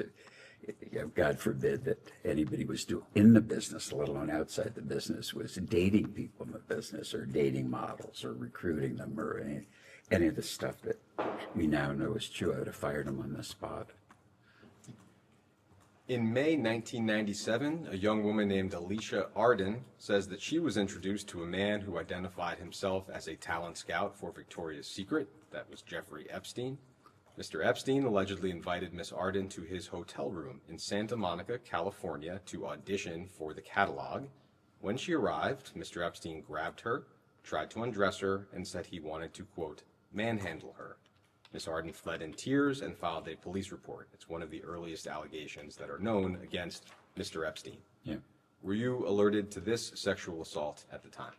God forbid that anybody was in the business, let alone outside the business, was dating people in the business or dating models or recruiting them or any of the stuff that we now know is true. I would have fired him on the spot. In May 1997, a young woman named Alicia Arden says that she was introduced to a man who identified himself as a talent scout for Victoria's Secret. That was Jeffrey Epstein. Mr. Epstein allegedly invited Miss Arden to his hotel room in Santa Monica, California, to audition for the catalog. When she arrived, Mr. Epstein grabbed her, tried to undress her, and said he wanted to, quote, manhandle her. Miss Arden fled in tears and filed a police report. It's one of the earliest allegations that are known against Mr. Epstein. Yeah. Were you alerted to this sexual assault at the time?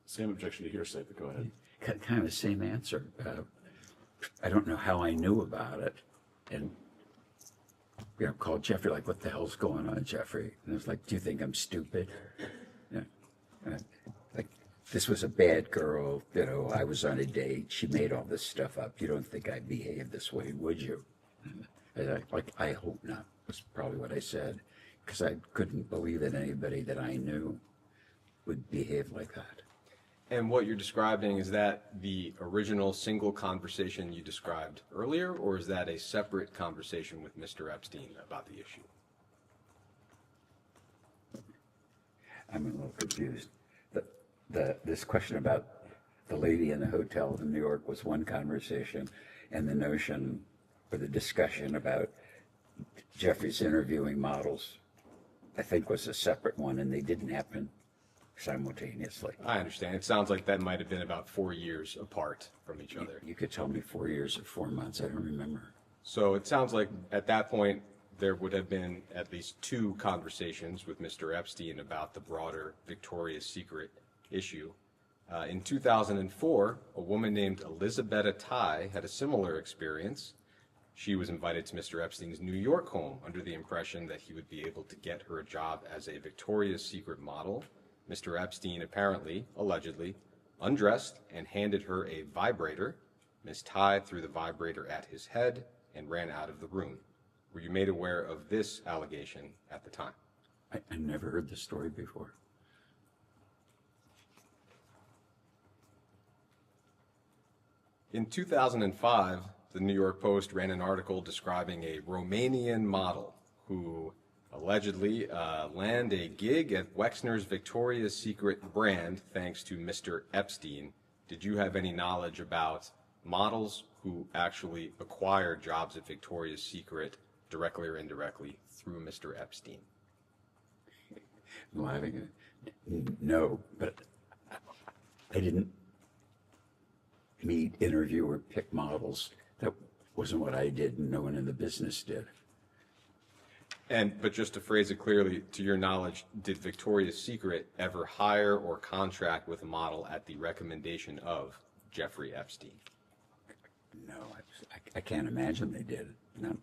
Same objection to hearsay, but go ahead. Kind of the same answer. I don't know how I knew about it, and called Jeffrey like, "What the hell's going on, Jeffrey?" And I was like, "Do you think I'm stupid?" Like, this was a bad girl. I was on a date. She made all this stuff up. You don't think I'd behave this way, would you? I hope not. Was probably what I said, because I couldn't believe that anybody that I knew would behave like that. And what you're describing, is that the original single conversation you described earlier, or is that a separate conversation with Mr. Epstein about the issue? I'm a little confused. This question about the lady in the hotel in New York was one conversation, and the notion or the discussion about Jeffrey's interviewing models, I think, was a separate one, and they didn't happen simultaneously. I understand. It sounds like that might have been about 4 years apart from each other. You could tell me 4 years or 4 months. I don't remember. So it sounds like at that point there would have been at least 2 conversations with Mr. Epstein about the broader Victoria's Secret issue. In 2004, a woman named Elizabetta Ty had a similar experience. She was invited to Mr. Epstein's New York home under the impression that he would be able to get her a job as a Victoria's Secret model. Mr. Epstein apparently, allegedly, undressed and handed her a vibrator. Ms. Ty threw the vibrator at his head and ran out of the room. Were you made aware of this allegation at the time? I never heard this story before. In 2005, the New York Post ran an article describing a Romanian model who allegedly landed a gig at Wexner's Victoria's Secret brand thanks to Mr. Epstein. Did you have any knowledge about models who actually acquired jobs at Victoria's Secret directly or indirectly through Mr. Epstein? I'm laughing. No, but I didn't meet, interview, or pick models. That wasn't what I did, and no one in the business did. But just to phrase it clearly, to your knowledge, did Victoria's Secret ever hire or contract with a model at the recommendation of Jeffrey Epstein? No, I can't imagine they did. No,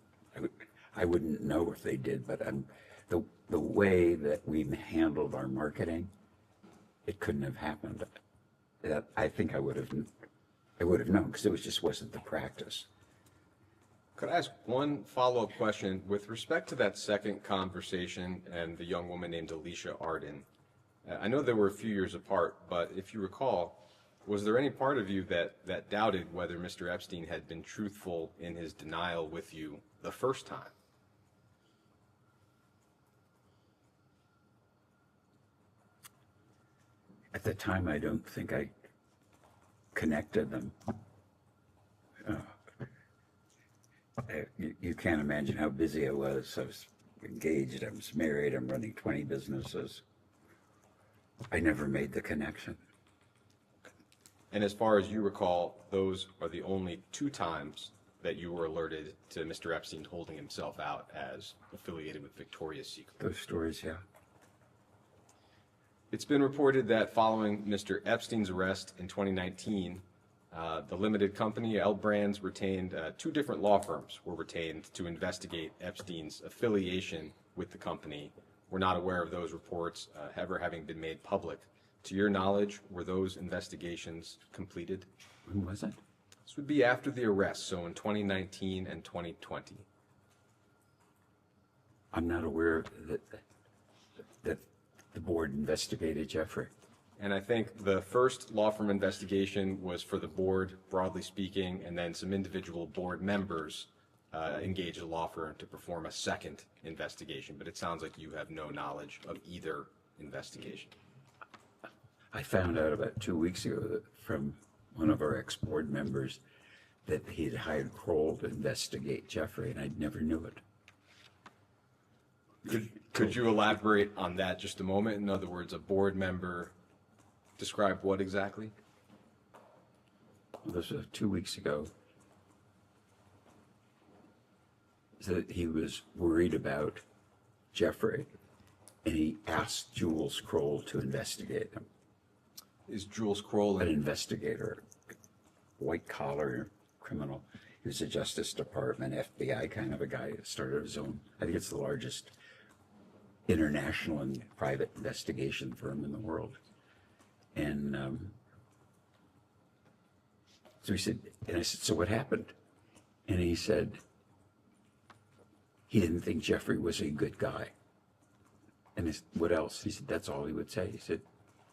I wouldn't know if they did, but the way that we handled our marketing, it couldn't have happened. I think I would have known because it just wasn't the practice. Could I ask one follow-up question? With respect to that second conversation and the young woman named Alicia Arden, I know they were a few years apart, but if you recall, was there any part of you that doubted whether Mr. Epstein had been truthful in his denial with you the first time? At the time, I don't think I connected them. You can't imagine how busy I was. I was engaged, I was married, I'm running 20 businesses. I never made the connection. And as far as you recall, those are the only two times that you were alerted to Mr. Epstein holding himself out as affiliated with Victoria's Secret. Those stories, yeah. It's been reported that following Mr. Epstein's arrest in 2019, the limited company, L Brands, retained two different law firms were retained to investigate Epstein's affiliation with the company. We're not aware of those reports ever having been made public. To your knowledge, were those investigations completed? When was it? This would be after the arrest, so in 2019 and 2020. I'm not aware that the board investigated Jeffrey. And I think the first law firm investigation was for the board, broadly speaking, and then some individual board members engaged a law firm to perform a second investigation. But it sounds like you have no knowledge of either investigation. I found out about 2 weeks ago that from one of our ex-board members that he'd hired Kroll to investigate Jeffrey, and I never knew it. Could you elaborate on that just a moment? In other words, a board member described what exactly? Well, this was 2 weeks ago. That he was worried about Jeffrey, and he asked Jules Kroll to investigate him. Is Jules Kroll an investigator, white-collar criminal? He was a Justice Department, FBI kind of a guy. Started his own, I think it's the largest international and private investigation firm in the world. And so he said, and I said, so what happened? And he said, he didn't think Jeffrey was a good guy. And I said, what else? He said, that's all he would say. He said,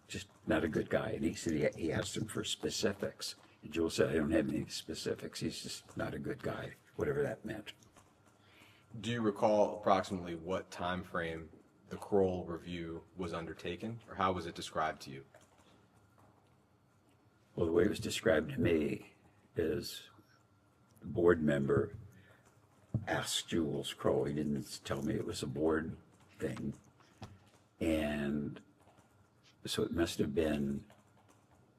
just not a good guy. And he said, he asked him for specifics. And Jules said, I don't have any specifics. He's just not a good guy, whatever that meant. Do you recall approximately what time frame the Kroll review was undertaken, or how was it described to you? Well, the way it was described to me is the board member asked Jules Kroll. He didn't tell me it was a board thing. And so it must have been,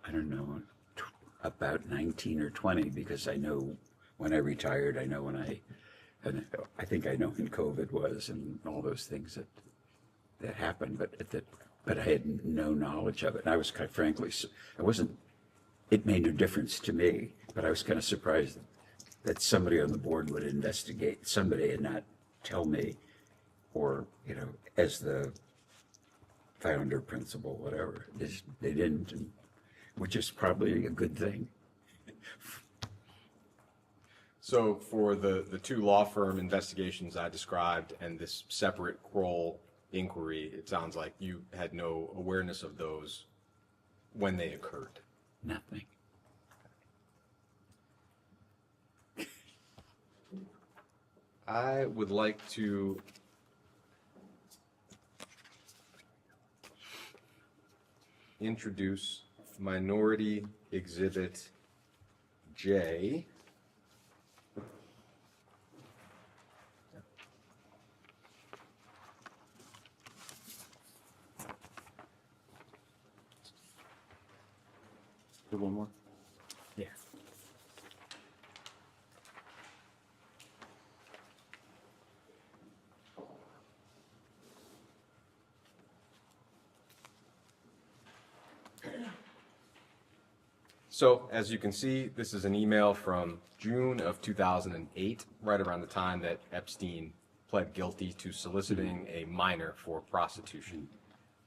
I don't know, about 19 or 20, because I know when I retired, I know when I think I know when COVID was and all those things that happened, but I had no knowledge of it. And I was kind of, frankly, it made no difference to me, but I was kind of surprised that somebody on the board would investigate somebody and not tell me, or, as the founder, principal, whatever. They didn't, which is probably a good thing. So for the two law firm investigations I described and this separate Kroll inquiry, it sounds like you had no awareness of those when they occurred. Nothing. I would like to introduce Minority Exhibit J. Do one more? Yeah. So, as you can see, this is an email from June of 2008, right around the time that Epstein pled guilty to soliciting a minor for prostitution.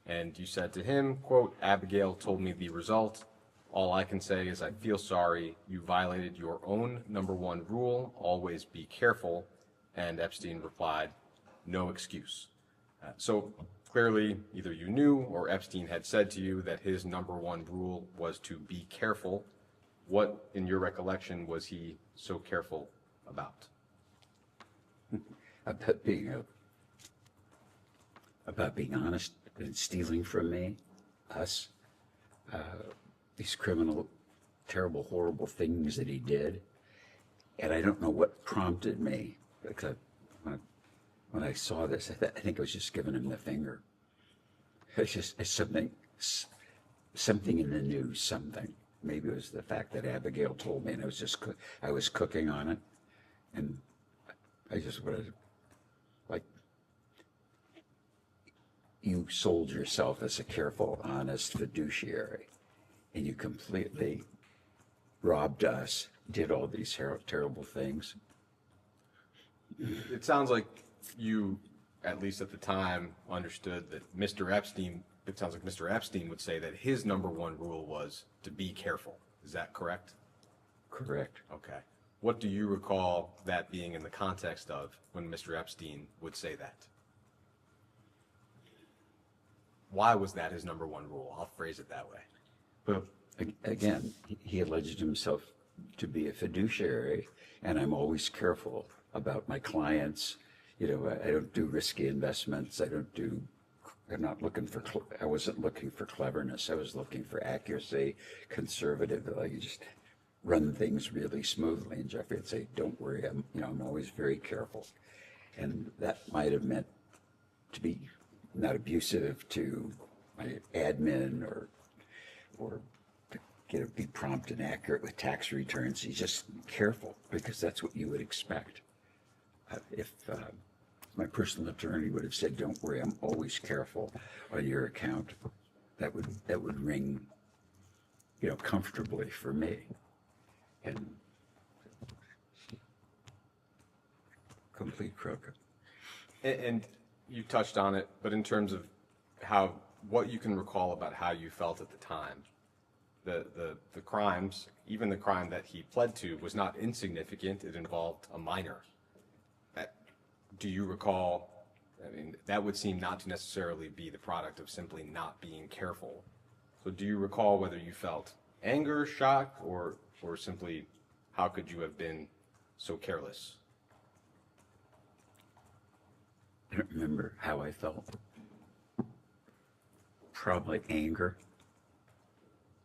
And you said to him, quote, "Abigail told me the result. All I can say is I feel sorry. You violated your own #1 rule, always be careful." And Epstein replied, "No excuse." So clearly, either you knew or Epstein had said to you that his #1 rule was to be careful. What, in your recollection, was he so careful about? About being honest and stealing from me, us, these criminal, terrible, horrible things that he did. And I don't know what prompted me, because when I saw this, I think I was just giving him the finger. It's something in the news, something. Maybe it was the fact that Abigail told me, and I was cooking on it, and I just wanted, like, you sold yourself as a careful, honest fiduciary, and you completely robbed us, did all these terrible things. It sounds like you, at least at the time, understood that it sounds like Mr. Epstein would say that his #1 rule was to be careful. Is that correct? Correct. Okay. What do you recall that being in the context of when Mr. Epstein would say that? Why was that his #1 rule? I'll phrase it that way. Well, again, he alleged himself to be a fiduciary, and I'm always careful about my clients. You know, I don't do risky investments. I wasn't looking for cleverness. I was looking for accuracy, conservative, like you just run things really smoothly. And Jeffrey would say, "Don't worry, I'm always very careful." And that might have meant to be not abusive to my admin or to be prompt and accurate with tax returns. He's just careful because that's what you would expect. If my personal attorney would have said, "Don't worry, I'm always careful on your account," that would ring, comfortably for me. And complete crook. And you touched on it, but in terms of what you can recall about how you felt at the time, the crimes, even the crime that he pled to, was not insignificant. It involved a minor. Do you recall? I mean, that would seem not to necessarily be the product of simply not being careful. So do you recall whether you felt anger, shock, or simply how could you have been so careless? I don't remember how I felt. Probably anger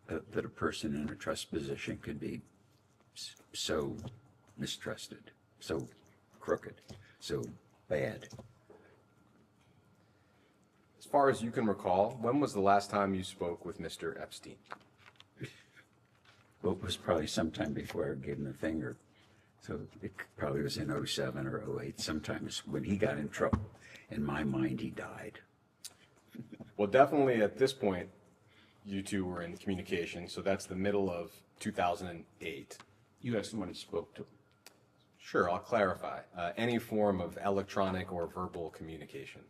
that a person in a trust position could be so mistrusted, so crooked, so bad. As far as you can recall, when was the last time you spoke with Mr. Epstein? Well, it was probably sometime before I gave him the finger. So it probably was in 07 or 08. Sometimes when he got in trouble, in my mind, he died. Well, definitely at this point, you two were in communication, so that's the middle of 2008. You asked someone who spoke to him. Sure, I'll clarify. Any form of electronic or verbal communication.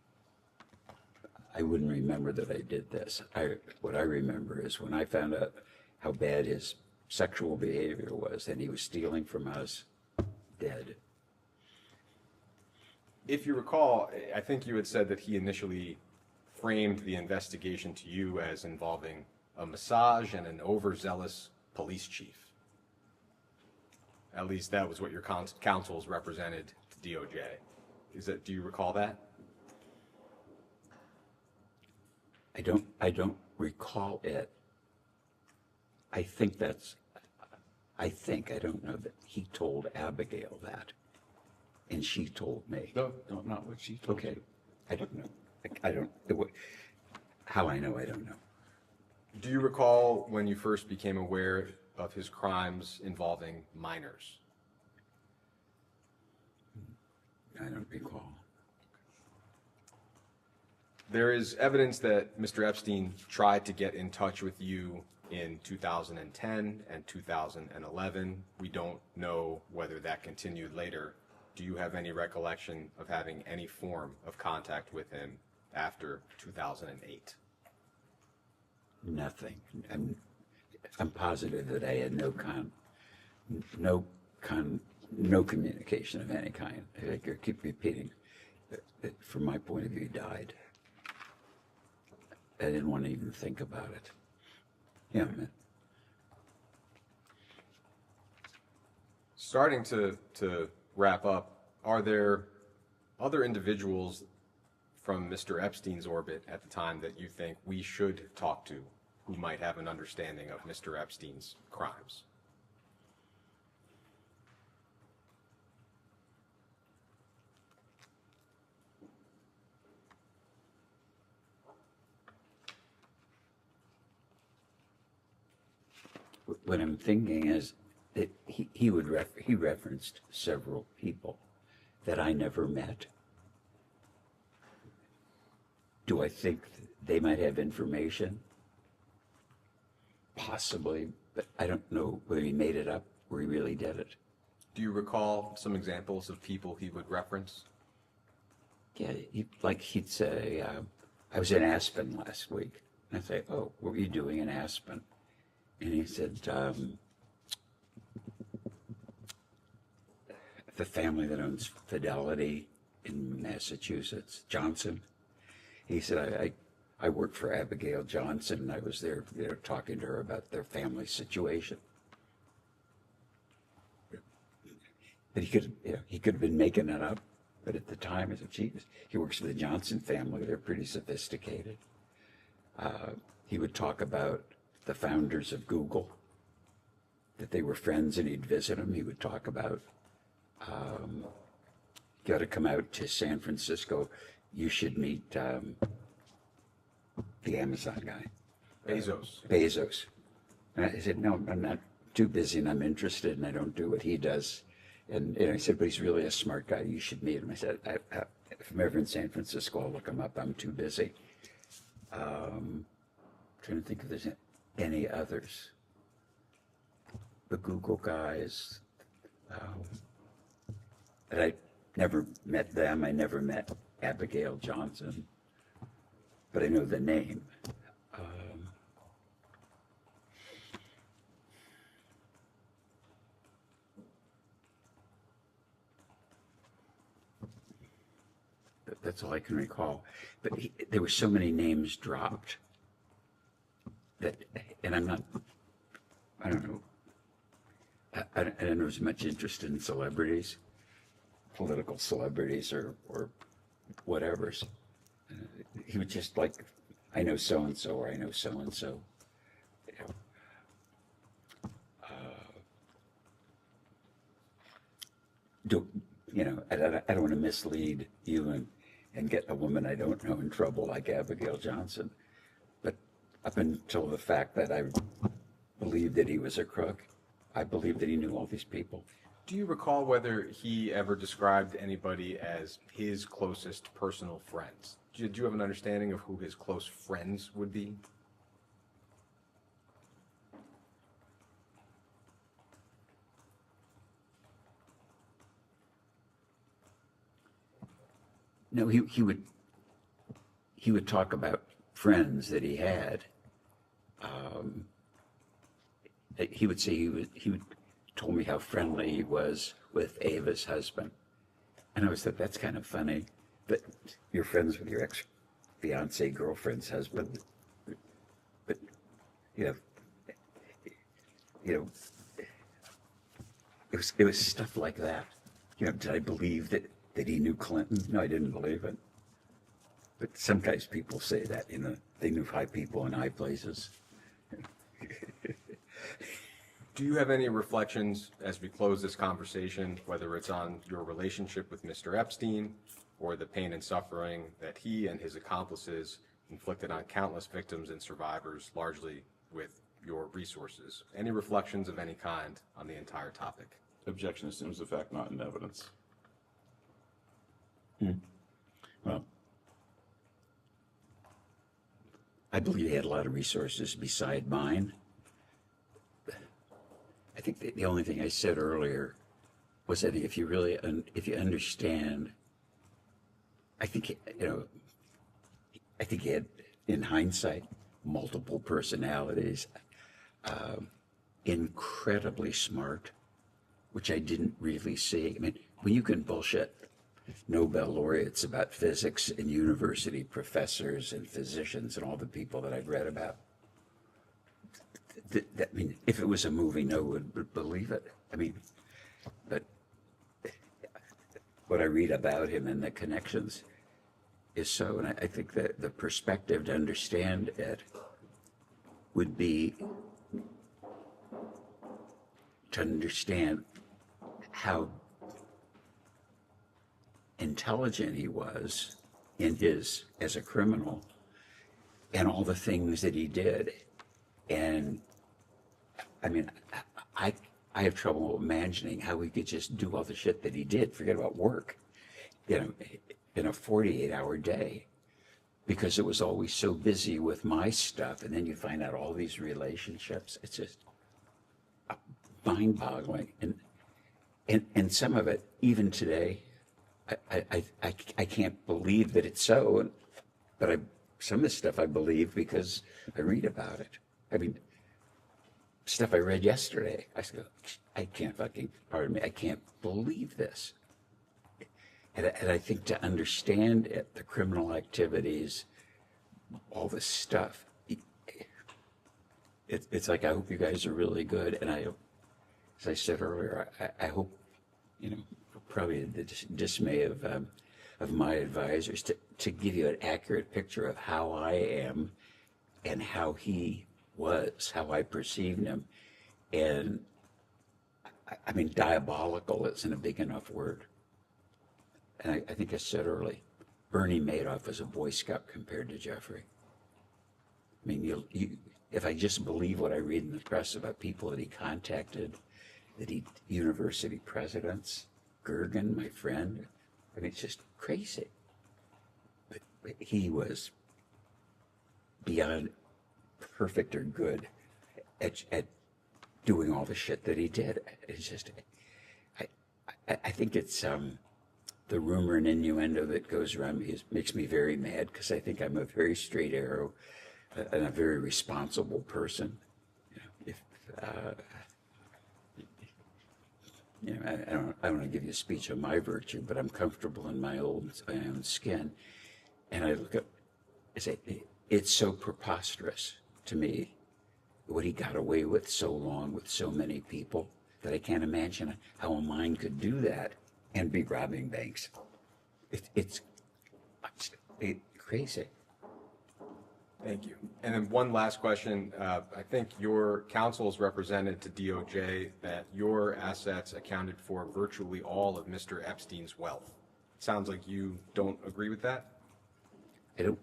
I wouldn't remember that I did this. What I remember is when I found out how bad his sexual behavior was, and he was stealing from us, dead. If you recall, I think you had said that he initially framed the investigation to you as involving a massage and an overzealous police chief. At least that was what your counsels represented to DOJ. Do you recall that? I don't recall it. I don't know that he told Abigail that, and she told me. No, not what she told Okay, you. I don't know. I don't, how I know, I don't know. Do you recall when you first became aware of his crimes involving minors? I don't recall. There is evidence that Mr. Epstein tried to get in touch with you in 2010 and 2011. We don't know whether that continued later. Do you have any recollection of having any form of contact with him after 2008? Nothing. I'm positive that I had no communication of any kind. I keep repeating that from my point of view, he died. I didn't want to even think about it. Yeah, man. Starting to wrap up, are there other individuals from Mr. Epstein's orbit at the time that you think we should talk to who might have an understanding of Mr. Epstein's crimes? What I'm thinking is that he referenced several people that I never met. Do I think they might have information? Possibly, but I don't know whether he made it up or he really did it. Do you recall some examples of people he would reference? Yeah, he'd say, I was in Aspen last week. And I'd say, oh, what were you doing in Aspen? And he said, the family that owns Fidelity in Massachusetts, Johnson. He said, I worked for Abigail Johnson, and I was there, talking to her about their family situation. But he could have been making it up. But at the time, I said, geez, he works for the Johnson family. They're pretty sophisticated. He would talk about the founders of Google, that they were friends, and he'd visit them. He would talk about, you got to come out to San Francisco. You should meet the Amazon guy. Bezos. And I said, no, I'm not too busy, and I'm interested, and I don't do what he does. And I said, but he's really a smart guy. You should meet him. I said, if I'm ever in San Francisco, I'll look him up. I'm too busy. Trying to think if there's any others. The Google guys. And I never met them. I never met Abigail Johnson. But I know the name. That's all I can recall. But there were so many names dropped that, and I don't know. I don't know as much interest in celebrities, political celebrities or whatever. He was just like, I know so-and-so, or I know so-and-so. I don't want to mislead you and get a woman I don't know in trouble like Abigail Johnson. But up until the fact that I believed that he was a crook, I believed that he knew all these people. Do you recall whether he ever described anybody as his closest personal friends? Do you have an understanding of who his close friends would be? No, he would talk about friends that he had. He would say he told me how friendly he was with Ava's husband. And I always thought, that's kind of funny, that you're friends with your ex-fiancée girlfriend's husband. But, you know, it was stuff like that. You know, did I believe that he knew Clinton? No, I didn't believe it. But sometimes people say that, you know, they knew high people in high places. Do you have any reflections as we close this conversation, whether it's on your relationship with Mr. Epstein or the pain and suffering that he and his accomplices inflicted on countless victims and survivors, largely with your resources? Any reflections of any kind on the entire topic? Objection assumes the fact not in evidence. Well, I believe he had a lot of resources beside mine. I think the only thing I said earlier was that if you really, if you understand, I think, you know, I think he had, in hindsight, multiple personalities, incredibly smart, which I didn't really see. I mean, when you can bullshit Nobel laureates about physics and university professors and physicians and all the people that I've read about, I mean, if it was a movie, no one would believe it. I mean, but what I read about him and the connections is so, and I think that the perspective to understand it would be to understand how intelligent he was in his, as a criminal, and all the things that he did. And I mean, I have trouble imagining how he could just do all the shit that he did, forget about work, you know, in a 48-hour day, because it was always so busy with my stuff. And then you find out all these relationships. It's just mind-boggling. And some of it, even today, I can't believe that it's so, but some of the stuff I believe because I read about it. I mean, stuff I read yesterday, I go, I can't I can't believe this. And I think to understand it, the criminal activities, all this stuff, it's like, I hope you guys are really good. And I, as I said earlier, I hope, you know, probably the dismay of my advisors to give you an accurate picture of how I am and how he was, how I perceived him. And I mean, diabolical isn't a big enough word. And I think I said early, Bernie Madoff was a Boy Scout compared to Jeffrey. I mean, if I just believe what I read in the press about people that he contacted, university presidents, Gergen, my friend, I mean, it's just crazy. But he was beyond perfect or good at doing all the shit that he did. It's just, I think it's the rumor and innuendo that goes around makes me very mad, because I think I'm a very straight arrow and a very responsible person. You know, I don't want to give you a speech on my virtue, but I'm comfortable in my own skin. And I look up, I say, it's so preposterous to me what he got away with so long with so many people that I can't imagine how a mind could do that and be robbing banks. It's crazy. Thank you. And then one last question. I think your counsel has represented to DOJ that your assets accounted for virtually all of Mr. Epstein's wealth. It sounds like you don't agree with that?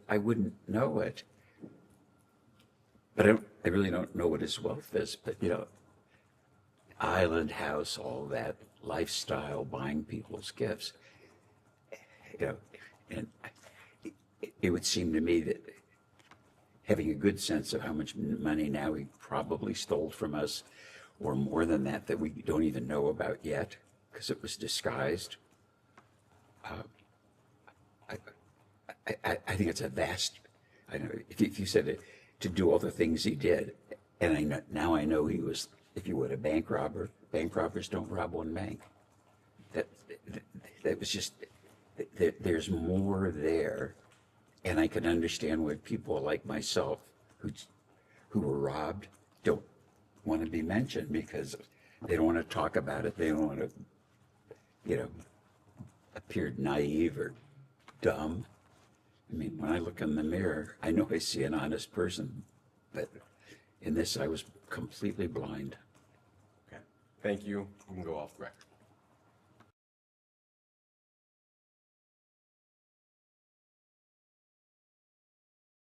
I wouldn't know it. But I really don't know what his wealth is. But, you know, island house, all that, lifestyle, buying people's gifts, you know, and it would seem to me that having a good sense of how much money now he probably stole from us, or more than that, that we don't even know about yet, because it was disguised. I think it's a vast, I know, if you said it, to do all the things he did, and now I know he was, if you would, a bank robber. Bank robbers don't rob one bank. that was just, there's more there. And I can understand why people like myself who were robbed don't want to be mentioned because they don't want to talk about it. They don't want to, appear naive or dumb. I mean, when I look in the mirror, I know I see an honest person, but in this, I was completely blind. Okay. Thank you. We can go off the record.